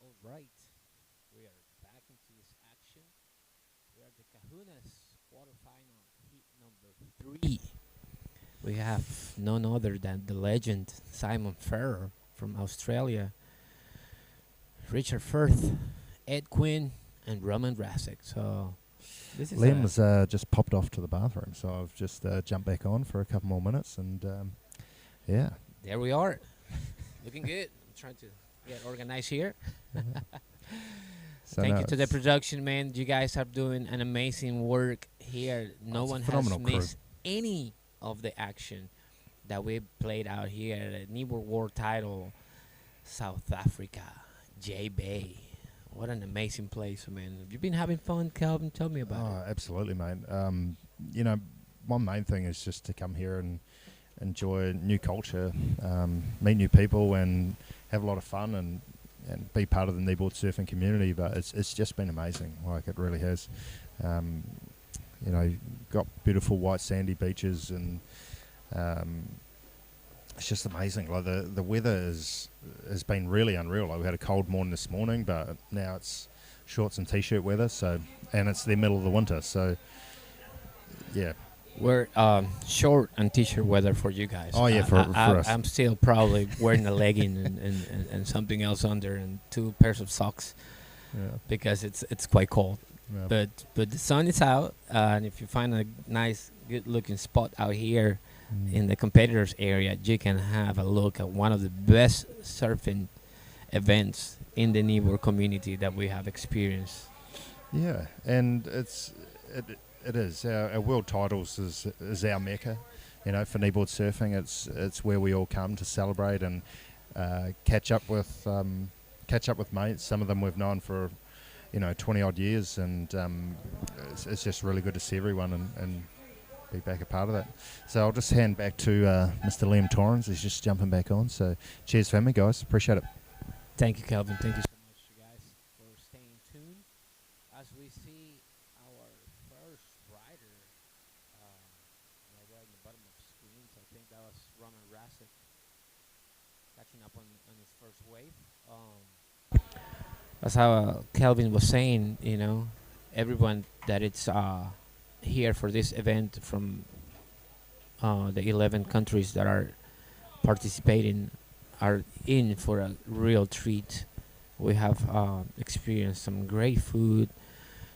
All right. We are back into this action. We are the Kahuna's quarterfinal heat number 3. We have none other than the legend Simon Farrow from Australia, Richard Firth, Ed Quinn, and Roman Rezak. So this is Liam's just popped off to the bathroom, so I've just jumped back on for a couple more minutes, and yeah. There we are. Looking good. I'm trying to get organized here. So Thank you to the production, man. You guys are doing an amazing work here. No one has missed any of the action that we played out here at Kneeboard World Title, South Africa, J-Bay. What an amazing place, man. Have you been having fun, Calvin? Tell me about it. Absolutely, mate. You know, my main thing is just to come here and enjoy new culture, meet new people, and have a lot of fun and be part of the kneeboard surfing community. But it's just been amazing. Like, it really has. You know, got beautiful white sandy beaches, and it's just amazing. Like, the weather has been really unreal. Like, we had a cold morning this morning, but now it's shorts and t-shirt weather. So, and it's the middle of the winter. So, yeah, We're short and t-shirt weather for you guys. Oh, yeah, for us. I'm still probably wearing a legging and something else under and 2 pairs of socks because it's quite cold. Yeah. But the sun is out, and if you find a nice, good-looking spot out here in the competitors area, you can have a look at one of the best surfing events in the Kneeboard community that we have experienced. Yeah, and it is our world titles is our mecca, you know, for kneeboard surfing. It's where we all come to celebrate and catch up with mates. Some of them we've known for 20 odd years, and it's just really good to see everyone and be back a part of that. So I'll just hand back to Mr. Liam Torrens. He's just jumping back on. So cheers for me, guys. Appreciate it. Thank you, Calvin. Thank you so much, you guys, for staying tuned as we see our first rider right there in the bottom of the screens. I think that was Roman Rasek catching up on his first wave. That's how Calvin was saying, everyone that it's here for this event from the 11 countries that are participating are in for a real treat. We have experienced some great food,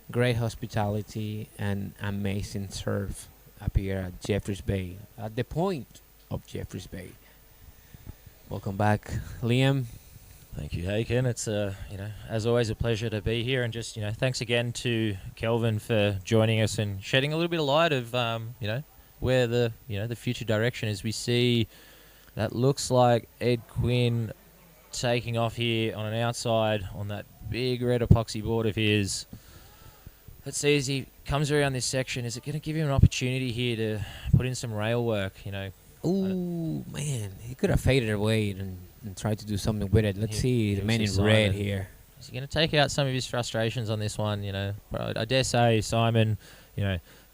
great hospitality, and amazing surf up here at Jeffreys Bay, at the point of Jeffreys Bay. Welcome back, Liam. Thank you, Haken. It's as always, a pleasure to be here, and just thanks again to Kelvin for joining us and shedding a little bit of light of where the the future direction is. We see that looks like Ed Quinn taking off here on an outside on that big red epoxy board of his. Let's see as he comes around this section. Is it going to give him an opportunity here to put in some rail work? Ooh, man, he could have faded away and tried to do something with it. Let's see the man in red here. Is he going to take out some of his frustrations on this one? I dare say Simon,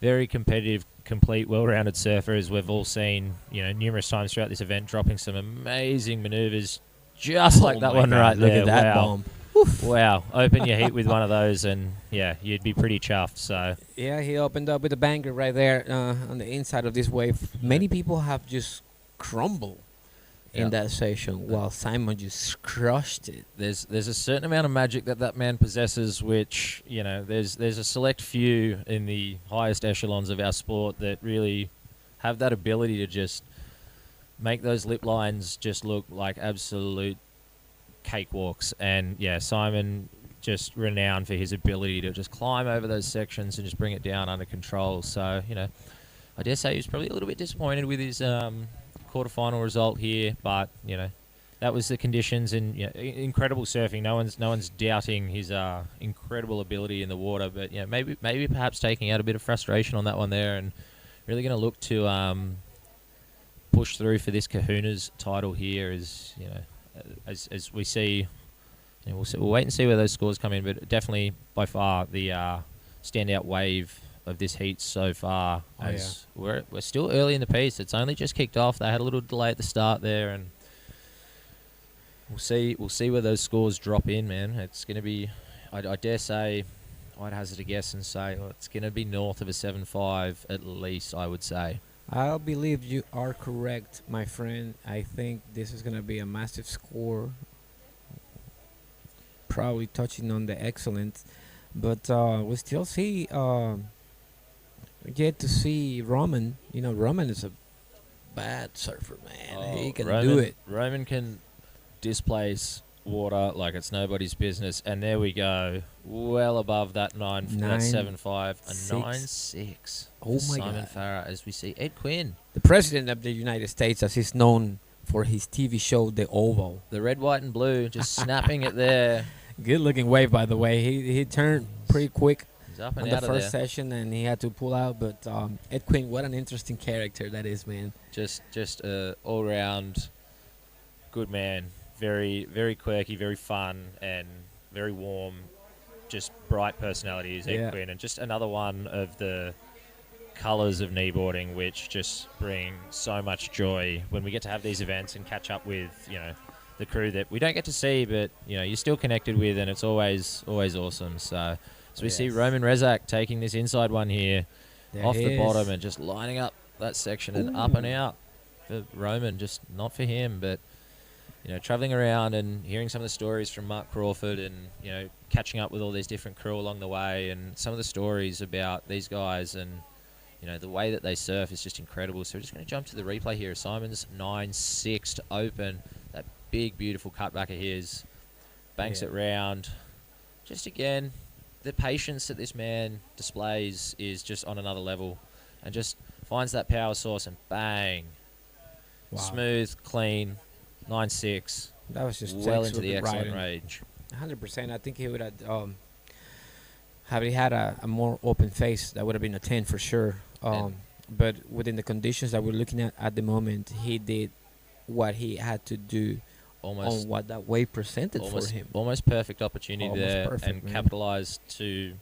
very competitive, complete, well-rounded surfer, as we've all seen, numerous times throughout this event, dropping some amazing maneuvers, just like that one right there. Look at that bomb. Wow, open your heat with one of those, and you'd be pretty chuffed. So yeah, he opened up with a banger right there on the inside of this wave. Many people have just crumbled in that session, while Simon just crushed it. There's a certain amount of magic that man possesses, which there's a select few in the highest echelons of our sport that really have that ability to just make those lip lines just look like absolute cakewalks. And Simon just renowned for his ability to just climb over those sections and just bring it down under control. So I dare say he was probably a little bit disappointed with his quarterfinal result here, but that was the conditions, and incredible surfing. No one's doubting his incredible ability in the water, but maybe perhaps taking out a bit of frustration on that one there, and really going to look to push through for this Kahuna's title here. As we see, we'll wait and see where those scores come in, but definitely by far the standout wave of this heat so far. We're still early in the piece. It's only just kicked off. They had a little delay at the start there, and we'll see where those scores drop in, man. It's going to be, I dare say, I'd hazard a guess and say it's going to be north of a 7.5 at least, I would say. I believe you are correct, my friend. I think this is going to be a massive score, probably touching on the excellence, but we still see get to see Roman. Roman is a bad surfer, man. He can do it. Roman can displace water like it's nobody's business, and there we go, well above that 7.5, a 9.6. Oh my Simon God. Farah, as we see Ed Quinn, The president of the United States, as he's known for his TV show, The Oval. the red, white, and blue, just snapping it there. Good looking wave, by the way. He turned pretty quick He's up and on the out of first there. session, and he had to pull out. But Ed Quinn, what an interesting character that is, man. Just a all round good man. Very, very quirky, very fun, and very warm. Just bright personality is Ed Quinn, and just another one of the colours of kneeboarding, which just bring so much joy when we get to have these events and catch up with the crew that we don't get to see, but you're still connected with, and it's always awesome. So we see Roman Rezak taking this inside one here. There off he the is. bottom and just lining up that section and up and out for Roman, just not for him. But, you know, traveling around and hearing some of the stories from Mark Crawford and, you know, catching up with all these different crew along the way and some of the stories about these guys and, you know, the way that they surf is just incredible. So we're just going to jump to the replay here. Simon's 9-6 to open. That big, beautiful cutback of his. Banks it round. Just again, the patience that this man displays is just on another level. And just finds that power source and bang. Wow. Smooth, clean, 9-6. That was just well into the textbook excellent riding. range. 100%. I think he would have he had a more open face, that would have been a 10 for sure. But within the conditions that we're looking at the moment, he did what he had to do on what that wave presented for him. Almost perfect opportunity Almost there, perfect, and man. capitalized to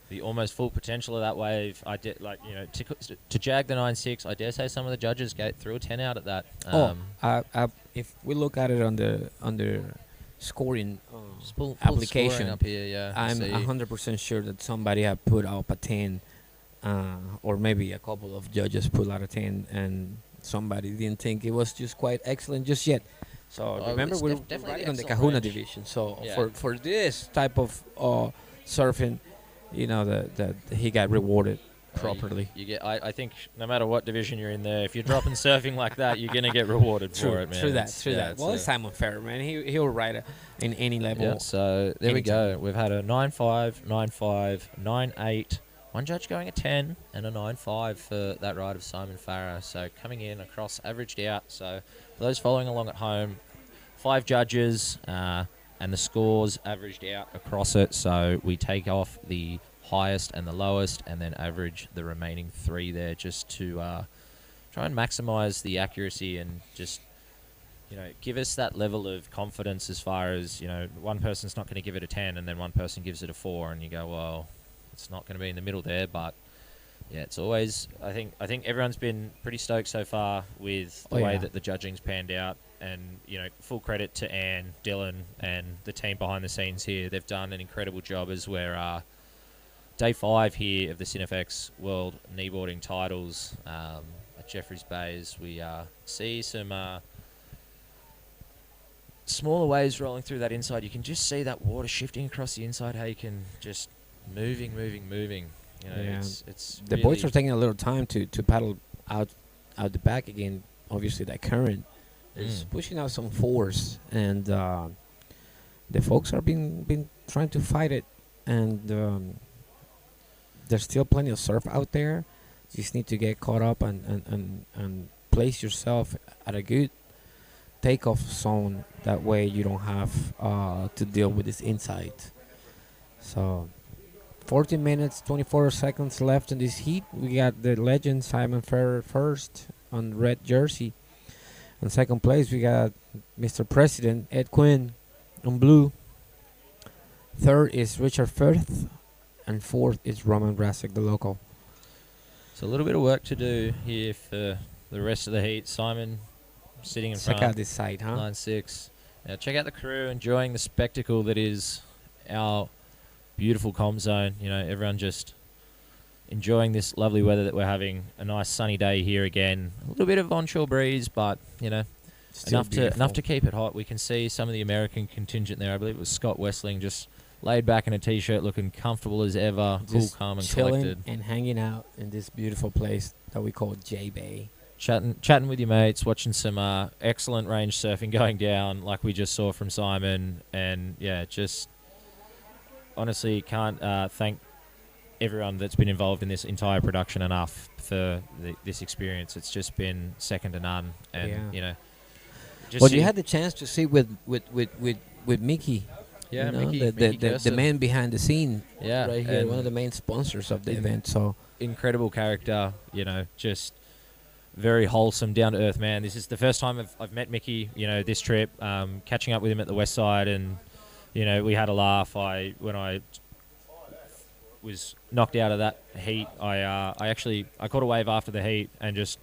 the almost full potential of that wave. I did, like, you know, to jag the 9-6. I dare say some of the judges threw a 10 out at that. If we look at it under scoring Just pull application scoring up here, yeah. I'm See. 100% sure that somebody had put up a 10, or maybe a couple of judges put out a 10, and somebody didn't think it was just quite excellent just yet. So remember, we're riding on the Kahuna division. So for this type of surfing, you know, that he got rewarded properly. You get. I think no matter what division you're in there, if you're dropping surfing like that, you're gonna get rewarded for it, man. True that. Well, it's Simon Ferrer, man. He'll ride in any level. Yeah, so there we go. We've had a 9-5, 9-5, 9-8. One judge going a 10 and a 9-5 for that ride of Simon Farah. So coming in across, averaged out. So for those following along at home, 5 judges and the scores averaged out across it. So we take off the highest and the lowest and then average the remaining 3 there, just to try and maximize the accuracy and just, you know, give us that level of confidence as far as, you know, one person's not going to give it a 10 and then one person gives it a 4 and you go, well, it's not going to be in the middle there. But yeah, it's always, I think everyone's been pretty stoked so far with the way that the judging's panned out. And, you know, full credit to Anne, Dylan, and the team behind the scenes here. They've done an incredible job as we're day 5 here of the CineFX World Kneeboarding Titles at Jeffreys Bay, as we see some smaller waves rolling through that inside. You can just see that water shifting across the inside, how you can just moving. You know, it's the really boys are taking a little time to paddle out the back again. Obviously, that current is pushing out some force, and the folks are been trying to fight it, and there's still plenty of surf out there. You just need to get caught up and place yourself at a good takeoff zone. That way you don't have to deal with this insight. So 14 minutes, 24 seconds left in this heat. We got the legend Simon Ferrer first on red jersey. In second place, we got Mr. President Ed Quinn on blue. Third is Richard Firth. And fourth is Roman Brasek, the local. So a little bit of work to do here for the rest of the heat. Simon sitting in front. Check out this side, huh? 9-6. Now check out the crew enjoying the spectacle that is our beautiful comm zone. You know, everyone just enjoying this lovely weather that we're having. A nice sunny day here again. A little bit of onshore breeze, but, you know, enough to keep it hot. We can see some of the American contingent there. I believe it was Scott Westling, just laid back in a t-shirt, looking comfortable as ever, Just cool, calm, and chilling collected. and hanging out in this beautiful place that we call J-Bay. Chatting with your mates, watching some excellent range surfing going down, like we just saw from Simon. And yeah, just honestly can't thank everyone that's been involved in this entire production enough for this experience. It's just been second to none. And you know, Well, you had the chance to see with Mickey. Yeah, you know, Mickey the man behind the scene. Yeah, right here, one of the main sponsors of the event. So incredible character, you know, just very wholesome, down to earth man. This is the first time I've met Mickey, you know, this trip. Catching up with him at the West Side, and you know, we had a laugh. When I was knocked out of that heat, I caught a wave after the heat and just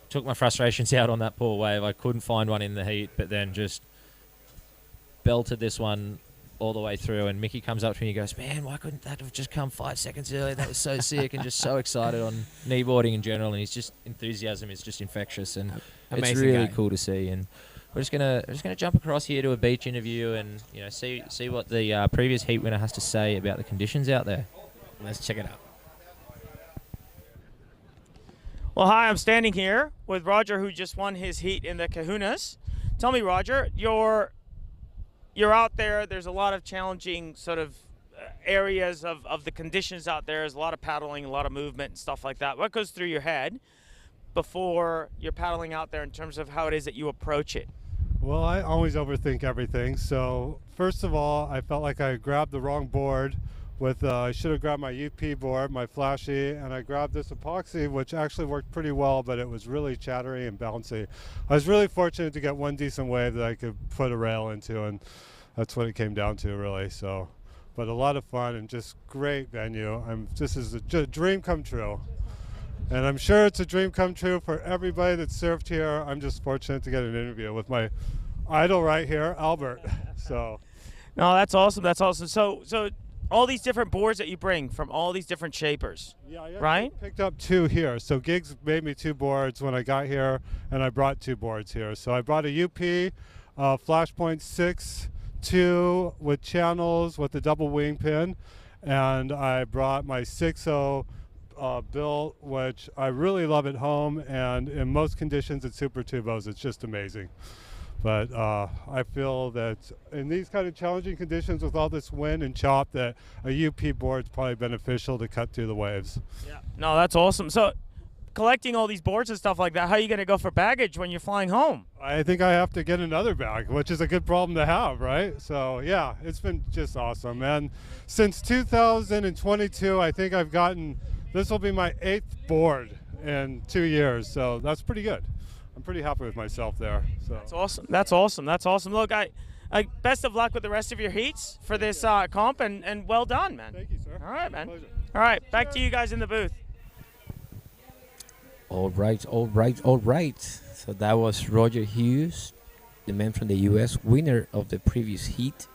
took my frustrations out on that poor wave. I couldn't find one in the heat, but then just belted this one all the way through. And Mickey comes up to me and he goes, "Man, why couldn't that have just come 5 seconds earlier? That was so sick," and just so excited on kneeboarding in general. And he's just enthusiasm is just infectious, and it's Amazing really guy. cool to see. And we're just gonna jump across here to a beach interview and see what the previous heat winner has to say about the conditions out there. Let's check it out. Well, hi, I'm standing here with Roger, who just won his heat in the Kahunas. Tell me, Roger, you're out there. There's a lot of challenging sort of areas of the conditions out there. There's a lot of paddling, a lot of movement and stuff like that. What goes through your head before you're paddling out there in terms of how it is that you approach it? Well, I always overthink everything. So first of all, I felt like I grabbed the wrong board. I should have grabbed my UP board, my flashy, and I grabbed this epoxy, which actually worked pretty well, but it was really chattery and bouncy. I was really fortunate to get one decent wave that I could put a rail into, and that's what it came down to, really. So, but a lot of fun and just great venue. This is a dream come true. And I'm sure it's a dream come true for everybody that surfed here. I'm just fortunate to get an interview with my idol right here, Albert. So, no, that's awesome. That's awesome. So all these different boards that you bring from all these different shapers, right? I picked up 2 here. So Gigs made me 2 boards when I got here, and I brought 2 boards here. So I brought a UP Flashpoint 6.2 with channels with the double wing pin, and I brought my 6.0 built, which I really love at home, and in most conditions at Super Tubos, it's just amazing. But I feel that in these kind of challenging conditions with all this wind and chop, that a UP board is probably beneficial to cut through the waves. Yeah. No, that's awesome. So collecting all these boards and stuff like that, how are you going to go for baggage when you're flying home? I think I have to get another bag, which is a good problem to have, right? So yeah, it's been just awesome. And since 2022, I think I've gotten, this will be my 8th board in 2 years. So that's pretty good. I'm pretty happy with myself there. So. That's awesome. That's awesome. That's awesome. Look, I best of luck with the rest of your heats for this comp, and well done, man. Thank you, sir. All right, man. All right, back to you guys in the booth. All right. So that was Roger Hughes, the man from the U.S., winner of the previous heat.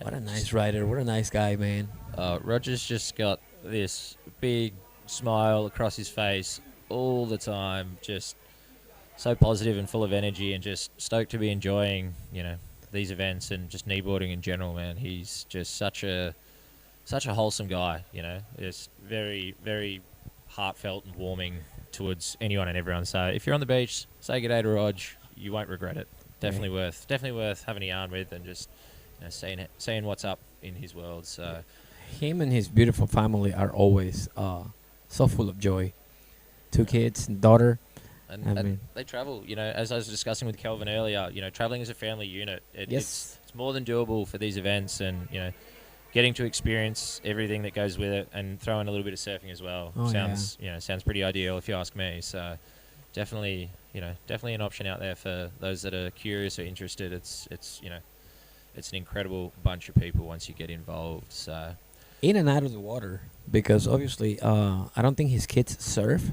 What a nice rider. What a nice guy, man. Roger's just got this big smile across his face all the time, just so positive and full of energy, and just stoked to be enjoying, these events and just kneeboarding in general, man. He's just such a wholesome guy, just very, very heartfelt and warming towards anyone and everyone. So if you're on the beach, say good day to Rog. You won't regret it. Definitely worth having a yarn with and just seeing what's up in his world. So him and his beautiful family are always so full of joy. 2 kids and daughter. And they travel, as I was discussing with Kelvin earlier, traveling as a family unit, it's more than doable for these events, and, getting to experience everything that goes with it and throw in a little bit of surfing as well sounds pretty ideal if you ask me. So definitely an option out there for those that are curious or interested. It's an incredible bunch of people once you get involved. So in and out of the water, because obviously I don't think his kids surf,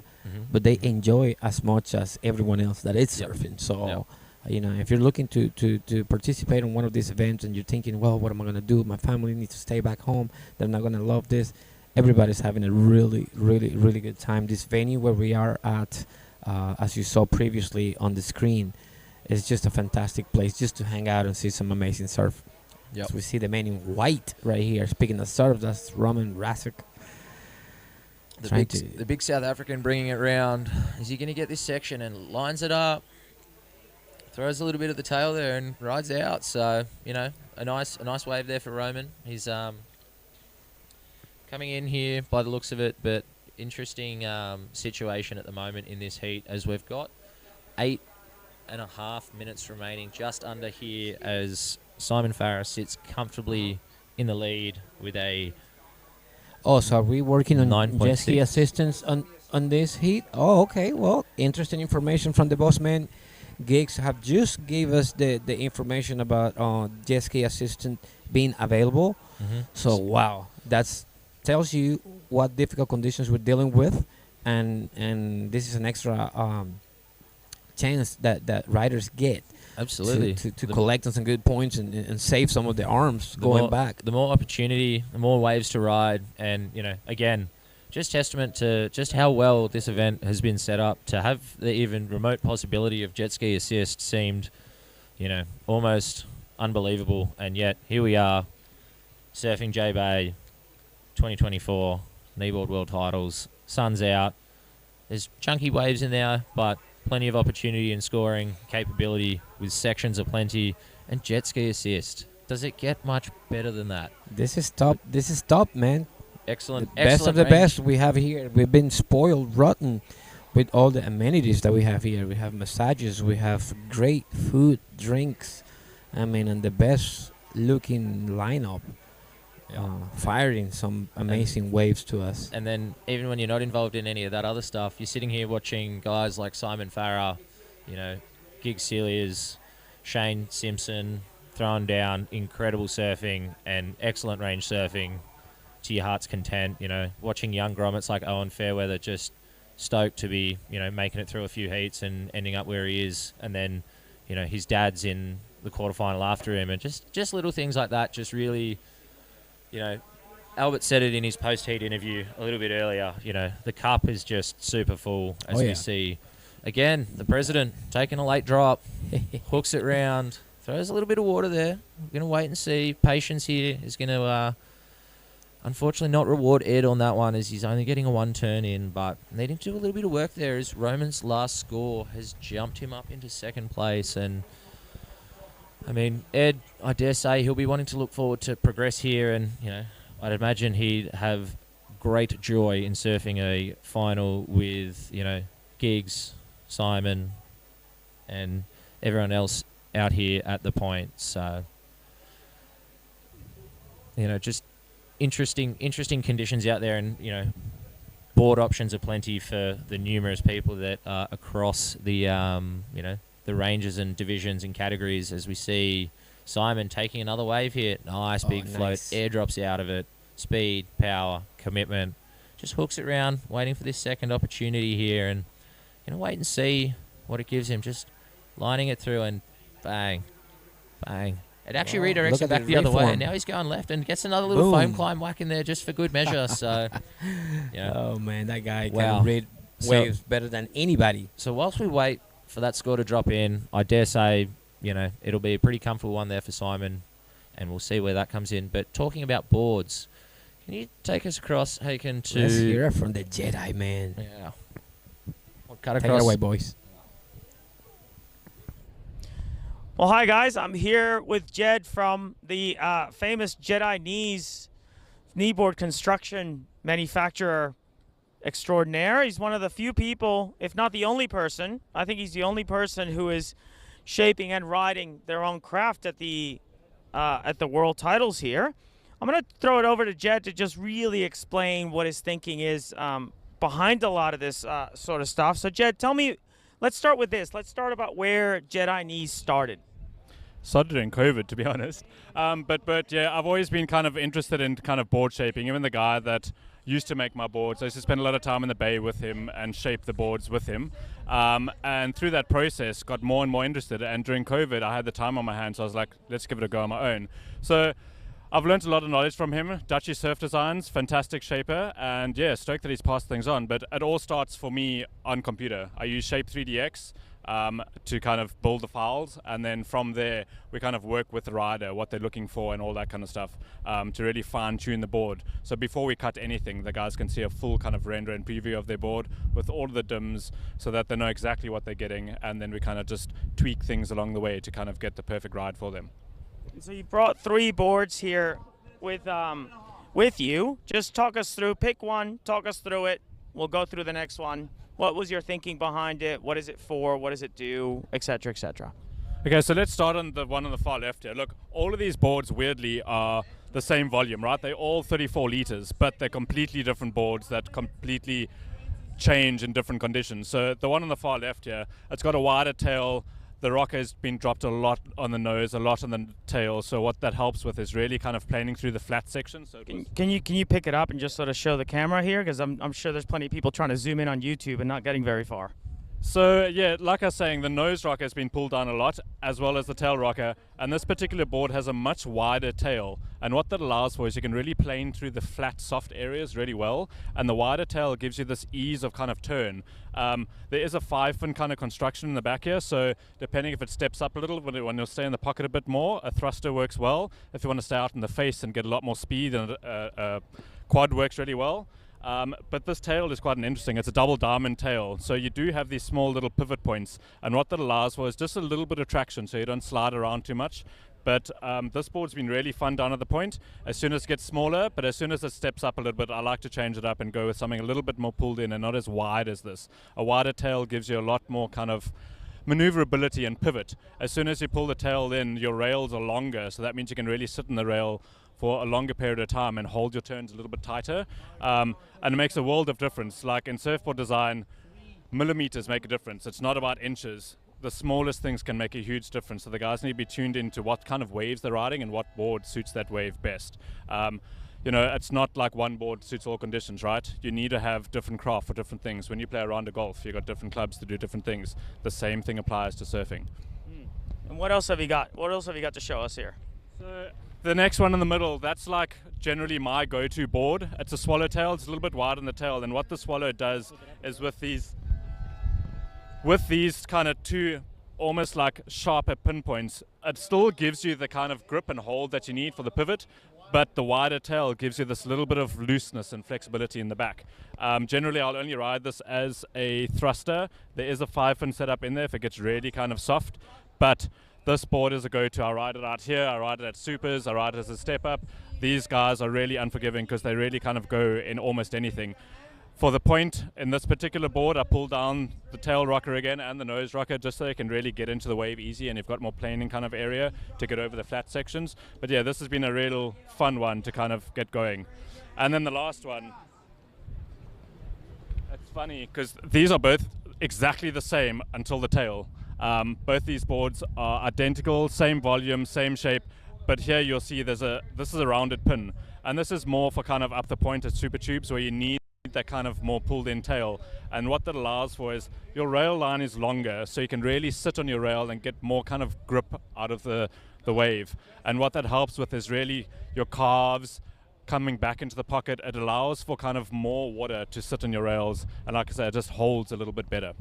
but they enjoy as much as everyone else that is surfing. So if you're looking to participate in one of these events and you're thinking, well, what am I going to do? My family needs to stay back home. They're not going to love this. Everybody's having a really, really, really good time. This venue where we are at, as you saw previously on the screen, is just a fantastic place just to hang out and see some amazing surf. Yep. So we see the man in white right here. Speaking of surf, that's Roman Rasek. The big South African bringing it round. Is he going to get this section and lines it up? Throws a little bit of the tail there and rides out. So, a nice wave there for Roman. He's coming in here by the looks of it, but interesting situation at the moment in this heat, as we've got 8.5 minutes remaining just under here, as Simon Farah sits comfortably in the lead with a so are we working on 9.6 jet ski assistance on this heat? Oh, okay. Well, interesting information from the boss man. Gigs have just gave us the information about jet ski assistant being available. So wow, that's tells you what difficult conditions we're dealing with, and this is an extra chance that riders get. Absolutely. to collect on some good points and save some of the arms going back. The more opportunity, the more waves to ride, and again, just testament to just how well this event has been set up. To have the even remote possibility of jet ski assist seemed, almost unbelievable, and yet here we are, surfing J-Bay, 2024 Kneeboard World Titles. Sun's out. There's chunky waves in there, but plenty of opportunity and scoring capability with sections aplenty and jet ski assist. Does it get much better than that? This is top. This is top, man. Excellent. Best of the range. best we have here. We've been spoiled rotten with all the amenities that we have here. We have massages. We have great food, drinks. And the best looking lineup. Firing some amazing waves to us. And then even when you're not involved in any of that other stuff, you're sitting here watching guys like Simon Farah, Gig Celias, Shane Simpson throwing down incredible surfing and excellent range surfing to your heart's content. Watching young grommets like Owen Fairweather just stoked to be, making it through a few heats and ending up where he is. And then, his dad's in the quarterfinal after him, and just little things like that just really... Albert said it in his post-heat interview a little bit earlier. The cup is just super full, as we see. Again, the president taking a late drop, hooks it round, throws a little bit of water there. We're going to wait and see. Patience here is going to, unfortunately, not reward Ed on that one, as he's only getting a one turn in, but needing to do a little bit of work there, as Roman's last score has jumped him up into second place. And Ed, I dare say he'll be wanting to look forward to progress here, and I'd imagine he'd have great joy in surfing a final with Giggs, Simon, and everyone else out here at the point. So just interesting conditions out there, and board options are plenty for the numerous people that are across the the ranges and divisions and categories, as we see Simon taking another wave here. Nice big float, airdrops out of it. Speed, power, commitment. Just hooks it round, waiting for this second opportunity here, and wait and see what it gives him. Just lining it through, and bang, bang. It actually redirects him back the other way, and now he's going left and gets another little foam climb whack in there just for good measure. So, Oh man, that guy can read waves better than anybody. So whilst we wait for that score to drop in, I dare say, it'll be a pretty comfortable one there for Simon, and we'll see where that comes in. But talking about boards, can you take us across, Haken, to... Let's hear it from the Jedi, man. Yeah. We'll cut Take across. it away, boys. Well, hi, guys. I'm here with Jed from the famous Jedi Kneeboard construction manufacturer extraordinaire. He's one of the few people, if not the only person, I think he's the only person who is shaping and riding their own craft at the world titles here. I'm going to throw it over to Jed to just really explain what his thinking is behind a lot of this sort of stuff. So, Jed, tell me, let's start with this. Let's start about where Jedi Knees started. Started during COVID, to be honest. But yeah, I've always been kind of interested in kind of board shaping. Even the guy that used to make my boards, I used to spend a lot of time in the bay with him and shape the boards with him. And through that process, got more and more interested. And during COVID, I had the time on my hands, so I was like, let's give it a go on my own. So I've learned a lot of knowledge from him. Dutchy Surf Designs, fantastic shaper, and yeah, stoked that he's passed things on. But it all starts for me on computer. I use Shape 3DX to kind of build the files, and then from there we kind of work with the rider, what they're looking for and all that kind of stuff, to really fine-tune the board. So before we cut anything, the guys can see a full kind of render and preview of their board with all of the dims, so that they know exactly what they're getting, and then we kind of just tweak things along the way to kind of get the perfect ride for them. So you brought 3 boards here with you. Just talk us through, pick one, talk us through it. We'll go through the next one. What was your thinking behind it? What is it for? What does it do? Et cetera, et cetera. Okay, so let's start on the one on the far left here. Look, all of these boards weirdly are the same volume, right? They're all 34 liters, but they're completely different boards that completely change in different conditions. So the one on the far left here, it's got a wider tail. The rocker has been dropped a lot on the nose, a lot on the tail. So what that helps with is really kind of planing through the flat section. So can you pick it up and just sort of show the camera here? Because I'm sure there's plenty of people trying to zoom in on YouTube and not getting very far. So yeah, like I was saying, the nose rocker has been pulled down a lot, as well as the tail rocker, and this particular board has a much wider tail, and what that allows for is you can really plane through the flat, soft areas really well, and the wider tail gives you this ease of kind of turn. There is a 5-fin kind of construction in the back here, so depending if it steps up a little, when you'll stay in the pocket a bit more, a thruster works well. If you want to stay out in the face and get a lot more speed, and a quad works really well. But this tail is quite interesting. It's a double diamond tail, so you do have these small little pivot points, and what that allows for is just a little bit of traction, so you don't slide around too much. But this board's been really fun down at the point. As soon as it gets smaller, but as soon as it steps up a little bit, I like to change it up and go with something a little bit more pulled in and not as wide as this. A wider tail gives you a lot more kind of maneuverability and pivot. As soon as you pull the tail in, your rails are longer, so that means you can really sit in the rail for a longer period of time and hold your turns a little bit tighter, and it makes a world of difference. Like in surfboard design, millimeters make a difference. It's not about inches. The smallest things can make a huge difference, so the guys need to be tuned into what kind of waves they're riding and what board suits that wave best. You know, it's not like one board suits all conditions, right? You need to have different craft for different things. When you play a round of golf, you've got different clubs to do different things. The same thing applies to surfing. And what else have you got? What else have you got to show us here? So the next one in the middle, that's like generally my go-to board. It's a swallowtail. It's a little bit wider in the tail, and what the swallow does is with these kind of two almost like sharper pinpoints, it still gives you the kind of grip and hold that you need for the pivot, but the wider tail gives you this little bit of looseness and flexibility in the back. Generally, I'll only ride this as a thruster. There is a 5-fin setup in there if it gets really kind of soft, but this board is a go-to. I ride it out here, I ride it at supers, I ride it as a step-up. These guys are really unforgiving because they really kind of go in almost anything. For the point, in this particular board, I pull down the tail rocker again and the nose rocker just so you can really get into the wave easy and you've got more planing kind of area to get over the flat sections. But yeah, this has been a real fun one to kind of get going. And then the last one, it's funny because these are both exactly the same until the tail. Both these boards are identical, same volume, same shape, but here you'll see this is a rounded pin, and this is more for kind of up the point at super tubes where you need that kind of more pulled in tail, and what that allows for is your rail line is longer, so you can really sit on your rail and get more kind of grip out of the wave, and what that helps with is really your calves coming back into the pocket. It allows for kind of more water to sit on your rails, and like I said, it just holds a little bit better.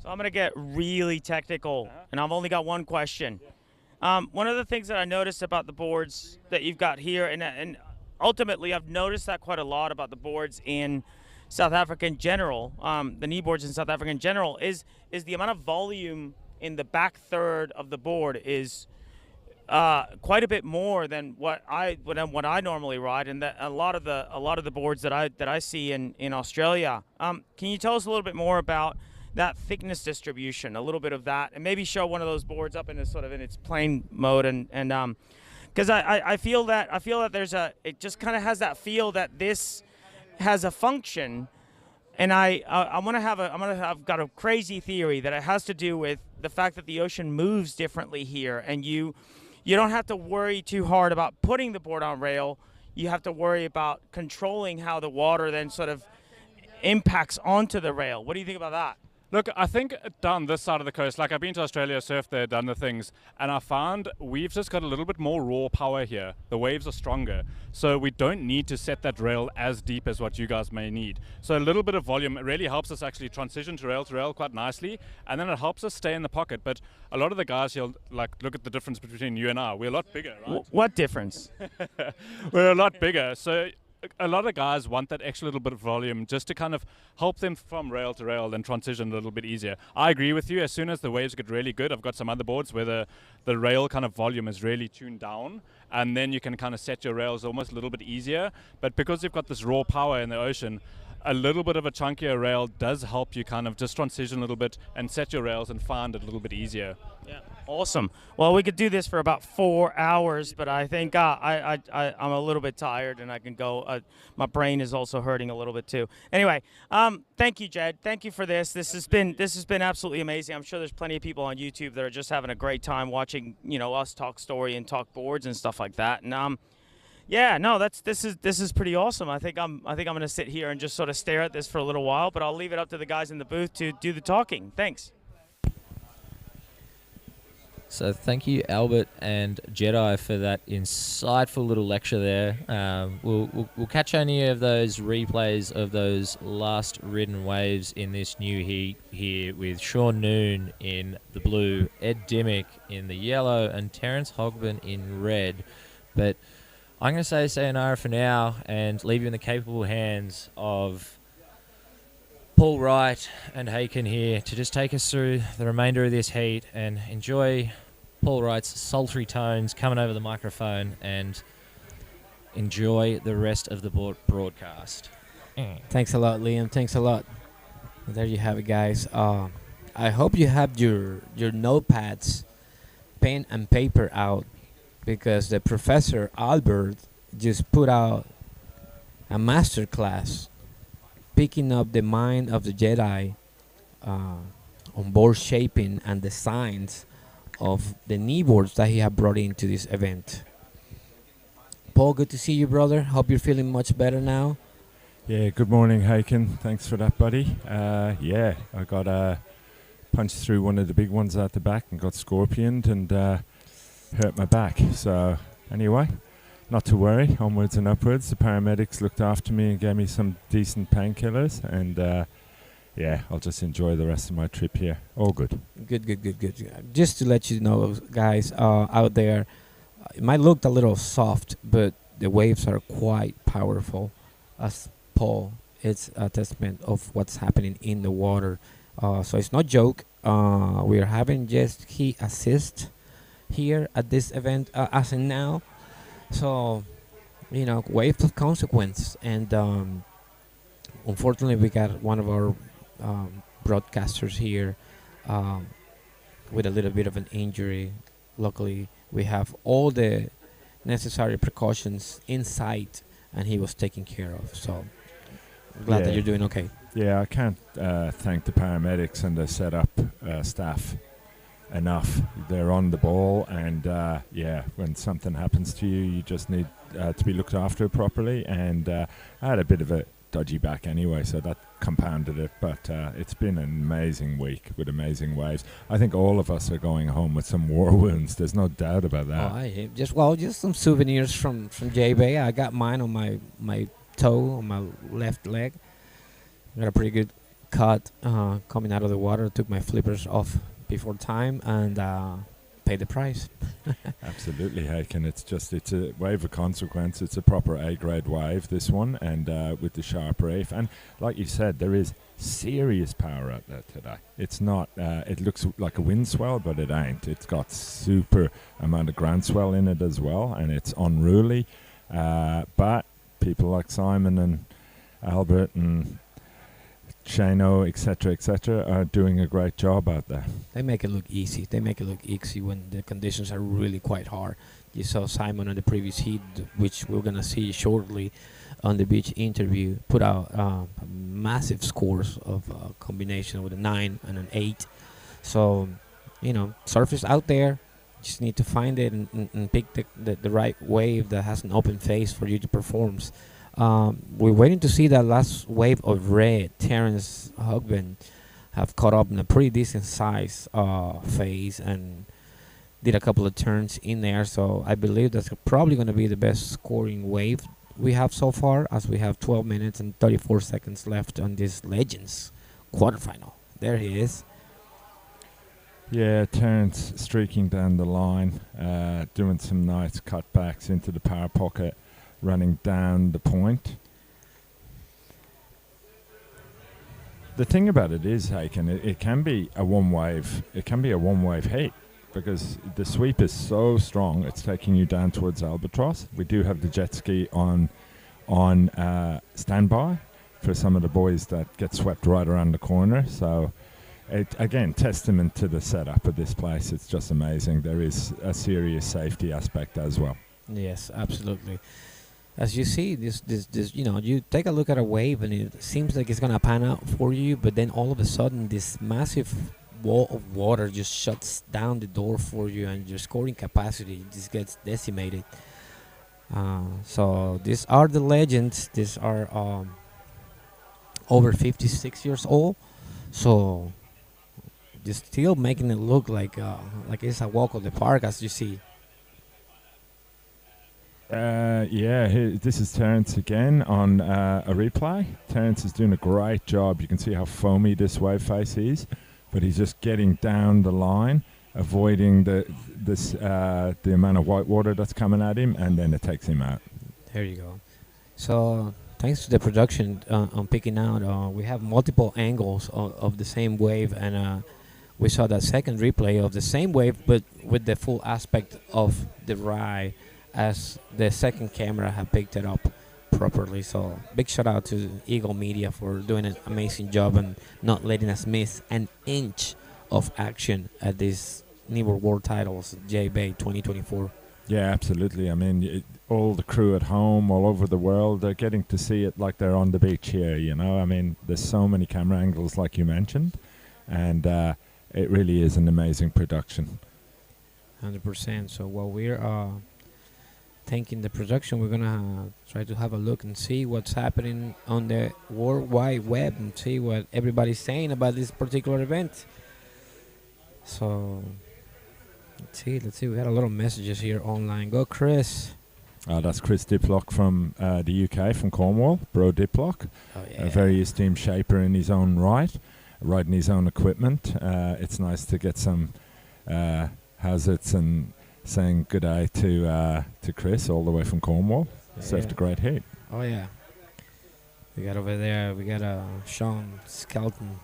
So I'm going to get really technical, and I've only got one question. One of the things that I noticed about the boards that you've got here, and ultimately I've noticed that quite a lot about the boards in South Africa in general, the Kneeboards in South Africa in general, is the amount of volume in the back third of the board is quite a bit more than what I normally ride, and that a lot of the boards that I see in Australia. Can you tell us a little bit more about that thickness distribution, a little bit of that, and maybe show one of those boards up in its plane mode, and because I feel that it just kind of has that feel that this has a function, and I've got a crazy theory that it has to do with the fact that the ocean moves differently here, and you don't have to worry too hard about putting the board on rail. You have to worry about controlling how the water then sort of impacts onto the rail. What do you think about that? Look, I think down this side of the coast, like I've been to Australia, surfed there, done the things, and I found we've just got a little bit more raw power here. The waves are stronger, so we don't need to set that rail as deep as what you guys may need. So a little bit of volume really helps us actually transition to rail quite nicely, and then it helps us stay in the pocket. But a lot of the guys here, like, look at the difference between you and I. We're a lot bigger, right? What difference? We're a lot bigger, so a lot of guys want that extra little bit of volume just to kind of help them from rail to rail and transition a little bit easier. I agree with you. As soon as the waves get really good, I've got some other boards where the rail kind of volume is really tuned down, and then you can kind of set your rails almost a little bit easier. But because you've got this raw power in the ocean, a little bit of a chunkier rail does help you kind of just transition a little bit and set your rails and find it a little bit easier. Yeah, awesome. Well, we could do this for about 4 hours, but I think I'm a little bit tired and I can go. My brain is also hurting a little bit too. Anyway, thank you, Jed. Thank you for this. This has been absolutely amazing. I'm sure there's plenty of people on YouTube that are just having a great time watching, us talk story and talk boards and stuff like that. And Yeah, no, this is pretty awesome. I think I'm going to sit here and just sort of stare at this for a little while, but I'll leave it up to the guys in the booth to do the talking. Thanks. So thank you, Albert and Jedi, for that insightful little lecture there. We'll catch any of those replays of those last ridden waves in this new heat here with Sean Noon in the blue, Ed Dimmick in the yellow, and Terence Hogben in red. But I'm going to say sayonara for now and leave you in the capable hands of Paul Wright and Haken here to just take us through the remainder of this heat and enjoy Paul Wright's sultry tones coming over the microphone and enjoy the rest of the broadcast. Thanks a lot, Liam. Thanks a lot. There you have it, guys. I hope you have your notepads, pen and paper out, because the Professor Albert just put out a master class picking up the mind of the Jedi on board shaping and designs of the kneeboards that he had brought into this event. Paul, good to see you, brother. Hope you're feeling much better now. Yeah, good morning, Haken. Thanks for that, buddy. Yeah, I got punched through one of the big ones out the back and got scorpioned and hurt my back. So anyway, not to worry, onwards and upwards. The paramedics looked after me and gave me some decent painkillers, and yeah, I'll just enjoy the rest of my trip here. All good. Good. Just to let you know, guys, out there, it might look a little soft, but the waves are quite powerful. As Paul, it's a testament of what's happening in the water. So it's not a joke. We are having just heat assist here at this event as in now. So, you know, waves of consequence. And unfortunately, we got one of our broadcasters here with a little bit of an injury. Luckily, we have all the necessary precautions in sight, and he was taken care of. So, glad that you're doing okay. Yeah, I can't thank the paramedics and the setup staff enough. They're on the ball, and yeah, when something happens to you, you just need to be looked after properly. And I had a bit of a dodgy back anyway, so that compounded it. But it's been an amazing week with amazing waves. I think all of us are going home with some war wounds. There's no doubt about that. Oh, just some souvenirs from J-Bay. I got mine on my toe on my left leg. Got a pretty good cut coming out of the water. Took my flippers off before time and paid the price. Absolutely, Haken. It's a wave of consequence. It's a proper A-grade wave, this one, and with the sharp reef. And like you said, there is serious power out there today. It's not, it looks like a wind swell, but it ain't. It's got super amount of ground swell in it as well, and it's unruly. But people like Simon and Albert and Shano, etc., are doing a great job out there. They make it look easy. When the conditions are really quite hard. You saw Simon on the previous heat, which we're going to see shortly on the beach interview, put out massive scores of combination with a 9 and an 8. So, you know, surface out there. Just need to find it and pick the right wave that has an open face for you to perform. We're waiting to see that last wave of red. Terence Hogben have caught up in a pretty decent size phase and did a couple of turns in there. So I believe that's probably going to be the best scoring wave we have so far, as we have 12 minutes and 34 seconds left on this Legends quarterfinal. There he is. Yeah, Terence streaking down the line, doing some nice cutbacks into the power pocket, running down the point. The thing about it is, Haken, it can be a one wave. It can be a one-wave heat because the sweep is so strong. It's taking you down towards Albatross. We do have the jet ski on standby for some of the boys that get swept right around the corner. So, again, testament to the setup of this place. It's just amazing. There is a serious safety aspect as well. Yes, absolutely. As you see, this, you know, you take a look at a wave and it seems like it's gonna pan out for you, but then all of a sudden, this massive wall of water just shuts down the door for you, and your scoring capacity just gets decimated. So these are the legends. These are over 56 years old. So they're still making it look like it's a walk of the park, as you see. This is Terence again on a replay. Terence is doing a great job. You can see how foamy this wave face is, but he's just getting down the line, avoiding the amount of white water that's coming at him, and then it takes him out. There you go. So thanks to the production on picking out, we have multiple angles of the same wave, and we saw that second replay of the same wave, but with the full aspect of the ride, as the second camera have picked it up properly. So big shout out to Eagle Media for doing an amazing job and not letting us miss an inch of action at this Kneeboard World Titles J-Bay 2024. Yeah, absolutely. I mean, all the crew at home, all over the world, they're getting to see it like they're on the beach here, you know. I mean, there's so many camera angles like you mentioned, and it really is an amazing production. 100%. So while we're thanking the production, we're gonna try to have a look and see what's happening on the World Wide Web and see what everybody's saying about this particular event. So let's see. We got a lot of messages here online. Go, Chris. That's Chris Diplock from the UK, from Cornwall, Bro Diplock. Oh, yeah. A very esteemed shaper in his own right, riding his own equipment. It's nice to get some hazards and saying good day to Chris all the way from Cornwall. Served a great heat. Oh yeah. We got over there. We got Sean Skelton.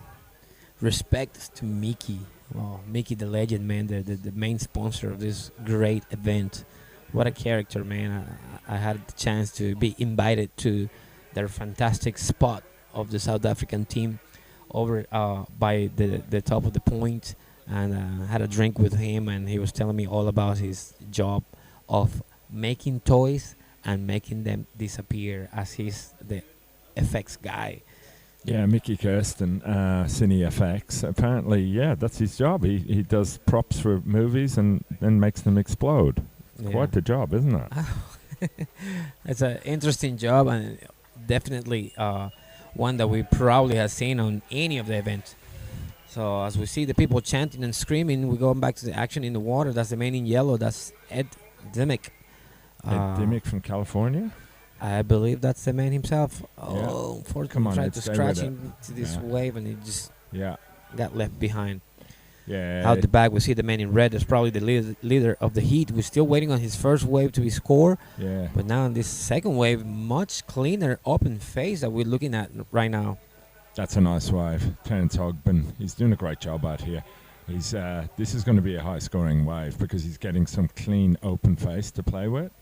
Respect to Mickey. Well, Mickey the legend, man, the main sponsor of this great event. What a character, man. I had the chance to be invited to their fantastic spot of the South African team over by the top of the point, and had a drink with him, and he was telling me all about his job of making toys and making them disappear, as he's the FX guy. Yeah, Mickey Kirsten, CineFX. Apparently, yeah, that's his job. He does props for movies and then makes them explode. Yeah. Quite the job, isn't it? It's an interesting job, and definitely one that we probably have seen on any of the events. So as we see the people chanting and screaming, we go back to the action in the water. That's the man in yellow. That's Ed Dimmick. Ed Dimmick from California? I believe that's the man himself. Yeah. Oh, unfortunately, Come on, tried Ed, to stay scratch with into it. this Yeah. wave, and it just got left behind. Yeah. Out the back, we see the man in red. That's probably the leader of the heat. We're still waiting on his first wave to be scored. Yeah. But now in this second wave, much cleaner open face that we're looking at right now. That's a nice wave. Terence Hogben, he's doing a great job out here. He's this is going to be a high-scoring wave because he's getting some clean open face to play with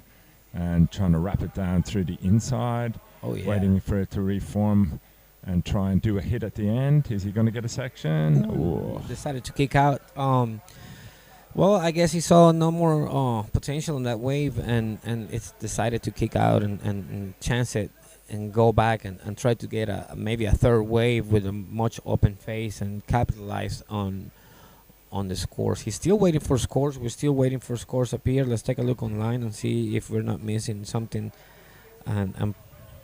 and trying to wrap it down through the inside, waiting for it to reform and try and do a hit at the end. Is he going to get a section? Ooh. Decided to kick out. Well, I guess he saw no more potential in that wave, and it's decided to kick out and chance it and go back and try to get maybe a third wave with a much open face and capitalize on the scores. He's still waiting for scores. We're still waiting for scores up here. Let's take a look online and see if we're not missing something, and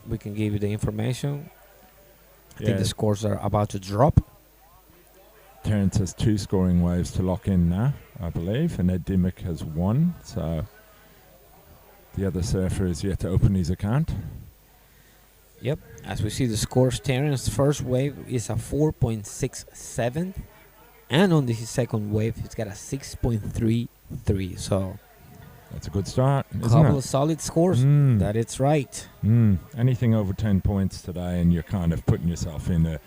we can give you the information. I think the scores are about to drop. Terence has 2 scoring waves to lock in now, I believe, and Ed Dimmick has 1. So the other surfer is yet to open his account. Yep, as we see the scores, Terrence's first wave is a 4.67, and on his second wave, he's got a 6.33. So that's a good start, isn't it? Couple of solid scores. That it's right. Anything over 10 points today, and you're kind of putting yourself in a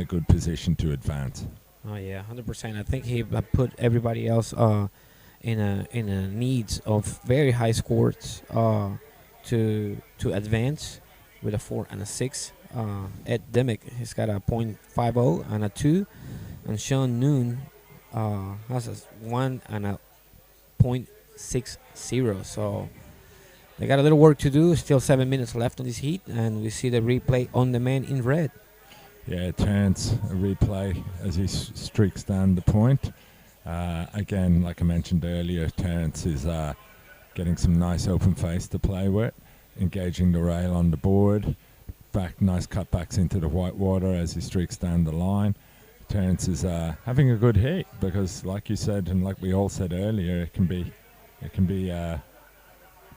good position to advance. Oh yeah, 100%. I think he put everybody else in a needs of very high scores to advance with a 4 and a 6. Ed Dimmick, he's got a 0.50 and a 2, and Sean Noon has a 1 and a 0.60. So they got a little work to do. Still 7 minutes left on this heat, and we see the replay on the man in red. Yeah, Terence, a replay as he streaks down the point. Again, like I mentioned earlier, Terence is getting some nice open face to play with. engaging the rail on the board. Nice cutbacks into the white water as he streaks down the line. Terence is having a good heat because, like you said, and like we all said earlier, it can be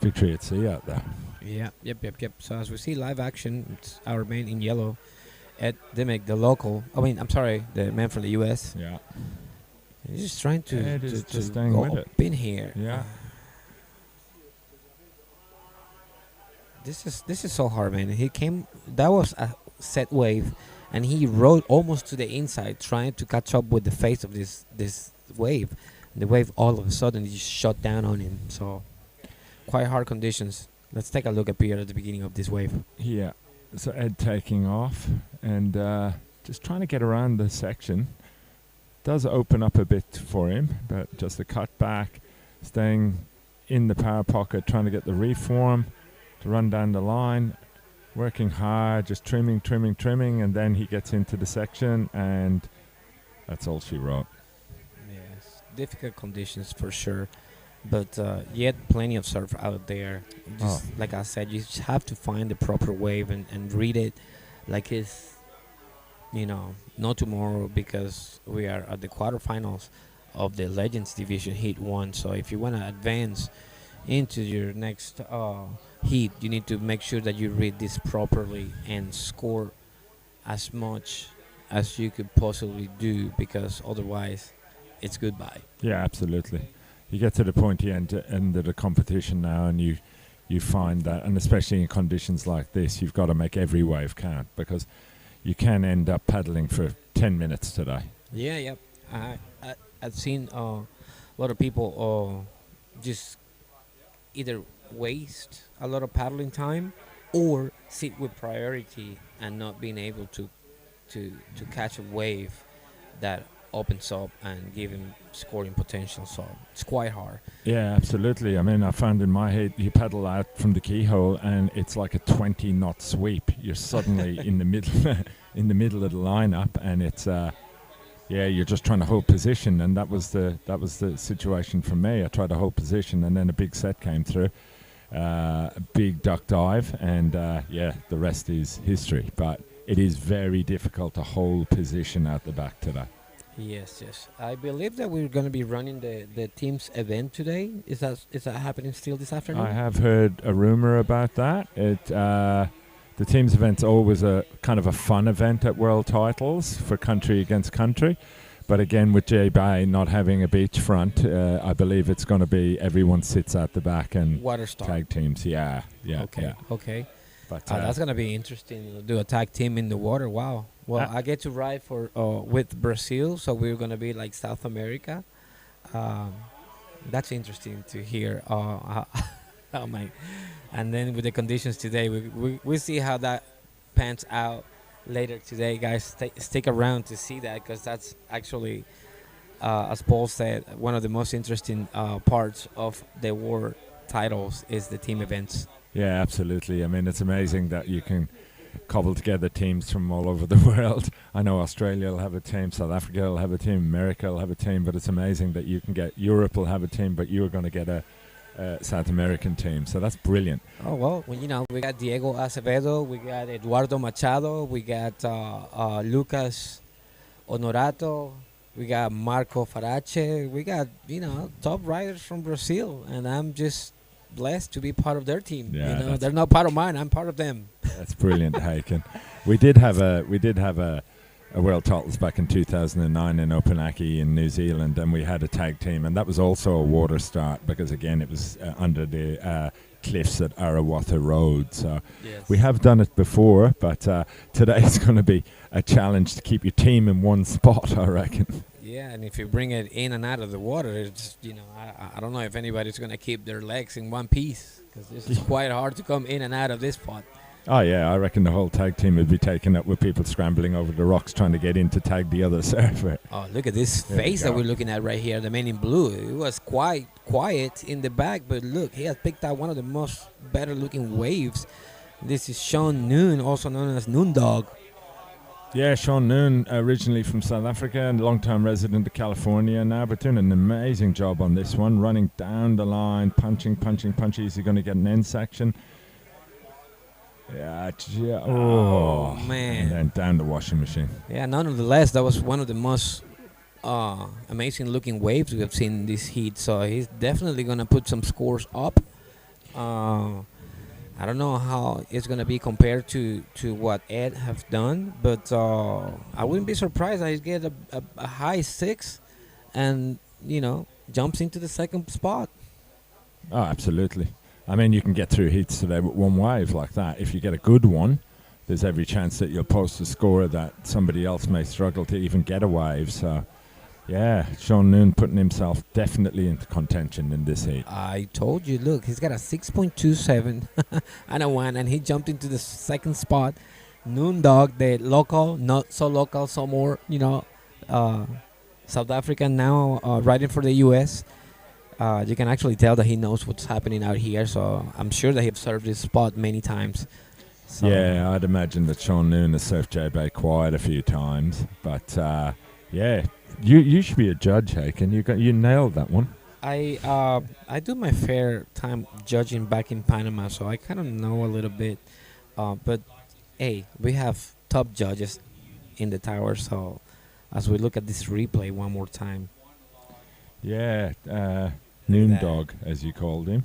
victory at sea out there. Yeah, yep. So as we see live action, it's our man in yellow, Ed Dimmick, the local. I'm sorry, the man from the U.S. Yeah. He's just trying to just staying go with up it. in here. Yeah. This is so hard, man. That was a set wave, and he rode almost to the inside, trying to catch up with the face of this wave. And the wave all of a sudden just shut down on him. So quite hard conditions. Let's take a look up here at the beginning of this wave. Yeah. So Ed taking off and just trying to get around the section. Does open up a bit for him, but just a cut back, staying in the power pocket, trying to get the reform to run down the line, working hard, just trimming, and then he gets into the section, and that's all she wrote. Yes, difficult conditions for sure, but yet plenty of surf out there. Just like I said, you just have to find the proper wave and read it like it's, no tomorrow, because we are at the quarterfinals of the Legends Division Heat 1. So if you want to advance into your next heat, you need to make sure that you read this properly and score as much as you could possibly do, because otherwise it's goodbye. Yeah, absolutely. You get to the pointy end of the competition now, and you find that, and especially in conditions like this, you've got to make every wave count, because you can end up paddling for 10 minutes today. Yeah, yep. I've seen a lot of people just either waste a lot of paddling time or sit with priority and not being able to catch a wave that opens up and give him scoring potential. So it's quite hard. Yeah, absolutely. I mean, I found in my head, you paddle out from the keyhole and it's like a 20-knot sweep. You're suddenly in the middle of the lineup, and it's you're just trying to hold position, and that was the situation for me. I tried to hold position, and then a big set came through, a big duck dive, and the rest is history. But it is very difficult to hold position at the back today. Yes. I believe that we're going to be running the team's event today. Is that happening still this afternoon? I have heard a rumor about that. The team's event's always a kind of a fun event at World Titles for country against country. But again, with J Bay not having a beachfront, I believe it's going to be everyone sits at the back and water start. Tag teams. Yeah. Okay. But that's going to be interesting to do a tag team in the water. Wow. Well, I get to ride with Brazil, so we're going to be like South America. That's interesting to hear. Oh my! And then with the conditions today, we see how that pans out later today, guys. Stick around to see that, because that's actually, as Paul said, one of the most interesting parts of the world titles is the team events. Yeah, absolutely. I mean, it's amazing that you can cobble together teams from all over the world. I know Australia will have a team, South Africa will have a team, America will have a team, but it's amazing that you can get Europe will have a team, but you're going to get a South American team. So that's brilliant. Oh, well, we got Diego Acevedo, we got Eduardo Machado, we got Lucas Honorato, we got Marco Farache, we got, top riders from Brazil, and I'm just blessed to be part of their team. Yeah, they're not part of mine, I'm part of them. That's brilliant, Haken. We did have a World Titles back in 2009 in Opunaki in New Zealand, and we had a tag team, and that was also a water start, because again it was under the cliffs at Arawata Road. So we have done it before, but today is going to be a challenge to keep your team in one spot, I reckon. Yeah, and if you bring it in and out of the water, it's I don't know if anybody's going to keep their legs in one piece, because this is quite hard to come in and out of this spot. Oh, yeah, I reckon the whole tag team would be taken up with people scrambling over the rocks trying to get in to tag the other surfer. Oh, look at this face that we're looking at right here, the man in blue. It was quite quiet in the back, but look, he has picked out one of the most better-looking waves. This is Sean Noon, also known as Noon Dog. Yeah, Sean Noon, originally from South Africa and long-time resident of California now, but doing an amazing job on this one, running down the line, punching. Is he going to get an end section? Oh, man. And then down the washing machine. Yeah, nonetheless, that was one of the most amazing looking waves we have seen in this heat. So he's definitely going to put some scores up. I don't know how it's going to be compared to what Ed have done, but I wouldn't be surprised that he get a high 6 and, jumps into the second spot. Oh, absolutely. I mean, you can get through heats today with one wave like that. If you get a good one, there's every chance that you'll post a score that somebody else may struggle to even get a wave. So, yeah, Sean Noon putting himself definitely into contention in this heat. I told you, look, he's got a 6.27 and a 1, and he jumped into the second spot. Noon Dog, the local, not so local, so more, South African now, riding for the U.S., you can actually tell that he knows what's happening out here, so I'm sure that he observed this spot many times. So Yeah, I'd imagine that Sean Noon has surfed J-Bay quite a few times. But, yeah, you should be a judge, Haken. You nailed that one. I do my fair time judging back in Panama, so I kind of know a little bit. But, hey, we have top judges in the tower, so as we look at this replay one more time. Yeah, Noon Dog, as you called him,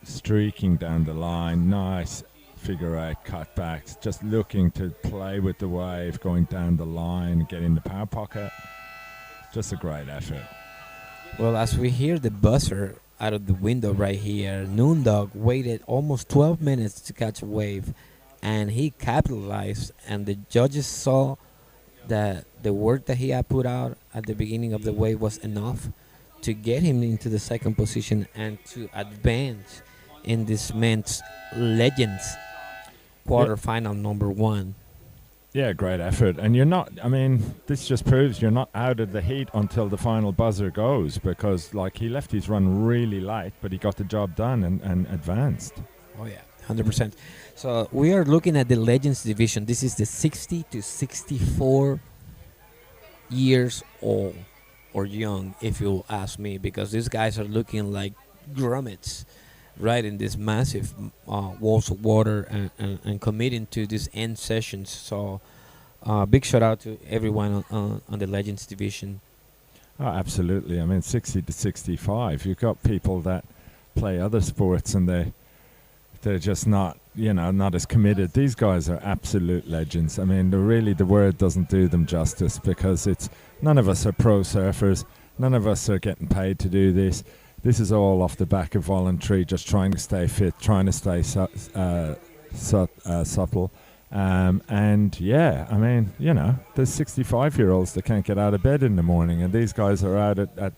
streaking down the line, nice figure 8 cutbacks, just looking to play with the wave, going down the line, getting the power pocket. Just a great effort. Well, as we hear the buzzer out of the window right here, Noon Dog waited almost 12 minutes to catch a wave, and he capitalized, and the judges saw that the work that he had put out at the beginning of the wave was enough to get him into the second position and to advance in this men's Legends quarterfinal number 1. Yeah, great effort. And this just proves you're not out of the heat until the final buzzer goes, because he left his run really light, but he got the job done and advanced. Oh, yeah, 100%. So we are looking at the Legends division. This is the 60 to 64 years old or young, if you'll ask me, because these guys are looking like grommets right in this massive walls of water and committing to these end sessions. So big shout out to everyone on the Legends division. Oh, absolutely. I mean, 60 to 65, you've got people that play other sports and they're just not as committed. These guys are absolute legends. I mean, the word doesn't do them justice, because none of us are pro surfers. None of us are getting paid to do this. This is all off the back of voluntary, just trying to stay fit, trying to stay subtle. And yeah, I mean, there's 65-year-olds that can't get out of bed in the morning, and these guys are out at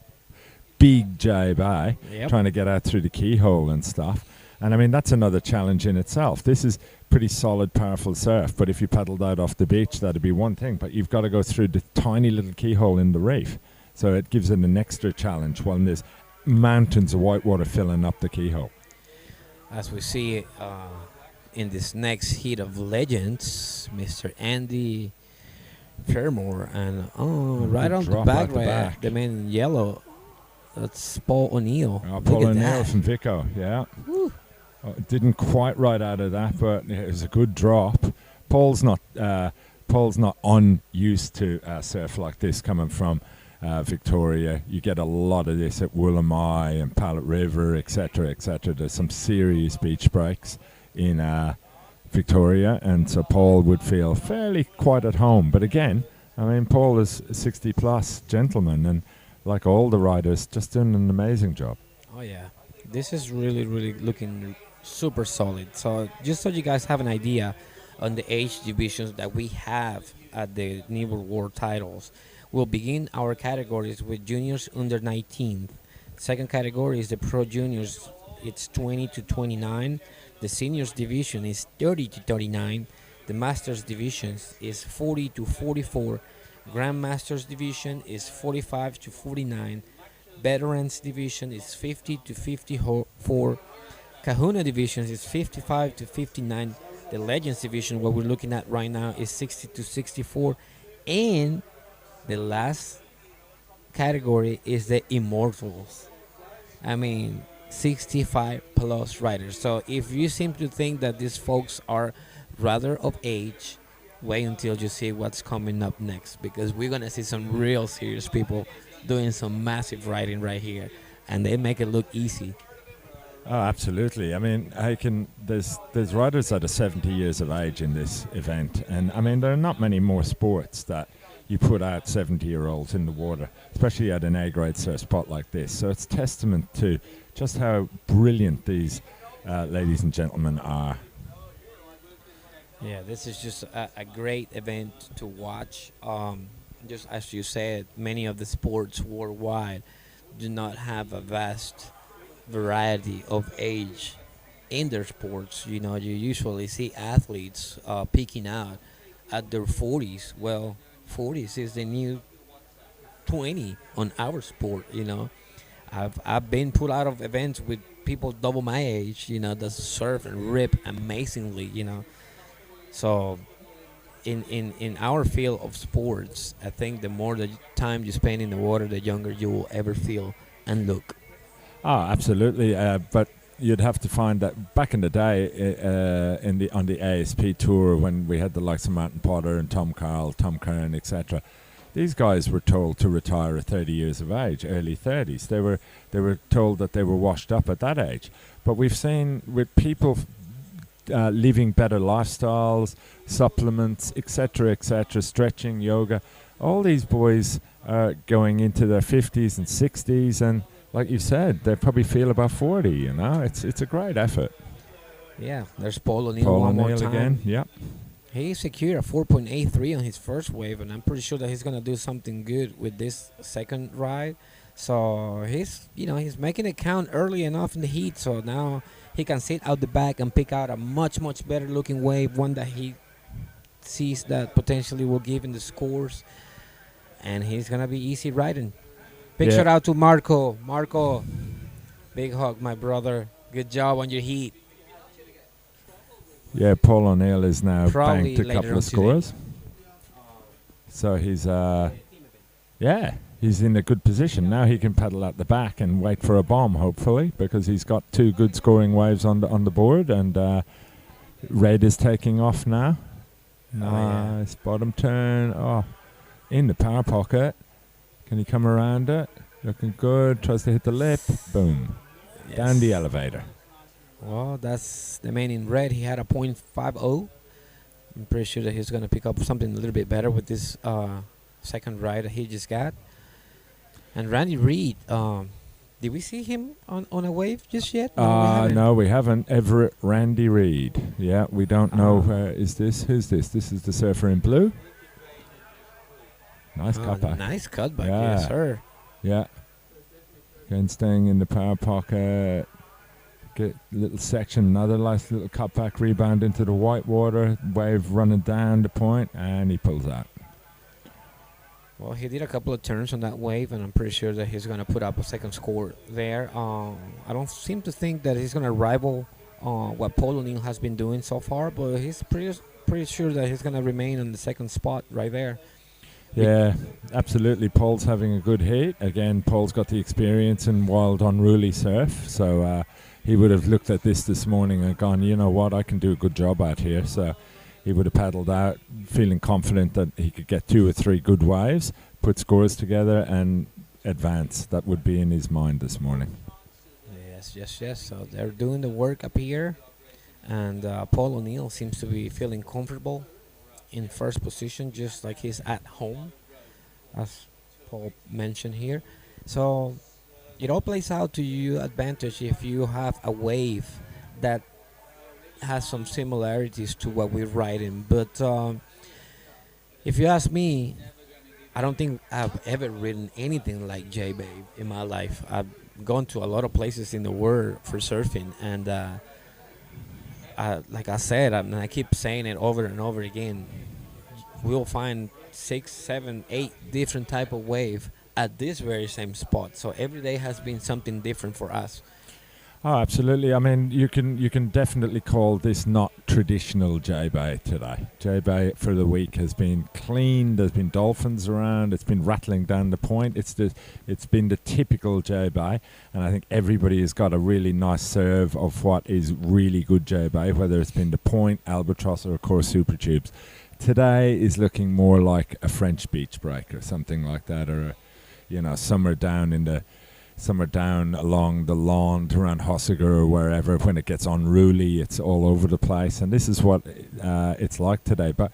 Big J-Bay trying to get out through the keyhole and stuff. And I mean, that's another challenge in itself. This is pretty solid, powerful surf, but if you paddled out off the beach, that'd be one thing, but you've got to go through the tiny little keyhole in the reef. So it gives it an extra challenge when there's mountains of whitewater filling up the keyhole. As we see in this next heat of Legends, Mr. Andy Fairmore, and right on the back, the man in yellow, that's Paul O'Neill. Paul O'Neill from Vico, yeah. Didn't quite ride out of that, but it was a good drop. Paul's not unused to surf like this coming from Victoria. You get a lot of this at Woolamai and Pallet River, etc., etc. There's some serious beach breaks in Victoria, and so Paul would feel fairly quite at home. But again, I mean, Paul is a 60-plus gentleman, and like all the riders, just doing an amazing job. Oh, yeah. This is really, really looking super solid. So just so you guys have an idea on the age divisions that we have at the Kneeboard World Titles, we'll begin our categories with juniors under 19. Second category is the pro juniors. It's 20 to 29. The seniors division is 30 to 39. The masters division is 40 to 44. Grandmasters division is 45 to 49. Veterans division is 50 to 54. Kahuna division is 55 to 59. The Legends division, what we're looking at right now, is 60 to 64. And the last category is the Immortals. I mean, 65 plus riders. So if you seem to think that these folks are rather of age, wait until you see what's coming up next, because we're gonna see some real serious people doing some massive riding right here, and they make it look easy. Oh, absolutely. I mean, there's riders that are 70 years of age in this event, and I mean, there are not many more sports that you put out 70-year-olds in the water, especially at an A-grade surf spot like this. So it's testament to just how brilliant these ladies and gentlemen are. Yeah, this is just a great event to watch. Just as you said, many of the sports worldwide do not have a vast variety of age in their sports. You know, you usually see athletes peaking out at their 40s. Well, 40s is the new 20 on our sport, you know. I've been put out of events with people double my age, you know, that surf and rip amazingly, you know. So in our field of sports, I think the more the time you spend in the water, the younger you will ever feel and look. Oh, absolutely. But you'd have to find that back in the day on the ASP tour, when we had the likes of Martin Potter and Tom Carl, Tom Kern, etc., these guys were told to retire at 30 years of age, early 30s. They were told that they were washed up at that age. But we've seen with people living better lifestyles, supplements, etc., stretching, yoga, all these boys are going into their 50s and 60s, and like you said, they probably feel about 40, you know. It's a great effort. Yeah, there's Paul O'Neill Paul one more O'Neill time. again, yep. He secured a 4.83 on his first wave, and I'm pretty sure that he's going to do something good with this second ride. So he's making it count early enough in the heat, so now he can sit out the back and pick out a much, much better looking wave, one that he sees that potentially will give him the scores, and he's going to be easy riding. Big shout out to Marco. Marco, big hug, my brother. Good job on your heat. Yeah, Paul O'Neill is now Probably banked a couple of scores. So he's in a good position. Now he can pedal at the back and wait for a bomb, hopefully, because he's got two good scoring waves on the board, and Red is taking off now. Nice bottom turn. Oh, in the power pocket. Can he come around it? Looking good. Tries to hit the lip. Boom. Yes. Down the elevator. Well, that's the man in red. He had a .50. I'm pretty sure that he's going to pick up something a little bit better with this second ride that he just got. And Randy Reed, did we see him on a wave just yet? No, we haven't. Everett Randy Reed. Yeah, we don't know. Who's this? This is the surfer in blue. Nice cutback. Nice cutback, yes, sir. Yeah. Again, staying in the power pocket. Get a little section, another nice little cutback, rebound into the white water, wave running down the point, and he pulls out. Well, he did a couple of turns on that wave, and I'm pretty sure that he's going to put up a second score there. I don't seem to think that he's going to rival what Paul O'Neill has been doing so far, but he's pretty sure that he's going to remain on the second spot right there. Yeah, absolutely. Paul's having a good hit. Again, Paul's got the experience in wild, unruly surf, so he would have looked at this morning and gone, you know what, I can do a good job out here. So he would have paddled out feeling confident that he could get 2 or 3 good waves, put scores together and advance. That would be in his mind this morning. Yes. So they're doing the work up here, and Paul O'Neill seems to be feeling comfortable in first position, just like he's at home, as Paul mentioned here. So it all plays out to your advantage if you have a wave that has some similarities to what we're riding. But if you ask me, I don't think I've ever ridden anything like J-Babe in my life. I've gone to a lot of places in the world for surfing, and like I said, I keep saying it over and over again, we'll find 6, 7, 8 different type of wave at this very same spot. So every day has been something different for us. Oh, absolutely. I mean, you can definitely call this not traditional J-Bay today. J-Bay for the week has been clean. There's been dolphins around. It's been rattling down the point. It's been the typical J-Bay, and I think everybody has got a really nice serve of what is really good J-Bay, whether it's been the point, albatross, or of course super tubes. Today is looking more like a French beach break or something like that, or somewhere down along the lawn around Hossiger or wherever. When it gets unruly, it's all over the place, and this is what it's like today. But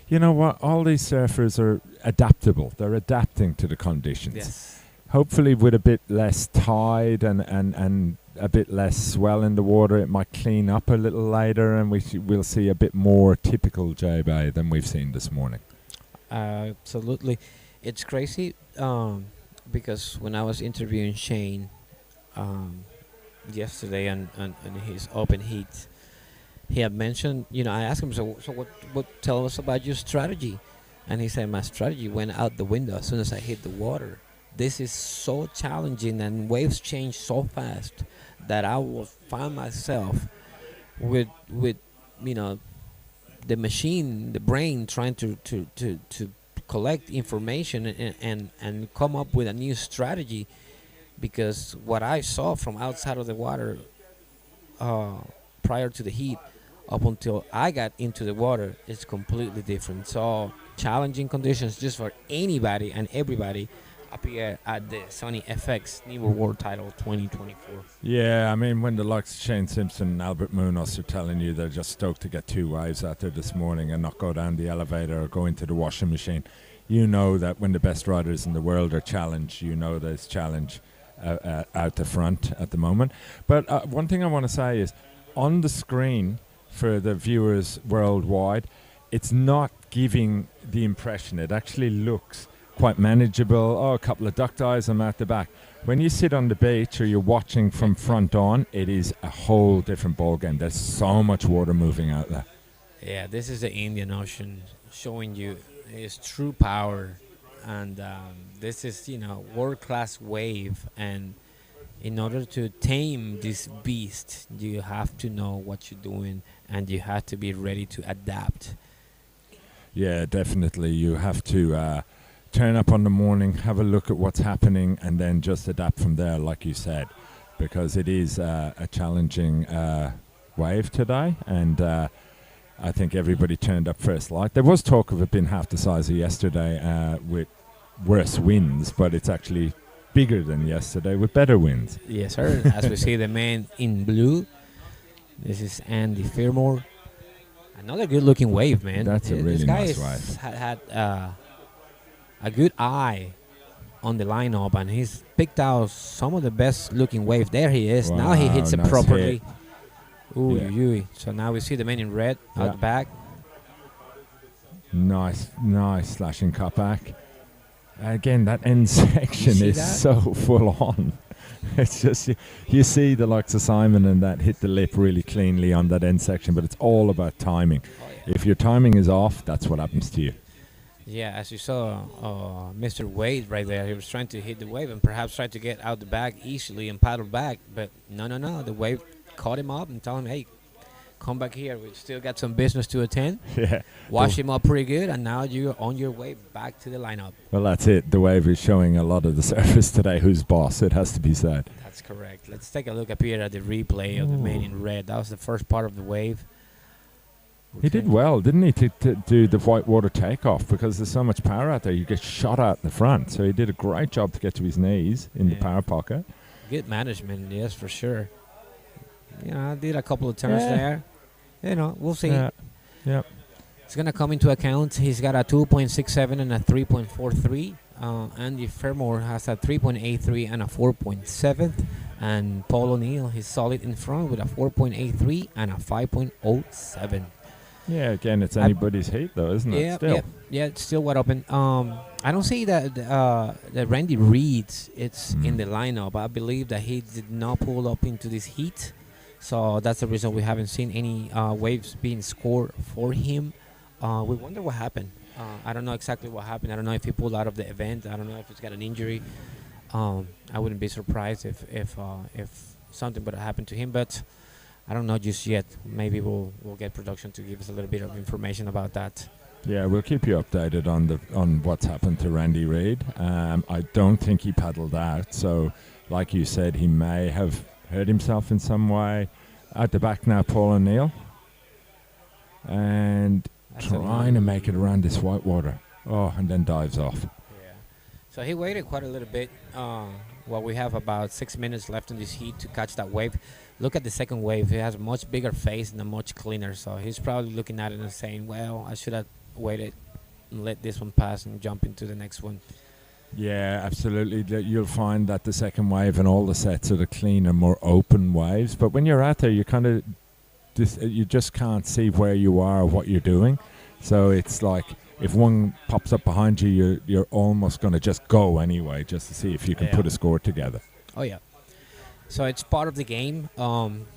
you know what? All these surfers are adaptable. They're adapting to the conditions. Yes. Hopefully with a bit less tide and a bit less swell in the water, it might clean up a little later, and we'll see a bit more typical J-Bay than we've seen this morning. Absolutely. It's crazy. Because when I was interviewing Shane yesterday on his open heat, he had mentioned, I asked him, so what tell us about your strategy? And he said, my strategy went out the window as soon as I hit the water. This is so challenging, and waves change so fast that I will find myself with the machine, the brain, trying to collect information and come up with a new strategy, because what I saw from outside of the water prior to the heat up until I got into the water is completely different. So challenging conditions just for anybody and everybody up here at the CineFX Kneeboard World Title 2024. Yeah, I mean, when the likes of Shane Simpson and Albert Munoz are telling you they're just stoked to get 2 waves out there this morning and not go down the elevator or go into the washing machine, you know that when the best riders in the world are challenged, there's challenge out the front at the moment. But one thing I want to say is, on the screen for the viewers worldwide, it's not giving the impression. It actually looks quite manageable. Oh, a couple of duck dives, I'm at the back. When you sit on the beach or you're watching from front on, it is a whole different ball game. There's so much water moving out there. Yeah, this is the Indian Ocean showing you its true power, and this is world-class wave. And in order to tame this beast, you have to know what you're doing, and you have to be ready to adapt. Yeah, definitely. You have to turn up on the morning, have a look at what's happening, and then just adapt from there, like you said, because it is a challenging wave today, and I think everybody turned up first light. There was talk of it being half the size of yesterday with worse winds, but it's actually bigger than yesterday with better winds. Yes, sir. As we see the man in blue, this is Andy Fairmore. Another good-looking wave, man. That's a really nice wave. Had a good eye on the lineup, and he's picked out some of the best-looking wave. There he is. Wow, now he hits it nice properly. hit. Ooh, Yeah. So now we see the man in red out the back. Nice slashing cutback. Again, that end section see is that? so full on. It's just, you see the likes of Simon and that hit the lip really cleanly on that end section, but it's all about timing. If your timing is off, that's what happens to you. Yeah, as you saw, Mr. Wade right there, he was trying to hit the wave and perhaps tried to get out the bag easily and paddle back, but no. The wave caught him up and told him, hey, come back here. We still got some business to attend. Yeah. Wash him up pretty good, and now you're on your way back to the lineup. Well, that's it. The wave is showing a lot of the surface today. Who's boss? It has to be said. That's correct. Let's take a look up here at the replay of the man in red. That was the first part of the wave. He did well, didn't he, to do the whitewater takeoff, because there's so much power out there. You get shot out in the front. So he did a great job to get to his knees in the power pocket. Good management, yes, for sure. I did a couple of turns there. We'll see. Yeah. It's going to come into account. He's got a 2.67 and a 3.43. Andy Fairmore has a 3.83 and a 4.7. And Paul O'Neill, he's solid in front with a 4.83 and a 5.07. Yeah, again, it's anybody's heat, though, isn't it? Still. Yeah, it's still wide open. I don't see that Randy Reed it's in the lineup. I believe that he did not pull up into this heat. So that's the reason we haven't seen any waves being scored for him. We wonder what happened. I don't know exactly what happened. I don't know if he pulled out of the event. I don't know if he's got an injury. I wouldn't be surprised if something would happen to him, but I don't know just yet. Maybe we'll get production to give us a little bit of information about that. Yeah, we'll keep you updated on what's happened to Randy Reid. I don't think he paddled out, so like you said, he may have hurt himself in some way. At the back now, Paul O'Neill, and trying to make it around this whitewater. Oh, and then dives off. Yeah. So he waited quite a little bit. Well, we have about 6 minutes left in this heat to catch that wave. Look at the second wave. He has a much bigger face and a much cleaner. So he's probably looking at it and saying, well, I should have waited and let this one pass and jump into the next one. Yeah, absolutely. You'll find that the second wave and all the sets are the cleaner, more open waves. But when you're out there, you kind of you just can't see where you are or what you're doing. So it's like if one pops up behind you, you're almost going to just go anyway, just to see if you can put a score together. Oh yeah. So it's part of the game.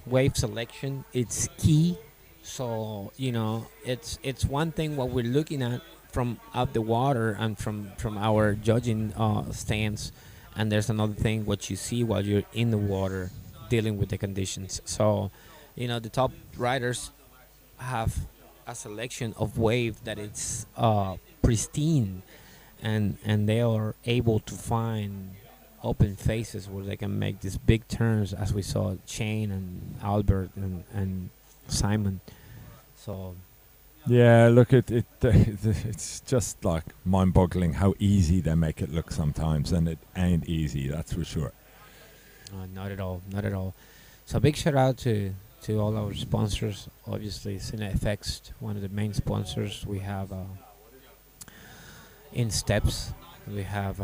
Wave selection, it's key. So it's one thing what we're looking at from out the water and from our judging stance, and there's another thing what you see while you're in the water dealing with the conditions. So the top riders have a selection of wave that it's pristine, and they are able to find open faces where they can make these big turns, as we saw Shane and Albert and Simon. So yeah, look, it's just like mind-boggling how easy they make it look sometimes, and it ain't easy, that's for sure. Not at all. So big shout out to all our sponsors. Obviously, CineFX, one of the main sponsors. We have In Steps. We have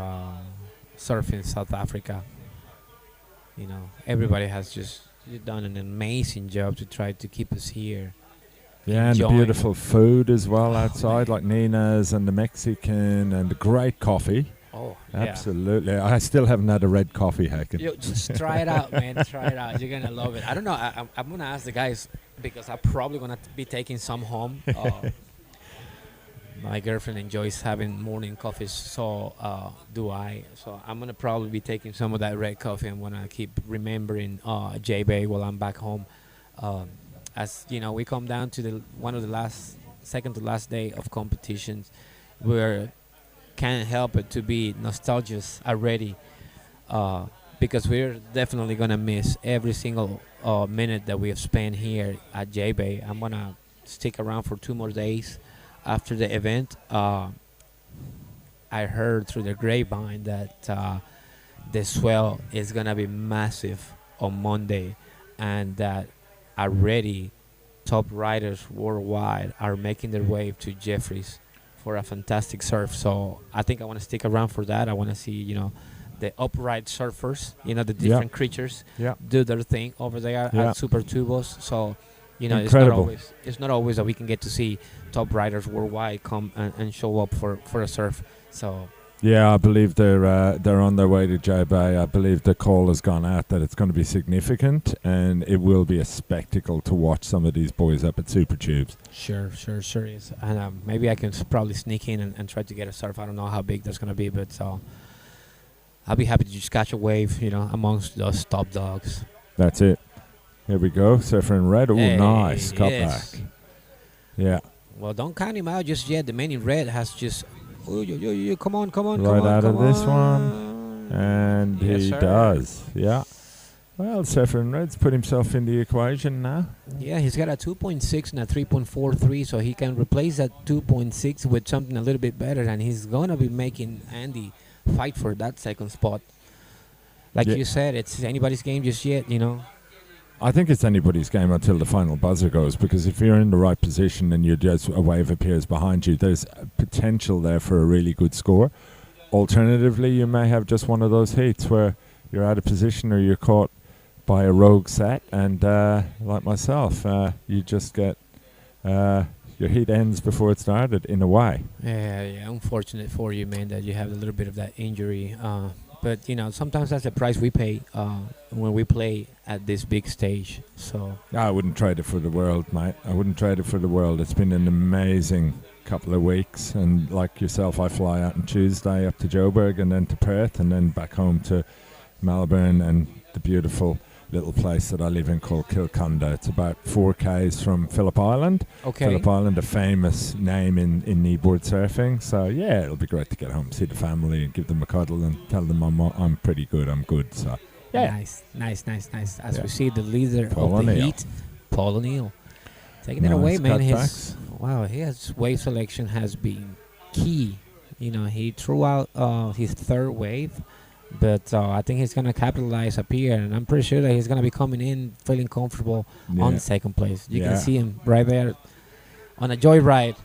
Surfing South Africa. Everybody has just done an amazing job to try to keep us here. Yeah, and the beautiful food as well outside, like Nina's and the Mexican and the great coffee. Oh, absolutely. I still haven't had a red coffee, Hacken. Yo, just try it out, man. Try it out. You're going to love it. I don't know. I'm going to ask the guys because I'm probably going to be taking some home. My girlfriend enjoys having morning coffees, so do I. So I'm going to probably be taking some of that red coffee. I'm going to keep remembering J-Bay while I'm back home. As we come down to second to last day of competitions, we can't help it to be nostalgic already, because we're definitely gonna miss every single minute that we have spent here at J-Bay. I'm gonna stick around for 2 more days after the event. I heard through the grapevine that the swell is gonna be massive on Monday, and that already top riders worldwide are making their way to Jeffries for a fantastic surf. So I think I want to stick around for that. I want to see, the upright surfers, the different creatures do their thing over there at Super Tubos. So, it's not always that we can get to see top riders worldwide come and show up for a surf. So yeah, I believe they're on their way to J-Bay. I believe the call has gone out that it's going to be significant, and it will be a spectacle to watch some of these boys up at Super Tubes. Sure is. And maybe I can probably sneak in and try to get a surf. I don't know how big that's going to be, but I'll be happy to just catch a wave, amongst those top dogs. That's it. Here we go. Surfer in red. Oh, hey, nice. Cut yes. back. Yeah. Well, don't count him out just yet. The man in red has just... come on. Right out of this one. And yes, he sir. does. Yeah. Well, Surfer in red's put himself in the equation now. Yeah, he's got a 2.6 and a 3.43, so he can replace that 2.6 with something a little bit better, and he's going to be making Andy fight for that second spot. Like you said, it's anybody's game just yet, I think it's anybody's game until the final buzzer goes, because if you're in the right position and a wave appears behind you, there's potential there for a really good score. Alternatively, you may have just one of those heats where you're out of position or you're caught by a rogue set, and like myself, you just get your heat ends before it started in a way. Yeah, unfortunate for you, man, that you have a little bit of that injury. But, sometimes that's the price we pay when we play at this big stage. So I wouldn't trade it for the world, mate. I wouldn't trade it for the world. It's been an amazing couple of weeks. And like yourself, I fly out on Tuesday up to Joburg and then to Perth and then back home to Melbourne and the beautiful little place that I live in called Kilcunda. It's about 4 k's from Phillip Island. Okay. Phillip Island, a famous name in kneeboard surfing. So yeah, it'll be great to get home, see the family, and give them a cuddle, and tell them I'm pretty good. I'm good. So yeah. Nice. As we see the leader Paul of the O'Neill. heat, Paul O'Neill, taking it Nice away, man. cutbacks. His wave selection has been key. He threw out his third wave, but I think he's gonna capitalize up here, and I'm pretty sure that he's gonna be coming in feeling comfortable on second place. You can see him right there on a joyride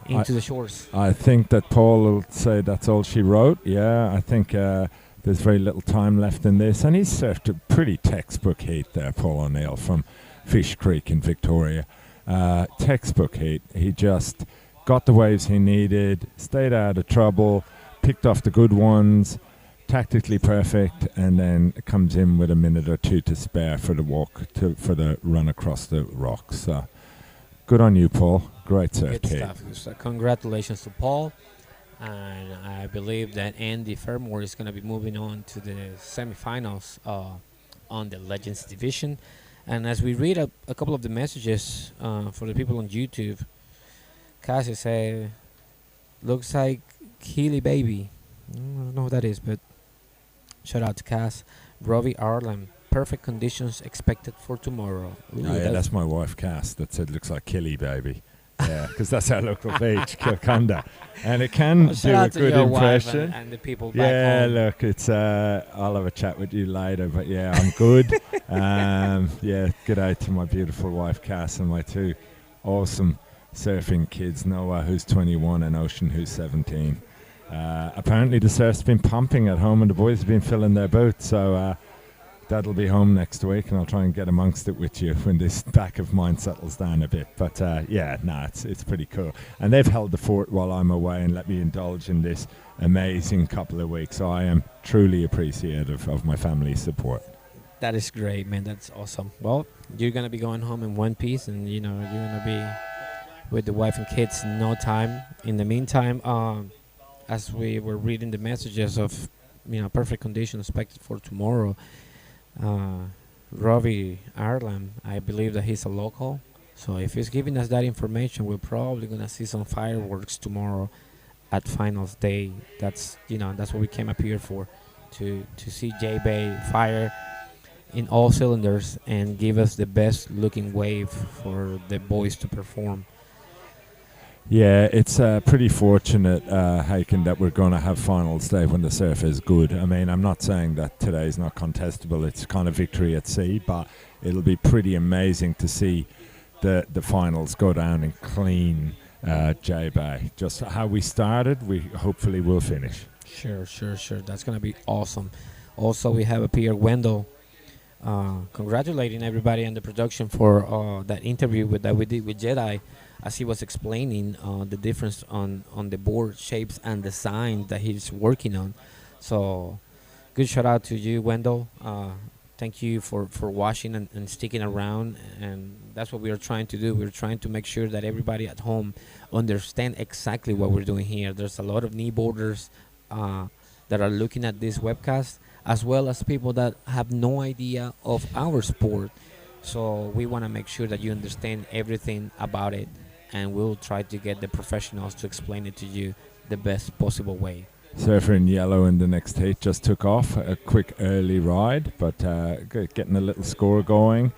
into the shores. I think that Paul will say that's all she wrote. Yeah, I think there's very little time left in this, and he's surfed a pretty textbook heat there, Paul O'Neill from Fish Creek in Victoria. Textbook heat. He just got the waves he needed, stayed out of trouble, picked off the good ones, tactically perfect, and then comes in with a minute or two to spare for the for the run across the rocks. So good on you, Paul. Great surf Good heat. stuff. So congratulations to Paul, and I believe that Andy Fermor is going to be moving on to the semifinals on the Legends division. And as we read a couple of the messages for the people on YouTube, Cassie say, looks like Keely Baby. I don't know who that is, but shout out to Cass. Robbie Arlam, perfect conditions expected for tomorrow. Ooh, Oh, yeah, that's my wife, Cass, that said looks like Killy Baby. Yeah, because that's our local beach, Kilcunda. And it can Well, shout do a out to good your wife impression. and the people back Yeah, home. look, it's I'll have a chat with you later, but yeah, I'm good. Yeah, good day to my beautiful wife, Cass, and my 2 awesome surfing kids, Noah, who's 21, and Ocean, who's 17. Apparently the surf's been pumping at home, and the boys have been filling their boots, so Dad'll be home next week, and I'll try and get amongst it with you when this back of mine settles down a bit. But it's pretty cool. And they've held the fort while I'm away and let me indulge in this amazing couple of weeks. So I am truly appreciative of my family's support. That is great, man. That's awesome. Well, you're going to be going home in one piece, and, you're going to be with the wife and kids in no time. In the meantime, as we were reading the messages of, perfect conditions expected for tomorrow, Robbie Ireland, I believe that he's a local. So if he's giving us that information, we're probably going to see some fireworks tomorrow at finals day. That's what we came up here for, to see J-Bay fire in all cylinders and give us the best looking wave for the boys to perform. Yeah, it's pretty fortunate, Haken, that we're going to have finals day when the surf is good. I mean, I'm not saying that today's not contestable. It's kind of victory at sea, but it'll be pretty amazing to see the finals go down in clean J-Bay. Just how we started, we hopefully will finish. Sure. That's going to be awesome. Also, we have up here Wendell congratulating everybody on the production for that interview that we did with Jedi, as he was explaining the difference on the board shapes and design that he's working on. So good shout out to you, Wendell. Thank you for watching and sticking around, and that's what we are trying to do. We're trying to make sure that everybody at home understand exactly what we're doing here. There's a lot of kneeboarders that are looking at this webcast, as well as people that have no idea of our sport. So we want to make sure that you understand everything about it, and we'll try to get the professionals to explain it to you the best possible way. Surfer in yellow in the next heat just took off. A quick early ride, but getting a little score going.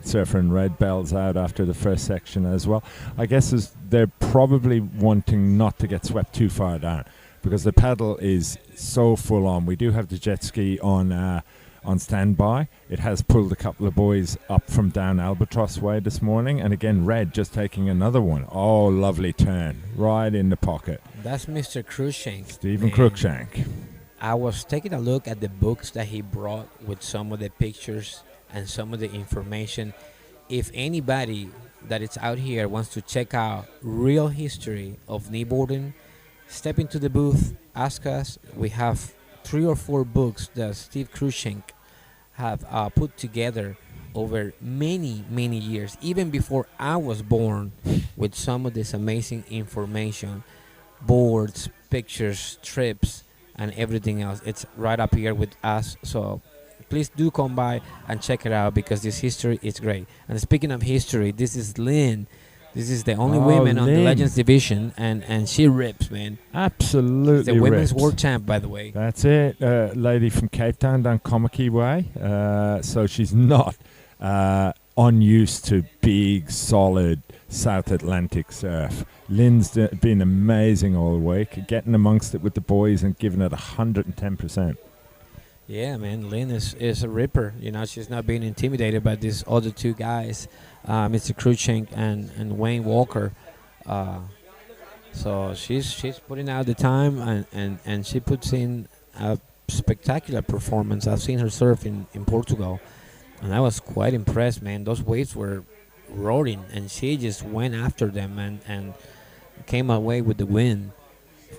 Surfer in red bells out after the first section as well. I guess they're probably wanting not to get swept too far down, because the paddle is so full on. We do have the jet ski on standby. It has pulled a couple of boys up from down Albatross Way this morning, and again red just taking another one. Oh, lovely turn right in the pocket. That's Mr. Cruikshank. Stephen Cruikshank. I was taking a look at the books that he brought with some of the pictures and some of the information. If anybody that is out here wants to check out real history of kneeboarding, step into the booth, ask us. We have 3 or 4 books that Steve Cruikshank have put together over many years, even before I was born, with some of this amazing information, boards, pictures, trips, and everything else. It's right up here with us. So please do come by and check it out because this history is great. And speaking of history, this is Lynn. This is the only woman on the Lynn. Legends division, and she rips, man. Absolutely She's the women's rips. world champ, by the way. That's it. Lady from Cape Town down Komaki way. So she's not unused to big, solid South Atlantic surf. Lynn's been amazing all week, getting amongst it with the boys and giving it 110%. Yeah, man, Lynn is a ripper. You know, she's not being intimidated by these other two guys, Mr. Cruikshank and Wayne Walker. So she's putting out the time, and she puts in a spectacular performance. I've seen her surf in Portugal, and I was quite impressed, man. Those waves were roaring, and she just went after them and came away with the win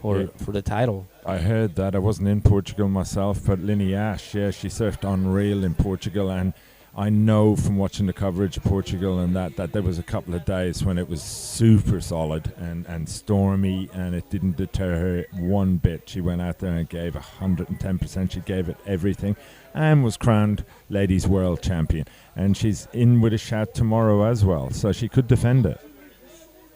for the title. I heard that. I wasn't in Portugal myself, but Linny Ash, yeah, she surfed unreal in Portugal, and I know from watching the coverage of Portugal and that there was a couple of days when it was super solid and stormy, and it didn't deter her one bit. She went out there and gave 110%. She gave it everything and was crowned Ladies World Champion. And she's in with a shout tomorrow as well, so she could defend it.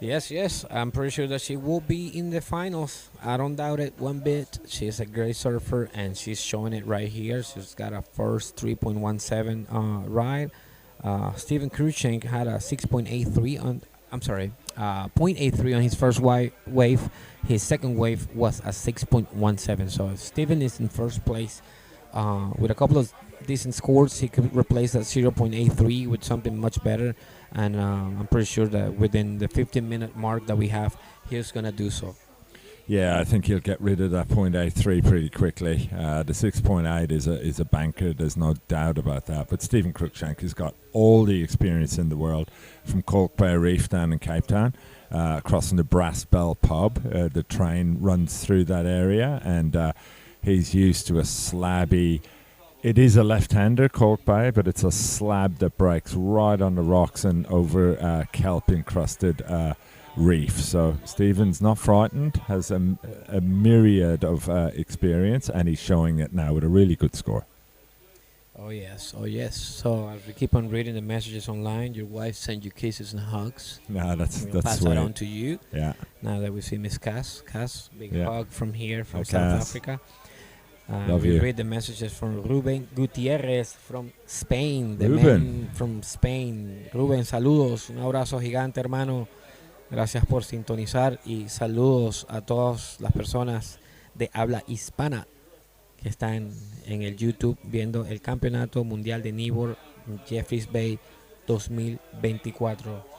Yes. I'm pretty sure that she will be in the finals. I don't doubt it one bit. She's a great surfer, and she's showing it right here. She's got a first 3.17 ride. Steven Cruikshank had a 6.83 on. I'm sorry, 0.83 on his first wave. His second wave was a 6.17. So Steven is in first place with a couple of decent scores. He could replace that 0.83 with something much better. And I'm pretty sure that within the 15-minute mark that we have, he's going to do so. Yeah, I think he'll get rid of that 0.83 pretty quickly. The 6.8 is a banker, there's no doubt about that. But Stephen Cruikshank has got all the experience in the world from Cork Bay Reef down in Cape Town, crossing the Brass Bell pub. The train runs through that area, and he's used to a slabby... It is a left-hander, Cork Bay, but it's a slab that breaks right on the rocks and over kelp-encrusted reef. So Stephen's not frightened, has a myriad of experience, and he's showing it now with a really good score. Oh, yes. So as we keep on reading the messages online, your wife sent you kisses and hugs. No, that's pass sweet. that on to you. Yeah. Now that we see Miss Cass, big hug from here, from Hi, South Cass. Africa. Love we you. read the messages from Ruben Gutierrez from Spain, the Ruben. man from Spain. Ruben, saludos, un abrazo gigante, hermano. Gracias por sintonizar y saludos a todas las personas de habla hispana que están en el YouTube viendo el Campeonato Mundial de Kneeboard Jeffreys Bay 2024.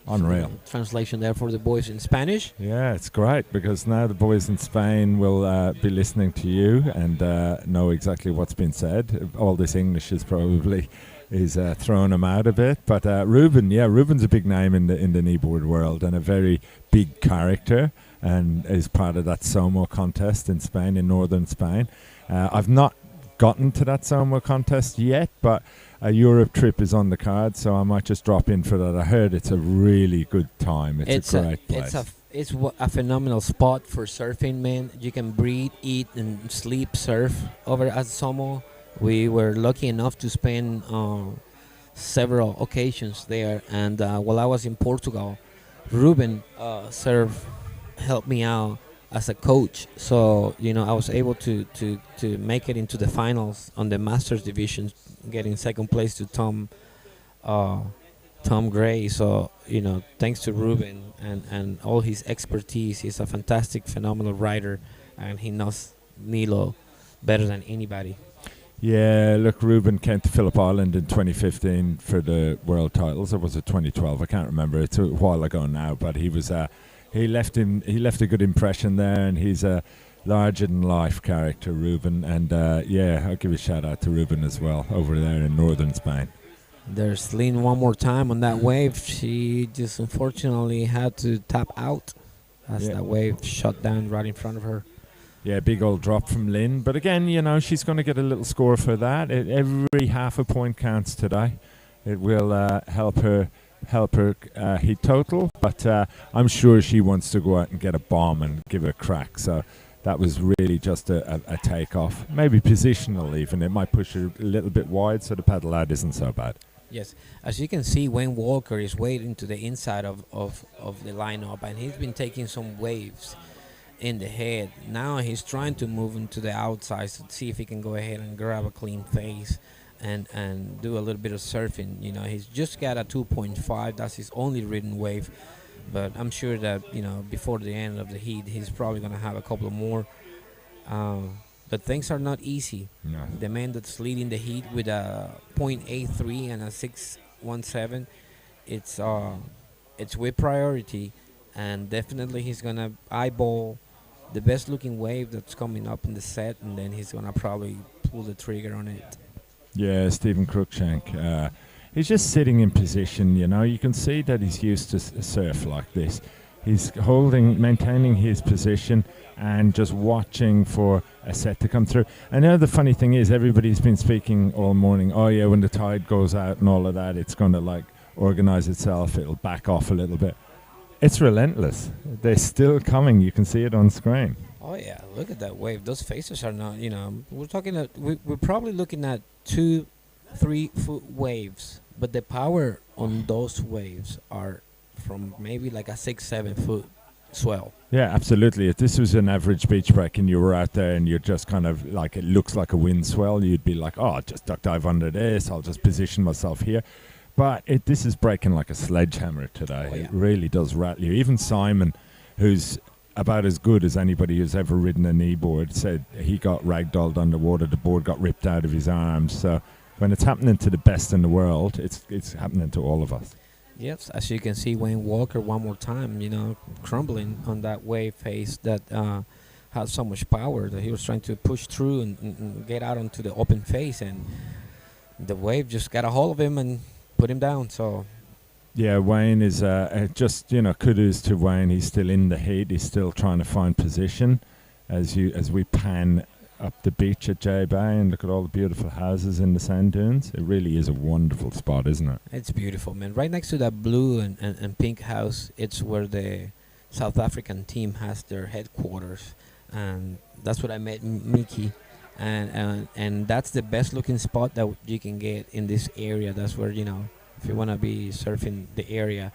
Unreal. Translation there for the boys in Spanish. Yeah, it's great because now the boys in Spain will be listening to you and know exactly what's been said. All this English is probably throwing them out a bit. But Ruben's a big name in the kneeboard world and a very big character, and is part of that Somo contest in Spain, in northern Spain. I've not gotten to that Somo contest yet, but a Europe trip is on the card, so I might just drop in for that. I heard it's a really good time. It's a great place. It's a phenomenal spot for surfing, man. You can breathe, eat, and sleep surf over at Somo. We were lucky enough to spend several occasions there, and while I was in Portugal, Ruben helped me out as a coach. So I was able to make it into the finals on the Masters division, getting second place to Tom Gray. So thanks to Ruben and all his expertise. He's a fantastic, phenomenal rider, and he knows Nilo better than anybody. Yeah, look, Ruben came to Phillip Island in 2015 for the world titles, or was it 2012? I can't remember. It's a while ago now, but he was he left a good impression there, and he's a larger-than-life character, Ruben. And I'll give a shout-out to Ruben as well, over there in northern Spain. There's Lynn one more time on that wave. She just unfortunately had to tap out as that wave shot down right in front of her. Yeah, big old drop from Lynn. But again, she's going to get a little score for that. Every half a point counts today. It will help her heat total, but I'm sure she wants to go out and get a bomb and give it a crack. So that was really just a takeoff. Maybe positional even. It might push it a little bit wide, so the pedal out isn't so bad. Yes, as you can see, Wayne Walker is waiting to the inside of the lineup, and he's been taking some waves in the head. Now he's trying to move into the outside to see if he can go ahead and grab a clean face and do a little bit of surfing. You know, he's just got a 2.5. That's his only ridden wave. But I'm sure that, you know, before the end of the heat, he's probably going to have a couple more. But things are not easy. No. The man that's leading the heat with a .83 and a 617, it's with priority, and definitely he's gonna eyeball the best looking wave that's coming up in the set, and then he's gonna probably pull the trigger on it. Yeah, Stephen Cruikshank. He's just sitting in position, you know. You can see that he's used to surf like this. He's maintaining his position and just watching for a set to come through. I know the funny thing is everybody's been speaking all morning, oh yeah, when the tide goes out and all of that, it's going to like organize itself, it'll back off a little bit. It's relentless. They're still coming. You can see it on screen. Oh yeah, look at that wave. Those faces are not, you know, we're probably looking at 2-3 foot waves, but the power on those waves are from maybe like a 6-7 foot swell. Yeah, absolutely. If this was an average beach break and you were out there and you're just kind of like, it looks like a wind swell, you'd be like, oh, I'll just duck dive under this, I'll just position myself here. But this is breaking like a sledgehammer today. Oh, yeah. It really does rattle you. Even Simon, who's about as good as anybody who's ever ridden a kneeboard, said he got ragdolled underwater, the board got ripped out of his arms. So when it's happening to the best in the world, it's happening to all of us. Yes, as you can see, Wayne Walker one more time, you know, crumbling on that wave face that had so much power that he was trying to push through and get out onto the open face, and the wave just got a hold of him and put him down. So yeah, Wayne is just, you know, kudos to Wayne. He's still in the heat. He's still trying to find position as we pan up the beach at J Bay and look at all the beautiful houses in the sand dunes. It really is a wonderful spot, isn't it? it's beautiful, man. Right next to that blue and pink house, it's where the South African team has their headquarters, and that's what I met Mickey. And that's the best looking spot that you can get in this area. That's where, you know, if you want to be surfing the area,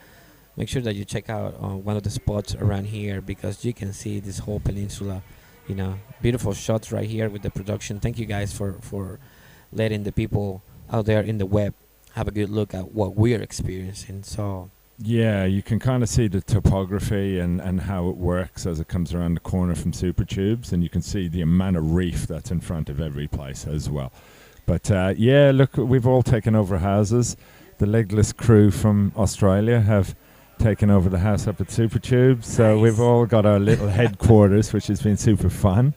make sure that you check out one of the spots around here, because you can see this whole peninsula. You know, beautiful shots right here with the production. Thank you guys for letting the people out there in the web have a good look at what we're experiencing. So yeah, you can kind of see the topography and how it works as it comes around the corner from Super Tubes, and you can see the amount of reef that's in front of every place as well. But yeah, look, we've all taken over houses. The legless crew from Australia have taken over the house up at Super Tubes, so we've all got our little headquarters, which has been super fun.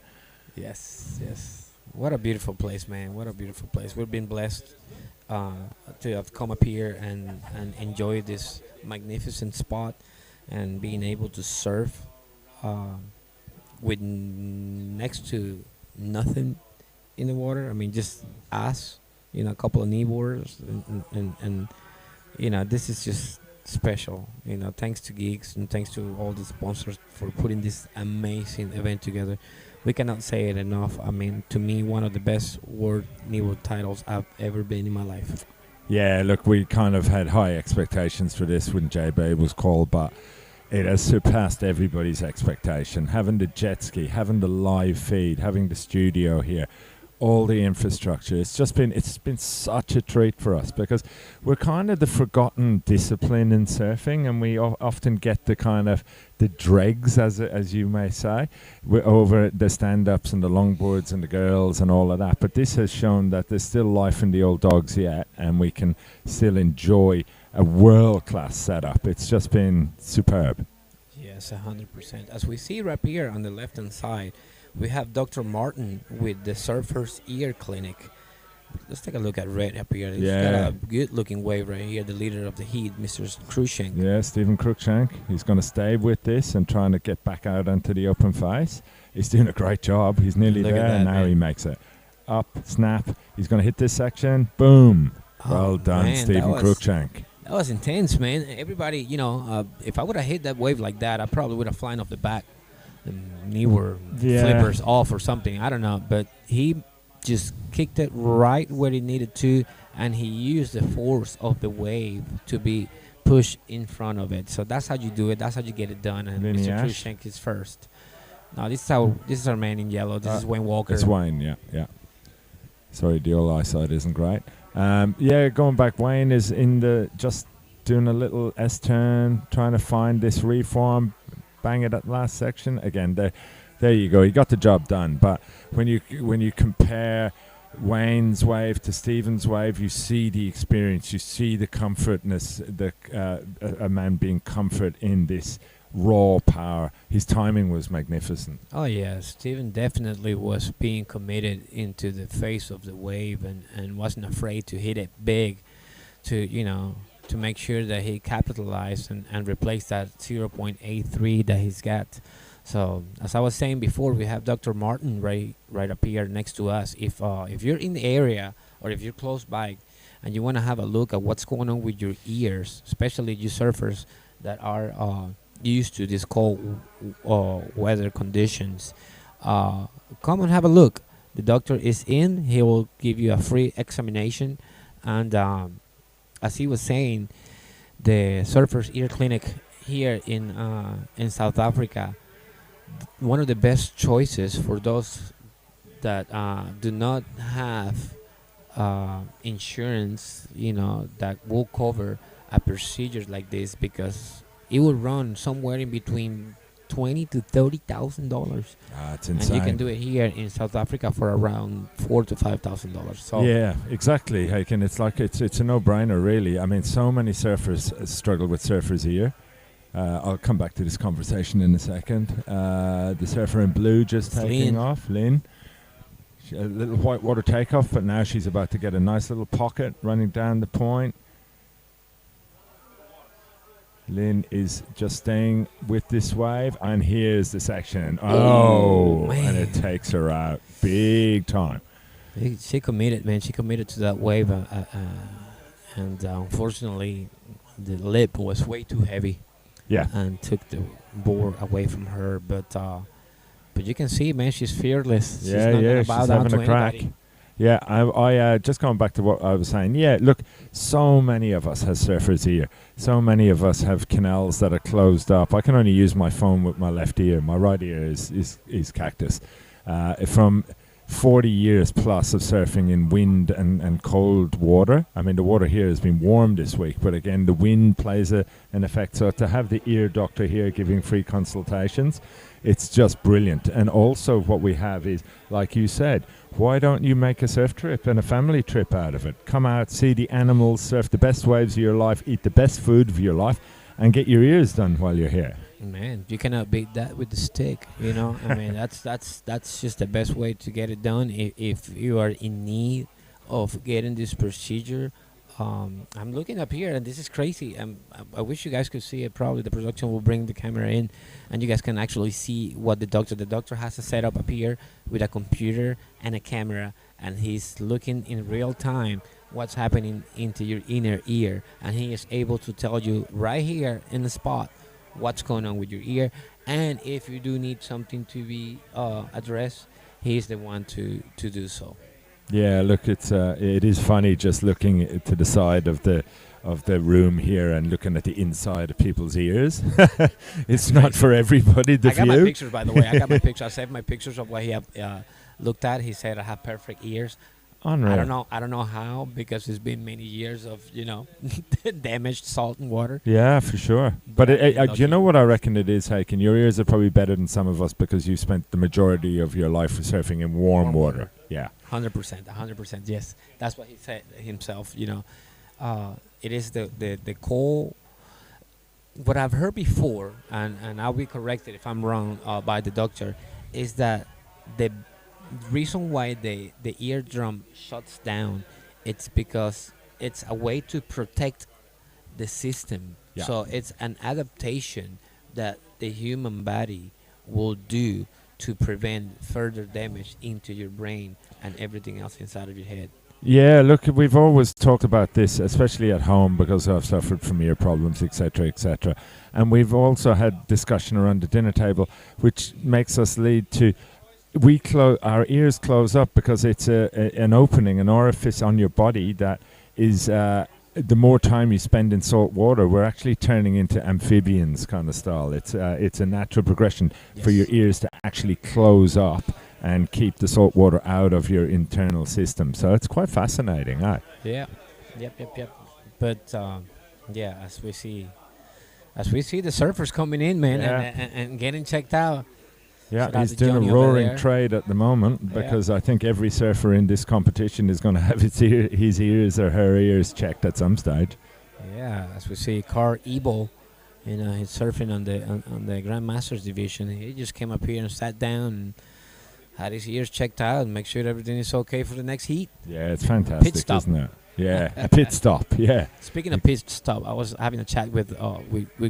yes. What a beautiful place, man. What a beautiful place. We've been blessed to have come up here and enjoy this magnificent spot and being able to surf with next to nothing in the water. I mean, just us, you know, a couple of kneeboarders, and you know, this is just special. You know, thanks to Geeks and thanks to all the sponsors for putting this amazing event together. We cannot say it enough. I mean, to me, one of the best world kneeboard titles I've ever been in my life. Yeah, look, we kind of had high expectations for this when J-Bay was called, but it has surpassed everybody's expectation. Having the jet ski, having the live feed, having the studio here, all the infrastructure, it's been such a treat for us, because we're kind of the forgotten discipline in surfing, and we often get the kind of the dregs, as you may say, we're over the stand-ups and the longboards and the girls and all of that. But this has shown that there's still life in the old dogs yet, and we can still enjoy a world-class setup. It's just been superb. Yes, 100%. As we see right here on the left-hand side, we have Dr. Martin with the Surfer's Ear Clinic. Let's take a look at Red up here. He's got a good-looking wave right here, the leader of the heat, Mr. Cruikshank. Yeah, Stephen Cruikshank. He's going to stay with this and trying to get back out onto the open face. He's doing a great job. He's nearly there, and now he makes it. Up, snap. He's going to hit this section. Boom. Well done, man, Stephen Cruikshank. That was intense, man. Everybody, you know, if I would have hit that wave like that, I probably would have flown off the back. Kneeboard flippers off or something. I don't know, but he just kicked it right where he needed to, and he used the force of the wave to be pushed in front of it. So that's how you do it. That's how you get it done. And Vinny Mr. Ash? Cruikshank is first. No, this is our man in yellow. This is Wayne Walker. It's Wayne, yeah. Sorry, the old eyesight isn't great. Going back, Wayne is just doing a little S-turn, trying to find this reform, bang it at last section. Again, there you go. He got the job done. But when you compare Wayne's wave to Stephen's wave, you see the experience, you see the comfortness, a man being comfort in this raw power. His timing was magnificent. Oh yeah, Stephen definitely was being committed into the face of the wave and wasn't afraid to hit it big to make sure that he capitalized and replaced that 0.83 that he's got. So as I was saying before, we have Dr. Martin right up here next to us. If you're in the area or if you're close by and you want to have a look at what's going on with your ears, especially you surfers that are used to this cold weather conditions, come and have a look. The doctor is in. He will give you a free examination, and as he was saying, the Surfers Ear Clinic here in South Africa, one of the best choices for those that do not have insurance, that will cover a procedure like this, because it will run somewhere in between $20,000 to $30,000. That's insane. And you can do it here in South Africa for around $4,000 to $5,000. So yeah, exactly. Haken, it's like it's a no-brainer, really. I mean, so many surfers struggle with surfers' ear. I'll come back to this conversation in a second. The surfer in blue just taking off, Lynn. A little whitewater takeoff, but now she's about to get a nice little pocket running down the point. Lynn is just staying with this wave, and here's the section. And it takes her out big time. She committed, man. She committed to that wave, and unfortunately, the lip was way too heavy. Yeah, and took the board away from her. But you can see, man, she's fearless. She's not gonna bow she's down having to a crack. anybody. Yeah, I just going back to what I was saying. Yeah, look, so many of us have surfer's ear. So many of us have canals that are closed up. I can only use my phone with my left ear. My right ear is cactus. From 40 years plus of surfing in wind and cold water. I mean, the water here has been warm this week, but again, the wind plays an effect. So to have the ear doctor here giving free consultations, it's just brilliant. And also what we have is, like you said, why don't you make a surf trip and a family trip out of it? Come out, see the animals, surf the best waves of your life, eat the best food of your life, and get your ears done while you're here. Man, you cannot beat that with the stick, I mean, that's just the best way to get it done. If you are in need of getting this procedure, I'm looking up here, and this is crazy. I wish you guys could see it. Probably the production will bring the camera in, and you guys can actually see what the doctor has a setup up here with a computer and a camera, and he's looking in real time what's happening into your inner ear, and he is able to tell you right here in the spot what's going on with your ear. And if you do need something to be addressed, he's the one to do so. Yeah, look, it is funny just looking to the side of the room here and looking at the inside of people's ears. It's not for everybody. I got my pictures, by the way. I got my pictures. I saved my pictures of what he looked at. He said I have perfect ears. Unreal. I don't know how, because it's been many years of damaged salt and water. Yeah, for sure. But you know what I reckon it is, Haken? Your ears are probably better than some of us because you spent the majority of your life surfing in warm water. Yeah, 100%. Yes, that's what he said himself. It is the cold. What I've heard before, and I'll be corrected if I'm wrong by the doctor, is that the reason why the eardrum shuts down, it's because it's a way to protect the system. Yeah. So it's an adaptation that the human body will do to prevent further damage into your brain and everything else inside of your head. Yeah, look, we've always talked about this, especially at home, because I've suffered from ear problems, etc., etc. And we've also had discussion around the dinner table, which makes us lead to our ears close up because it's an opening, an orifice on your body that is. The more time you spend in salt water, we're actually turning into amphibians kind of style. It's a natural progression for your ears to actually close up and keep the salt water out of your internal system. So it's quite fascinating, eh? Yeah. Yep. But yeah, as we see the surfers coming in, man, and getting checked out. Yeah, Shout out he's to doing Johnny a over roaring there. trade at the moment because I think every surfer in this competition is going to have his ears or her ears checked at some stage. Yeah, as we see, Carl Ebel, he's surfing on the Grandmasters division. He just came up here and sat down and had his ears checked out and make sure everything is okay for the next heat. Yeah, it's fantastic, Pit stop. isn't it? Yeah, a pit stop. Yeah. Speaking of pit stop, I was having a chat with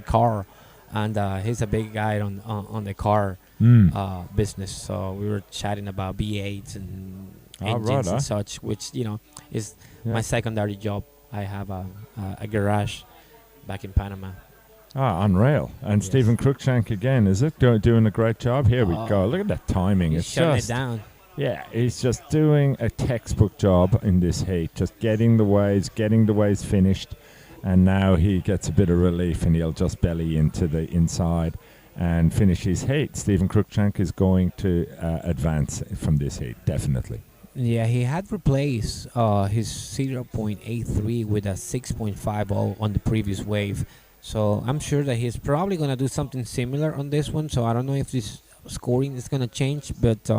Carl, and he's a big guy on the car business. So we were chatting about V8s and engines and such, which is my secondary job. I have a garage back in Panama. Ah, unreal. And Yes. Stephen Cruikshank again, is it? Doing a great job. Here we go. Look at that timing. He's It's shutting just it down. Yeah, he's just doing a textbook job in this heat, just getting the waves finished, and now he gets a bit of relief and he'll just belly into the inside and finish his heat. Stephen Cruikshank is going to advance from this heat, definitely. Yeah, he had replaced his 0.83 with a 6.50 on the previous wave. So I'm sure that he's probably going to do something similar on this one. So I don't know if this scoring is going to change, but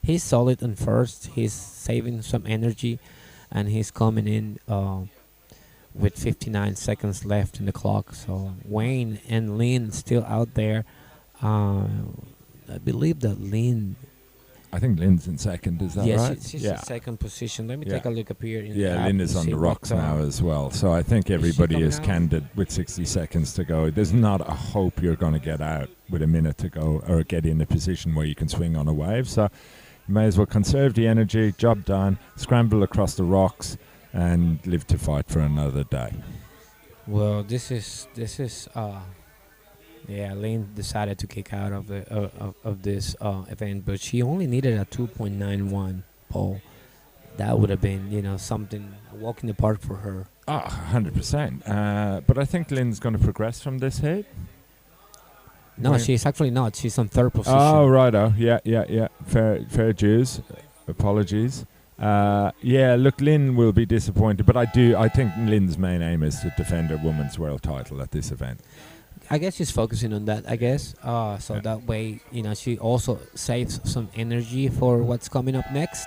he's solid on first. He's saving some energy, and he's coming in with 59 seconds left in the clock. So Wayne and Lynn still out there. I believe that Lynn... I think Lynn's in second, is that right? Yes, she's in second position. Let me take a look up here. Lynn is on the rocks now as well. So I think everybody is candid with 60 seconds to go. There's not a hope you're going to get out with a minute to go or get in a position where you can swing on a wave. So you may as well conserve the energy, job done, scramble across the rocks, and live to fight for another day. Well, this is Lynn decided to kick out of the of this event, but she only needed a 2.91 pole. That would have been, something, a walk in the park for her. 100%. But I think Lynn's going to progress from this heat. No, she's actually not. She's on third position. Oh, righto. Yeah. Fair dues. Apologies. Look, Lynn will be disappointed, but I think Lynn's main aim is to defend her women's world title at this event. I guess she's focusing on that, that way, she also saves some energy for what's coming up next.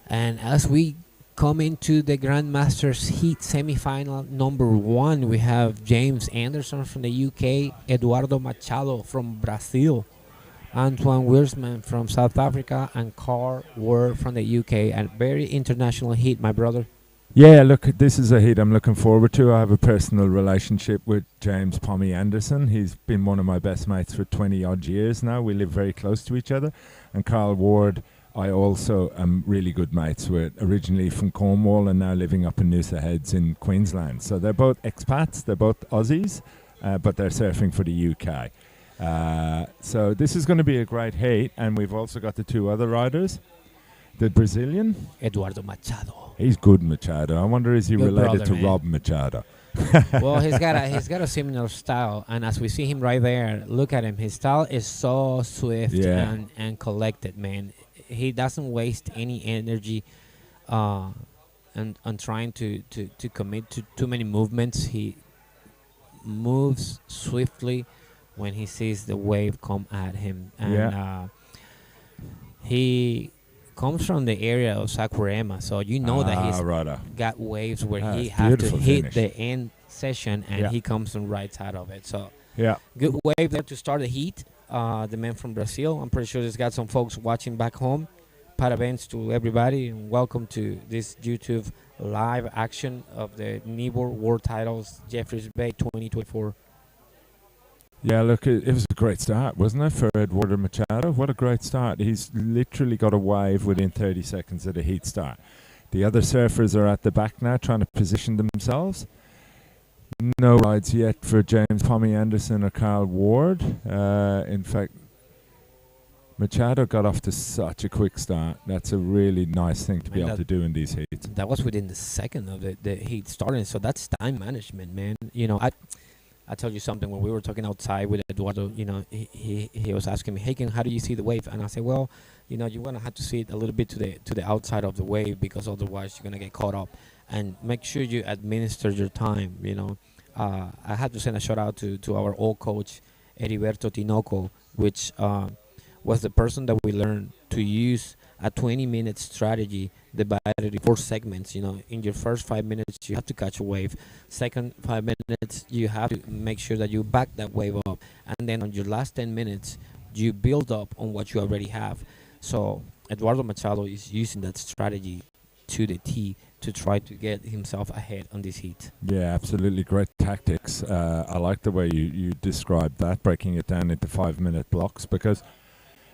And as we come into the Grandmasters Heat semifinal number 1, we have James Anderson from the UK, Eduardo Machado from Brazil, Antoine Wiersman from South Africa, and Carl Ward from the UK. A very international heat, my brother. Yeah, look, this is a heat I'm looking forward to. I have a personal relationship with James Pommy Anderson. He's been one of my best mates for 20-odd years now. We live very close to each other. And Carl Ward, I also am really good mates with, originally from Cornwall and now living up in Noosa Heads in Queensland. So they're both expats, they're both Aussies, but they're surfing for the UK. So this is going to be a great heat. And we've also got the two other riders. The Brazilian? Eduardo Machado. He's good, Machado. I wonder, is he Good related brother, to man. Rob Machado? Well, he's got a similar style, and as we see him right there, look at him. His style is so swift and collected, man. He doesn't waste any energy on trying to commit to too many movements. He moves swiftly when he sees the wave come at him, and he comes from the area of Saquarema, so that he's got waves where he has to hit the end session, and he comes on right side of it. So good wave there to start the heat. The man from Brazil. I'm pretty sure there's got some folks watching back home. Parabéns to everybody, and welcome to this YouTube live action of the Kneeboard World Titles Jeffreys Bay 2024. Yeah, look, it was a great start, wasn't it, for Eduardo Machado? What a great start. He's literally got a wave within 30 seconds of the heat start. The other surfers are at the back now trying to position themselves. No rides yet for James Pommy Anderson or Carl Ward. In fact, Machado got off to such a quick start. That's a really nice thing to be able to do in these heats. That was within the second of the heat starting, so that's time management, man. I tell you something, when we were talking outside with Eduardo, he was asking me, hey, how do you see the wave? And I said, well, you're going to have to see it a little bit to the outside of the wave, because otherwise you're going to get caught up. And make sure you administer your time, I have to send a shout out to our old coach, Heriberto Tinoco, which was the person that we learned to use a 20-minute strategy divided in 4 segments. In your first 5 minutes, you have to catch a wave. Second 5 minutes, you have to make sure that you back that wave up. And then on your last 10 minutes, you build up on what you already have. So Eduardo Machado is using that strategy to the T to try to get himself ahead on this heat. Yeah, absolutely. Great tactics. I like the way you described that, breaking it down into 5-minute blocks, because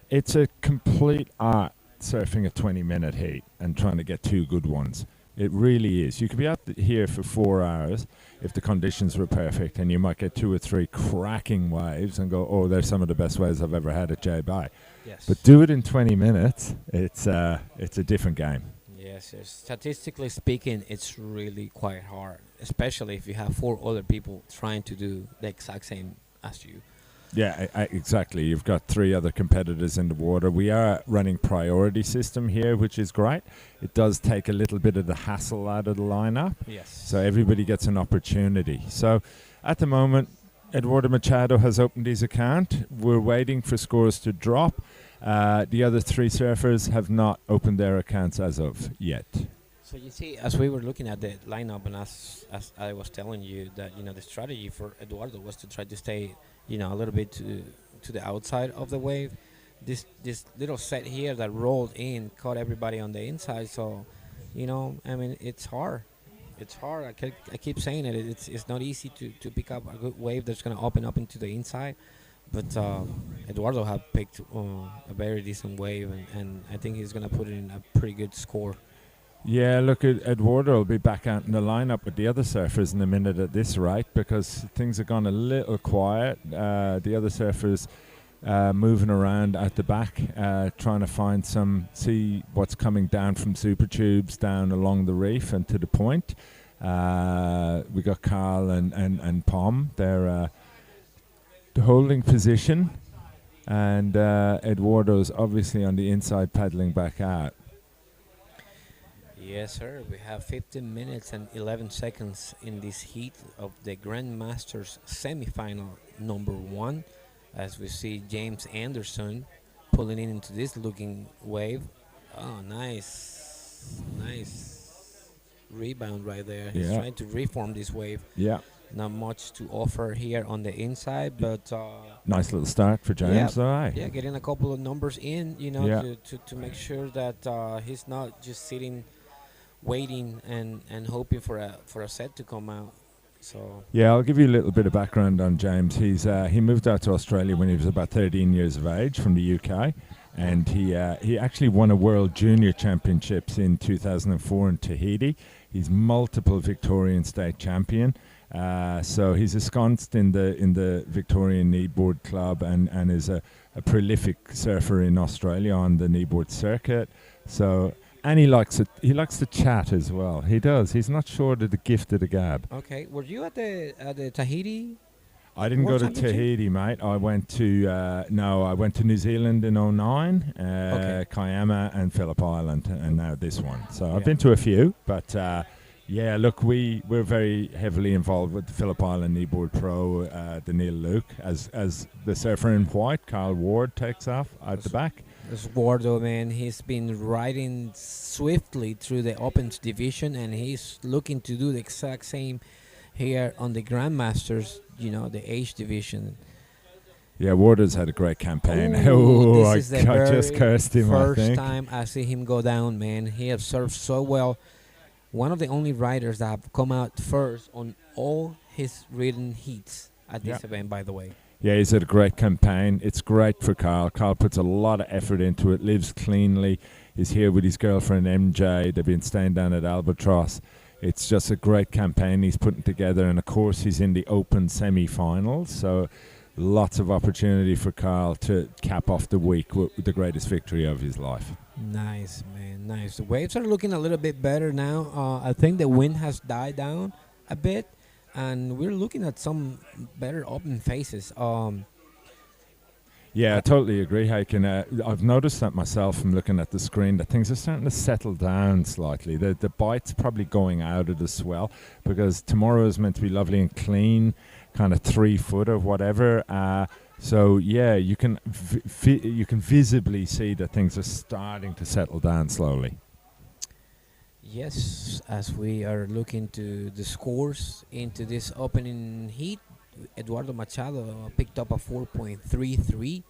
it's a complete art surfing a 20-minute heat and trying to get 2 good ones. It really is. You could be out here for 4 hours if the conditions were perfect, and you might get 2 or 3 cracking waves and go, oh, they're some of the best waves I've ever had at J-Bay. Yes. But do it in 20 minutes, it's a different game. Yes. Statistically speaking, it's really quite hard, especially if you have 4 other people trying to do the exact same as you. Yeah, exactly. You've got 3 other competitors in the water. We are running priority system here, which is great. It does take a little bit of the hassle out of the lineup. Yes. So everybody gets an opportunity. So at the moment, Eduardo Machado has opened his account. We're waiting for scores to drop. The other 3 surfers have not opened their accounts as of yet. So you see, as we were looking at the lineup, and as I was telling you that the strategy for Eduardo was to try to stay a little bit to the outside of the wave. This little set here that rolled in caught everybody on the inside. So it's hard. It's hard. I keep saying it. It's not easy to pick up a good wave that's going to open up into the inside. But Eduardo have picked a very decent wave, and I think he's going to put it in a pretty good score. Yeah, look, Eduardo will be back out in the lineup with the other surfers in a minute at this rate, because things have gone a little quiet. The other surfers moving around at the back, trying to see what's coming down from super tubes down along the reef and to the point. We got Carl and Pom. They're holding position, and Eduardo's obviously on the inside paddling back out. Yes, sir. We have 15 minutes and 11 seconds in this heat of the Grandmasters semifinal number 1, as we see James Anderson pulling in into this looking wave. Oh, nice rebound right there. He's trying to reform this wave. Yeah. Not much to offer here on the inside, but nice little start for James, though, eh? Yeah, getting a couple of numbers in, to make sure that he's not just sitting, waiting and hoping for a set to come out. So yeah, I'll give you a little bit of background on James. He moved out to Australia when he was about 13 years of age from the UK, and he actually won a World Junior Championships in 2004 in Tahiti. He's multiple Victorian state champion. So he's ensconced in the Victorian Kneeboard Club and is a prolific surfer in Australia on the kneeboard circuit. So, and he likes it. He likes to chat as well. He does. He's not short of the gift of the gab. Okay, were you at the Tahiti? I didn't go to Tahiti, mate. I went to I went to New Zealand in 2009, Kiama and Phillip Island, and now this one. So I've been to a few, but yeah, look, we're very heavily involved with the Phillip Island Kneeboard Pro, the Neil Luke, as the surfer in white, Carl Ward, takes off at the back. This Wardo, man, he's been riding swiftly through the Opens division, and he's looking to do the exact same here on the Grandmasters, the H division. Yeah, Wardo's had a great campaign. I just cursed him, I think. First time I see him go down, man. He has surfed so well. One of the only riders that have come out first on all his ridden heats at this event, by the way. Yeah, he's had a great campaign. It's great for Carl. Carl puts a lot of effort into it, lives cleanly. is here with his girlfriend MJ. They've been staying down at Albatross. It's just a great campaign he's putting together, and of course he's in the Open semi-finals, so lots of opportunity for Carl to cap off the week with the greatest victory of his life. Nice, man, nice. The waves are looking a little bit better now. I think the wind has died down a bit, and we're looking at some better open faces. Yeah, I totally agree, Haken. I've noticed that myself from looking at the screen, that things are starting to settle down slightly. The bite's probably going out of the swell, because tomorrow is meant to be lovely and clean, kind of 3 foot or whatever. So yeah, you can visibly see that things are starting to settle down slowly. Yes, as we are looking to the scores into this opening heat, Eduardo Machado picked up a 4.33.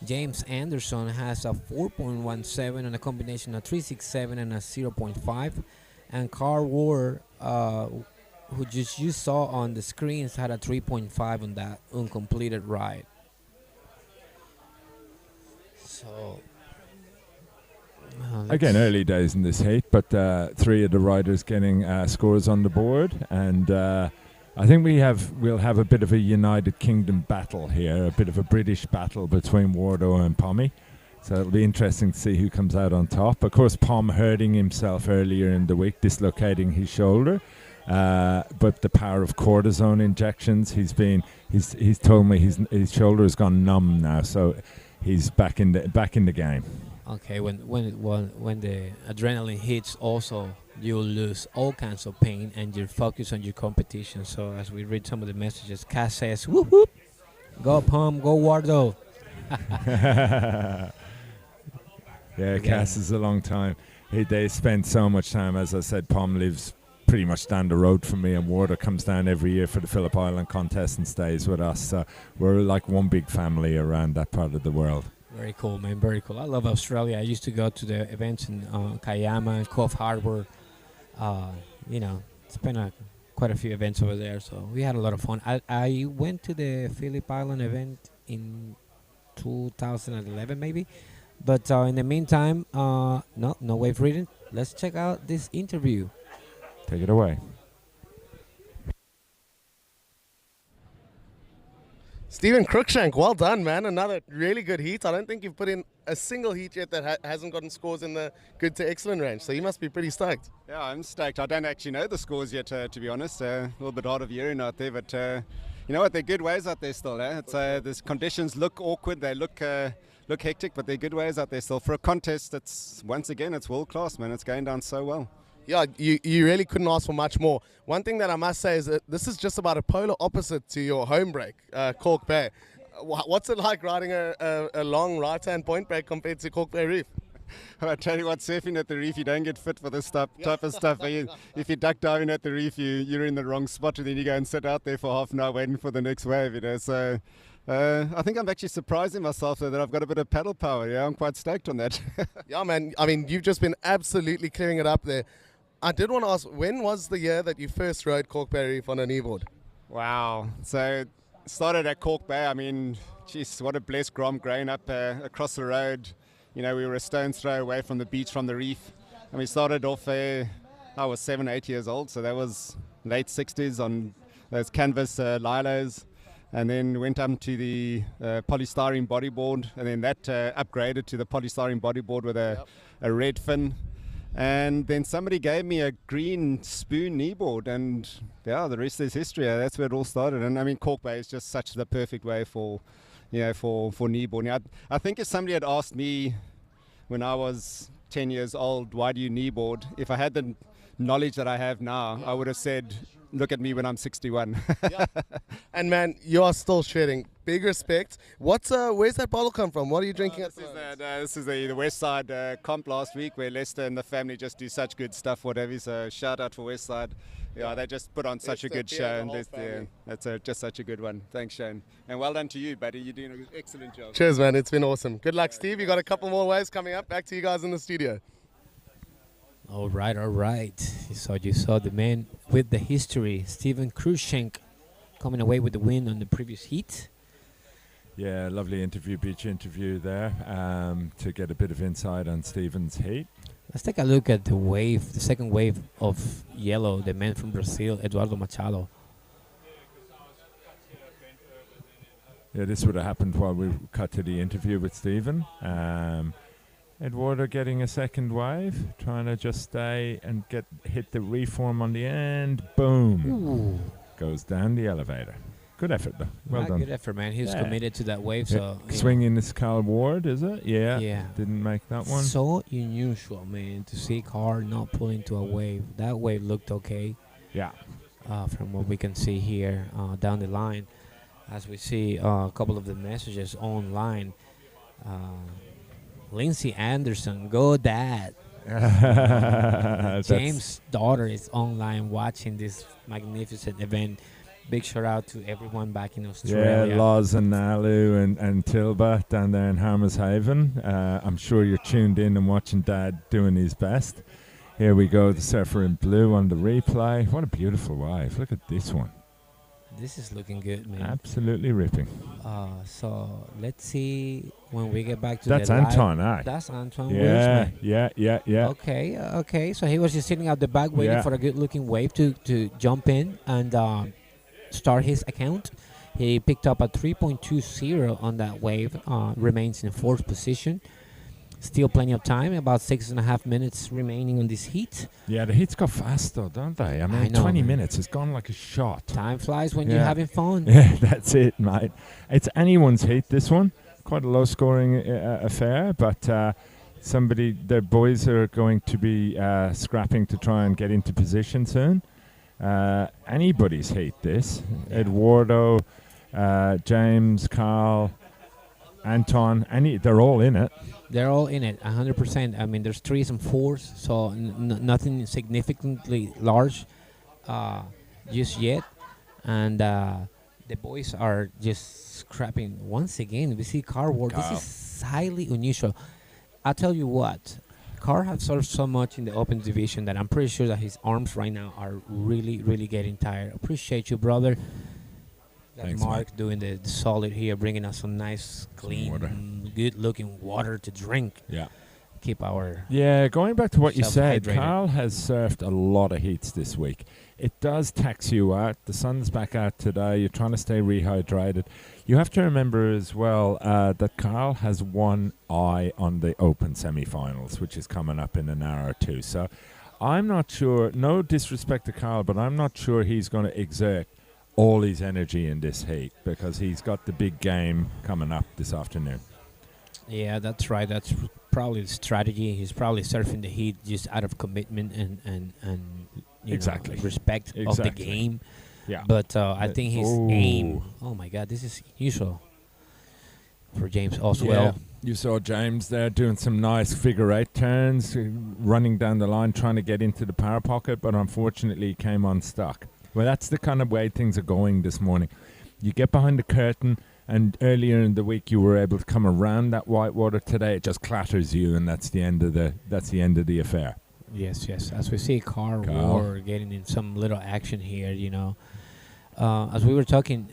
James Anderson has a 4.17 on a combination of 3.67 and a 0.5. And Carl Ward, who just you saw on the screens, had a 3.5 on that uncompleted ride. So again, early days in this heat, but 3 of the riders getting scores on the board, and I think we'll have a bit of a United Kingdom battle here, a bit of a British battle between Wardo and Pommy. So it'll be interesting to see who comes out on top. Of course, Pom hurting himself earlier in the week, dislocating his shoulder. But the power of cortisone injections, he's told me his shoulder has gone numb now, so he's back in the game. Okay, when the adrenaline hits, also you'll lose all kinds of pain and you're focused on your competition. So as we read some of the messages, Cass says, "Whoop whoop, go Pom, go Wardo." Yeah, Cass is a long time. They spend so much time. As I said, Pom lives pretty much down the road from me, and Wardo comes down every year for the Phillip Island contest and stays with us. So we're like one big family around that part of the world. Very cool, man. Very cool. I love Australia. I used to go to the events in Kiama and Cove Harbour. Spent quite a few events over there, so we had a lot of fun. I went to the Phillip Island event in 2011, maybe. But in the meantime, no wave reading. Let's check out this interview. Take it away. Stephen Cruikshank, well done, man. Another really good heat. I don't think you've put in a single heat yet that hasn't gotten scores in the good to excellent range, so you must be pretty stoked. Yeah, I'm stoked. I don't actually know the scores yet, to be honest. A little bit hard of hearing out there, but you know what? They're good waves out there still. It's the conditions look awkward. They look hectic, but they're good waves out there still. For a contest, it's world class, man. It's going down so well. Yeah, you really couldn't ask for much more. One thing that I must say is that this is just about a polar opposite to your home break, Cork Bay. What's it like riding a long right-hand point break compared to Cork Bay Reef? I tell you what, surfing at the reef, you don't get fit for this type of stuff. If you duck diving at the reef, you're in the wrong spot, and then you go and sit out there for half an hour waiting for the next wave. So I think I'm actually surprising myself that I've got a bit of paddle power. Yeah, I'm quite stoked on that. Yeah, man. I mean, you've just been absolutely clearing it up there. I did want to ask, when was the year that you first rode Cork Bay Reef on a kneeboard? Wow. So started at Cork Bay. I mean, geez, what a blessed grom growing up across the road. You know, we were a stone's throw away from the beach, from the reef. And we started off I was 7, 8 years old, so that was late 60s on those canvas lilos. And then went up to the polystyrene bodyboard, and then that upgraded to the polystyrene bodyboard with a red fin. And then somebody gave me a green spoon kneeboard, and yeah, the rest is history. That's where it all started. And I mean, Cork Bay is just such the perfect way for kneeboarding. I think if somebody had asked me when I was 10 years old, why do you kneeboard? If I had the knowledge that I have now, I would have said, look at me when I'm 61. Yeah. And man, you are still shredding. Big respect. Where's that bottle come from? What are you drinking at the moment? This is the West Side comp last week, where Lester and the family just do such good stuff, whatever. So shout out for West Side. Yeah, they just put on such a good show, and that's just such a good one. Thanks, Shane. And well done to you, buddy. You're doing an excellent job. Cheers, man. It's been awesome. Good luck, Steve. You got a couple more waves coming up. Back to you guys in the studio. All right. So you saw the man with the history, Stephen Cruikshank, coming away with the win on the previous heat. Yeah, lovely interview, beach interview there, to get a bit of insight on Stephen's heat. Let's take a look at the wave, the second wave of yellow, the man from Brazil, Eduardo Machado. Yeah, this would have happened while we cut to the interview with Stephen. Eduardo getting a second wave, trying to just stay and hit the reform on the end. Boom. Ooh. Goes down the elevator. Good effort, though. Well done. Good effort, man. He was committed to that wave. So swinging this Carl Ward, is it? Yeah. Yeah. Didn't make that one. So unusual, man, to see Carl not pulling to a wave. That wave looked okay. Yeah. From what we can see here down the line, as we see a couple of the messages online. Lindsay Anderson, go dad. James' daughter is online watching this magnificent event. Big shout out to everyone back in Australia. Yeah, Loz and Nalu and Tilba down there in Harmers Haven. I'm sure you're tuned in and watching Dad doing his best. Here we go, the surfer in blue on the replay. What a beautiful wave. Look at this one. This is looking good, man. Absolutely ripping. So let's see when we get back to that's the Anton, live. That's Anton. Yeah. Okay. So he was just sitting out the back waiting for a good-looking wave to jump in and start his account. He picked up a 3.20 on that wave. Remains in fourth position. Still plenty of time, about 6.5 minutes remaining on this heat. Yeah, the heats go fast though, don't they? I mean, 20 minutes has gone like a shot. Time flies when you're having fun. Yeah, that's it, mate. It's anyone's heat, this one. Quite a low-scoring affair, but their boys are going to be scrapping to try and get into position soon. Anybody's heat, this. Yeah. Eduardo, James, Carl, Anton, they're all in it. They're all in it, 100%. I mean, there's 3s and 4s, so nothing significantly large just yet. And the boys are just scrapping. Once again, we see Carl Ward. This is highly unusual. I'll tell you what. Carl has served so much in the open division that I'm pretty sure that his arms right now are really, really getting tired. Appreciate you, brother. Thanks, Mark mate. doing the solid here, bringing us some nice, clean, good-looking water to drink. Yeah. Keep our going back to what you said, hydrated. Carl has surfed a lot of heats this week. It does tax you out. The sun's back out today. You're trying to stay rehydrated. You have to remember as well that Carl has one eye on the Open semifinals, which is coming up in an hour or two. So I'm not sure, no disrespect to Carl, but I'm not sure he's going to exert all his energy in this heat because he's got the big game coming up this afternoon. Yeah, that's right. That's probably the strategy. He's probably surfing the heat just out of commitment and you exactly know, respect of the game. Yeah. But I think his aim. Oh my God, this is usual for James Oswell. Yeah. You saw James there doing some nice figure 8 turns, running down the line, trying to get into the power pocket, but unfortunately he came unstuck. Well, that's the kind of way things are going this morning. You get behind the curtain, and earlier in the week you were able to come around that whitewater. Today it just clatters you, and that's the end of the affair. Yes. As we see Carl Ward getting in some little action here, you know. As we were talking,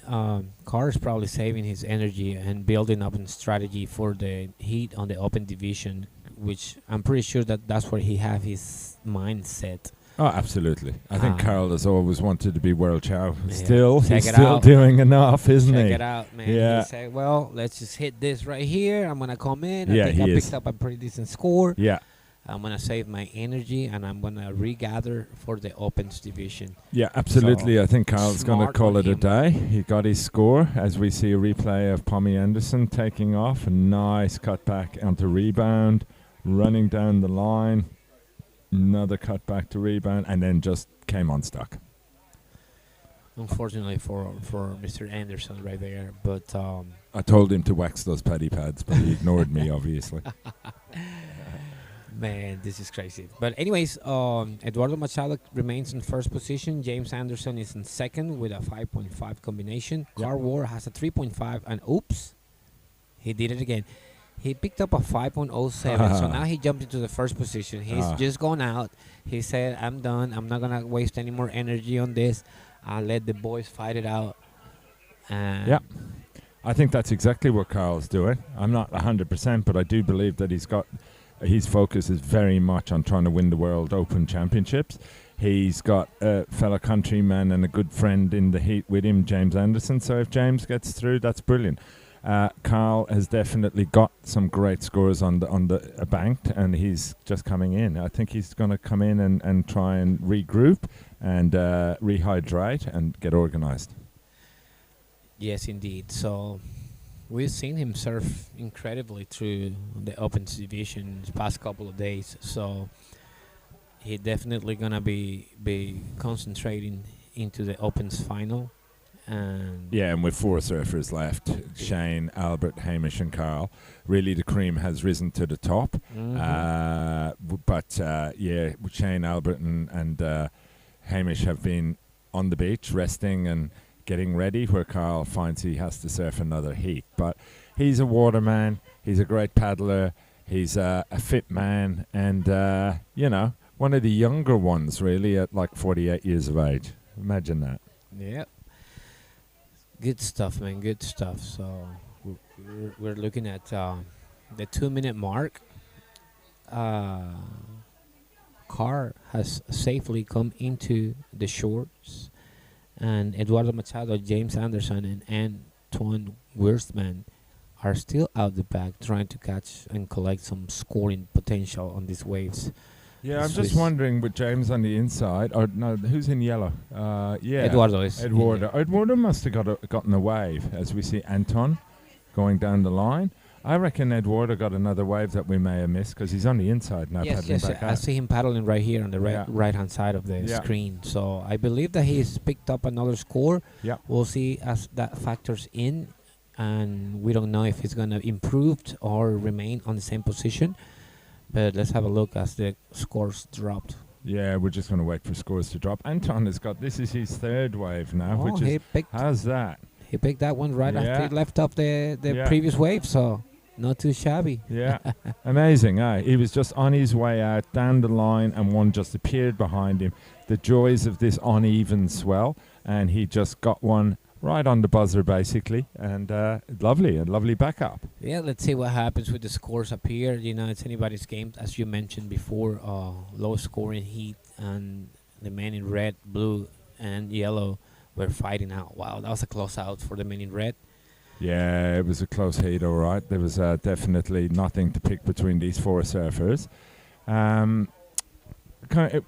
Carl is probably saving his energy and building up a strategy for the heat on the open division, which I'm pretty sure that's where he have his mindset. Oh, absolutely. I think Carl has always wanted to be world chow. Yeah. He's still doing enough, isn't he? Check it out, man. Yeah. He said, well, let's just hit this right here. I'm going to come in. Yeah, I think I picked up a pretty decent score. Yeah. I'm going to save my energy, and I'm going to regather for the Opens division. Yeah, absolutely. So I think Carl's going to smart call on it a him. day. He got his score as we see a replay of Pommy Anderson taking off. A nice cut back onto rebound, running down the line. Another cut back to rebound, and then just came unstuck. Unfortunately for Mr. Anderson right there, but I told him to wax those paddy pads, but he ignored me, obviously. Man, this is crazy. But anyways, Eduardo Machado remains in first position. James Anderson is in second with a 5.5 combination. Carl Ward has a 3.5, and oops, he did it again. He picked up a 5.07, so now he jumped into the first position. He's just gone out. He said, I'm done. I'm not going to waste any more energy on this. I'll let the boys fight it out. Yeah. I think that's exactly what Carl's doing. I'm not 100%, but I do believe that his focus is very much on trying to win the World Open Championships. He's got a fellow countryman and a good friend in the heat with him, James Anderson. So if James gets through, that's brilliant. Carl has definitely got some great scores on the banked, and he's just coming in. I think he's going to come in and try and regroup and rehydrate and get organised. Yes, indeed. So we've seen him surf incredibly through the Opens division the past couple of days. So he's definitely gonna be concentrating into the Opens final. And yeah, and with 4 surfers left, Shane, Albert, Hamish and Carl, really the cream has risen to the top. But yeah, Shane, Albert and Hamish have been on the beach resting and getting ready, where Carl finds he has to surf another heat. But he's a waterman, he's a great paddler, he's a fit man, and one of the younger ones really at like 48 years of age. Imagine that. Yeah. Good stuff, man. Good stuff. So we're looking at the 2-minute mark. Car has safely come into the shores, and Eduardo Machado, James Anderson, and Antoine Wurstman are still out the back trying to catch and collect some scoring potential on these waves. Yeah, I'm just wondering with James on the inside, or no, who's in yellow? Yeah, Eduardo is. Eduardo. Eduardo must have gotten a wave, as we see Anton going down the line. I reckon Eduardo got another wave that we may have missed because he's on the inside now. Yes, back I out. see him paddling right here on the right-hand side of the screen. So I believe that he's picked up another score. Yeah. We'll see as that factors in, and we don't know if he's going to improve or remain on the same position. But let's have a look as the scores dropped. Yeah, we're just going to wait for scores to drop. Anton has got, this is his 3rd wave now, which is, how's that? He picked that one right after he left off the previous wave, so not too shabby. Yeah, amazing, eh? He was just on his way out, down the line, and one just appeared behind him. The joys of this uneven swell, and he just got one right on the buzzer, basically, and a lovely backup. Yeah, let's see what happens with the scores up here. You know, it's anybody's game, as you mentioned before. Low scoring heat, and the men in red, blue, and yellow were fighting out. Wow, that was a close out for the men in red. Yeah, it was a close heat, all right. There was definitely nothing to pick between these 4 surfers.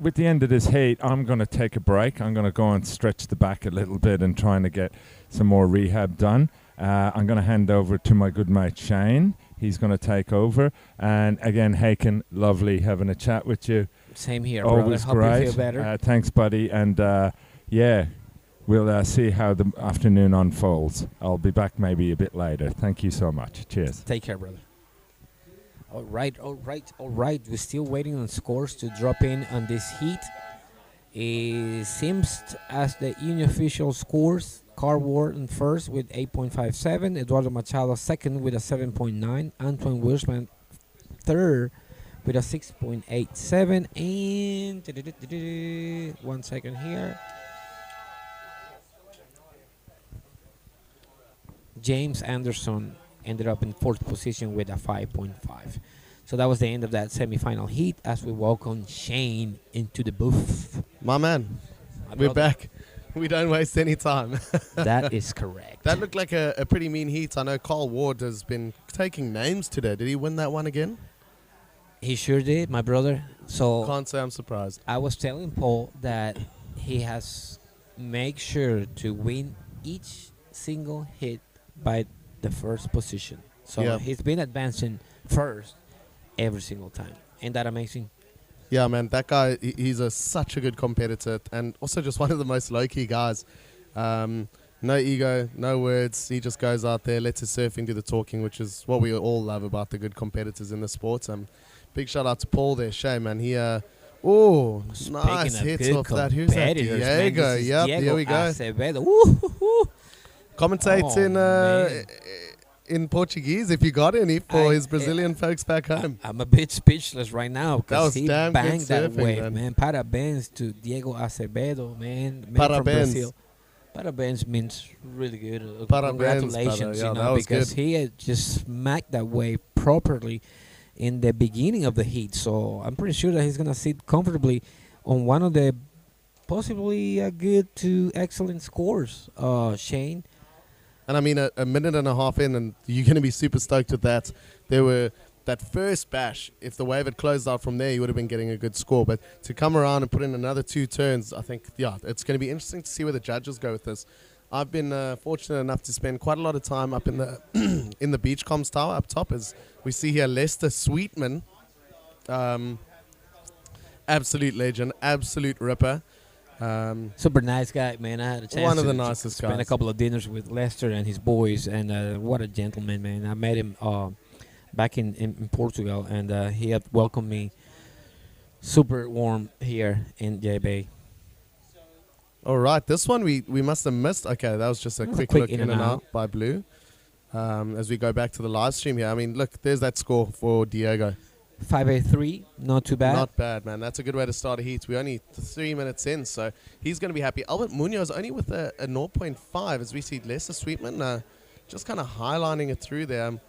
With the end of this heat, I'm going to take a break. I'm going to go and stretch the back a little bit and trying to get some more rehab done. I'm going to hand over to my good mate Shane. He's going to take over. And again, Haken, lovely having a chat with you. Same here, Always brother. great. Hope you feel better. Thanks, buddy. And we'll see how the afternoon unfolds. I'll be back maybe a bit later. Thank you so much. Cheers. Take care, brother. All right. We're still waiting on scores to drop in on this heat. It seems as the unofficial scores, Carl Warden first with 8.57, Eduardo Machado second with a 7.9, Antoine Wurstman third with a 6.87, and 1 second here. James Anderson ended up in 4th position with a 5.5. So that was the end of that semifinal heat as we welcome Shane into the booth. My man, we're back. We don't waste any time. That is correct. That looked like a pretty mean heat. I know Carl Ward has been taking names today. Did he win that one again? He sure did, my brother. So can't say I'm surprised. I was telling Paul that he has made sure to win each single hit by the first position. So he's been advancing first every single time. Ain't that amazing? Yeah, man, that guy, he's such a good competitor and also just one of the most low-key guys. No ego, no words. He just goes out there, lets his surfing do the talking, which is what we all love about the good competitors in the sport. Big shout out to Paul there, Shay, man. He, nice hits off that. Who's that? Diego. Yep, here we go. Commentates in Portuguese, if you got any, for his Brazilian folks back home. I'm a bit speechless right now because he damn banged good that surfing, wave, man. Parabéns to Diego Acevedo, man from Parabéns. Brazil. Parabéns means really good. Parabéns, Congratulations, brother. Yeah, you that know, was because good. he had just smacked that wave properly in the beginning of the heat. So I'm pretty sure that he's gonna sit comfortably on one of the possibly good to excellent scores. Shane. And I mean, a minute and a half in, and you're going to be super stoked with that. There were that first bash. If the wave had closed out from there, you would have been getting a good score. But to come around and put in another 2 turns, I think, yeah, it's going to be interesting to see where the judges go with this. I've been fortunate enough to spend quite a lot of time up in the in the beach comms tower up top, as we see here Lester Sweetman, absolute legend, absolute ripper. Super nice guy, man. I had a chance One of the to nicest spend a guys. couple of dinners with Lester and his boys, and what a gentleman, man. I met him back in Portugal, and he had welcomed me super warm here in JB. All right, this one we must have missed. Okay, that was just a quick look in and out by Blue. As we go back to the live stream here, I mean, look, there's that score for Diego. 5-8-3, not too bad. Not bad, man. That's a good way to start a heat. We're only 3 minutes in, so he's going to be happy. Albert Munoz only with a 0.5, as we see Lester Sweetman just kind of highlining it through there. I'm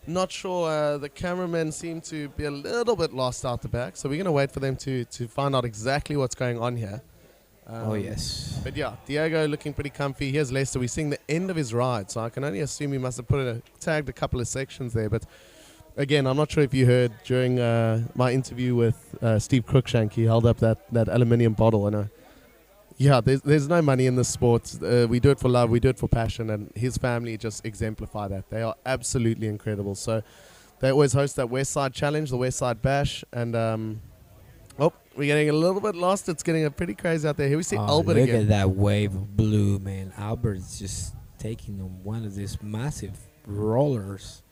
not sure. The cameramen seem to be a little bit lost out the back, so we're going to wait for them to find out exactly what's going on here. Oh, yes. But yeah, Diego looking pretty comfy. Here's Lester. We're seeing the end of his ride, so I can only assume he must have tagged a couple of sections there, but again, I'm not sure if you heard during my interview with Steve Cruikshank, he held up that aluminium bottle. And yeah, there's no money in this sport. We do it for love, we do it for passion, and his family just exemplify that. They are absolutely incredible. So they always host that West Side Challenge, the West Side Bash, and we're getting a little bit lost. It's getting pretty crazy out there. Here we see Albert again. Look at that wave of blue, man. Albert's just taking on one of these massive rollers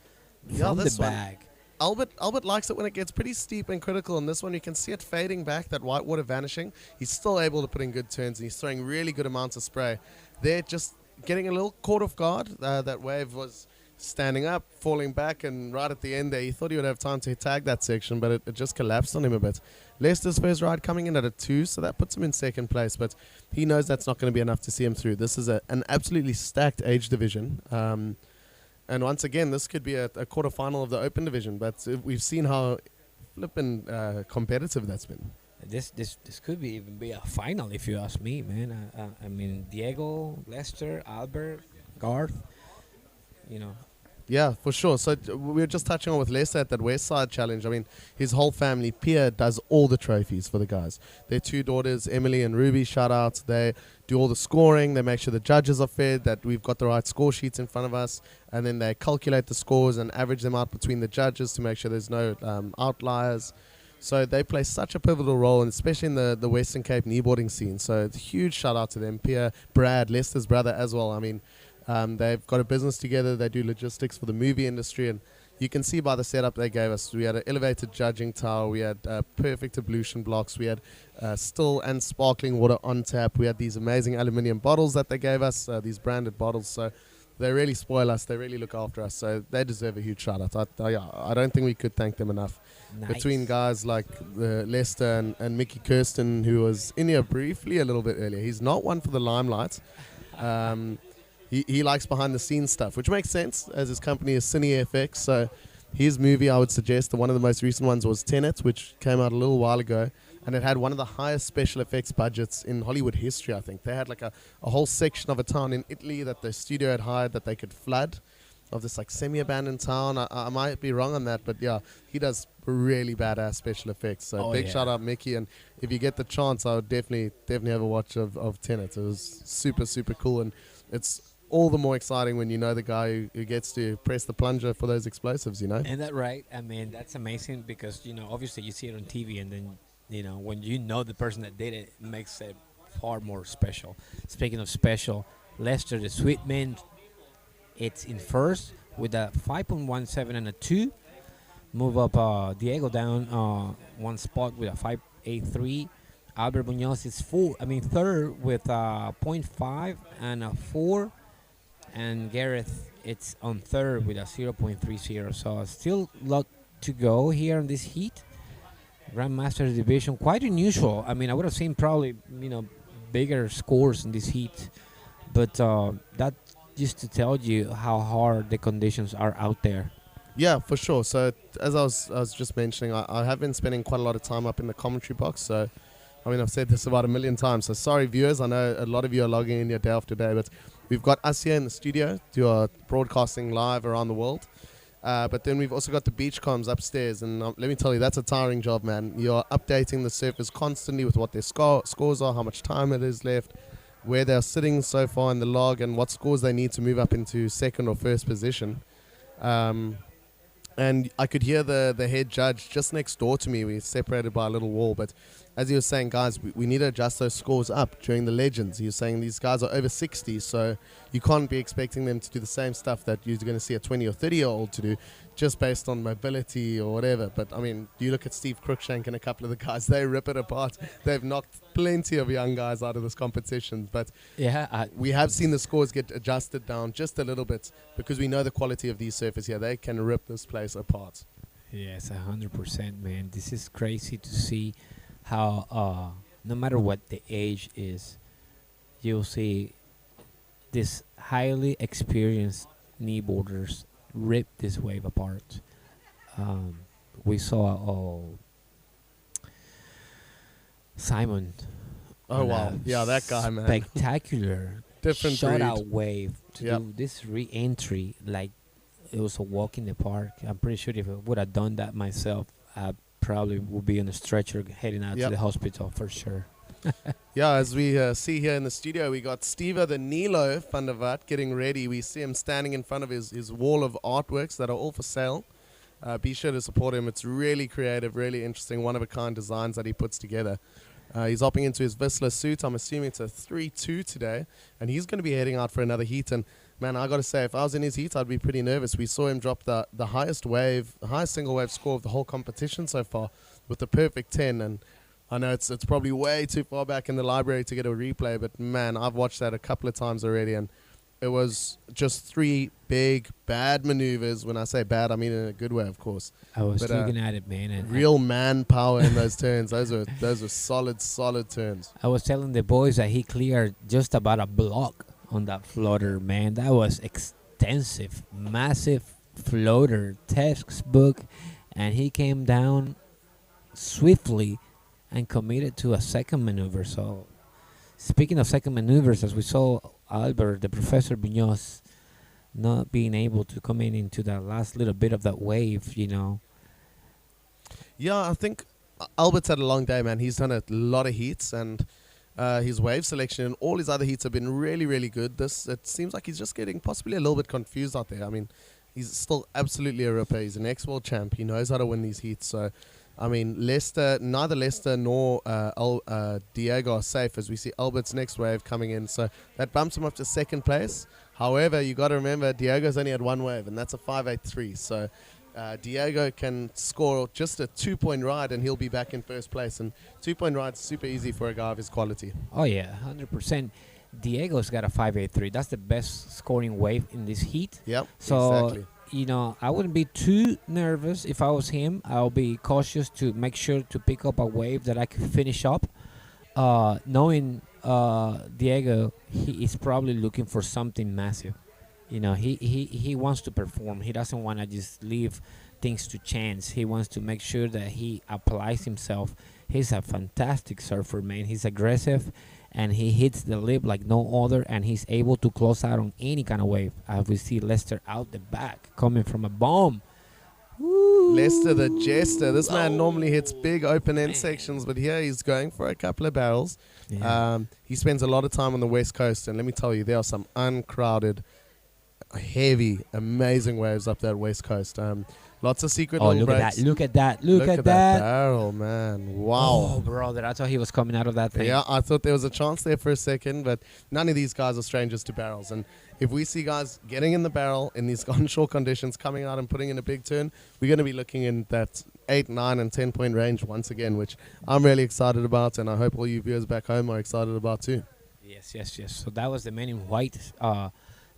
from the bag. Albert likes it when it gets pretty steep and critical. And this one, you can see it fading back, that white water vanishing. He's still able to put in good turns, and he's throwing really good amounts of spray. They're just getting a little caught off guard. That wave was standing up, falling back, and right at the end there, he thought he would have time to tag that section, but it just collapsed on him a bit. Lester's first ride coming in at a 2, so that puts him in second place, but he knows that's not going to be enough to see him through. This is an absolutely stacked age division. And once again, this could be a quarterfinal of the open division, but we've seen how flippin' competitive that's been. This could even be a final, if you ask me, man. I mean, Diego, Lester, Albert, Garth, you know. Yeah, for sure. So we were just touching on with Lester at that West Side Challenge. I mean, his whole family, Pia, does all the trophies for the guys. Their 2 daughters, Emily and Ruby, shout out. They do all the scoring. They make sure the judges are fed, that we've got the right score sheets in front of us. And then they calculate the scores and average them out between the judges to make sure there's no outliers. So they play such a pivotal role, and especially in the Western Cape kneeboarding scene. So it's a huge shout out to them. Pia, Brad, Lester's brother as well. I mean, they've got a business together. They do logistics for the movie industry, and you can see by the setup they gave us. We had an elevated judging tower. We had perfect ablution blocks. We had still and sparkling water on tap. We had these amazing aluminium bottles that they gave us, these branded bottles. So they really spoil us. They really look after us. So they deserve a huge shout out. I don't think we could thank them enough. Nice. Between guys like Lester and Mickey Kirsten, who was in here briefly a little bit earlier. He's not one for the limelight. He likes behind-the-scenes stuff, which makes sense, as his company is CineFX. So his movie, I would suggest, one of the most recent ones was Tenet, which came out a little while ago, and it had one of the highest special effects budgets in Hollywood history, I think. They had like a whole section of a town in Italy that the studio had hired that they could flood, of this like semi-abandoned town. I might be wrong on that, but yeah, he does really badass special effects. So big shout out Mickey, and if you get the chance, I would definitely have a watch of Tenet. It was super, super cool, and it's all the more exciting when you know the guy who gets to press the plunger for those explosives, you know? And that right? I mean, that's amazing because, you know, obviously you see it on TV, and then, you know, when you know the person that did it, it makes it far more special. Speaking of special, Lester, the Sweetman, it's in first with a 5.17 and a 2. Move up Diego down one spot with a 5.83. Albert Munoz is third with 0.5 and a 4. And Gareth, it's on third with a 0.30. So still a lot to go here in this heat. Grandmaster division, quite unusual. I mean, I would have seen probably, you know, bigger scores in this heat. but that just to tell you how hard the conditions are out there. Yeah, for sure. So as I was just mentioning, I have been spending quite a lot of time up in the commentary box. So, I mean, I've said this about a million times. So sorry, viewers. I know a lot of you are logging in your day after day, but we've got us here in the studio who are broadcasting live around the world. But then we've also got the beach comms upstairs, and let me tell you, that's a tiring job, man. You're updating the surfers constantly with what their scores are, how much time it is left, where they're sitting so far in the log, and what scores they need to move up into second or first position. And I could hear the head judge just next door to me. We're separated by a little wall. But as he was saying, guys, we need to adjust those scores up during the Legends. He was saying these guys are over 60, so you can't be expecting them to do the same stuff that you're going to see a 20 or 30-year-old to do just based on mobility or whatever. But, I mean, you look at Steve Cruikshank and a couple of the guys, they rip it apart. They've knocked plenty of young guys out of this competition. But yeah, we have seen the scores get adjusted down just a little bit because we know the quality of these surfers here. They can rip this place apart. Yes, 100%, man. This is crazy to see how no matter what the age is, you'll see this highly experienced kneeboarders rip this wave apart. We saw Simon. Oh, wow. Yeah, that guy, man. Spectacular Different shutout breed. wave to do this re-entry like it was a walk in the park. I'm pretty sure if I would have done that myself, I probably would be on a stretcher heading out to the hospital for sure. Yeah, as we see here in the studio, we got Steve the Nilo van der Walt getting ready. We see him standing in front of his wall of artworks that are all for sale. Be sure to support him. It's really creative, really interesting, one-of-a-kind designs that he puts together. He's hopping into his Whistler suit. I'm assuming it's a 3-2 today, and he's going to be heading out for another heat. And, man, I got to say, if I was in his heat, I'd be pretty nervous. We saw him drop the highest single wave score of the whole competition so far with the perfect 10, and I know it's probably way too far back in the library to get a replay, but man, I've watched that a couple of times already, and it was just 3 big, bad maneuvers. When I say bad, I mean in a good way, of course. I was looking at it, man. And real manpower in those turns. Those were solid turns. I was telling the boys that he cleared just about a block on that floater, man. That was extensive, massive floater, textbook, and he came down swiftly and committed to a second maneuver. So, speaking of second maneuvers, as we saw Albert, the Professor Munoz, not being able to come into that last little bit of that wave, you know. Yeah, I think Albert's had a long day, man. He's done a lot of heats, and his wave selection and all his other heats have been really, really good. It seems like he's just getting possibly a little bit confused out there. I mean, he's still absolutely a ripper. He's an ex-world champ. He knows how to win these heats. So, I mean, neither Leicester nor Diego are safe as we see Albert's next wave coming in. So that bumps him up to second place. However, you got to remember Diego's only had one wave, and that's a 5.83. So Diego can score just a 2-point ride, and he'll be back in first place. And 2-point ride's super easy for a guy of his quality. Oh yeah, 100%. Diego's got a 5.83. That's the best scoring wave in this heat. Yep. So, exactly. You know, I wouldn't be too nervous if I was him. I'll be cautious to make sure to pick up a wave that I can finish up. Knowing Diego, he is probably looking for something massive. You know, he wants to perform. He doesn't want to just leave things to chance. He wants to make sure that he applies himself. He's a fantastic surfer, man. He's aggressive, and he hits the lip like no other, and he's able to close out on any kind of wave. As we see Lester out the back, coming from a bomb. Woo. Lester the Jester. This man normally hits big open end sections, but here he's going for a couple of barrels. Yeah. He spends a lot of time on the West Coast, and let me tell you, there are some uncrowded, heavy, amazing waves up that West Coast. Lots of secret little breaks. Look at that. Look at that barrel, man. Wow. Oh, brother, I thought he was coming out of that thing. Yeah, I thought there was a chance there for a second, but none of these guys are strangers to barrels. And if we see guys getting in the barrel in these onshore conditions, coming out and putting in a big turn, we're going to be looking in that 8, 9, and 10-point range once again, which I'm really excited about, and I hope all you viewers back home are excited about too. Yes. So that was the man in white,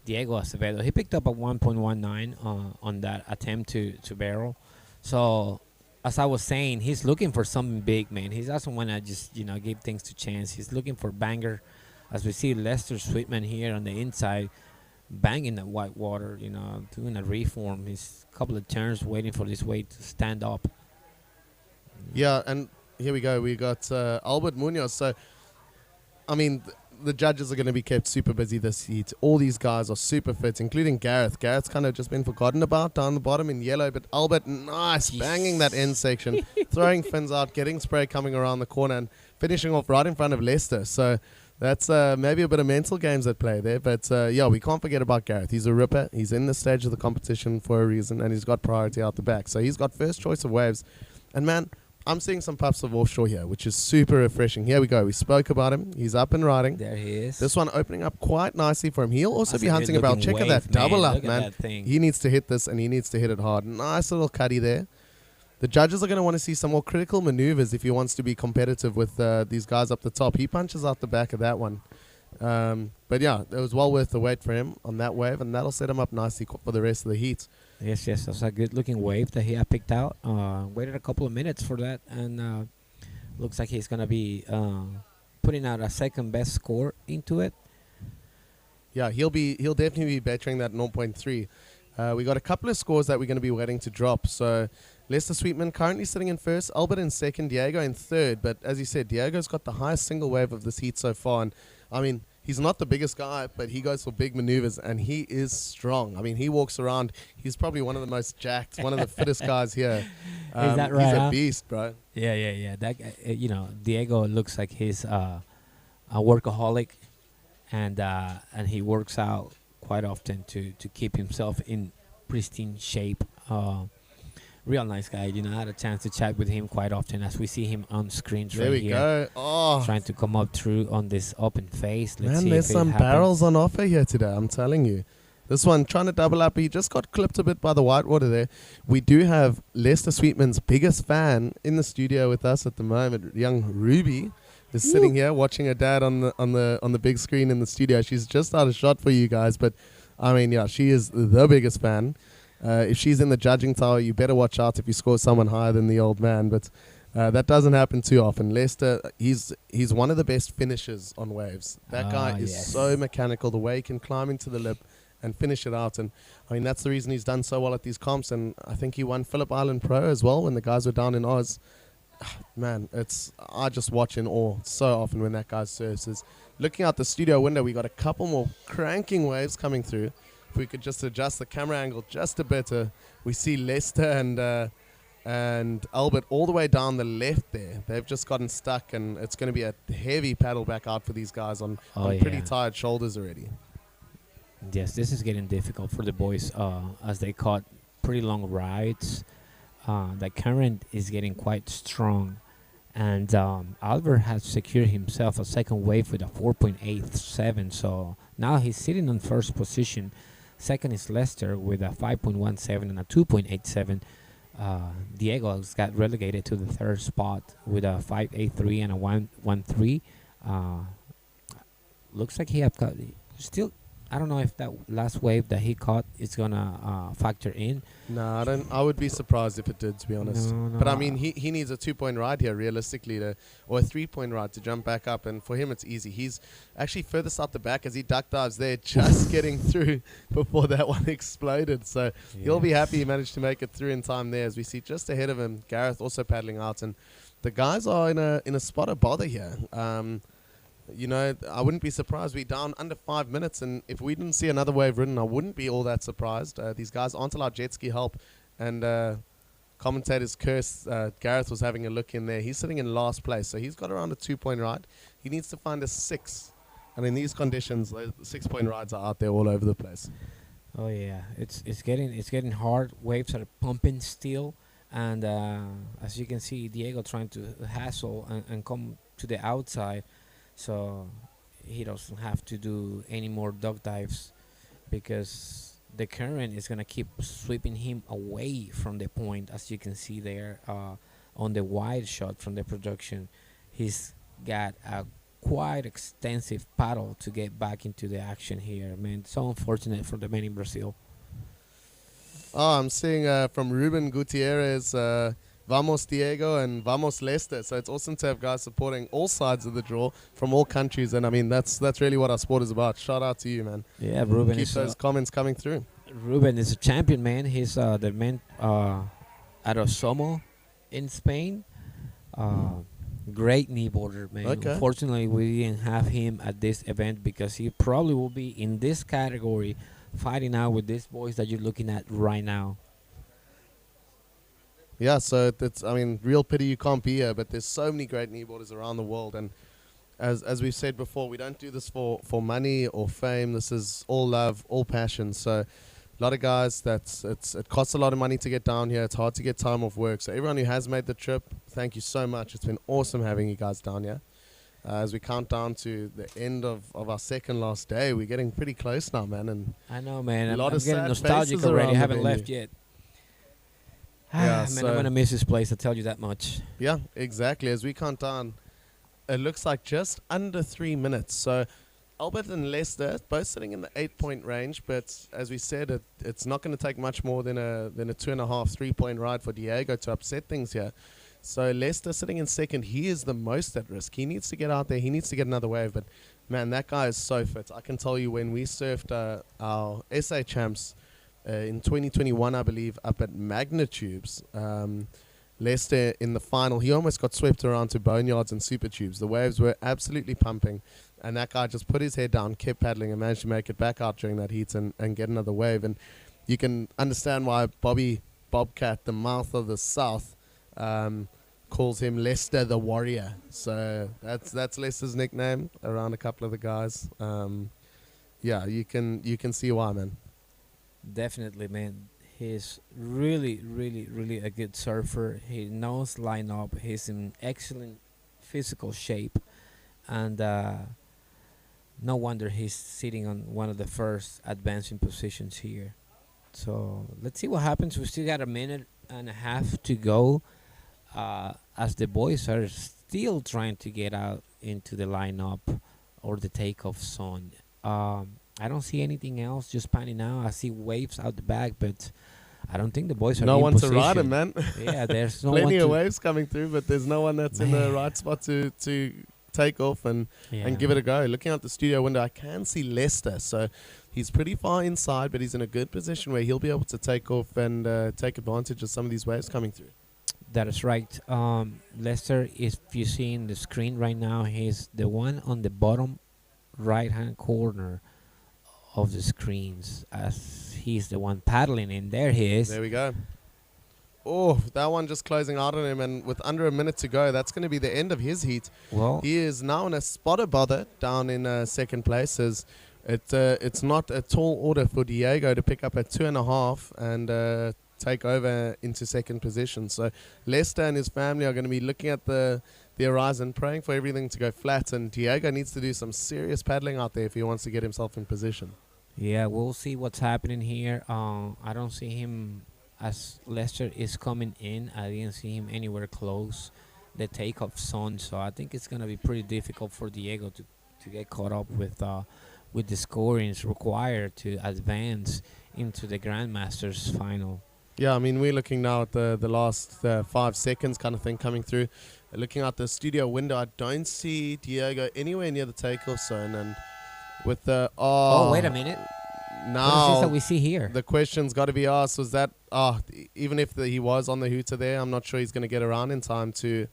Diego Acevedo. He picked up a 1.19 on that attempt to barrel. So, as I was saying, he's looking for something big, man. He doesn't want to just, give things to chance. He's looking for banger as we see Lester Sweetman here on the inside, banging the white water, doing a reform. He's a couple of turns waiting for this weight to stand up. Yeah, and here we go. We got Albert Munoz. So, I mean, the judges are going to be kept super busy this heat. All these guys are super fit, including Gareth. Gareth's kind of just been forgotten about down the bottom in yellow, but Albert, nice, banging that end section, throwing fins out, getting spray coming around the corner, and finishing off right in front of Leicester. So that's maybe a bit of mental games at play there. But, yeah, we can't forget about Gareth. He's a ripper. He's in the stage of the competition for a reason, and he's got priority out the back. So he's got first choice of waves. And, man, I'm seeing some puffs of offshore here, which is super refreshing. Here we go. We spoke about him. He's up and riding. There he is. This one opening up quite nicely for him. He'll also That's be a hunting about. good-looking Check out wave, that double man. up, Look at man. that thing. He needs to hit this, and he needs to hit it hard. Nice little cuddy there. The judges are going to want to see some more critical maneuvers if he wants to be competitive with these guys up the top. He punches out the back of that one. But, yeah, it was well worth the wait for him on that wave, and that'll set him up nicely for the rest of the heat. Yes, that's a good-looking wave that he had picked out. Waited a couple of minutes for that, and looks like he's going to be putting out a second-best score into it. Yeah, he'll definitely be bettering that 0.3. We got a couple of scores that we're going to be waiting to drop. So Lester Sweetman currently sitting in first, Albert in second, Diego in third. But as you said, Diego's got the highest single wave of this heat so far. And I mean, he's not the biggest guy, but he goes for big maneuvers, and he is strong. I mean, he walks around. He's probably one of the most jacked, one of the fittest guys here. Is that right? He's a huh? beast, bro. Yeah. That guy, Diego looks like he's a workaholic, and he works out quite often to keep himself in pristine shape. Real nice guy. I had a chance to chat with him quite often as we see him on screens There right we here. go. Oh. Trying to come up through on this open face. Let's Man, see there's if it some happens. barrels on offer here today, I'm telling you. This one, trying to double up. He just got clipped a bit by the whitewater there. We do have Lester Sweetman's biggest fan in the studio with us at the moment. Young Ruby is sitting here watching her dad on the big screen in the studio. She's just out of shot for you guys, but I mean, yeah, she is the biggest fan. If she's in the judging tower, you better watch out if you score someone higher than the old man. But that doesn't happen too often. Lester, he's one of the best finishers on waves. That guy is so mechanical. The way he can climb into the lip and finish it out. And I mean, that's the reason he's done so well at these comps. And I think he won Phillip Island Pro as well when the guys were down in Oz. Man, I just watch in awe so often when that guy surfs. Looking out the studio window, we got a couple more cranking waves coming through. If we could just adjust the camera angle just a bit, we see Lester and Albert all the way down the left there. They've just gotten stuck, and it's going to be a heavy paddle back out for these guys on pretty tired shoulders already. Yes, this is getting difficult for the boys as they caught pretty long rides. The current is getting quite strong, and Albert has secured himself a second wave with a 4.87. So now he's sitting on first position. Second is Lester with a 5.17 and a 2.87. Diego's got relegated to the third spot with a 5.83 and a 1.13. Looks like he have got still. I don't know if that last wave that he caught is gonna factor in. No, I would be surprised if it did, to be honest. No. But I mean, he needs a 2-point ride here, realistically, or a 3-point ride to jump back up. And for him, it's easy. He's actually furthest out the back as he duck dives there, just getting through before that one exploded. So he'll be happy he managed to make it through in time there. As we see just ahead of him, Gareth also paddling out, and the guys are in a spot of bother here. I wouldn't be surprised. We're down under 5 minutes, and if we didn't see another wave ridden, I wouldn't be all that surprised. These guys aren't allowed jet ski help, and commentators curse. Gareth was having a look in there. He's sitting in last place, so he's got around a 2-point ride. He needs to find a 6, and in these conditions, 6-point rides are out there all over the place. Oh yeah, it's getting hard. Waves are pumping still, and as you can see, Diego trying to hassle and come to the outside. So he doesn't have to do any more duck dives because the current is going to keep sweeping him away from the point. As you can see there on the wide shot from the production, he's got a quite extensive paddle to get back into the action here. Man, so unfortunate for the men in Brazil. Oh, I'm seeing from Ruben Gutierrez, Vamos Diego and Vamos Leicester. So it's awesome to have guys supporting all sides of the draw from all countries. And I mean, that's really what our sport is about. Shout out to you, man. Yeah, Ruben Keep is those comments coming through. Ruben is a champion, man. He's the man out of Somo in Spain. Great kneeboarder, man. Okay. Unfortunately, we didn't have him at this event because he probably will be in this category fighting out with these boys that you're looking at right now. Yeah, so it's, I mean, real pity you can't be here, but there's so many great kneeboarders around the world. And as we've said before, we don't do this for money or fame. This is all love, all passion. So a lot of guys, it costs a lot of money to get down here. It's hard to get time off work. So everyone who has made the trip, thank you so much. It's been awesome having you guys down here. As we count down to the end of our second last day, we're getting pretty close now, man. And I know, man. a lot I'm of getting sad nostalgic faces already. I around the haven't venue. left yet. Yeah, Man, I'm gonna miss this place. I tell you that much. Yeah, exactly. As we count down, it looks like just under 3 minutes. So Albert and Leicester both sitting in the 8-point range, but as we said, it's not going to take much more than a 2.5, 3-point ride for Diego to upset things here. So Leicester sitting in second, he is the most at risk. He needs to get out there. He needs to get another wave. But man, that guy is so fit. I can tell you, when we surfed our SA champs in 2021, I believe, up at Magnitubes, Leicester in the final, he almost got swept around to boneyards and super tubes. The waves were absolutely pumping, and that guy just put his head down, kept paddling, and managed to make it back out during that heat and get another wave. And you can understand why Bobcat, the mouth of the south, calls him Leicester the Warrior. So that's Leicester's nickname around a couple of the guys. Yeah, you can see why, man. Definitely, man. He's really, really, really a good surfer. He knows line up. He's in excellent physical shape, and no wonder he's sitting on one of the first advancing positions here. So let's see what happens. We still got a minute and a half to go, as the boys are still trying to get out into the lineup or the takeoff zone. I don't see anything else just panning out. I see waves out the back, but I don't think the boys are no in one position. to ride him, man. Yeah, there's no plenty one of to waves coming through, but there's no one that's in the right spot to take off and give it a go. Looking out the studio window, I can see Leicester, so he's pretty far inside, but he's in a good position where he'll be able to take off and take advantage of some of these waves coming through. That is right. Lester, if you see in the screen right now, he's the one on the bottom right-hand corner of the screens, as he's the one paddling in. There he is. There we go. Oh, that one just closing out on him, and with under a minute to go, that's going to be the end of his heat. Well, he is now in a spotter bother down in second place. As it's not a tall order for Diego to pick up at 2.5 and take over into second position. So Leicester and his family are going to be looking at the horizon, praying for everything to go flat, and Diego needs to do some serious paddling out there if he wants to get himself in position. Yeah, we'll see what's happening here. I don't see him as Leicester is coming in. I didn't see him anywhere close the takeoff zone, so I think it's going to be pretty difficult for Diego to get caught up with the scorings required to advance into the Grandmasters final. Yeah, I mean, we're looking now at the last 5 seconds kind of thing coming through. Looking out the studio window, I don't see Diego anywhere near the takeoff zone. And with the... Oh, wait a minute. Now, what is this that we see here? The question's got to be asked, was that... even if he was on the hooter there, I'm not sure he's going to get around in time to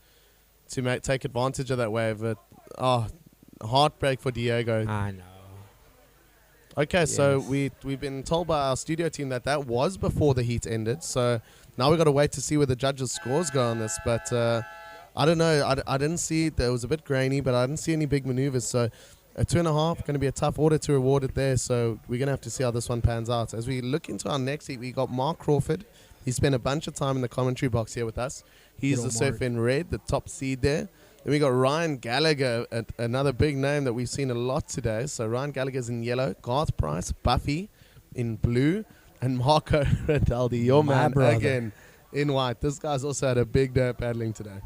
take advantage of that wave. But, heartbreak for Diego. I know. Okay, Yes. so we've been told by our studio team that was before the heat ended. So now we've got to wait to see where the judges' scores go on this. But I don't know. I didn't see it. It was a bit grainy, but I didn't see any big maneuvers. So a 2.5 going to be a tough order to reward it there. So we're going to have to see how this one pans out. As we look into our next heat, we got Mark Crawford. He spent a bunch of time in the commentary box here with us. He's Good the old surf in red, the top seed there. Then we got Ryan Gallagher, another big name that we've seen a lot today. So Ryan Gallagher's in yellow, Garth Price, Buffy in blue, and Marco Rinaldi, your My man, brother. again in white. This guy's also had a big day of paddling today.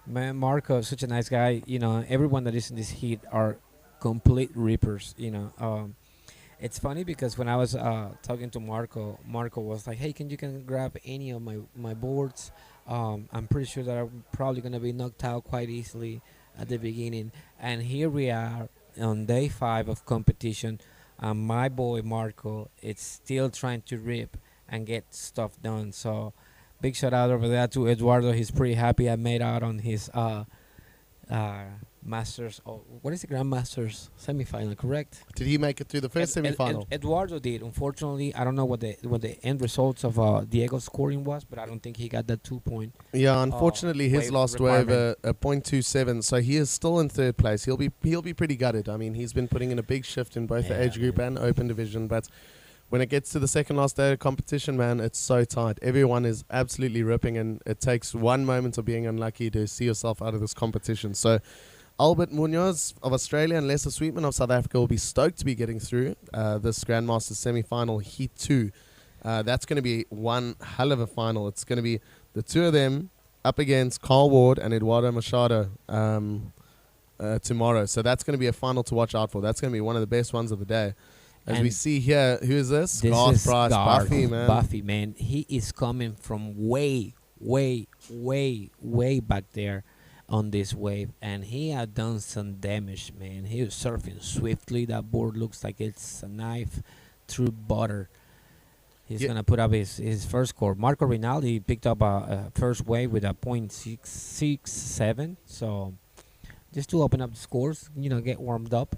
Man, Marco is such a nice guy. You know, everyone that is in this heat are complete rippers, you know. It's funny because when I was talking to Marco was like, "Hey, can grab any of my boards? I'm pretty sure that I'm probably gonna be knocked out quite easily at the beginning." And here we are on day 5 of competition. My boy Marco, it's still trying to rip and get stuff done. So big shout out over there to Eduardo. He's pretty happy. I made out on his Masters. Oh, what is the Grandmasters semifinal? Correct? Did he make it through the first semifinal? Eduardo did. Unfortunately, I don't know what the end results of Diego's scoring was, but I don't think he got that 2-point. Yeah, unfortunately, his wave last wave requirement. a .27, so he is still in 3rd place. He'll be pretty gutted. I mean, he's been putting in a big shift in both the age group and open division, but when it gets to the second last day of competition, man, it's so tight. Everyone is absolutely ripping, and it takes one moment of being unlucky to see yourself out of this competition. So Albert Munoz of Australia and Lester Sweetman of South Africa will be stoked to be getting through this Grandmasters semi-final Heat 2. That's going to be one hell of a final. It's going to be the two of them up against Carl Ward and Eduardo Machado tomorrow. So that's going to be a final to watch out for. That's going to be one of the best ones of the day. As we see here, who is this? Garth Price, Buffy, man. Buffy, man. He is coming from way back there on this wave, and he had done some damage, man. He was surfing swiftly. That board looks like it's a knife through butter. He's going to put up his first score. Marco Rinaldi picked up a first wave with a .667. So just to open up the scores, get warmed up.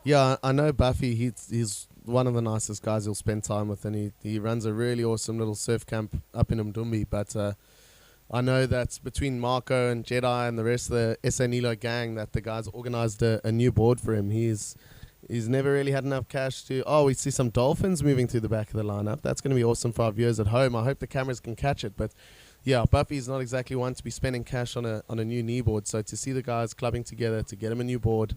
Yeah, I know Buffy. He's one of the nicest guys you'll spend time with, and he runs a really awesome little surf camp up in Mdumbi. But I know that between Marco and Jedi and the rest of the SA Nilo gang, that the guys organised a new board for him. He's never really had enough cash to... Oh, we see some dolphins moving through the back of the lineup. That's going to be awesome for our viewers at home. I hope the cameras can catch it. But yeah, Buffy's not exactly one to be spending cash on a new kneeboard. So to see the guys clubbing together to get him a new board...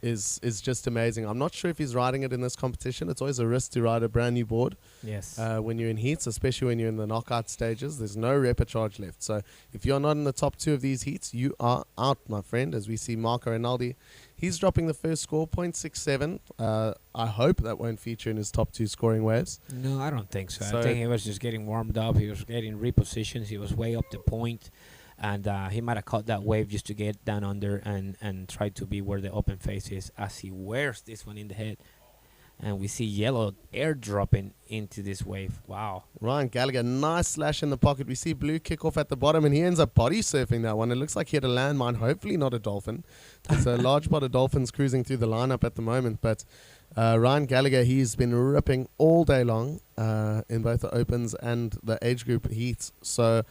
is just amazing. I'm not sure if he's riding it in this competition. It's always a risk to ride a brand new board. Yes. When you're in heats, especially when you're in the knockout stages, there's no repecharge left. So if you're not in the top 2 of these heats, you are out, my friend. As we see Marco Rinaldi, he's dropping the first score, .67. I hope that won't feature in his top 2 scoring waves. No, I don't think so. I think he was just getting warmed up. He was getting repositions. He was way up the point. And he might have caught that wave just to get down under and try to be where the open face is as he wears this one in the head. And we see yellow airdropping into this wave. Wow. Ryan Gallagher, nice slash in the pocket. We see blue kick off at the bottom, and he ends up body surfing that one. It looks like he had a landmine, hopefully not a dolphin. There's a large pot of dolphins cruising through the lineup at the moment. But Ryan Gallagher, he's been ripping all day long in both the opens and the age group heats. So...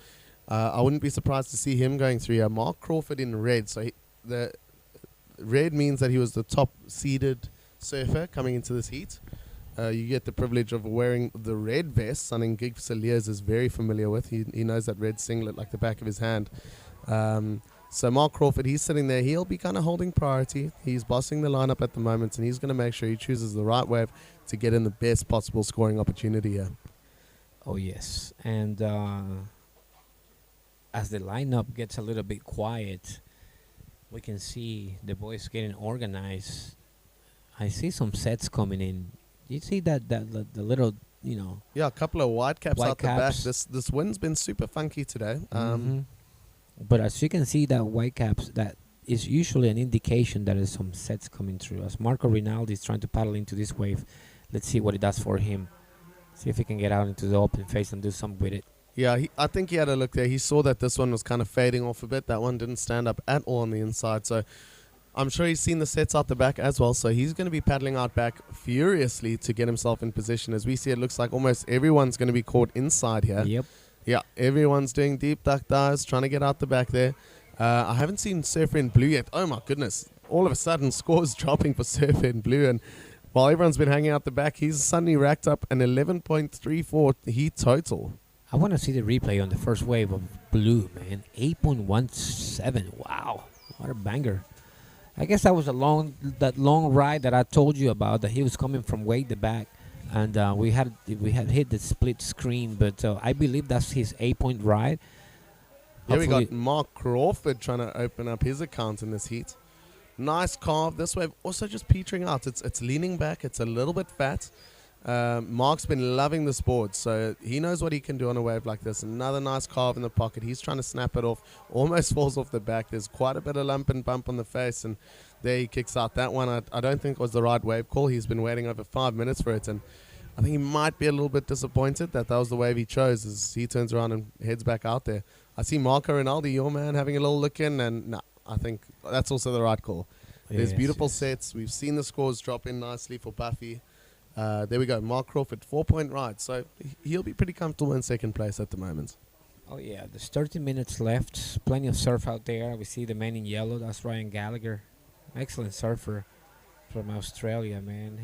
I wouldn't be surprised to see him going through here. Mark Crawford in red. So the red means that he was the top seeded surfer coming into this heat. You get the privilege of wearing the red vest, something Gig Saliers is very familiar with. He knows that red singlet like the back of his hand. So Mark Crawford, he's sitting there. He'll be kind of holding priority. He's bossing the lineup at the moment, and he's going to make sure he chooses the right wave to get in the best possible scoring opportunity here. Oh, yes. And... as the lineup gets a little bit quiet, we can see the boys getting organized. I see some sets coming in. You see that the little, Yeah, a couple of white caps out the back. This wind's been super funky today. But as you can see, that white caps, that is usually an indication that there's some sets coming through. As Marco Rinaldi is trying to paddle into this wave, let's see what it does for him. See if he can get out into the open face and do something with it. Yeah, I think he had a look there. He saw that this one was kind of fading off a bit. That one didn't stand up at all on the inside. So I'm sure he's seen the sets out the back as well. So he's going to be paddling out back furiously to get himself in position. As we see, it looks like almost everyone's going to be caught inside here. Yep. Yeah, everyone's doing deep duck dives, trying to get out the back there. I haven't seen Surfer in Blue yet. Oh, my goodness. All of a sudden, scores dropping for Surfer in Blue. And while everyone's been hanging out the back, he's suddenly racked up an 11.34 heat total. I want to see the replay on the first wave of blue, man. 8.17. Wow. What a banger. I guess that was that long ride that I told you about, that he was coming from way the back. And we had hit the split screen, but I believe that's his 8-point ride. Here we got Mark Crawford trying to open up his account in this heat. Nice carve. This wave also just petering out. It's leaning back. It's a little bit fat. Mark's been loving this board, so he knows what he can do on a wave like this. Another nice carve in the pocket. He's trying to snap it off. Almost falls off the back. There's quite a bit of lump and bump on the face, and there he kicks out. That one I don't think was the right wave call. He's been waiting over 5 minutes for it, and I think he might be a little bit disappointed that was the wave he chose as he turns around and heads back out there. I see Marco Rinaldi, your man, having a little look in, and I think that's also the right call. There's beautiful sets. We've seen the scores drop in nicely for Buffy. There we go. Mark Crawford, 4-point ride. So he'll be pretty comfortable in second place at the moment. Oh, yeah. There's 30 minutes left. Plenty of surf out there. We see the man in yellow. That's Ryan Gallagher. Excellent surfer from Australia, man.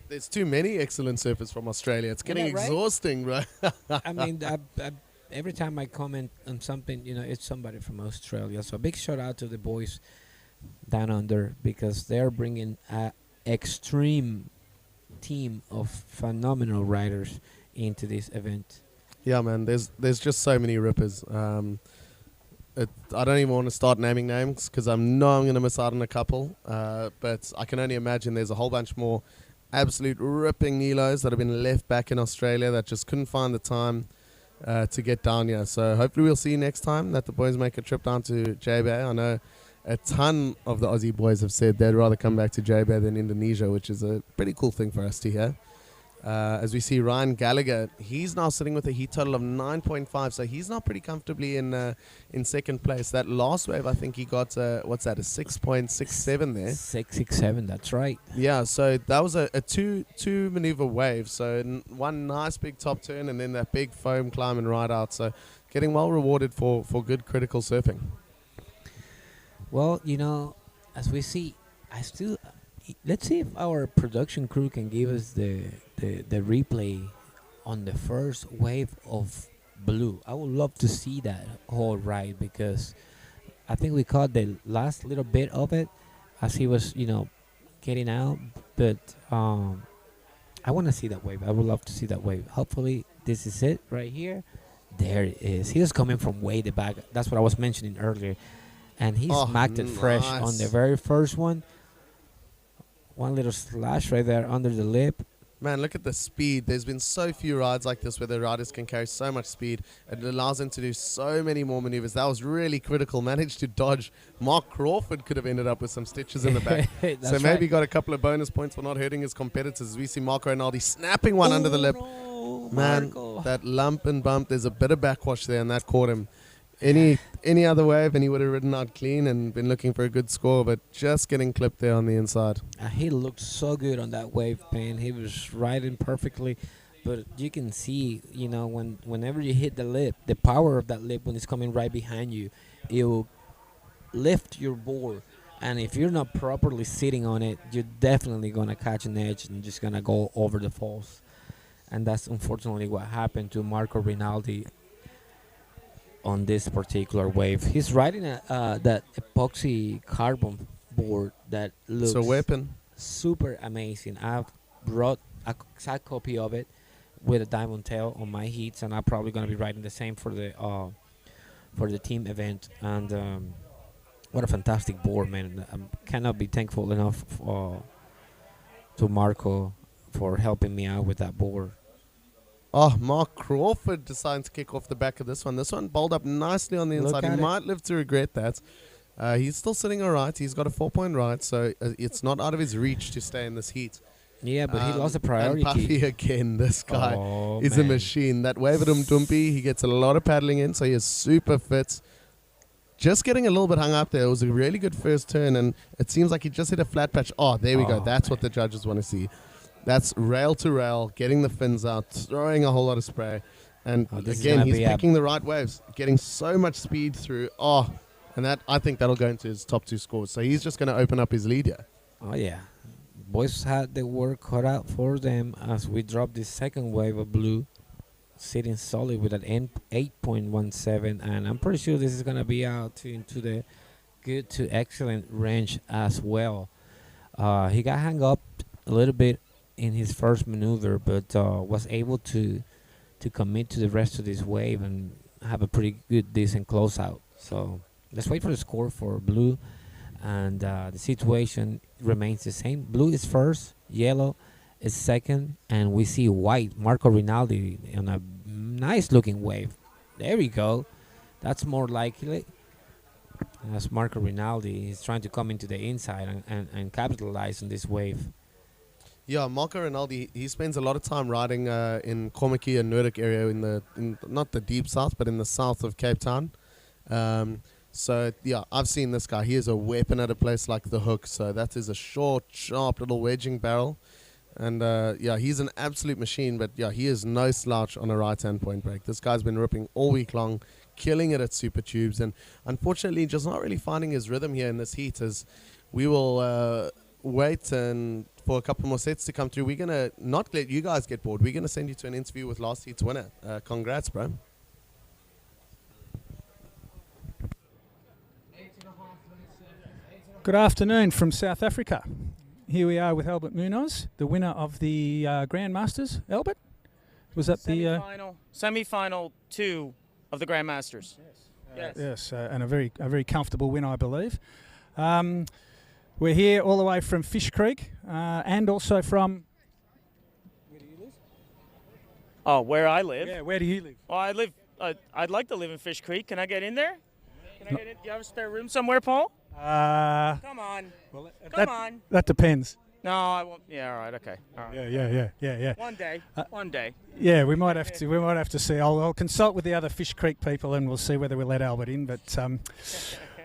There's too many excellent surfers from Australia. It's getting exhausting, right? I mean, every time I comment on something, it's somebody from Australia. So a big shout out to the boys down under, because they're bringing an extreme team of phenomenal riders into this event. Yeah, man. There's just so many rippers. I don't even want to start naming names because I know I'm going to miss out on a couple. But I can only imagine there's a whole bunch more absolute ripping Nilos that have been left back in Australia that just couldn't find the time to get down here. So hopefully we'll see next time that the boys make a trip down to J-Bay. I know a ton of the Aussie boys have said they'd rather come back to J-Bay than Indonesia, which is a pretty cool thing for us to hear. As we see Ryan Gallagher, he's now sitting with a heat total of 9.5, so he's now pretty comfortably in second place. That last wave, I think he got, what's that, a 6.67 there? 667, that's right. Yeah, so that was a two maneuver wave, so one nice big top turn and then that big foam climb and ride out, so getting well rewarded for good critical surfing. Well, as we see, let's see if our production crew can give us the replay on the first wave of blue. I would love to see that whole ride, because I think we caught the last little bit of it as he was, getting out. But I want to see that wave. I would love to see that wave. Hopefully, this is it right here. There it is. He was coming from way the back. That's what I was mentioning earlier. And he smacked it fresh on the very first one. One little slash right there under the lip. Man, look at the speed. There's been so few rides like this where the riders can carry so much speed. It allows them to do so many more maneuvers. That was really critical. Managed to dodge. Mark Crawford could have ended up with some stitches in the back. So maybe got a couple of bonus points for not hurting his competitors. We see Marco Rinaldi snapping one under the lip. No, man, Marco. That lump and bump, there's a bit of backwash there, and that caught him. Any other wave, and he would have ridden out clean and been looking for a good score, but just getting clipped there on the inside. He looked so good on that wave, man. He was riding perfectly, but you can see, whenever you hit the lip, the power of that lip when it's coming right behind you, it will lift your board. And if you're not properly sitting on it, you're definitely going to catch an edge and just going to go over the falls. And that's unfortunately what happened to Marco Rinaldi on this particular wave. He's riding that epoxy carbon board that looks a weapon. Super amazing. I've brought a exact copy of it with a diamond tail on my heats, and I'm probably going to be riding the same for the team event. And what a fantastic board, man. I cannot be thankful enough to Marco for helping me out with that board. Oh, Mark Crawford decided to kick off the back of this one. This one bowled up nicely on the inside. He might live to regret that. He's still sitting all right. He's got a 4-point ride, so it's not out of his reach to stay in this heat. Yeah, but he lost the priority. And Puffy again, this guy is a machine. That wave at Dumpy, he gets a lot of paddling in, so he is super fit. Just getting a little bit hung up there. It was a really good first turn, and it seems like he just hit a flat patch. Oh, there we go. That's what the judges want to see. That's rail to rail, getting the fins out, throwing a whole lot of spray. And again, he's picking the right waves, getting so much speed through. And I think that'll go into his top 2 scores. So he's just going to open up his lead here. Oh, yeah. Boys had the work cut out for them as we drop this second wave of blue, sitting solid with an 8.17. And I'm pretty sure this is going to be out into the good to excellent range as well. He got hung up a little bit in his first maneuver, but was able to commit to the rest of this wave and have a pretty good, decent closeout. So let's wait for the score for blue. and the situation remains the same. Blue is first, yellow is second, and we see white, Marco Rinaldi, on a nice-looking wave. There we go. That's more likely. That's Marco Rinaldi. He's trying to come into the inside and capitalize on this wave. Yeah, Marco Rinaldi, he spends a lot of time riding in Komaki and Nordic area in not the deep south, but in the south of Cape Town. So, yeah, I've seen this guy. He is a weapon at a place like the Hook. So that is a short, sharp little wedging barrel. And, yeah, he's an absolute machine. But, yeah, he is no slouch on a right-hand point break. This guy's been ripping all week long, killing it at Super Tubes. And, unfortunately, just not really finding his rhythm here in this heat. As we will wait and for a couple more sets to come through. We're going to not let you guys get bored. We're going to send you to an interview with last heat's winner. Congrats, bro. Good afternoon from South Africa. Here we are with Albert Munoz, the winner of the Grandmasters. Albert, was that Semi-final 2 of the Grandmasters? Yes. Yes, and a very comfortable win, I believe. We're here all the way from Fish Creek, and also from. Where do you live? Oh, where I live? Yeah, where do you live? Well, I live. I'd like to live in Fish Creek. Can I get in there? Can I get in? Do you have a spare room somewhere, Paul? Come on. Well, Come on. That depends. No, I won't. Yeah, all right, okay. All right. Yeah. One day. One day. Yeah, we might have to. We might have to see. I'll consult with the other Fish Creek people, and we'll see whether we let Albert in. But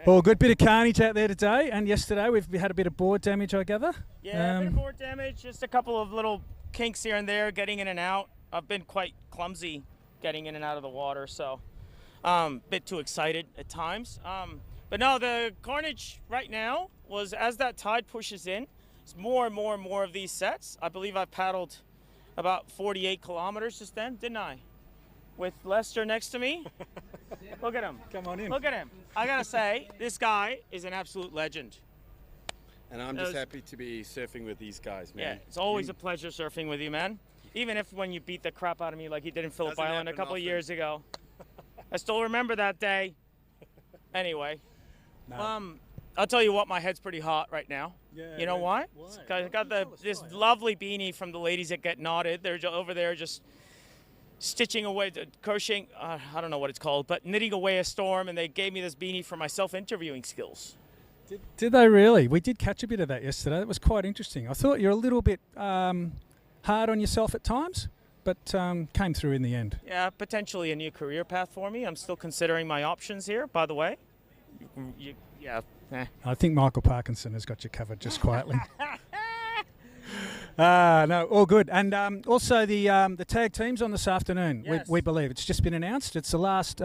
well, good bit of carnage out there today, and yesterday we've had a bit of board damage, I gather. Yeah, a bit of board damage. Just a couple of little kinks here and there, getting in and out. I've been quite clumsy getting in and out of the water, so bit too excited at times. But no, the carnage right now was as that tide pushes in. It's more and more and more of these sets. I believe I paddled about 48 kilometers just then, didn't I? With Lester next to me. Look at him. Come on in. Look at him. I gotta say, this guy is an absolute legend. And I'm just happy to be surfing with these guys, man. Yeah, it's always a pleasure surfing with you, man. Even if when you beat the crap out of me like you did in Phillip Island a couple of years ago. I still remember that day. Anyway. No. I'll tell you what, my head's pretty hot right now. Yeah, you know why? I got this lovely beanie from the ladies that get knotted. They're over there just stitching away, crocheting, I don't know what it's called, but knitting away a storm, and they gave me this beanie for my self-interviewing skills. Did they really? We did catch a bit of that yesterday. That was quite interesting. I thought you're a little bit hard on yourself at times, but came through in the end. Yeah, potentially a new career path for me. I'm still considering my options here, by the way. Yeah. I think Michael Parkinson has got you covered just quietly. No, all good. And also the tag teams on this afternoon, yes. we believe. It's just been announced. It's the last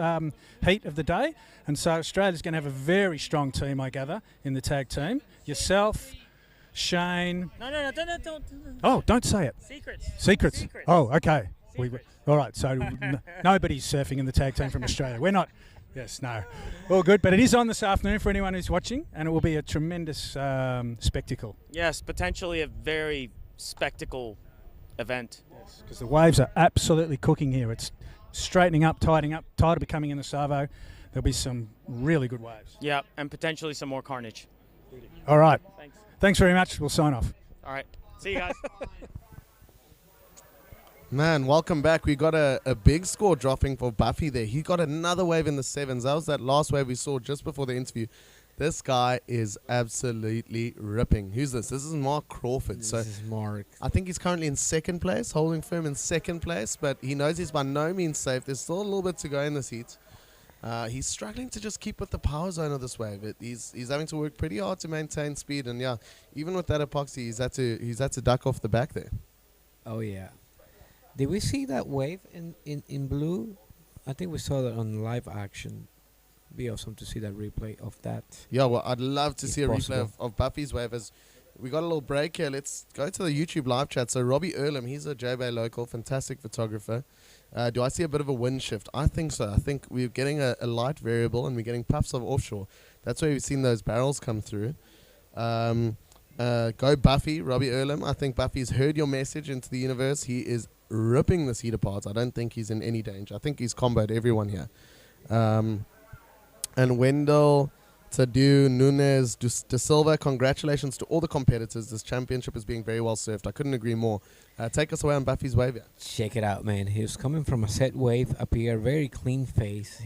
heat of the day. And so Australia's going to have a very strong team, I gather, in the tag team. Yourself, Shane. No, don't. Oh, don't say it. Secrets. Oh, okay. All right, so nobody's surfing in the tag team from Australia. We're not. Yes, no. All good. But it is on this afternoon for anyone who's watching, and it will be a tremendous spectacle. Yes, potentially a very spectacle event. Yes, because the waves are absolutely cooking here. It's straightening up, tidying up. Tide will be coming in the Savo. There'll be some really good waves. Yeah, and potentially some more carnage. All right. Thanks very much. We'll sign off. All right. See you guys. Man, welcome back. We got a big score dropping for Buffy there. He got another wave in the sevens. That was that last wave we saw just before the interview. This guy is absolutely ripping. Who's this? This is Mark Crawford. This is Mark. I think he's currently in second place, holding firm in second place, but he knows he's by no means safe. There's still a little bit to go in this heat. He's struggling to just keep with the power zone of this wave. He's having to work pretty hard to maintain speed, and yeah, even with that epoxy, he's had to duck off the back there. Oh yeah. Did we see that wave in blue? I think we saw that on live action. Be awesome to see that replay of that. Yeah, well, I'd love to see a possible. replay of Buffy's wave. As we got a little break here, let's go to the YouTube live chat. So Robbie Earlham, he's a J-Bay local, fantastic photographer. Do I see a bit of a wind shift? I think so. I think we're getting a light variable, and we're getting puffs of offshore. That's where we've seen those barrels come through. Go Buffy, Robbie Earlham. I think Buffy's heard your message into the universe. He is ripping the heat apart. I don't think he's in any danger. I think he's comboed everyone here. And Wendell Tadeu, Nunes, De Silva, congratulations to all the competitors. This championship is being very well served. I couldn't agree more. Take us away on Buffy's wave here. Check it out, man. He was coming from a set wave up here, very clean face.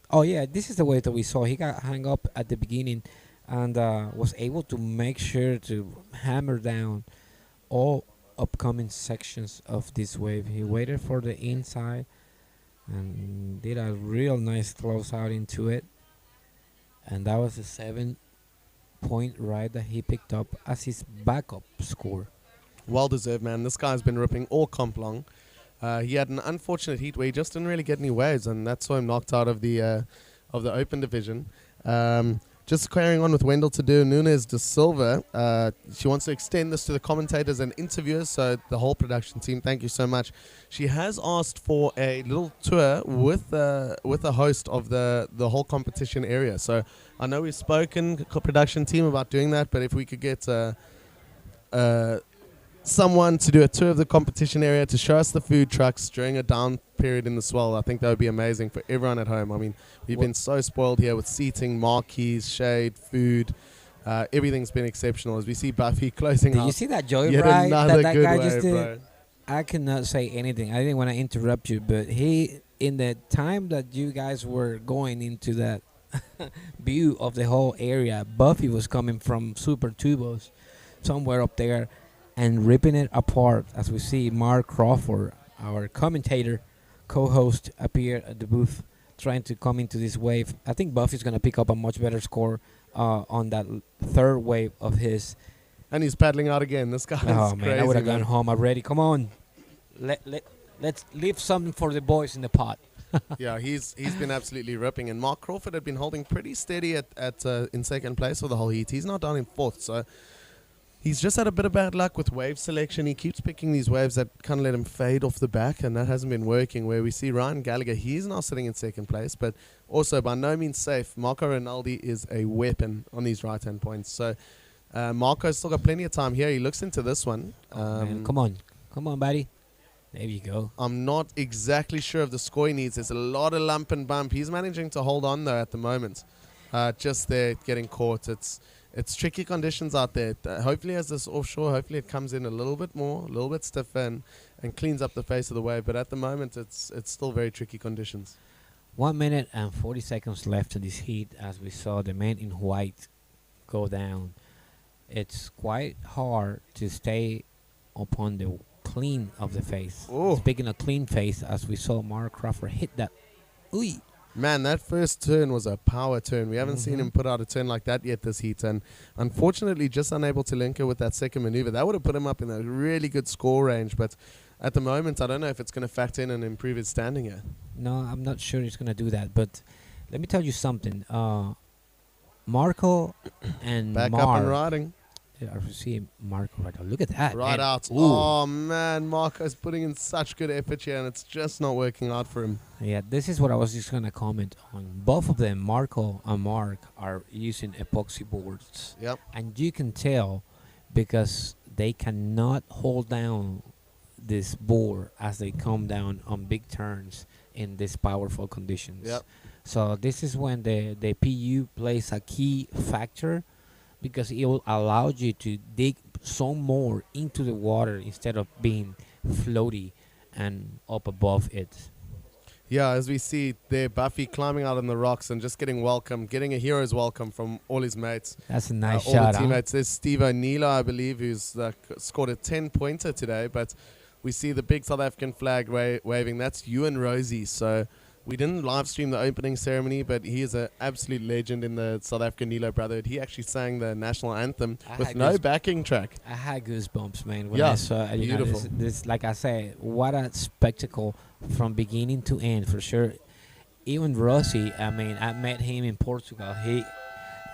Oh yeah, this is the wave that we saw. He got hung up at the beginning and was able to make sure to hammer down all upcoming sections of this wave. He waited for the inside and did a real nice close out into it. And that was a 7-point ride that he picked up as his backup score. Well deserved, man. This guy's been ripping all comp long. He had an unfortunate heat where he just didn't really get any waves, and that saw him knocked out of the open division. Just carrying on with Wendell to do, Nunes de Silva. She wants to extend this to the commentators and interviewers, so the whole production team, thank you so much. She has asked for a little tour with the host of the whole competition area. So I know we've spoken, production team, about doing that, but if we could get someone to do a tour of the competition area to show us the food trucks during a down period in the swell, I think that would be amazing for everyone at home. I mean, we've been so spoiled here with seating, marquees, shade, food. Everything's been exceptional as we see Buffy closing out. Did you see that joyride that guy just did? Bro. I cannot say anything. I didn't want to interrupt you, but in the time that you guys were going into that view of the whole area, Buffy was coming from Super Tubos somewhere up there and ripping it apart, as we see Mark Crawford, our commentator, co-host, appear at the booth trying to come into this wave. I think Buffy's going to pick up a much better score on that third wave of his. And he's paddling out again. This guy is man, crazy. I would have gone home already. Come on. Let's leave something for the boys in the pot. Yeah, he's been absolutely ripping. And Mark Crawford had been holding pretty steady in second place for the whole heat. He's now down in fourth, so he's just had a bit of bad luck with wave selection. He keeps picking these waves that kind of let him fade off the back, and that hasn't been working. Where we see Ryan Gallagher, he's now sitting in second place, but also by no means safe. Marco Rinaldi is a weapon on these right-hand points. So Marco's still got plenty of time here. He looks into this one. Man, come on, buddy. There you go. I'm not exactly sure of the score he needs. There's a lot of lump and bump. He's managing to hold on, though, at the moment. Just there, getting caught. It's tricky conditions out there. Hopefully, as this offshore, hopefully it comes in a little bit more, a little bit stiffer, and cleans up the face of the wave. But at the moment, it's still very tricky conditions. 1 minute and 40 seconds left in this heat as we saw the man in white go down. It's quite hard to stay upon the clean of the face. Speaking of clean face, as we saw Mark Crawford hit that. Ooh. Man, that first turn was a power turn. We haven't seen him put out a turn like that yet this heat. And unfortunately, just unable to link her with that second maneuver. That would have put him up in a really good score range. But at the moment, I don't know if it's going to factor in and improve his standing here. No, I'm not sure he's going to do that. But let me tell you something. Marco and Back Mark. up and riding. I see Marco right now. Look at that. Right out. Ooh. Oh, man. Marco's putting in such good effort here, and it's just not working out for him. Yeah, this is what I was just going to comment on. Both of them, Marco and Mark, are using epoxy boards. Yep. And you can tell because they cannot hold down this board as they come down on big turns in these powerful conditions. Yep. So this is when the PU plays a key factor, because it will allow you to dig some more into the water instead of being floaty and up above it. Yeah, as we see there, Buffy climbing out on the rocks and just getting welcome, getting a hero's welcome from all his mates. That's a nice all shot. the teammates. There's Steve O'Neill, I believe, who's scored a 10-pointer today, but we see the big South African flag waving. That's Ewan Rosie. So we didn't live stream the opening ceremony, but he is an absolute legend in the South African Nilo Brotherhood. He actually sang the national anthem with no backing track. I had goosebumps, man, when I saw beautiful. This, like I said, what a spectacle from beginning to end, for sure. Even Rossi, I mean, I met him in Portugal.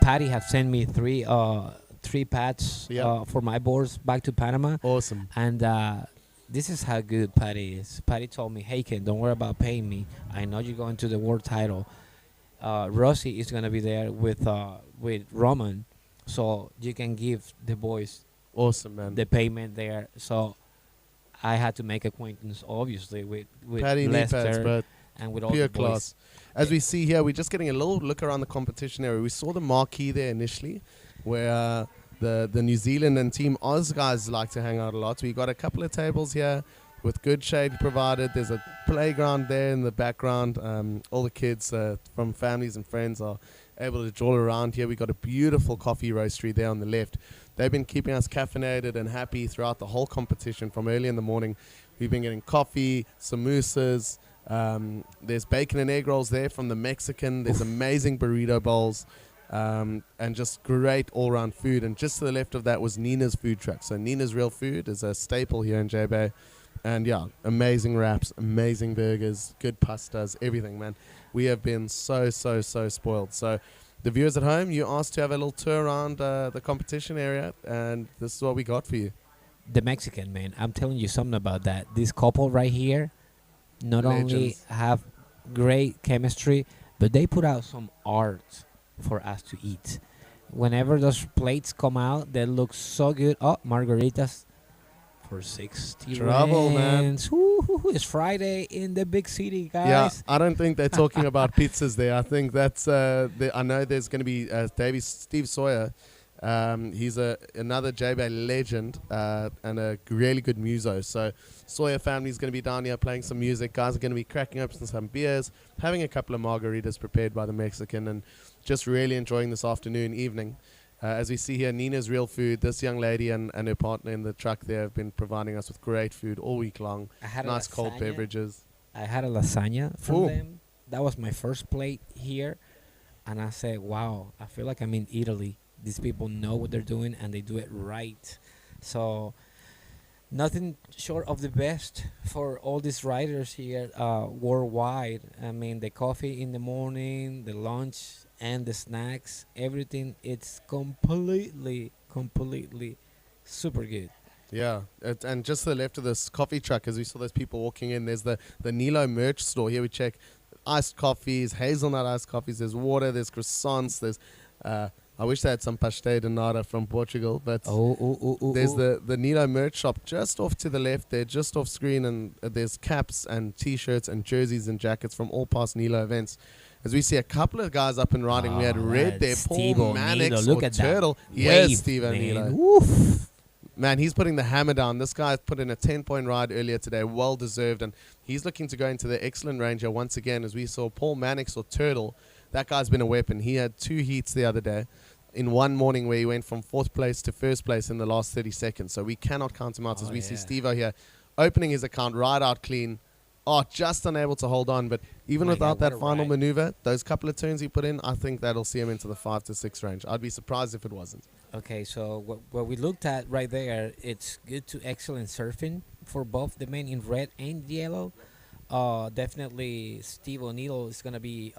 Patty have sent me three pads for my boards back to Panama. Awesome. And this is how good Patty is. Patty told me, hey, Ken, don't worry about paying me. I know you're going to the world title. Rossi is going to be there with Roman, so you can give the boys awesome, man, the payment there. So I had to make acquaintance, obviously, with Patty Lester. pads, but and with all Pure the boys. class. As we see here, we're just getting a little look around the competition area. We saw the marquee there initially, where the New Zealand and Team Oz guys like to hang out a lot. We got a couple of tables here with good shade provided. There's a playground there in the background. All the kids from families and friends are able to draw around here. We got a beautiful coffee roastery there on the left. They've been keeping us caffeinated and happy throughout the whole competition from early in the morning. We've been getting coffee, samosas. There's bacon and egg rolls there from the Mexican. There's amazing burrito bowls. And just great all-round food. And just to the left of that was Nina's food truck. So Nina's Real Food is a staple here in J-Bay. And yeah, amazing wraps, amazing burgers, good pastas, everything, man. We have been so spoiled. So the viewers at home, you asked to have a little tour around the competition area, and this is what we got for you. The Mexican, man, I'm telling you something about that. This couple right here not only Legends. have great chemistry, but they put out some art for us to eat. Whenever those plates come out, they look so good. Oh, margaritas for 60 Trouble, man. rands. Woo-hoo-hoo. It's Friday in the big city, guys. Yeah, I don't think they're talking about pizzas there. I think that's, I know there's going to be Steve Sawyer. He's another J-Bay legend and a really good muso. So Sawyer family's going to be down here playing some music. Guys are going to be cracking up some beers, having a couple of margaritas prepared by the Mexican, and just really enjoying this afternoon, evening. As we see here, Nina's Real Food, this young lady and her partner in the truck there have been providing us with great food all week long. I had a nice cold lasagna. beverages. I had a lasagna from Ooh. them. That was my first plate here. And I said, wow, I feel like I'm in Italy. These people know what they're doing, and they do it right. So nothing short of the best for all these riders here worldwide. I mean, the coffee in the morning, the lunch, and the snacks, everything, it's completely super good. Yeah, and just to the left of this coffee truck, as we saw those people walking in, there's the Nilo merch store. Here we check iced coffees, hazelnut iced coffees, there's water, there's croissants, there's... I wish they had some pastel de nata from Portugal, but there's the Nilo merch shop just off to the left there, just off screen, and there's caps and T-shirts and jerseys and jackets from all past Nilo events. As we see a couple of guys up and riding, we had Red there, Paul Mannix or Turtle. Yes, Steve O'Neill. Woof. Man, he's putting the hammer down. This guy put in a 10-point ride earlier today, well deserved, and he's looking to go into the excellent Ranger once again. As we saw Paul Mannix or Turtle, that guy's been a weapon. He had 2 heats the other day in one morning where he went from 4th place to 1st place in the last 30 seconds. So we cannot count him out. As we see Steve-O here opening his account right out clean. Oh, just unable to hold on. But even without that final maneuver, those couple of turns he put in, I think that'll see him into the 5 to 6 range. I'd be surprised if it wasn't. Okay, so what we looked at right there, it's good to excellent surfing for both the men in red and yellow. Definitely Steve O'Neill is going to be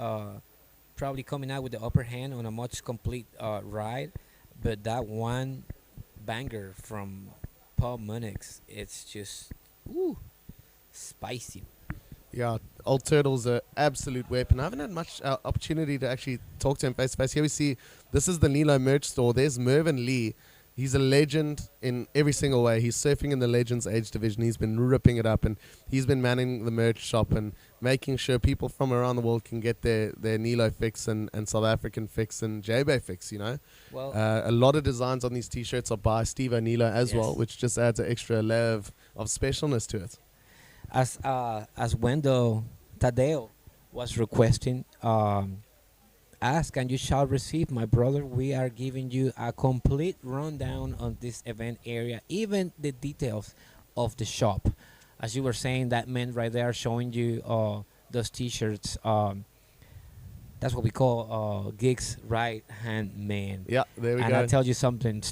probably coming out with the upper hand on a much complete ride. But that one banger from Paul Mannix, it's just spicy. Yeah, Old Turtle's an absolute weapon. I haven't had much opportunity to actually talk to him face to face. Here we see, this is the Nilo merch store. There's Mervyn Lee. He's a legend in every single way. He's surfing in the Legends Age division. He's been ripping it up, and he's been manning the merch shop and making sure people from around the world can get their Nilo fix and South African fix and J-Bay fix, you know. Well, a lot of designs on these T-shirts are by Steve O'Neill as well, which just adds an extra layer of specialness to it. As Wendell Tadeo was requesting, ask and you shall receive, my brother. We are giving you a complete rundown on this event area, even the details of the shop. As you were saying, that man right there showing you those T-shirts. That's what we call Gigs right hand man. Yeah, there we go. And I'll tell you something.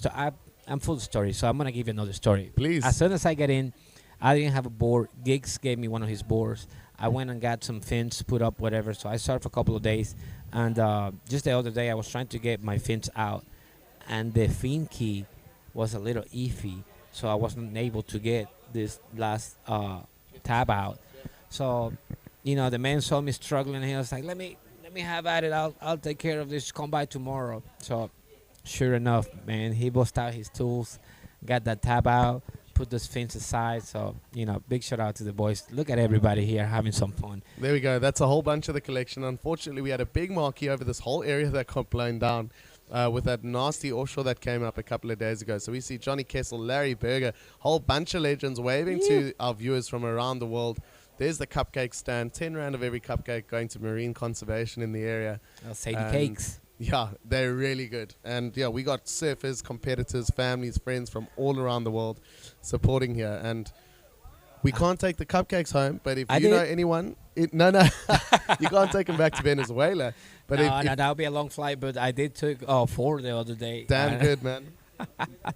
I'm full of stories, so I'm gonna give you another story. Please. As soon as I get in, I didn't have a board. Gigs gave me one of his boards. I went and got some fins put up, whatever. So I surfed for a couple of days. And just the other day, I was trying to get my fins out. And the fin key was a little iffy. So I wasn't able to get this last tab out. So, you know, the man saw me struggling. And he was like, let me have at it. I'll take care of this. Come by tomorrow. So, sure enough, man, he bust out his tools, got that tab out, put those fins aside. So, big shout out to the boys. Look at everybody here having some fun. There we go. That's a whole bunch of the collection. Unfortunately, we had a big marquee over this whole area that got blown down with that nasty offshore that came up a couple of days ago. So we see Johnny Kessel, Larry Berger, whole bunch of legends waving to our viewers from around the world. There's the cupcake stand. 10 rand of every cupcake going to marine conservation in the area. Sadie Cakes. Yeah, they're really good. And yeah, we got surfers, competitors, families, friends from all around the world supporting here. And we can't take the cupcakes home, but if you know anyone, no, you can't take them back to Venezuela. But no, that would be a long flight, but I did took 4 the other day. Damn good, man.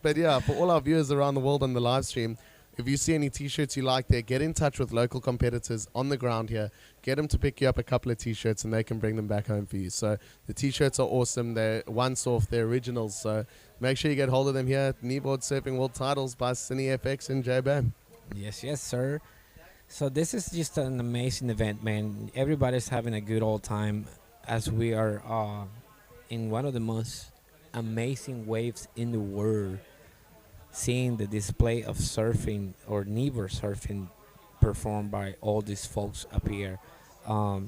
But yeah, for all our viewers around the world on the live stream, if you see any T-shirts you like there, get in touch with local competitors on the ground here. Get them to pick you up a couple of T-shirts and they can bring them back home for you. So the T-shirts are awesome. They're once-off. They're originals. So make sure you get hold of them here at Kneeboard Surfing World Titles by CineFX and J-Bam. Yes, sir. So this is just an amazing event, man. Everybody's having a good old time as we are in one of the most amazing waves in the world. Seeing the display of surfing or kneeboard surfing performed by all these folks up here.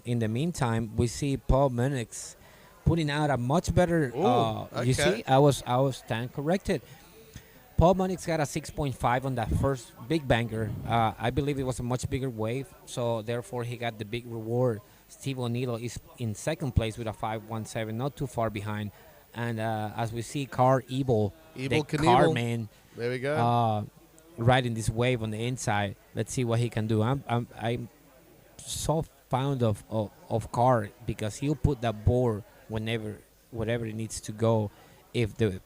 In the meantime, we see Paul Munix putting out a much better. Okay. You see, I was stand corrected. Paul Munix got a 6.5 on that first big banger. I believe it was a much bigger wave, so therefore he got the big reward. Steve O'Neill is in second place with a 5.17, not too far behind. And as we see, Evil the car man. There we go. Riding this wave on the inside. Let's see what he can do. I'm so fond of Carr because he'll put that board wherever it needs to go if the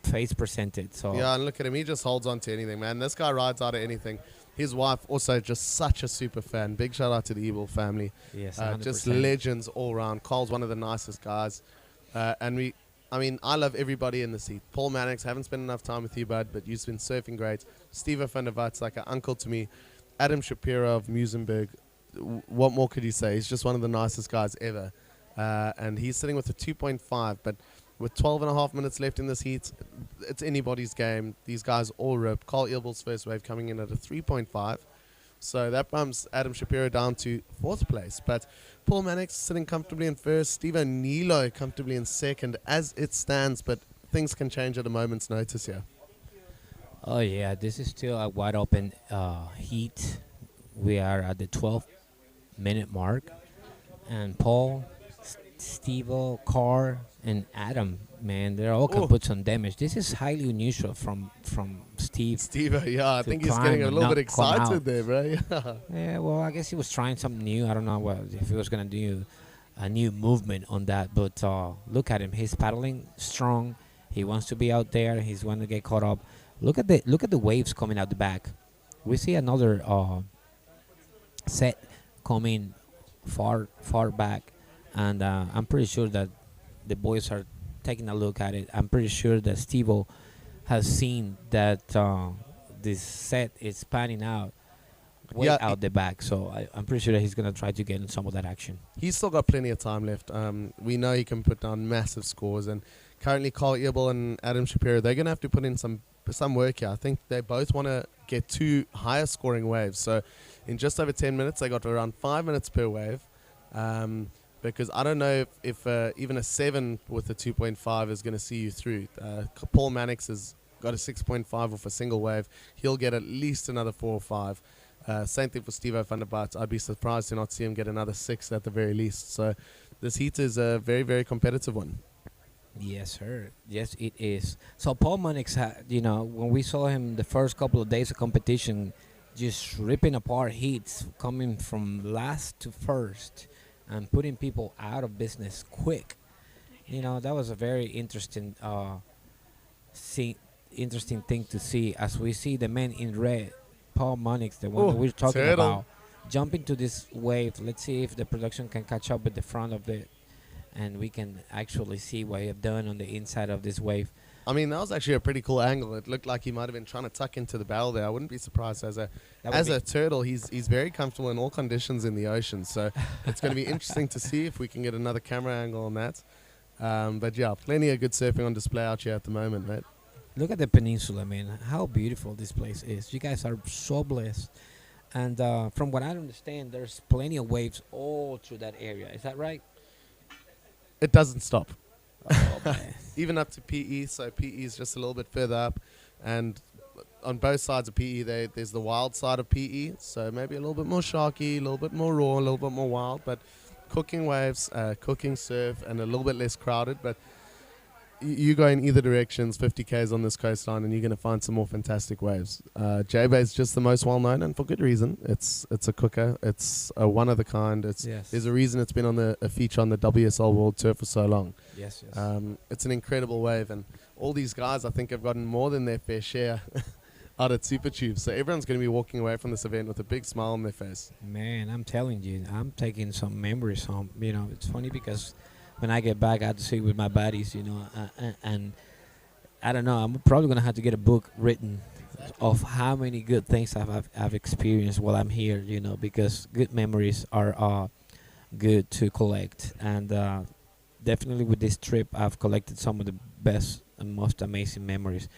face presented. So yeah, and look at him. He just holds on to anything, man. This guy rides out of anything. His wife also just such a super fan. Big shout out to the Evil family. Yes, just legends all around. Carl's one of the nicest guys. I love everybody in the seat. Paul Mannix, haven't spent enough time with you, bud, but you've been surfing great. Steve van der Vat's like an uncle to me. Adam Shapiro of Musenberg. What more could you say? He's just one of the nicest guys ever. And he's sitting with a 2.5, but with 12 and a half minutes left in this heat, it's anybody's game. These guys all ripped. Carl Eilbel's first wave coming in at a 3.5. So that bumps Adam Shapiro down to 4th place. But Paul Mannix sitting comfortably in first. Steve O'Neill comfortably in second as it stands. But things can change at a moment's notice here. Oh, yeah. This is still a wide open heat. We are at the 12-minute mark. And Paul, Steve-O, Carr, and Adam, man, they're all can put some damage. This is highly unusual from Steve. Yeah, I think he's getting a little bit excited there, bro. Yeah, well, I guess he was trying something new. I don't know if he was going to do a new movement on that. But look at him. He's paddling strong. He wants to be out there. He's going to get caught up. Look at the waves coming out the back. We see another set coming far back. And I'm pretty sure that the boys are taking a look at it. I'm pretty sure that Steve-O has seen that this set is panning out way out the back. So I'm pretty sure that he's going to try to get in some of that action. He's still got plenty of time left. We know he can put down massive scores. And currently Carl Eilbel and Adam Shapiro, they're going to have to put in some work here. I think they both want to get 2 higher scoring waves. So in just over 10 minutes, they got around 5 minutes per wave. Because I don't know if even a 7 with a 2.5 is going to see you through. Paul Mannix has got a 6.5 off a single wave. He'll get at least another 4 or 5. Same thing for Steve van der Vat. I'd be surprised to not see him get another 6 at the very least. So this heat is a very, very competitive one. Yes, sir. Yes, it is. So Paul Mannix, when we saw him the first couple of days of competition, just ripping apart heats, coming from last to first, and putting people out of business quick. That was a very interesting thing to see as we see the man in red, Paul Mannix, the one that we're talking about, jump into this wave. Let's see if the production can catch up with the front of it and we can actually see what he have done on the inside of this wave. I mean, that was actually a pretty cool angle. It looked like he might have been trying to tuck into the barrel there. I wouldn't be surprised. As a turtle, he's very comfortable in all conditions in the ocean. So it's going to be interesting to see if we can get another camera angle on that. But yeah, plenty of good surfing on display out here at the moment, mate. Look at the peninsula, man. How beautiful this place is. You guys are so blessed. And from what I understand, there's plenty of waves all through that area. Is that right? It doesn't stop. Oh, man. Even up to PE, so PE is just a little bit further up. And on both sides of PE, there's the wild side of PE, so maybe a little bit more sharky, a little bit more raw, a little bit more wild, but cooking waves, cooking surf, and a little bit less crowded. But you go in either directions, 50 Ks on this coastline, and you're going to find some more fantastic waves. J-Bay is just the most well-known, and for good reason. It's a cooker. It's a one-of-the-kind. Yes. There's a reason it's been on a feature on the WSL World Tour for so long. Yes. It's an incredible wave, and all these guys, I think, have gotten more than their fair share out at Super Tube. So everyone's going to be walking away from this event with a big smile on their face. Man, I'm telling you, I'm taking some memories home. You know, it's funny because when I get back, I have to sit with my buddies, you know, and I don't know, I'm probably going to have to get a book written of how many good things I've experienced while I'm here, you know, because good memories are good to collect. And definitely with this trip, I've collected some of the best and most amazing memories.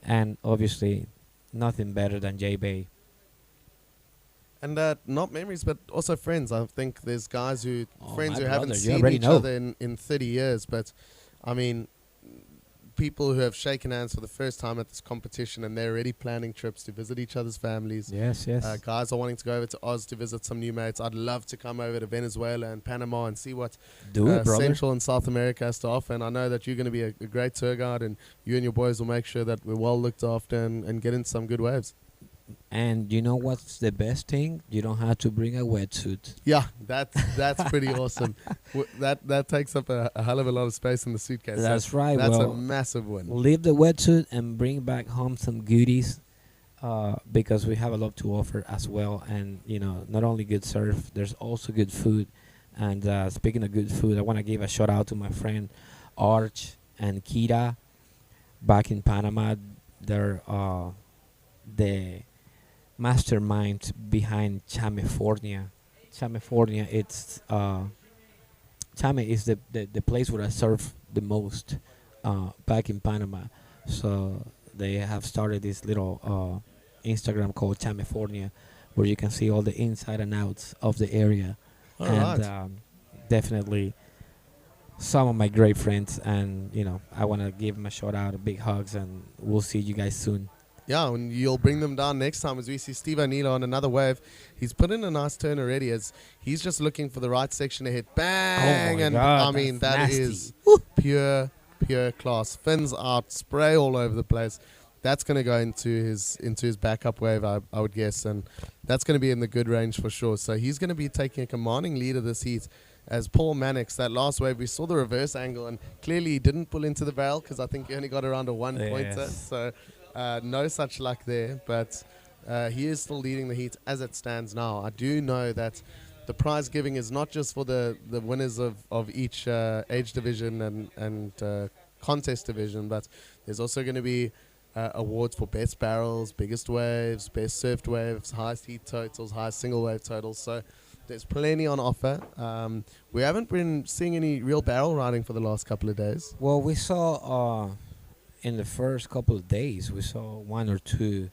And obviously, nothing better than J-Bay. And not memories, but also friends. I think there's guys who, friends who haven't brother, you seen already each know. other in 30 years. But, I mean, people who have shaken hands for the first time at this competition, and they're already planning trips to visit each other's families. Yes. Guys are wanting to go over to Oz to visit some new mates. I'd love to come over to Venezuela and Panama and see what Central and South America has to offer. And I know that you're going to be a great tour guide, and you and your boys will make sure that we're well looked after and get into some good waves. And you know what's the best thing? You don't have to bring a wetsuit. Yeah, that's pretty awesome. That takes up a hell of a lot of space in the suitcase. That's right. That's well, a massive win. Leave the wetsuit and bring back home some goodies because we have a lot to offer as well. And, you know, not only good surf, there's also good food. And speaking of good food, I want to give a shout out to my friend Arch and Kira back in Panama. They're the mastermind behind Chamefornia. Chamefornia, it's Chame is the place where I surf the most back in Panama. So they have started this little Instagram called Chamefornia, where you can see all the inside and outs of the area. All and right. Definitely some of my great friends, and you know, I want to give them a shout out, a big hugs, and we'll see you guys soon. Yeah, and you'll bring them down next time as we see Steve O'Neill on another wave. He's put in a nice turn already as he's just looking for the right section to hit. Bang! Oh my and God, I mean, that's that nasty. is pure class. Fins out, spray all over the place. That's going to go into his backup wave, I would guess, and that's going to be in the good range for sure. So he's going to be taking a commanding lead of this heat. As Paul Mannix, that last wave, we saw the reverse angle, and clearly he didn't pull into the barrel because I think he only got around a one-pointer. Yes. So no such luck there, but he is still leading the heat as it stands now. I do know that the prize giving is not just for the winners of each age division and contest division, but there's also going to be awards for best barrels, biggest waves, best surfed waves, highest heat totals, highest single wave totals. So there's plenty on offer. We haven't been seeing any real barrel riding for the last couple of days. Well, we saw in the first couple of days, we saw one or two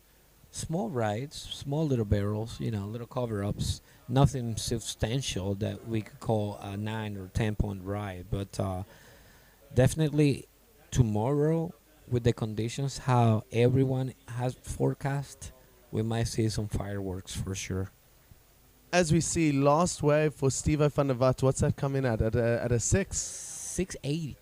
small rides, small little barrels, you know, little cover-ups, nothing substantial that we could call a 9 or 10 point ride. But definitely tomorrow, with the conditions how everyone has forecast, we might see some fireworks for sure. As we see, last wave for Stevo van der Walt, what's that coming at a 6? 680.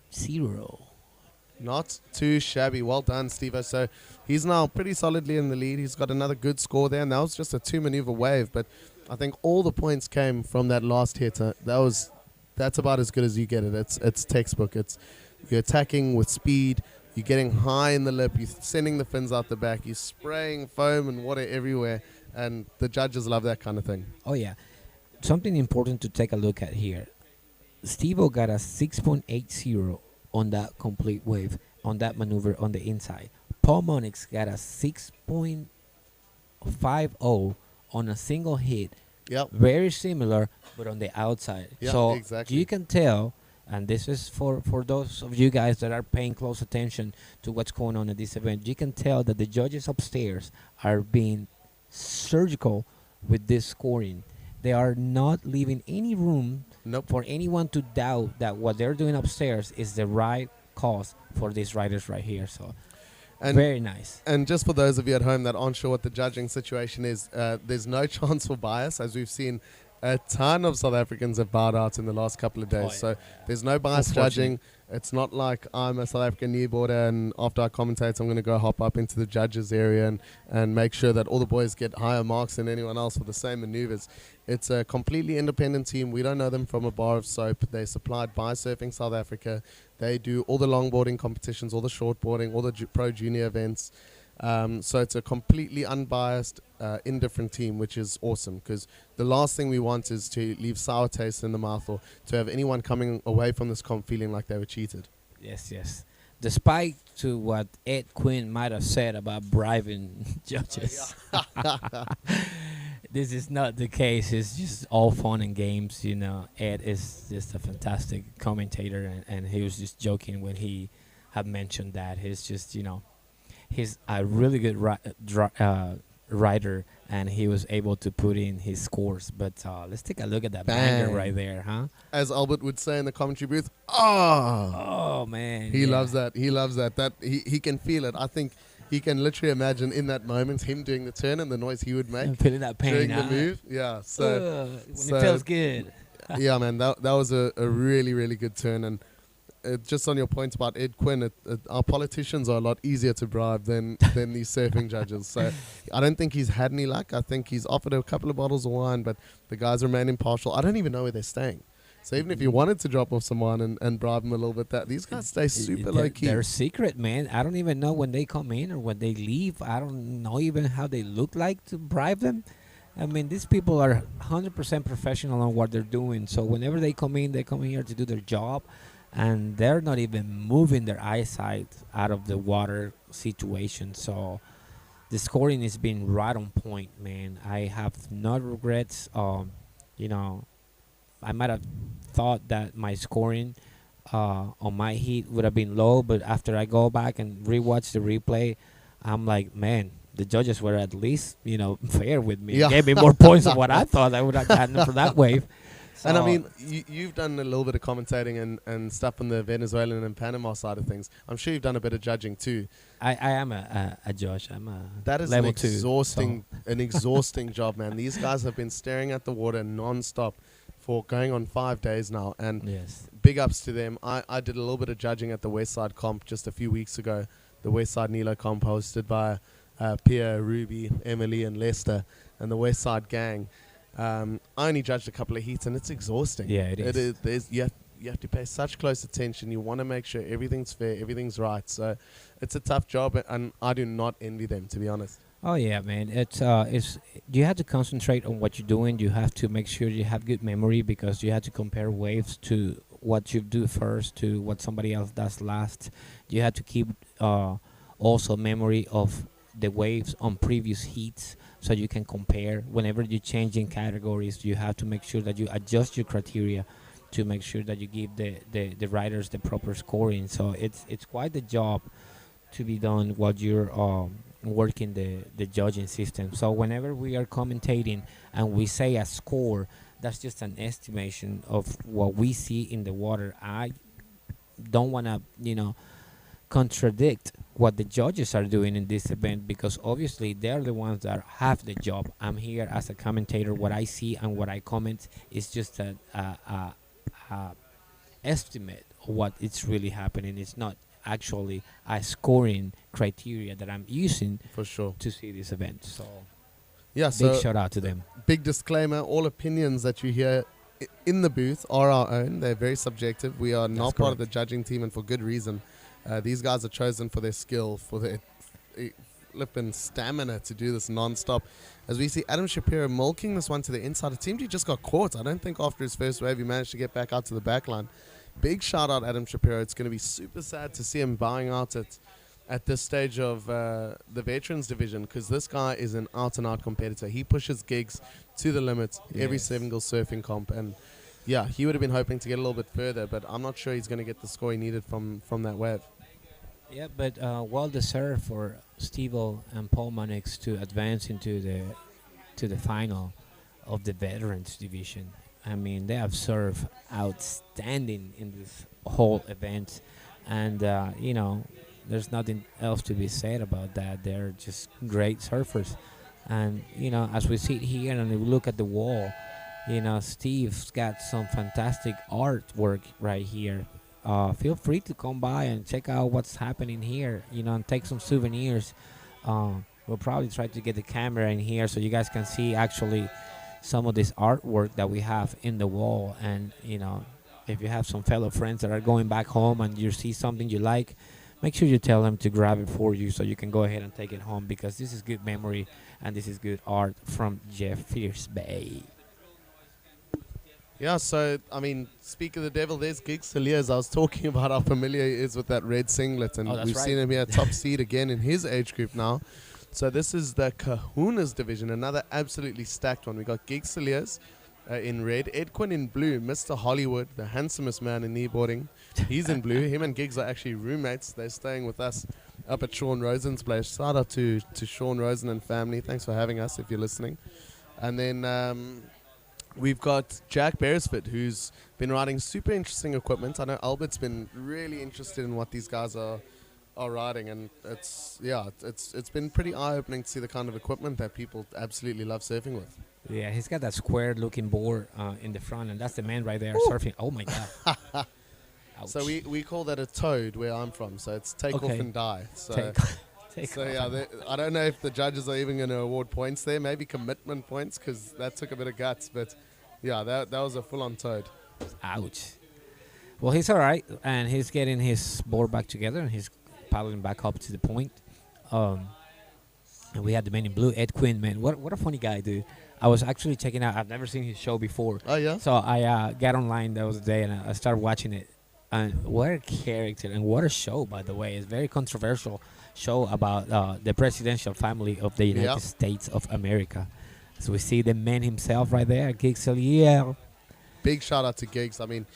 Not too shabby. Well done, Stevo. So he's now pretty solidly in the lead. He's got another good score there, and that was just a 2-maneuver wave. But I think all the points came from that last hit. That's about as good as you get it. It's textbook. You're attacking with speed. You're getting high in the lip. You're sending the fins out the back. You're spraying foam and water everywhere. And the judges love that kind of thing. Oh, yeah. Something important to take a look at here. Stevo got a 6.80 on that complete wave, on that maneuver on the inside. Paul Monix got a 6.50 on a single hit. Yep. Very similar, but on the outside. Yep, so exactly. you can tell And this is for those of you guys that are paying close attention to what's going on at this event. You can tell that the judges upstairs are being surgical with this scoring. They are not leaving any room for anyone to doubt that what they're doing upstairs is the right cause for these riders right here. So very nice. And just for those of you at home that aren't sure what the judging situation is, there's no chance for bias, as we've seen a ton of South Africans have bowed out in the last couple of days. So there's no bias judging. It's not like I'm a South African kneeboarder and after I commentate, I'm going to go hop up into the judges area and make sure that all the boys get higher marks than anyone else for the same maneuvers. It's a completely independent team. We don't know them from a bar of soap. They're supplied by Surfing South Africa. They do all the longboarding competitions, all the shortboarding, all the pro junior events. So it's a completely unbiased, indifferent team, which is awesome, because the last thing we want is to leave sour taste in the mouth or to have anyone coming away from this comp feeling like they were cheated. Yes. Despite to what Ed Quinn might have said about bribing judges, this is not the case. It's just all fun and games. You know, Ed is just a fantastic commentator, and he was just joking when he had mentioned that. He's just, you know, he's a really good writer, and he was able to put in his scores. But let's take a look at that banger right there, huh? As Albert would say in the commentary booth, oh man. He loves that. He loves that. That he can feel it. I think he can literally imagine in that moment him doing the turn and the noise he would make. And feeling that pain during the move. Yeah. So, when it feels good. Yeah, man. That was a really, really good turn. And just on your point about Ed Quinn, our politicians are a lot easier to bribe than these surfing judges. So I don't think he's had any luck. I think he's offered a couple of bottles of wine, but the guys remain impartial. I don't even know where they're staying. So even if you wanted to drop off someone and bribe them a little bit, these guys stay super low-key. They're secret, man. I don't even know when they come in or when they leave. I don't know even how they look like to bribe them. I mean, these people are 100% professional on what they're doing. So whenever they come in here to do their job. And they're not even moving their eyesight out of the water situation. So the scoring has been right on point, man. I have no regrets. You know, I might have thought that my scoring on my heat would have been low, but after I go back and rewatch the replay, I'm like, man, the judges were at least, you know, fair with me. Yeah. Gave me more points than what I thought I would have gotten for that wave. And I mean, you've done a little bit of commentating and stuff on the Venezuelan and Panama side of things. I'm sure you've done a bit of judging too. I am a judge. I'm a that is level an exhausting job, man. These guys have been staring at the water non-stop for going on 5 days now. And big ups to them. I did a little bit of judging at the Westside Comp just a few weeks ago. The Westside Nilo Comp hosted by Pia, Ruby, Emily and Lester and the Westside Gang. I only judged a couple of heats and it's exhausting. Yeah, it is. You have to pay such close attention. You want to make sure everything's fair, everything's right. So it's a tough job, and I do not envy them, to be honest. Oh yeah, man. It's you have to concentrate on what you're doing. You have to make sure you have good memory because you have to compare waves to what you do first to what somebody else does last. You have to keep also memory of the waves on previous heats. So you can compare. Whenever you're changing categories, you have to make sure that you adjust your criteria to make sure that you give the riders the proper scoring. So it's quite the job to be done while you're working the judging system. So whenever we are commentating and we say a score, that's just an estimation of what we see in the water. I don't want to, you know, contradict what the judges are doing in this event because obviously they're the ones that have the job. I'm here as a commentator. What I see and what I comment is just a estimate of what it's really happening. It's not actually a scoring criteria that I'm using for sure to see this event. So yeah, big shout out to them. Big disclaimer, all opinions that you hear in the booth are our own. They're very subjective. We are not part of the judging team, and for good reason. These guys are chosen for their skill, for their flipping stamina to do this non-stop. As we see Adam Shapiro milking this one to the inside. It seemed he just got caught. I don't think after his first wave he managed to get back out to the back line. Big shout out Adam Shapiro. It's going to be super sad to see him bowing out at this stage of the veterans division because this guy is an out-and-out competitor. He pushes gigs to the limit every single surfing comp, and yeah, he would have been hoping to get a little bit further, but I'm not sure he's going to get the score he needed from that wave. Yeah, but well deserved for Steve-O and Paul Mannix to advance into the final of the veterans division. I mean, they have served outstanding in this whole event, and you know, there's nothing else to be said about that. They're just great surfers, and you know, as we sit here and we look at the wall, you know, Steve's got some fantastic artwork right here. Feel free to come by and check out what's happening here, you know, and take some souvenirs. We'll probably try to get the camera in here so you guys can see actually some of this artwork that we have in the wall. And, you know, if you have some fellow friends that are going back home and you see something you like, make sure you tell them to grab it for you so you can go ahead and take it home, because this is good memory and this is good art from Jeff Fierce Bay. Yeah, so, I mean, speak of the devil, there's Gigs Heliers. I was talking about how familiar he is with that red singlet, and we've seen him here top seed again in his age group now. So this is the Kahunas division, another absolutely stacked one. We got Gigs Heliers in red, Ed Quinn in blue, Mr. Hollywood, the handsomest man in kneeboarding. He's in blue. Him and Gigs are actually roommates. They're staying with us up at Sean Rosen's place. Shout out to Sean Rosen and family. Thanks for having us if you're listening. And then we've got Jack Beresford, who's been riding super interesting equipment. I know Albert's been really interested in what these guys are riding, and it's been pretty eye-opening to see the kind of equipment that people absolutely love surfing with. Yeah, he's got that square-looking board in the front, and that's the man right there surfing. Oh my God! So we call that a toad where I'm from. So it's take off and die. So I don't know if the judges are even going to award points there. Maybe commitment points, because that took a bit of guts. But yeah, that was a full-on toad. Ouch. Well, he's all right, and he's getting his board back together, and he's paddling back up to the point. And we had the man in blue, Ed Quinn, man. What a funny guy, dude. I was actually checking out. I've never seen his show before. Oh, yeah? So I got online the other day, and I started watching it. And what a character, and what a show, by the way. It's a very controversial show about the presidential family of the United States of America. So we see the man himself right there, Gigs Helier. Big shout out to Gigs. I mean,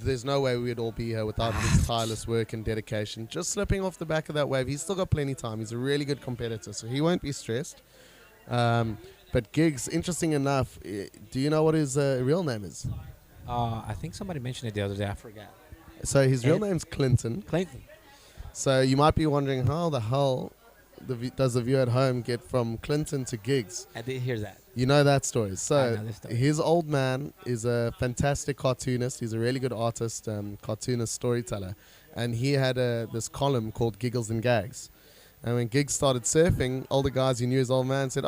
there's no way we'd all be here without his tireless work and dedication. Just slipping off the back of that wave, he's still got plenty of time. He's a really good competitor, so he won't be stressed. But Gigs, interesting enough, do you know what his real name is? I think somebody mentioned it the other day. I forgot. So his real name's Clinton. Clinton. So you might be wondering, how the hell does the viewer at home get from Clinton to Gigs? I did hear that. You know that story. So I know this story. His old man is a fantastic cartoonist. He's a really good artist, cartoonist, storyteller. And he had this column called Giggles and Gags. And when Gigs started surfing, all the guys who knew his old man said,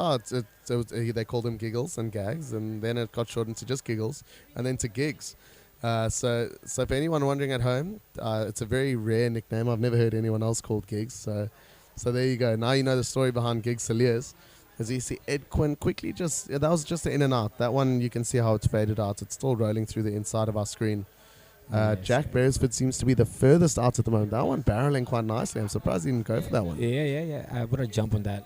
they called him Giggles and Gags. And then it got shortened to just Giggles and then to Gigs. So for anyone wondering at home, it's a very rare nickname. I've never heard anyone else called Gigs. So there you go. Now you know the story behind Gigs Heliers. As you see, Ed Quinn quickly that was just the in and out. That one, you can see how it's faded out. It's still rolling through the inside of our screen. Jack Beresford seems to be the furthest out at the moment. That one barreling quite nicely. I'm surprised he didn't go for that one. Yeah. I would have jumped on that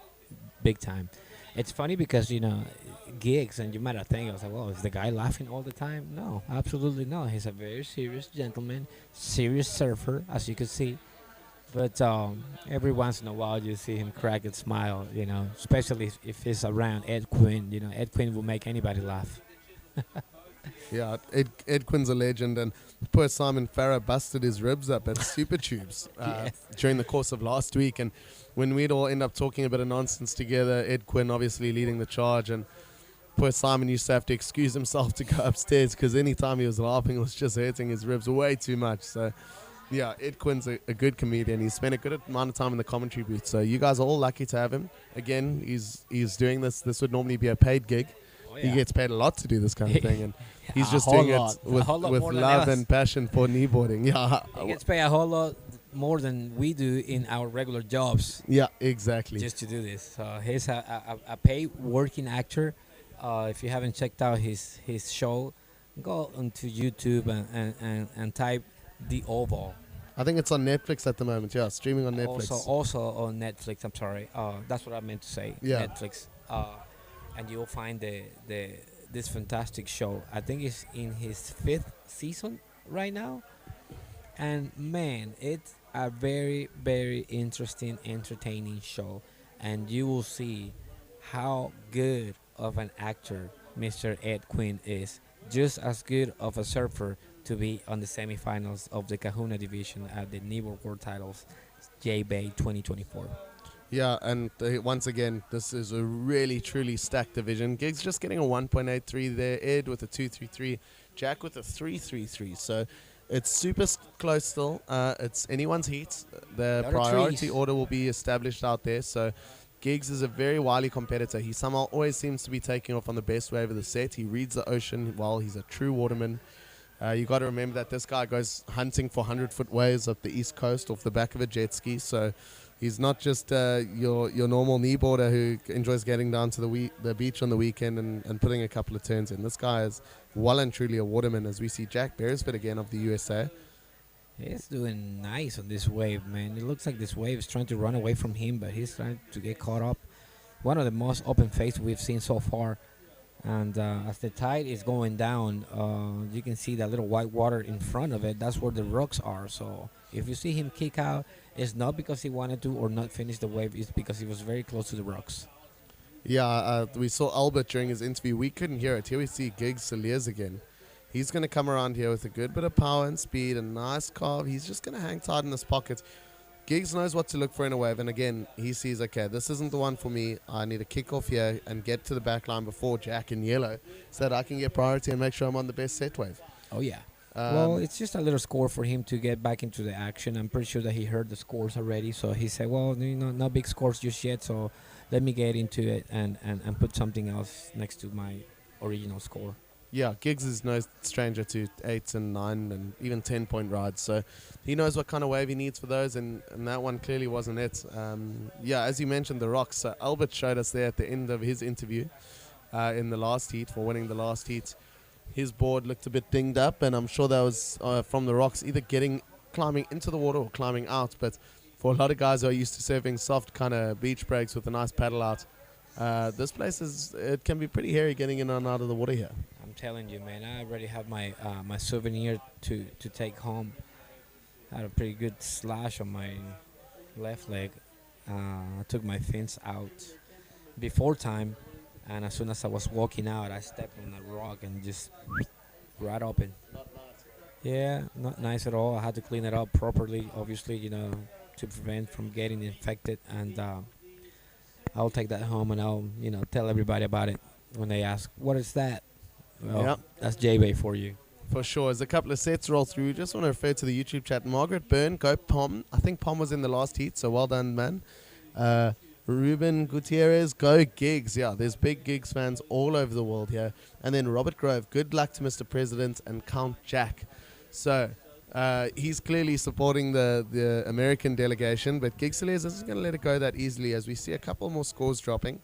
big time. It's funny because, you know, Gigs, and you might have think, I was like, well, is the guy laughing all the time? No, absolutely not. He's a very serious gentleman, serious surfer, as you can see. But every once in a while, you see him crack and smile, you know, especially if he's around Ed Quinn. You know, Ed Quinn will make anybody laugh. Yeah, Ed Quinn's a legend, and poor Simon Farah busted his ribs up at Super Tubes during the course of last week. And when we'd all end up talking a bit of nonsense together, Ed Quinn obviously leading the charge, and poor Simon used to have to excuse himself to go upstairs because any time he was laughing, it was just hurting his ribs way too much. So, yeah, Ed Quinn's a good comedian. He's spent a good amount of time in the commentary booth. So you guys are all lucky to have him. Again, he's doing this. This would normally be a paid gig. Oh, yeah. He gets paid a lot to do this kind of thing, and he's just doing it with love and passion for kneeboarding. Yeah, he gets paid a whole lot more than we do in our regular jobs. Yeah, exactly. Just to do this. So he's a paid working actor. If you haven't checked out his show, go onto YouTube and type The Oval. I think it's on Netflix at the moment. Yeah, streaming on Netflix. Also on Netflix. I'm sorry. That's what I meant to say. Yeah. Netflix. And you'll find the this fantastic show. I think he's in his 5th season right now, and man, it's a very, very interesting, entertaining show, and you will see how good of an actor Mr. Ed Quinn is. Just as good of a surfer to be on the semifinals of the Kahuna division at the Kneeboard World Titles, J-Bay 2024. Yeah, and once again, this is a really, truly stacked division. Giggs just getting a 1.83 there, Ed with a 2.33, Jack with a 3.33. So it's super close still. It's anyone's heat. The priority order will be established out there. So Giggs is a very wily competitor. He somehow always seems to be taking off on the best wave of the set. He reads the ocean while he's a true waterman. You got to remember that this guy goes hunting for 100-foot waves up the east coast off the back of a jet ski. So he's not just your normal kneeboarder who enjoys getting down to the beach on the weekend and putting a couple of turns in. This guy is well and truly a waterman, as we see Jack Beresford again of the USA. He's doing nice on this wave, man. It looks like this wave is trying to run away from him, but he's trying to get caught up. One of the most open faces we've seen so far. And as the tide is going down, you can see that little white water in front of it. That's where the rocks are. So if you see him kick out, it's not because he wanted to or not finish the wave. It's because he was very close to the rocks. Yeah, we saw Albert during his interview. We couldn't hear it. Here we see Giggs Saliers again. He's going to come around here with a good bit of power and speed, a nice carve. He's just going to hang tight in his pocket. Giggs knows what to look for in a wave, and again, he sees, okay, this isn't the one for me. I need to kick off here and get to the back line before Jack in yellow so that I can get priority and make sure I'm on the best set wave. Oh, yeah. Well, it's just a little score for him to get back into the action. I'm pretty sure that he heard the scores already, so he said, well, no big scores just yet, so let me get into it and put something else next to my original score. Yeah, Giggs is no stranger to 8 and 9 and even 10-point rides. So he knows what kind of wave he needs for those, and that one clearly wasn't it. Yeah, as you mentioned, the rocks. So Albert showed us there at the end of his interview in the last heat for winning the last heat. His board looked a bit dinged up, and I'm sure that was from the rocks, either climbing into the water or climbing out. But for a lot of guys who are used to surfing soft kind of beach breaks with a nice paddle out, this place it can be pretty hairy getting in and out of the water here. I'm telling you, man, I already have my my souvenir to take home. I had a pretty good slash on my left leg. I took my fins out before time, and as soon as I was walking out, I stepped on a rock and just right open. Not nice. Yeah, not nice at all. I had to clean it up properly, obviously, to prevent from getting infected. And I'll take that home and I'll, tell everybody about it when they ask, what is that? Well, Yep. That's J-Bay for you. For sure. As a couple of sets roll through, just want to refer to the YouTube chat. Margaret Byrne, go Pom. I think Pom was in the last heat, so well done, man. Ruben Gutierrez, go Giggs. Yeah, there's big Giggs fans all over the world here. And then Robert Grove, good luck to Mr. President and Count Jack. So he's clearly supporting the American delegation, but Giggs Saliers isn't going to let it go that easily as we see a couple more scores dropping.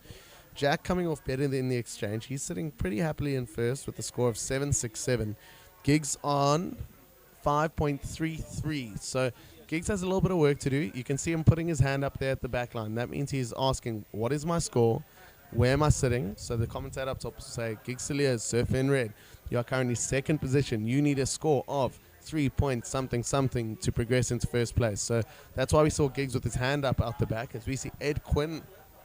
Jack coming off better than the exchange. He's sitting pretty happily in first with a score of 7.67. Giggs on 5.33. So Giggs has a little bit of work to do. You can see him putting his hand up there at the back line. That means he's asking, what is my score? Where am I sitting? So the commentator up top will say, Giggs Saliers, surf in red. You are currently second position. You need a score of 3 point something to progress into first place. So that's why we saw Giggs with his hand up out the back as we see Ed Quinn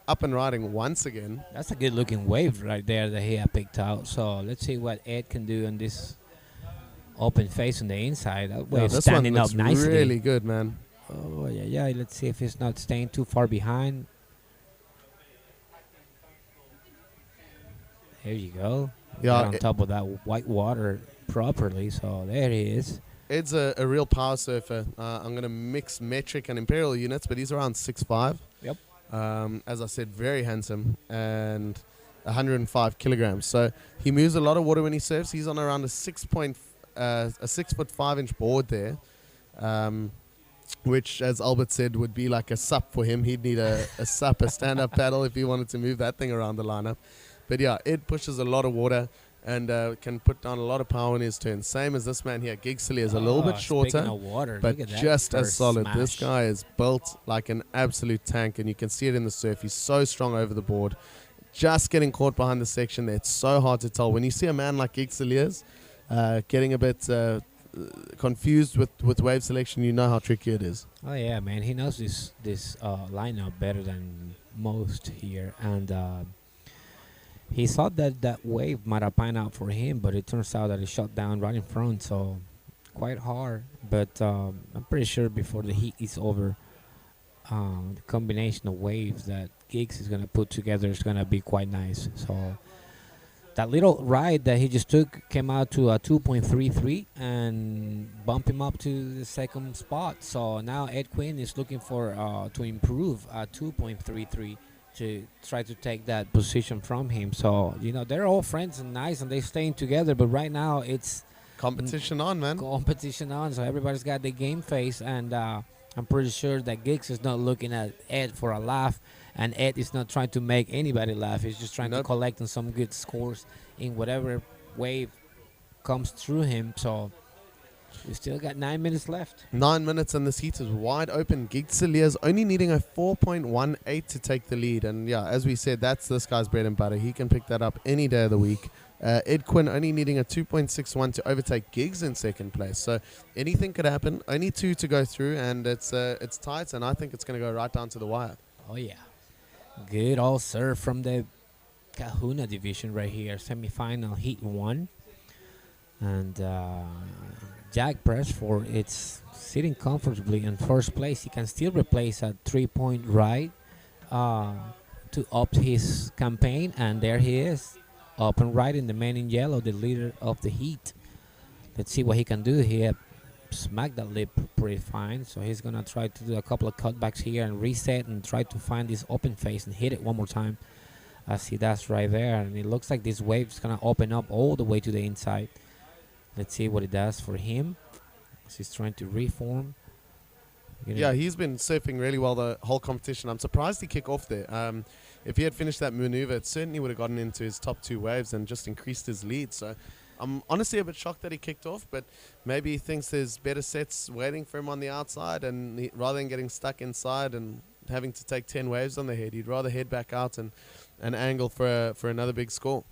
up and riding once again. That's a good looking wave right there that he had picked out. So let's see what Ed can do on this open face on the inside. That wave standing up nicely. Really good, man. Oh yeah. Let's see if he's not staying too far behind. There you go. Yeah, on top of that white water properly. So there he is. Ed's a real power surfer. I'm going to mix metric and imperial units, but he's around 6'5". Yep. As I said, very handsome and 105 kilograms. So he moves a lot of water when he surfs. He's on around a 6'5" board there, which, as Albert said, would be like a sup for him. He'd need a sup, a stand-up paddle if he wanted to move that thing around the lineup. But yeah, Ed pushes a lot of water and can put down a lot of power in his turn. Same as this man here. Giggs Saliers, a little bit shorter, but just as solid. Smash. This guy is built like an absolute tank, and you can see it in the surf. He's so strong over the board. just getting caught behind the section there. It's so hard to tell. When you see a man like Gixeliers getting a bit confused with wave selection, you know how tricky it is. Oh yeah, man, he knows this lineup better than most here, and he thought that wave might have panned out for him, but it turns out that it shot down right in front, so quite hard. But I'm pretty sure before the heat is over, the combination of waves that Giggs is gonna put together is gonna be quite nice. So that little ride that he just took came out to a 2.33 and bump him up to the second spot. So now Ed Quinn is looking for to improve a 2.33 to try to take that position from him. So, you know, they're all friends and nice and they're staying together, but right now it's competition on, man. Competition on, so everybody's got their game face, and I'm pretty sure that Giggs is not looking at Ed for a laugh, and Ed is not trying to make anybody laugh. He's just trying to collect on some good scores in whatever wave comes through him. So we still got 9 minutes left. 9 minutes and this heat is wide open. Gixeliers only needing a 4.18 to take the lead. And yeah, as we said, that's this guy's bread and butter. He can pick that up any day of the week. Ed Quinn only needing a 2.61 to overtake Giggs in second place. So anything could happen. Only 2 to go through, and it's tight, and I think it's going to go right down to the wire. Oh, yeah. Good all serve from the Kahuna division right here. Semifinal heat 1. And Jack Beresford, it's sitting comfortably in first place. He can still replace a 3-point ride to up his campaign, and there he is. Up and right in the man in yellow, the leader of the heat. Let's see what he can do here. Smack that lip pretty fine. So he's going to try to do a couple of cutbacks here and reset and try to find this open face and hit it one more time, as he does right there. And it looks like this wave is going to open up all the way to the inside. Let's see what it does for him as he's trying to reform. Yeah, he's been surfing really well the whole competition. I'm surprised he kicked off there. If he had finished that maneuver, it certainly would have gotten into his top 2 waves and just increased his lead. So I'm honestly a bit shocked that he kicked off, but maybe he thinks there's better sets waiting for him on the outside, and rather than getting stuck inside and having to take 10 waves on the head, he'd rather head back out and angle for another big score.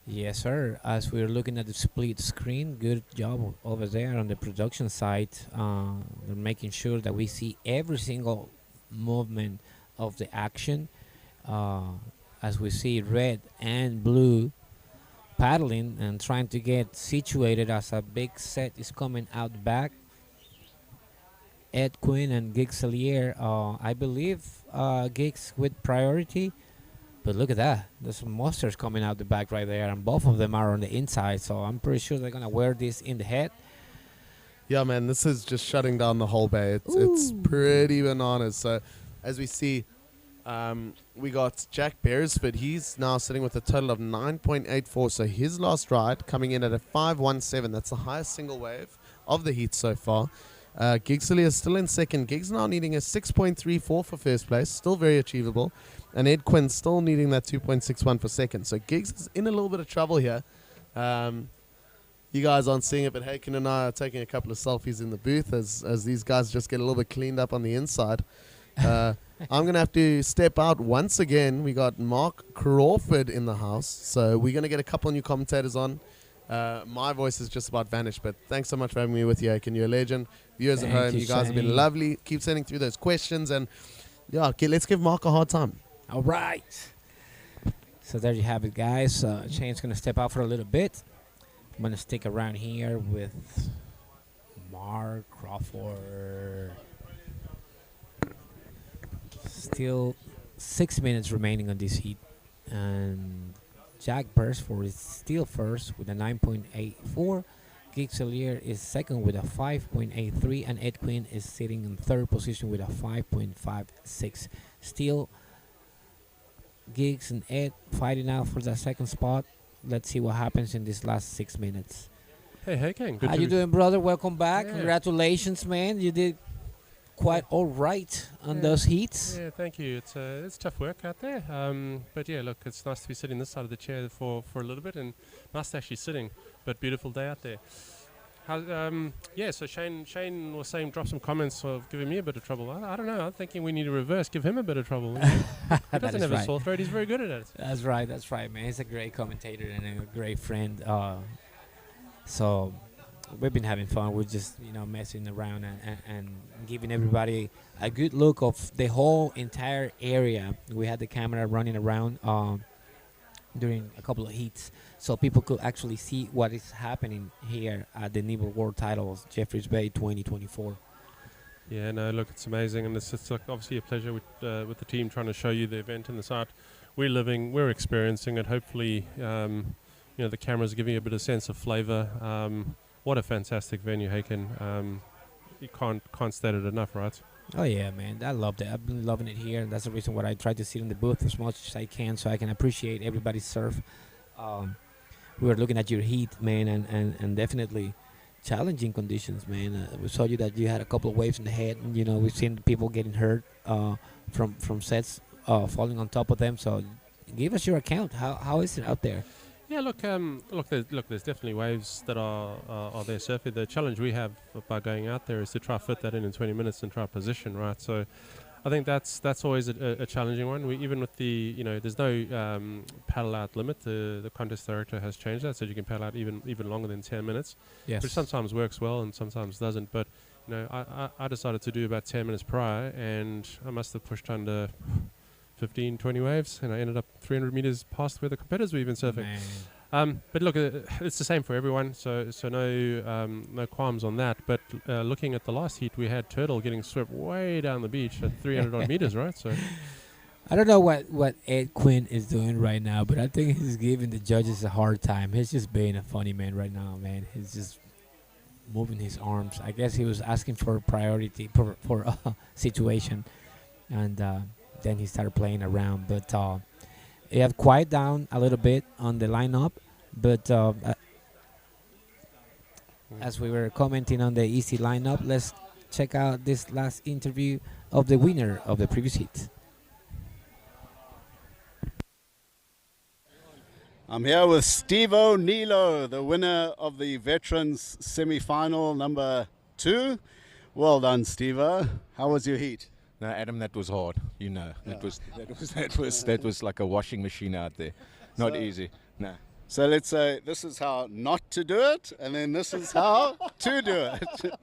Yes, sir. As we're looking at the split screen, good job over there on the production side. They're making sure that we see every single movement of the action. As we see red and blue paddling and trying to get situated as a big set is coming out back. Ed Quinn and Gixelier, I believe Giggs with priority. But look at that. There's some monsters coming out the back right there, and both of them are on the inside, so I'm pretty sure they're going to wear this in the head. Yeah, man, this is just shutting down the whole bay. It's pretty bananas. So as we see, we got Jack Beresford. He's now sitting with a total of 9.84. So his last ride coming in at a 5.17. That's the highest single wave of the heat so far. Gigsley is still in second. Giggs now needing a 6.34 for first place. Still very achievable. And Ed Quinn still needing that 2.61 for second. So Giggs is in a little bit of trouble here. You guys aren't seeing it, but Haken and I are taking a couple of selfies in the booth as these guys just get a little bit cleaned up on the inside. I'm going to have to step out once again. We got Mark Crawford in the house. So we're going to get a couple of new commentators on. My voice has just about vanished, but thanks so much for having me with you, Haken. You're a legend. Viewers at home, you guys have been lovely. Keep sending through those questions. And yeah, let's give Mark a hard time. All right. So there you have it, guys. Shane's going to step out for a little bit. I'm going to stick around here with Mark Crawford. Still 6 minutes remaining on this heat. And Jack Beresford is still first with a 9.84. Gixelier is second with a 5.83. And Ed Quinn is sitting in third position with a 5.56. Still Giggs and Ed fighting out for that second spot. Let's see what happens in these last 6 minutes. Hey, King. How you doing, brother? Welcome back. Yeah. Congratulations, man. You did quite all right on those heats. Yeah, thank you. It's tough work out there. But yeah, look, it's nice to be sitting this side of the chair for a little bit, and nice to actually sitting. But beautiful day out there. Yeah, so Shane was saying drop some comments of giving me a bit of trouble. I don't know. I'm thinking we need to reverse, give him a bit of trouble. He doesn't have a sore throat. He's very good at it. That's right, man. He's a great commentator and a great friend. So we've been having fun. We're just, messing around and giving everybody a good look of the whole entire area. We had the camera running around during a couple of heats, so people could actually see what is happening here at the Kneeboard World Titles, Jeffreys Bay 2024. Yeah, no, look, it's amazing, and it's like obviously a pleasure with the team trying to show you the event and the site. We're experiencing it. Hopefully, the cameras are giving you a bit of sense of flavour. What a fantastic venue, Haken. You can't state it enough, right? Oh yeah, man, I loved it. I've been loving it here. That's the reason why I try to sit in the booth as much as I can, so I can appreciate everybody's surf. We were looking at your heat, man, and definitely challenging conditions, man. We saw you that you had a couple of waves in the head, and we've seen people getting hurt from sets falling on top of them. So, give us your account. How is it out there? Yeah, look, there's definitely waves that are there surfing. The challenge we have by going out there is to try to fit that in 20 minutes and try position, right? So I think that's always a challenging one. Even with the, there's no paddle out limit. The contest director has changed that, so you can paddle out even longer than 10 minutes, yes, which sometimes works well and sometimes doesn't. But, I decided to do about 10 minutes prior, and I must have pushed under 15, 20 waves, and I ended up 300 meters past where the competitors were even surfing. But look, it's the same for everyone, so no qualms on that. But looking at the last heat, we had Turtle getting swept way down the beach at 300 odd meters, right? So I don't know what Ed Quinn is doing right now, but I think he's giving the judges a hard time. He's just being a funny man right now, man. He's just moving his arms. I guess he was asking for priority for a situation, and then he started playing around. But it have quiet down a little bit on the lineup. But as we were commenting on the easy lineup, let's check out this last interview of the winner of the previous heat. I'm here with Steve O'Neill, the winner of the Veterans Semi-Final number 2. Well done, Steve. How was your heat? No, Adam, that was hard. Yeah. That was like a washing machine out there. Not easy. No. So let's say this is how not to do it, and then this is how to do it.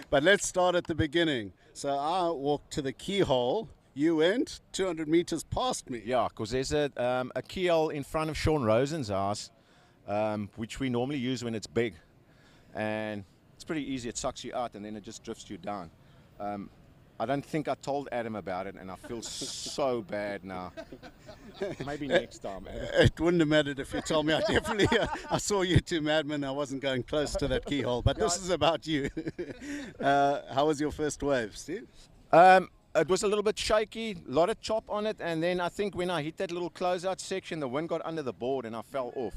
But let's start at the beginning. So I walked to the keyhole. You went 200 meters past me. Yeah, because there's a keyhole in front of Sean Rosen's house, which we normally use when it's big. And it's pretty easy. It sucks you out, and then it just drifts you down. I don't think I told Adam about it, and I feel so bad now. Maybe next time. It wouldn't have mattered if you told me. I saw you two madmen. I wasn't going close to that keyhole. But this is about you. How was your first wave, Steve? It was a little bit shaky, a lot of chop on it, and then I think when I hit that little closeout section, the wind got under the board and I fell off.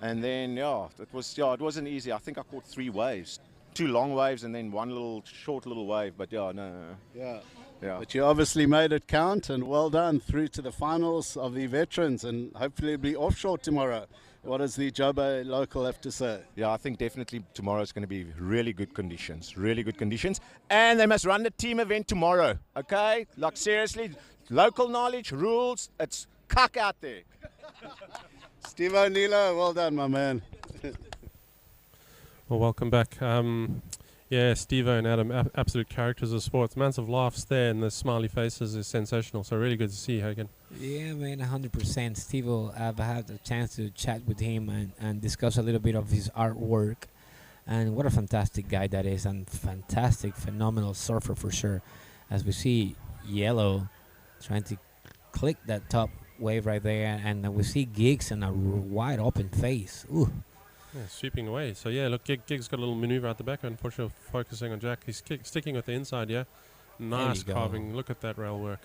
And then, it wasn't easy. I think I caught 3 waves. 2 long waves and then 1 short little wave, but no. Yeah. But you obviously made it count, and well done, through to the finals of the Veterans, and hopefully it'll be offshore tomorrow. What does the Joburg local have to say? Yeah, I think definitely tomorrow is going to be really good conditions, and they must run the team event tomorrow, okay? Like seriously, local knowledge, rules, it's cuck out there. Steve O'Neill, well done, my man. Well, welcome back. Steve and Adam, absolute characters of sports. Massive laughs there, and the smiley faces is sensational. So really good to see you, Hagen. Yeah, man, 100%. Steve, I've had a chance to chat with him and discuss a little bit of his artwork. And what a fantastic guy that is, and phenomenal surfer for sure. As we see Yellow trying to click that top wave right there, and we see Giggs in a wide open face. Ooh. Yeah, sweeping away. So look, Giggs got a little maneuver out the back. Unfortunately, focusing on Jack. He's sticking with the inside. Yeah, nice carving. Look at that rail work.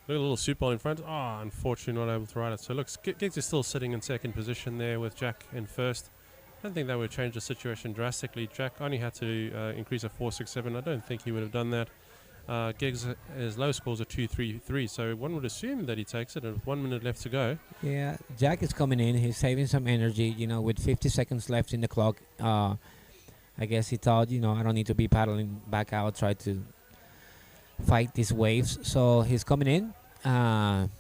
Look at a little soup ball in front. Unfortunately, not able to ride it. So look, Giggs is still sitting in second position there with Jack in first. I don't think that would change the situation drastically. Jack only had to increase a 4.67. I don't think he would have done that. Giggs, his low scores are 2.33, so one would assume that he takes it, and with 1 minute left to go. Yeah, Jack is coming in. He's saving some energy, with 50 seconds left in the clock. I guess he thought, I don't need to be paddling back out, try to fight these waves. So he's coming in.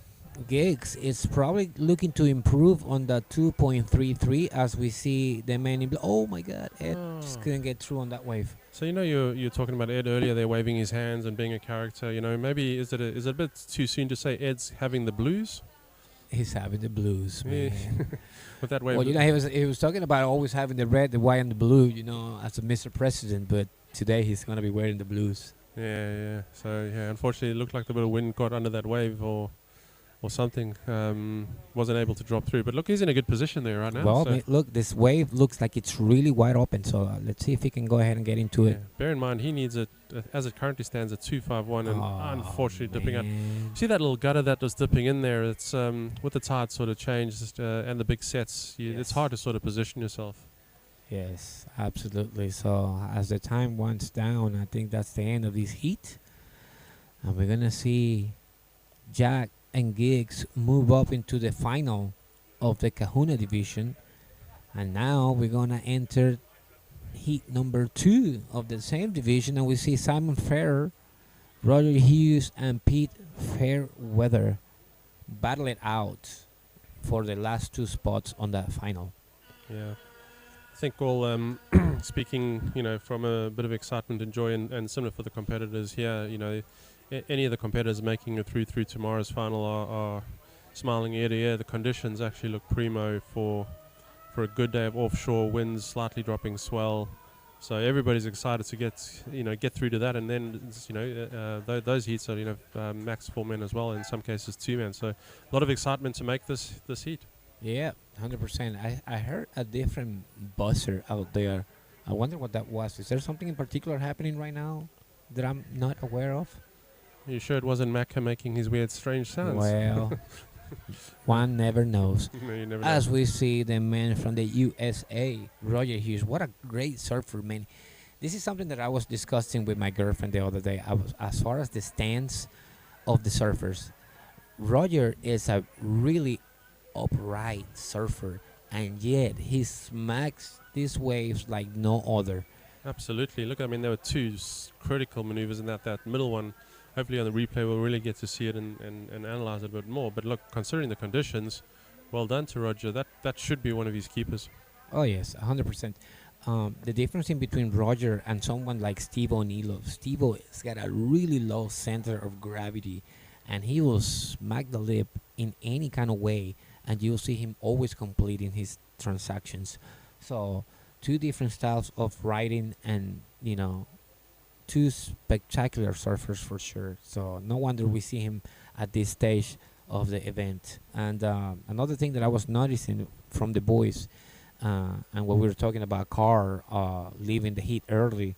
Giggs is probably looking to improve on the 2.33 as we see the man in oh my God, Ed just couldn't get through on that wave. So you're talking about Ed earlier there waving his hands and being a character. Maybe is it a bit too soon to say Ed's having the blues? He's having the blues, man. With that wave. Well, he was talking about always having the red, the white, and the blue, as a Mr. President, but today he's gonna be wearing the blues. Yeah. So unfortunately, it looked like the bit of wind got under that wave or something. Wasn't able to drop through. But look, he's in a good position there right now. Well, look, this wave looks like it's really wide open. So let's see if he can go ahead and get into it. Bear in mind, he needs as it currently stands at 251, and unfortunately dipping out. See that little gutter that was dipping in there? It's with the tide sort of changed and the big sets. It's hard to sort of position yourself. Yes, absolutely. So as the time winds down, I think that's the end of this heat. And we're going to see Jack and Giggs move up into the final of the Kahuna division. And now we're going to enter heat number 2 of the same division. And we see Simon Ferrer, Roger Hughes, and Pete Fairweather battle it out for the last 2 spots on that final. Yeah. I think all speaking, from a bit of excitement and joy, and similar for the competitors here, any of the competitors making it through tomorrow's final are smiling ear to ear. The conditions actually look primo for a good day of offshore winds, slightly dropping swell. So everybody's excited to get through to that, and then those heats are max 4 men as well, in some cases 2 men. So a lot of excitement to make this heat. Yeah, 100%. I heard a different buzzer out there. I wonder what that was. Is there something in particular happening right now that I'm not aware of? You sure it wasn't Macca making his weird, strange sounds? Well, one never knows. No, you never As know. we see the man from the USA, Roger Hughes. What a great surfer, man. This is something that I was discussing with my girlfriend the other day. As far as the stance of the surfers, Roger is a really upright surfer, and yet he smacks these waves like no other. Absolutely. Look, there were 2 critical maneuvers in that middle one. Hopefully on the replay we'll really get to see it and analyze it a bit more. But look, considering the conditions, well done to Roger. That should be one of his keepers. Oh yes, 100%. The difference in between Roger and someone like Steve O'Neill. Steve has got a really low center of gravity, and he will smack the lip in any kind of way, and you'll see him always completing his transactions. So 2 different styles of riding, and 2 spectacular surfers for sure. So no wonder we see him at this stage of the event. And another thing that I was noticing from the boys, and what we were talking about Carr leaving the heat early,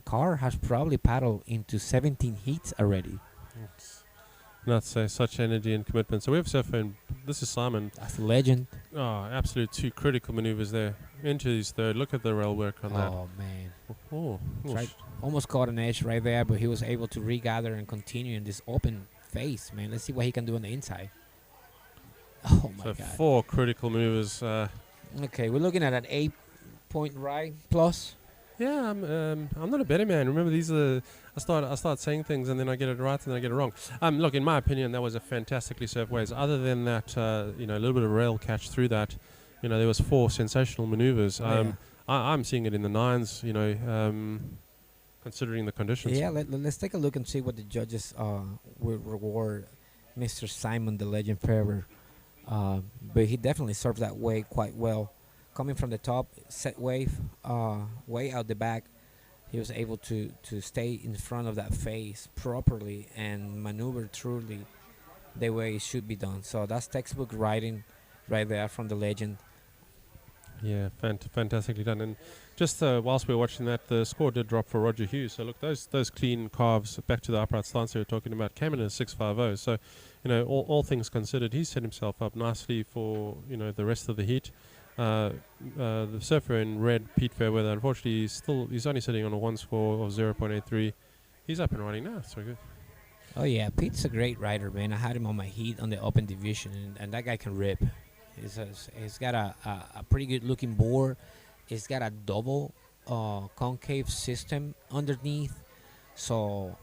Carr has probably paddled into 17 heats already. Not say such energy and commitment. So we have surfer. This is Simon. That's a legend. Oh, absolute 2 critical maneuvers there. Into his third. Look at the rail work on that. Oh man. Oh. Almost caught an edge right there, but he was able to regather and continue in this open face, man. Let's see what he can do on the inside. Oh my So God. 4 critical maneuvers. Okay, we're looking at an 8-point ride plus. Yeah, I'm not a betting man. Remember, these are I start saying things and then I get it right and then I get it wrong. Look, in my opinion, that was a fantastically surfed waves. Other than that, a little bit of rail catch through that, there was 4 sensational maneuvers. I'm seeing it in the 9s. Considering the conditions. Yeah, let's take a look and see what the judges will reward Mr. Simon, the legend Ferrer. But he definitely surfed that wave quite well. Coming from the top, set wave, way out the back, he was able to stay in front of that face properly and maneuver truly the way it should be done. So that's textbook riding right there from the legend. Yeah, fantastically done. And just whilst we were watching that, the score did drop for Roger Hughes. So look, those clean calves back to the upright stance they were talking about came in at 6.50. So, all things considered, he set himself up nicely for the rest of the heat. The surfer in red, Pete Fairweather, unfortunately, he's only sitting on a 1 score of 0.83. He's up and running now. So good. Oh yeah, Pete's a great rider, man. I had him on my heat on the open division, and that guy can rip. He's got a pretty good looking board, it's got a double concave system underneath, so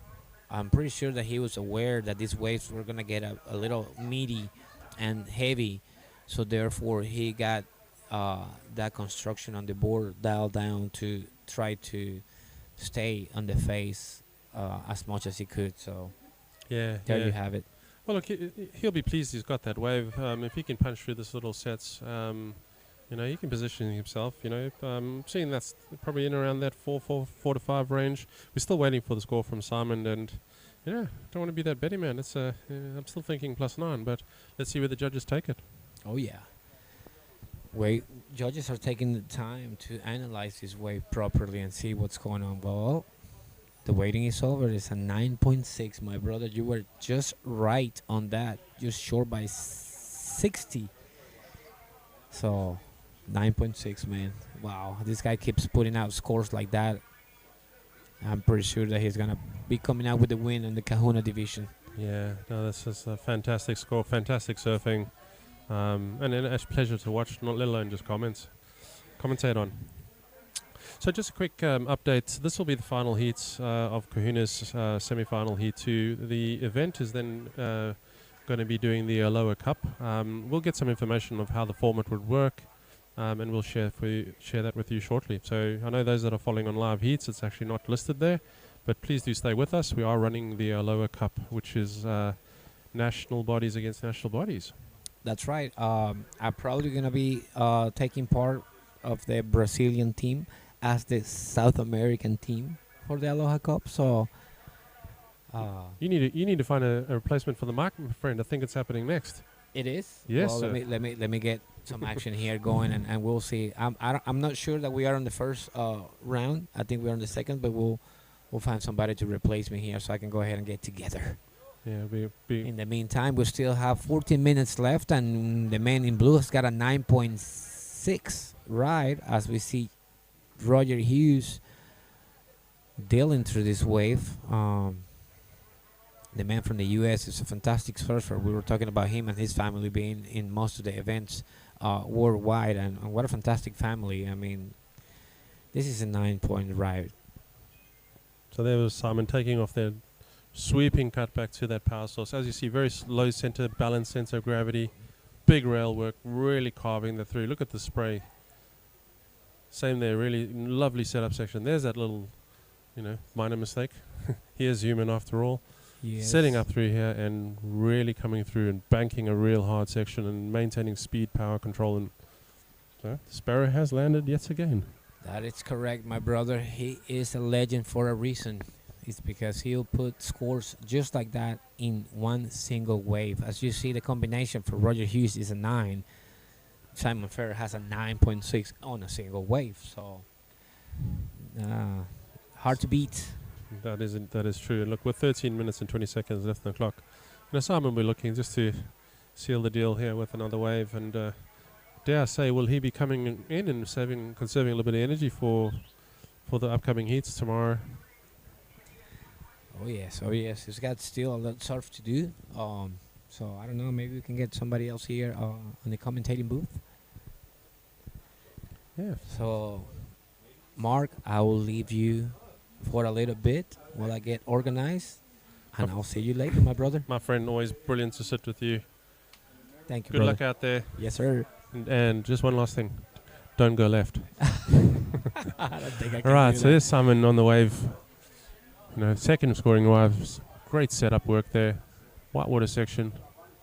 I'm pretty sure that he was aware that these waves were gonna get a little meaty and heavy, so therefore he got that construction on the board dialed down to try to stay on the face as much as he could. So Yeah, there yeah. you have it. Well, look, he'll be pleased he's got that wave. If he can punch through this little sets, he can position himself. I'm seeing that's probably in around that 4 to 5 range. We're still waiting for the score from Simon, and don't want to be that betty man. It's I'm still thinking +9, but let's see where the judges take it. Oh yeah. Judges are taking the time to analyze this wave properly and see what's going on. Well, the waiting is over. It's a 9.6, my brother. You were just right on that. Just short by 60. So, 9.6, man. Wow, this guy keeps putting out scores like that. I'm pretty sure that he's going to be coming out with the win in the Kahuna division. Yeah, no, this is a fantastic score, fantastic surfing. And a pleasure to watch, not let alone just commentate on. So just a quick update. This will be the final heats of Kahuna's semi-final heat 2. The event is then going to be doing the Aloha Cup. We'll get some information of how the format would work, and we'll share that with you shortly. So I know those that are following on live heats, it's actually not listed there, but please do stay with us. We are running the Aloha Cup, which is national bodies against national bodies. That's right. I'm probably going to be taking part of the Brazilian team as the South American team for the Aloha Cup. So you need to find a replacement for the mic, my friend. I think it's happening next. It is. Yes. Well, let me get some action here going, and we'll see. I'm not sure that we are on the first round. I think we're on the second, but we'll find somebody to replace me here so I can go ahead and get together. Yeah, in the meantime, we still have 14 minutes left, and the man in blue has got a 9.6 ride as we see Roger Hughes dealing through this wave. The man from the U.S. is a fantastic surfer. We were talking about him and his family being in most of the events worldwide, and what a fantastic family. I mean, this is a 9-point ride. So there was Simon taking off their sweeping cutback to that power source. As you see, very low balance center of gravity, big rail work, really carving that through. Look at the spray. Same there, really lovely setup section. There's that little, minor mistake. He is human after all. Yes. Setting up through here and really coming through and banking a real hard section and maintaining speed, power control. And so Sparrow has landed yet again. That is correct, my brother. He is a legend for a reason. It's because he'll put scores just like that in one single wave. As you see, the combination for Roger Hughes is a 9. Simon Ferrer has a 9.6 on a single wave. So, hard to beat. That is true. And look, with 13 minutes and 20 seconds left on the clock, Simon will be looking just to seal the deal here with another wave. And dare I say, will he be coming in and conserving a little bit of energy for the upcoming heats tomorrow? Oh yes. He's got still a lot of surf to do. So I don't know. Maybe we can get somebody else here on the commentating booth. Yeah. So, Mark, I will leave you for a little bit while I get organized, and I'll see you later, my brother. My friend, always brilliant to sit with you. Thank you, Good brother. luck out there. Yes, sir. And just one last thing. Don't go left. I don't think I can All right, do so that. there's Simon on the wave. Second scoring waves. Great setup work there. Whitewater section.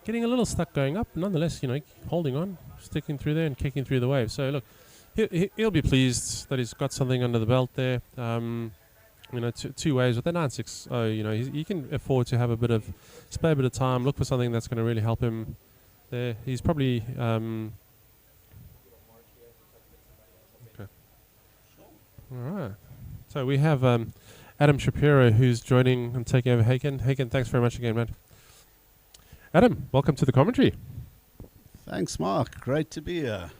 Getting a little stuck going up. Nonetheless, holding on, sticking through there and kicking through the wave. So, look, he'll be pleased that he's got something under the belt there. Two waves with the 9.6. He can afford to have spare a bit of time, look for something that's going to really help him there. He's probably... okay. All right. So we have Adam Shapiro, who's joining and taking over Haken. Haken, thanks very much again, man. Adam, welcome to the commentary. Thanks, Mark. Great to be here.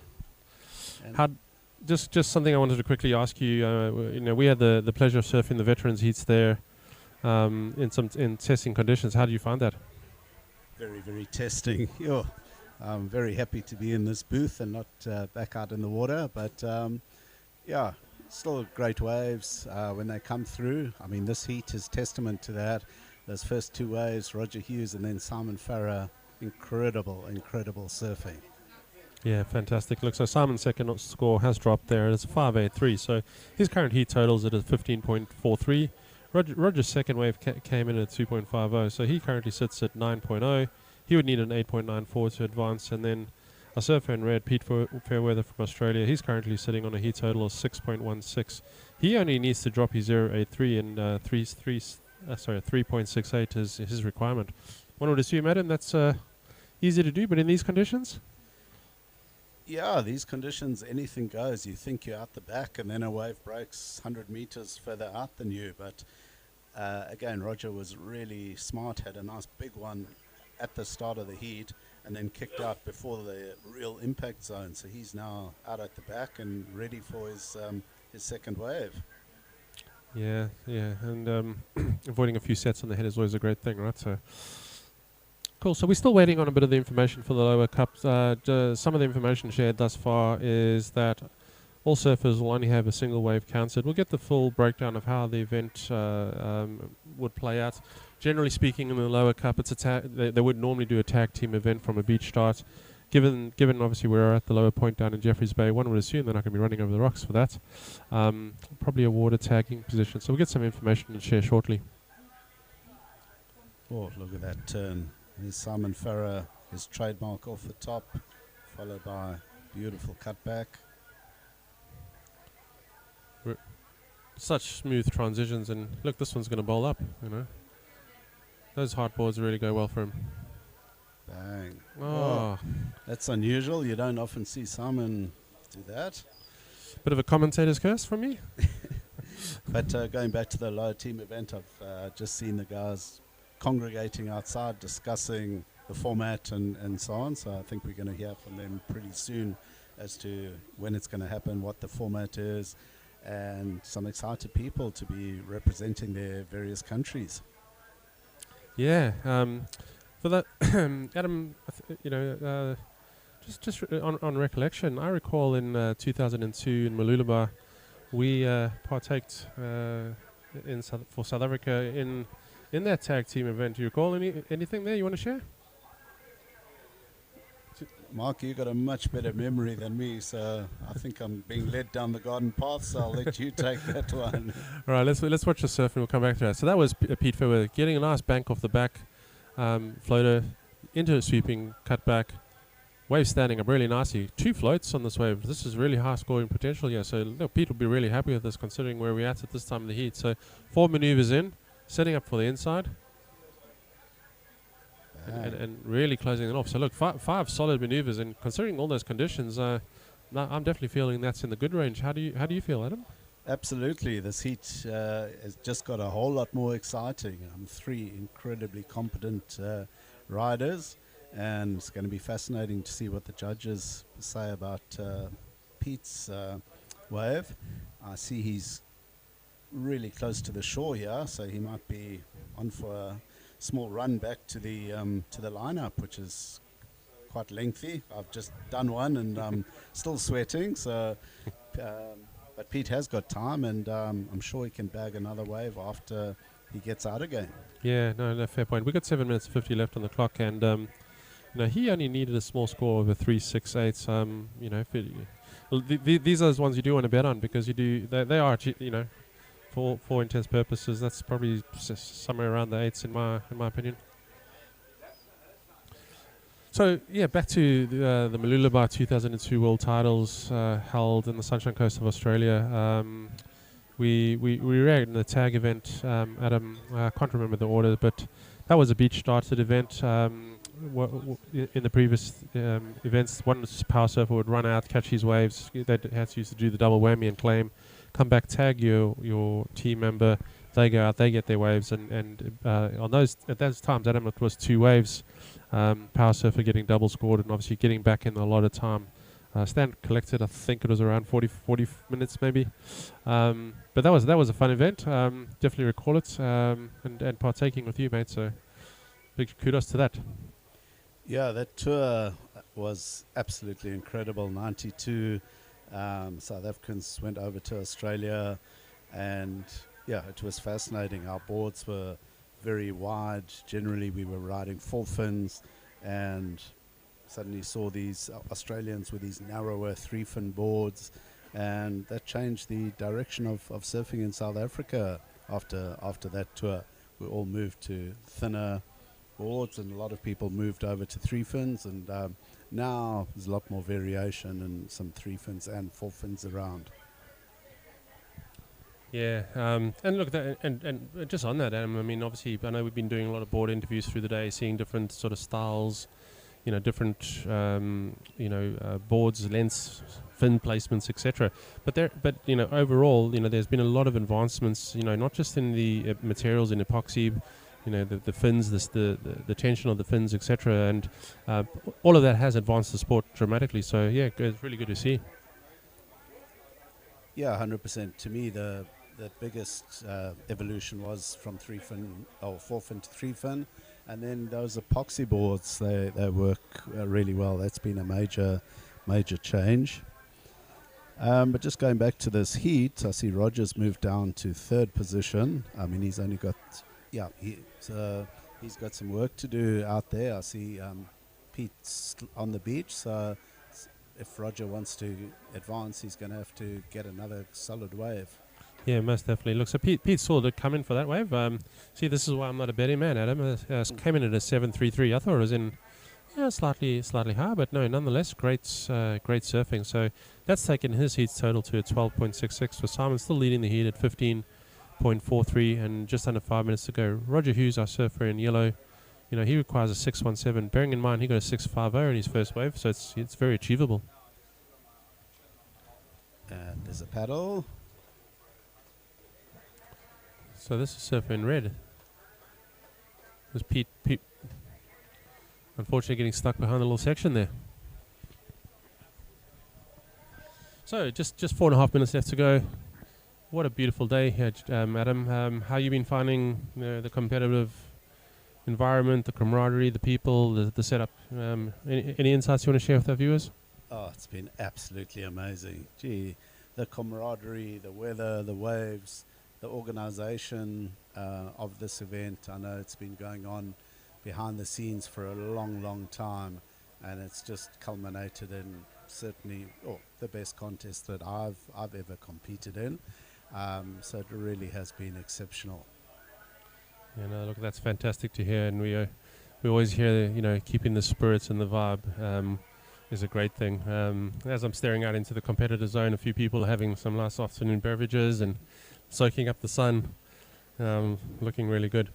Just something I wanted to quickly ask you. We had the pleasure of surfing the veterans heats there in testing conditions. How do you find that? Very, very testing. I'm very happy to be in this booth and not back out in the water. But Yeah, still great waves when they come through. I mean, this heat is testament to that. Those first two waves, Roger Hughes and then Simon Farrer, incredible surfing. Yeah, fantastic. Look, so Simon's second score has dropped there. It's 5.83, so his current heat totals at 15.43. Roger's second wave came in at 2.50, so he currently sits at 9.0. He would need an 8.94 to advance, and then a surfer in red, Pete Fairweather from Australia, he's currently sitting on a heat total of 6.16. He only needs to drop his 0.83 and 3.68 is his requirement. One would assume, Adam, that's easy to do, but in these conditions? Yeah, these conditions, anything goes. You think you're out the back, and then a wave breaks 100 meters further out than you. But again, Roger was really smart, had a nice big one at the start of the heat, and then kicked out before the real impact zone. So he's now out at the back and ready for his second wave. Yeah, and avoiding a few sets on the head is always a great thing, right? So. Cool. So we're still waiting on a bit of the information for the lower cups. Some of the information shared thus far is that all surfers will only have a single wave counted. We'll get the full breakdown of how the event would play out. Generally speaking, in the lower cup, it's they would normally do a tag team event from a beach start. Given obviously we're at the lower point down in Jeffreys Bay, one would assume they're not going to be running over the rocks for that. Probably a water tagging position. So we'll get some information and share shortly. Oh, look at that turn. There's Simon Farrer, his trademark off the top, followed by beautiful cutback. Such smooth transitions, and look, this one's going to bowl up, you know. Those hard boards really go well for him. Bang. Oh. That's unusual. You don't often see Simon do that. Bit of a commentator's curse from me. But going back to the lower team event, I've just seen the guys congregating outside, discussing the format and so on. So I think we're going to hear from them pretty soon as to when it's going to happen, what the format is, and some excited people to be representing their various countries. Yeah, for that, Adam, just on recollection, I recall in 2002 in Malulaba, we partaked for South Africa in that tag team event. Do you recall anything there you want to share? Mark, you got a much better memory than me, so I think I'm being led down the garden path, so I'll let you take that one. All right, let's watch the surf and we'll come back to that. So that was Pete Fairweather getting a nice bank off the back, floater into a sweeping cutback, wave standing up really nicely. 2 floats on this wave. This is really high scoring potential here. So look, Pete will be really happy with this considering where we're at this time of the heat. So 4 maneuvers in, setting up for the inside. And really closing it off. So look, 5 solid maneuvers, and considering all those conditions, I'm definitely feeling that's in the good range. How do you feel, Adam? Absolutely. This heat has just got a whole lot more exciting. 3 incredibly competent riders, and it's going to be fascinating to see what the judges say about Pete's wave. I see he's really close to the shore here, so he might be on for a small run back to the lineup, which is quite lengthy. I've just done one and I'm still sweating. So, but Pete has got time, and I'm sure he can bag another wave after he gets out again. Yeah, no, fair point. We got 7 minutes 50 left on the clock, and he only needed a small score of a 3.68. These are the ones you do want to bet on, because they are for intense purposes, that's probably somewhere around the 8s in my opinion. So yeah, back to the Malulaba 2002 World Titles held in the Sunshine Coast of Australia. We ran the tag event, Adam. I can't remember the order, but that was a beach started event. In the previous events, one power surfer would run out, catch his waves. They had to do the double whammy and claim. Come back, tag your team member. They go out, they get their waves, and on those at those times, Adam, it was 2 waves. Power surfer getting double scored and obviously getting back in a lot of time. Stand collected, I think it was around 40 minutes maybe. But that was a fun event. Definitely recall it and partaking with you, mate. So big kudos to that. Yeah, that tour was absolutely incredible. 92 South Africans went over to Australia, and yeah, it was fascinating. Our boards were very wide. Generally, we were riding full fins, and suddenly saw these Australians with these narrower 3-fin boards, and that changed the direction of surfing in South Africa. After that tour, we all moved to thinner boards, and a lot of people moved over to 3-fins, and now there's a lot more variation and some 3-fins and 4-fins around. Yeah, and look, and just on that, Adam, I mean, obviously, I know we've been doing a lot of board interviews through the day, seeing different sort of styles, different, boards, lengths, fin placements, etc. But overall, there's been a lot of advancements, not just in the materials in epoxy, the fins, the tension of the fins, etc. And all of that has advanced the sport dramatically. So yeah, it's really good to see. Yeah, 100%. To me, the biggest evolution was from 3-fin or 4-fin to 3-fin, and then those epoxy boards, they work really well. That's been a major change. But just going back to this heat, I see Rogers moved down to 3rd position. I mean, he's only got, he's got some work to do out there. I see Pete's on the beach, so if Roger wants to advance, he's going to have to get another solid wave. Yeah, most definitely. Look, so Pete saw it come in for that wave. See, this is why I'm not a betting man, Adam. Came in at a 7.33. I thought it was in slightly high, but no, nonetheless, great surfing. So that's taken his heats total to a 12.66 for Simon, still leading the heat at 15.43 and just under 5 minutes to go. Roger Hughes, our surfer in yellow, he requires a 6.17. Bearing in mind he got a 6.50 in his first wave, so it's very achievable. And there's a paddle. So this is surfer in red. There's Pete unfortunately getting stuck behind the little section there. So just 4.5 minutes left to go. What a beautiful day here, Adam. How you been finding the competitive environment, the camaraderie, the people, the setup? Any insights you want to share with our viewers? Oh, it's been absolutely amazing. Gee, the camaraderie, the weather, the waves, the organization of this event. I know it's been going on behind the scenes for a long time, and it's just culminated in certainly the best contest that I've ever competed in. So it really has been exceptional. Yeah, no, look, that's fantastic to hear, and we always hear keeping the spirits and the vibe is a great thing. As I'm staring out into the competitor zone, a few people are having some nice afternoon beverages and soaking up the sun, looking really good.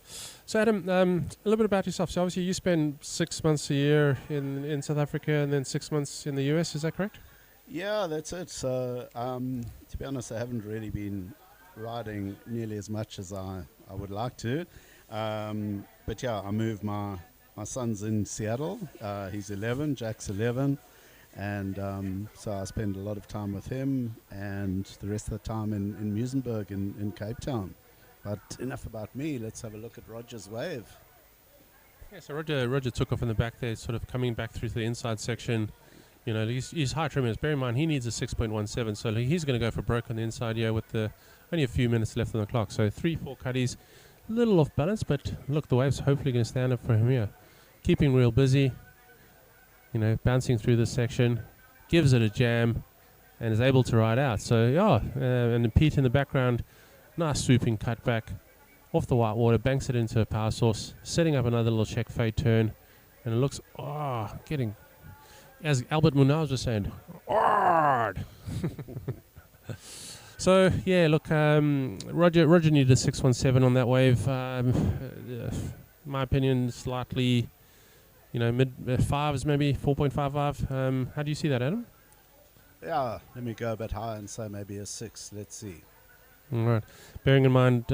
So Adam, a little bit about yourself. So obviously you spend 6 months a year in South Africa and then 6 months in the US, is that correct? Yeah, that's it. So to be honest, I haven't really been riding nearly as much as I would like to. But yeah, I moved my son's in Seattle. He's 11, Jack's 11. And so I spend a lot of time with him and the rest of the time in Muizenberg in Cape Town. But enough about me. Let's have a look at Roger's wave. Yeah, so Roger took off in the back there, sort of coming back through to the inside section. He's high trimmers. Bear in mind, he needs a 6.17, so he's going to go for broke on the inside here with only a few minutes left on the clock. So 3-4 cutties, a little off balance, but look, the wave's hopefully going to stand up for him here. Keeping real busy, bouncing through this section, gives it a jam, and is able to ride out. So yeah, and then Pete in the background, nice swooping cutback off the white water, banks it into a power source, setting up another little check fade turn, and it looks getting, as Albert Munoz was saying, hard. So yeah, look, Roger needed a 6.17 on that wave. My opinion, slightly, mid fives, maybe 4.55. How do you see that, Adam? Yeah, let me go a bit higher and say maybe a 6. Let's see. All right. Bearing in mind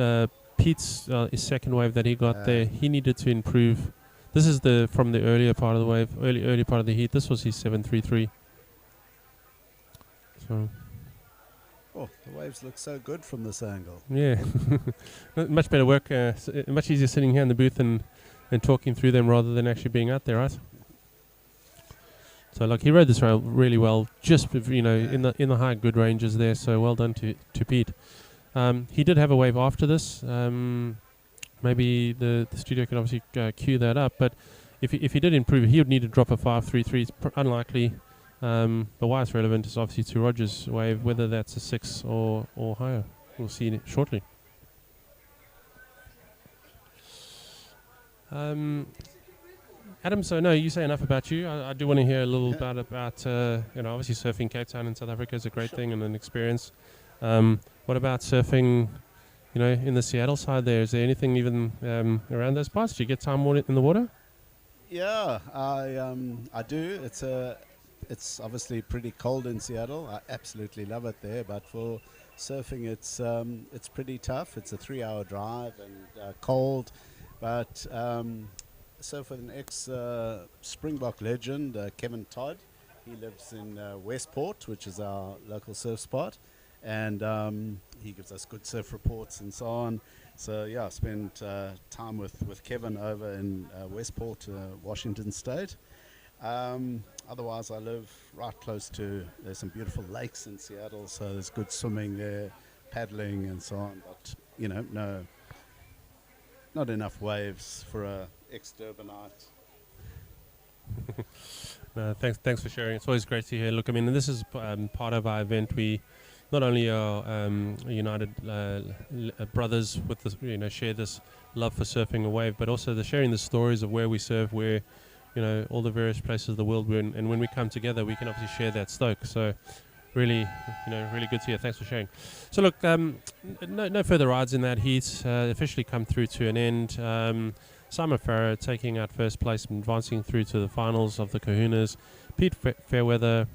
Pete's his second wave that he got there, he needed to improve. This is from the earlier part of the wave, early part of the heat. This was his 7.33. So. Oh, the waves look so good from this angle. Yeah, much better work. Much easier sitting here in the booth and talking through them rather than actually being out there, right? So like he rode this rail really well, just in the high good ranges there. So well done to Pete. He did have a wave after this. Maybe the studio can obviously cue that up. But if he did improve, he would need to drop a 5.33. It's unlikely. But why it's relevant is obviously to Roger's wave, whether that's a 6 or higher. We'll see it shortly. Adam, so no, you say enough about you. I do want to hear a little bit about obviously surfing Cape Town in South Africa is a great thing and an experience. What about surfing, in the Seattle side there? Is there anything even around those parts? Do you get time in the water? Yeah, I do. It's obviously pretty cold in Seattle. I absolutely love it there, but for surfing, it's pretty tough. It's a 3-hour drive and cold, but surf with an ex-Springbok legend, Kevin Todd. He lives in Westport, which is our local surf spot, and he gives us good surf reports and so on. So yeah, I spent time with Kevin over in Westport, Washington State. Otherwise, I live right close to, there's some beautiful lakes in Seattle, so there's good swimming there, paddling and so on, but not enough waves for a ex-Durbanite. No, thanks for sharing. It's always great to hear. Look, I mean, this is part of our event. We not only are united brothers with this, share this love for surfing a wave, but also sharing the stories of where we surf, where all the various places of the world we're in, and when we come together, we can obviously share that stoke. So really, really good to hear. Thanks for sharing. So look, no further rides in that heat. Officially come through to an end. Simon Farrow taking out first place and advancing through to the finals of the Kahunas. Pete Fairweather,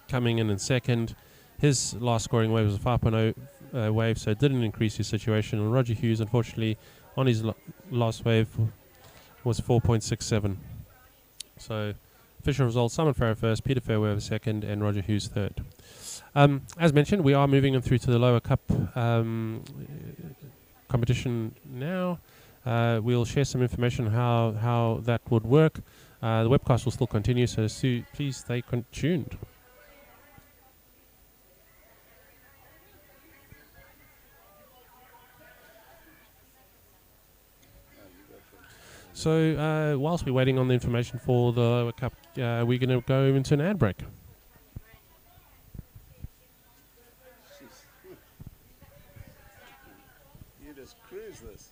coming in second. His last scoring wave was a 5.0 wave, so it didn't increase his situation. And Roger Hughes, unfortunately, on his last wave was 4.67. So official results: Simon Farrow first, Peter Fairweather second, and Roger Hughes third. As mentioned, we are moving him through to the lower cup competition now. We'll share some information how that would work. The webcast will still continue, so please stay tuned. So whilst we're waiting on the information for the lower cup, we're going to go into an ad break. You just cruise this.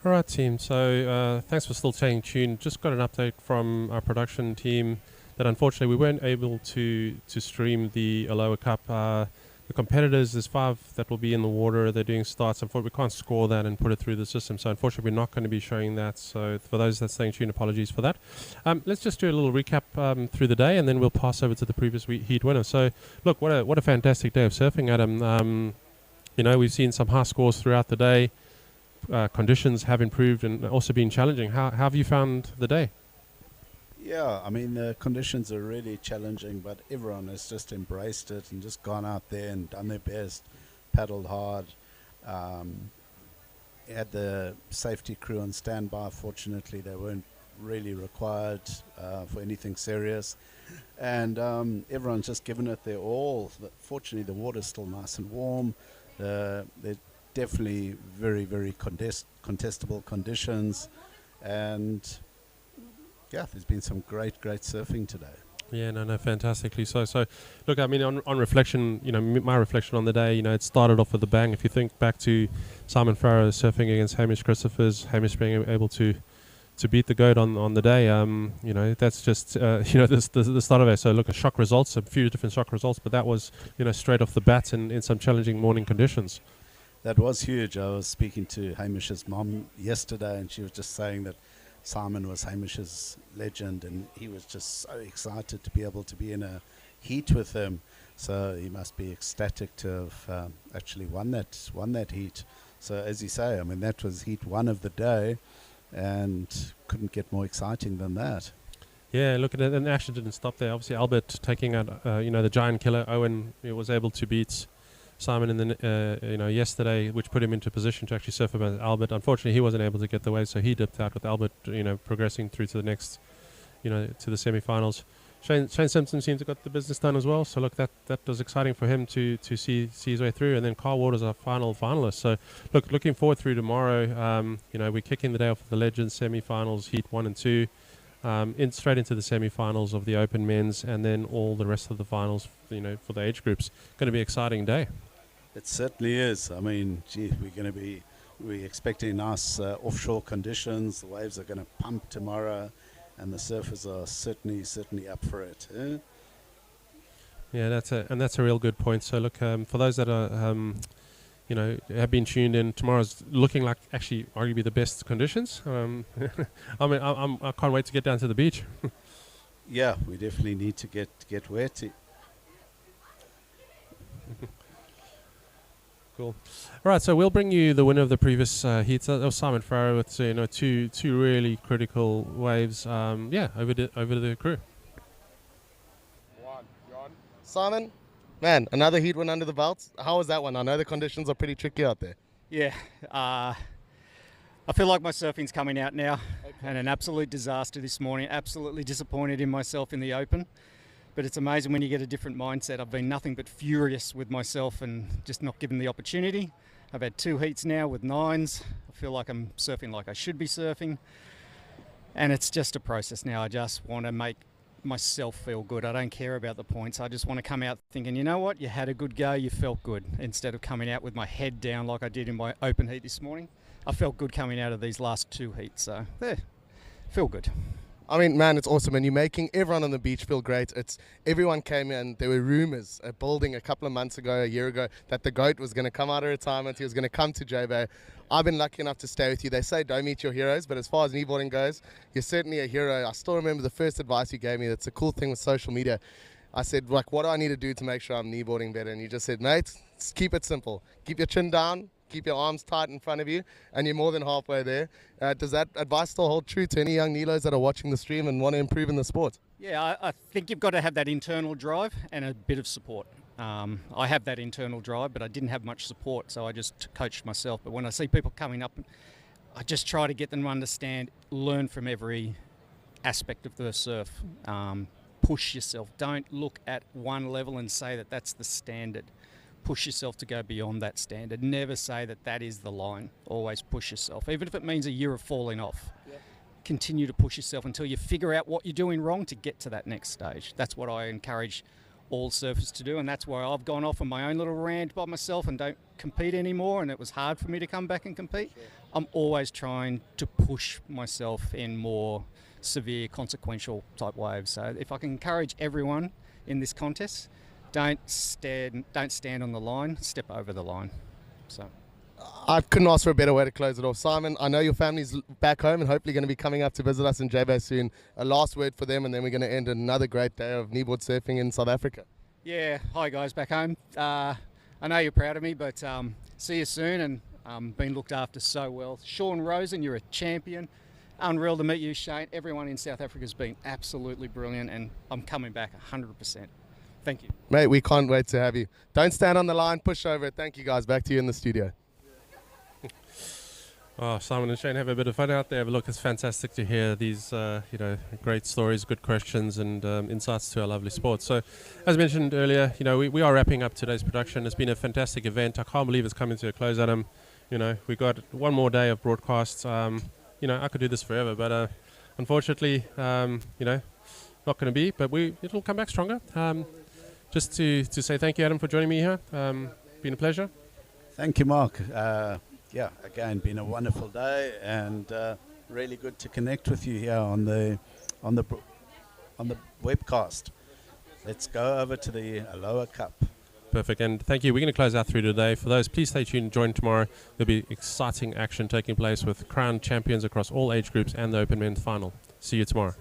All right, team. So thanks for still staying tuned. Just got an update from our production team that unfortunately we weren't able to stream the Aloha Cup. The competitors, there's 5 that will be in the water. They're doing starts. Unfortunately, we can't score that and put it through the system. So unfortunately, we're not going to be showing that. So for those that staying tuned, apologies for that. Let's just do a little recap through the day, and then we'll pass over to the previous heat winner. So look, what a fantastic day of surfing, Adam. You know, we've seen some high scores throughout the day. Conditions have improved and also been challenging. How have you found the day? Yeah, I mean, the conditions are really challenging, but everyone has just embraced it and just gone out there and done their best, paddled hard. Had the safety crew on standby. Fortunately, they weren't really required for anything serious. And everyone's just given it their all. Fortunately, the water's still nice and warm. They're definitely very, very contestable conditions. And yeah, there's been some great surfing today. Yeah, no, fantastically so. So, look, I mean, on reflection, you know, my reflection on the day, you know, it started off with a bang. If you think back to Simon Farrow surfing against Hamish Christophers, Hamish being able to beat the GOAT on the day, you know, that's just, you know, the start of it. So, look, a few different shock results, but that was, you know, straight off the bat in some challenging morning conditions. That was huge. I was speaking to Hamish's mom yesterday, and she was just saying that Simon was Hamish's legend, and he was just so excited to be able to be in a heat with him. So he must be ecstatic to have actually won that heat. So as you say, I mean, that was heat 1 of the day, and couldn't get more exciting than that. Yeah, look at it, and action didn't stop there. Obviously, Albert taking out, you know, the giant killer. Owen was able to beat Simon in the you know, yesterday, which put him into position to actually surf about Albert. Unfortunately, he wasn't able to get the wave, so he dipped out with Albert, you know, progressing through to the next, you know, to the semi-finals. Shane Simpson seems to have got the business done as well. So look, that was exciting for him to see his way through. And then Carl Waters, our final finalist. So look, looking forward through tomorrow. You know, we're kicking the day off with the Legends semi-finals, heat 1 and 2. Straight into the semi-finals of the Open men's, and then all the rest of the finals, you know, for the age groups. Going to be an exciting day. It certainly is. I mean, gee, we're expecting nice offshore conditions. The waves are going to pump tomorrow, and the surfers are certainly up for it. Eh? Yeah, that's a real good point. So look, for those that are you know, have been tuned in, tomorrow's looking like actually arguably the best conditions. I mean, I can't wait to get down to the beach. Yeah, we definitely need to get wet. Cool. All right, so we'll bring you the winner of the previous heats. That was Simon Farrow with, you know, two really critical waves. Yeah, over to the crew. Simon, man, another heat win under the belt. How was that one? I know the conditions are pretty tricky out there. Yeah, I feel like my surfing's coming out now, and an absolute disaster this morning. Absolutely disappointed in myself in the Open. But it's amazing when you get a different mindset. I've been nothing but furious with myself and just not given the opportunity. I've had 2 heats now with 9s. I feel like I'm surfing like I should be surfing. And it's just a process now. I just want to make myself feel good. I don't care about the points. I just want to come out thinking, you know what, you had a good go, you felt good. Instead of coming out with my head down like I did in my Open heat this morning. I felt good coming out of these last 2 heats. So, there, feel good. I mean, man, it's awesome, and you're making everyone on the beach feel great. Everyone came in. There were rumors building a couple of months ago, a year ago, that the GOAT was going to come out of retirement. He was going to come to J-Bay. I've been lucky enough to stay with you. They say don't meet your heroes, but as far as kneeboarding goes, you're certainly a hero. I still remember the first advice you gave me. That's a cool thing with social media. I said, like, what do I need to do to make sure I'm kneeboarding better? And you just said, mate, keep it simple. Keep your chin down. Keep your arms tight in front of you, and you're more than halfway there. Does that advice still hold true to any young Nilos that are watching the stream and want to improve in the sport? Yeah, I think you've got to have that internal drive and a bit of support. I have that internal drive, but I didn't have much support, so I just coached myself. But when I see people coming up, I just try to get them to understand, learn from every aspect of the surf. Push yourself. Don't look at one level and say that that's the standard. Push yourself to go beyond that standard. Never say that that is the line. Always push yourself, even if it means a year of falling off. Yep. Continue to push yourself until you figure out what you're doing wrong to get to that next stage. That's what I encourage all surfers to do, and that's why I've gone off on my own little rant by myself and don't compete anymore, and it was hard for me to come back and compete. I'm always trying to push myself in more severe, consequential type waves. So if I can encourage everyone in this contest, don't stand on the line, step over the line. So I couldn't ask for a better way to close it off. Simon, I know your family's back home and hopefully going to be coming up to visit us in J-Bay soon. A last word for them, and then we're going to end another great day of kneeboard surfing in South Africa. Yeah, hi guys back home. I know you're proud of me, but see you soon, and been looked after so well. Sean Rosen, you're a champion. Unreal to meet you, Shane. Everyone in South Africa has been absolutely brilliant, and I'm coming back 100%. Thank you. Mate, we can't wait to have you. Don't stand on the line, push over. Thank you guys. Back to you in the studio. Oh, Simon and Shane have a bit of fun out there, but look, it's fantastic to hear these, great stories, good questions, and insights to our lovely sport. So, as mentioned earlier, we are wrapping up today's production. It's been a fantastic event. I can't believe it's coming to a close, Adam. We got one more day of broadcasts. I could do this forever, but unfortunately, not going to be. But it'll come back stronger. Just to say thank you, Adam, for joining me here. Been a pleasure. Thank you, Mark. Again, been a wonderful day, and really good to connect with you here on the webcast. Let's go over to the Aloha Cup. Perfect, and thank you. We're going to close out through today. For those, please stay tuned. Join tomorrow. There'll be exciting action taking place with crowned champions across all age groups and the Open Men's Final. See you tomorrow.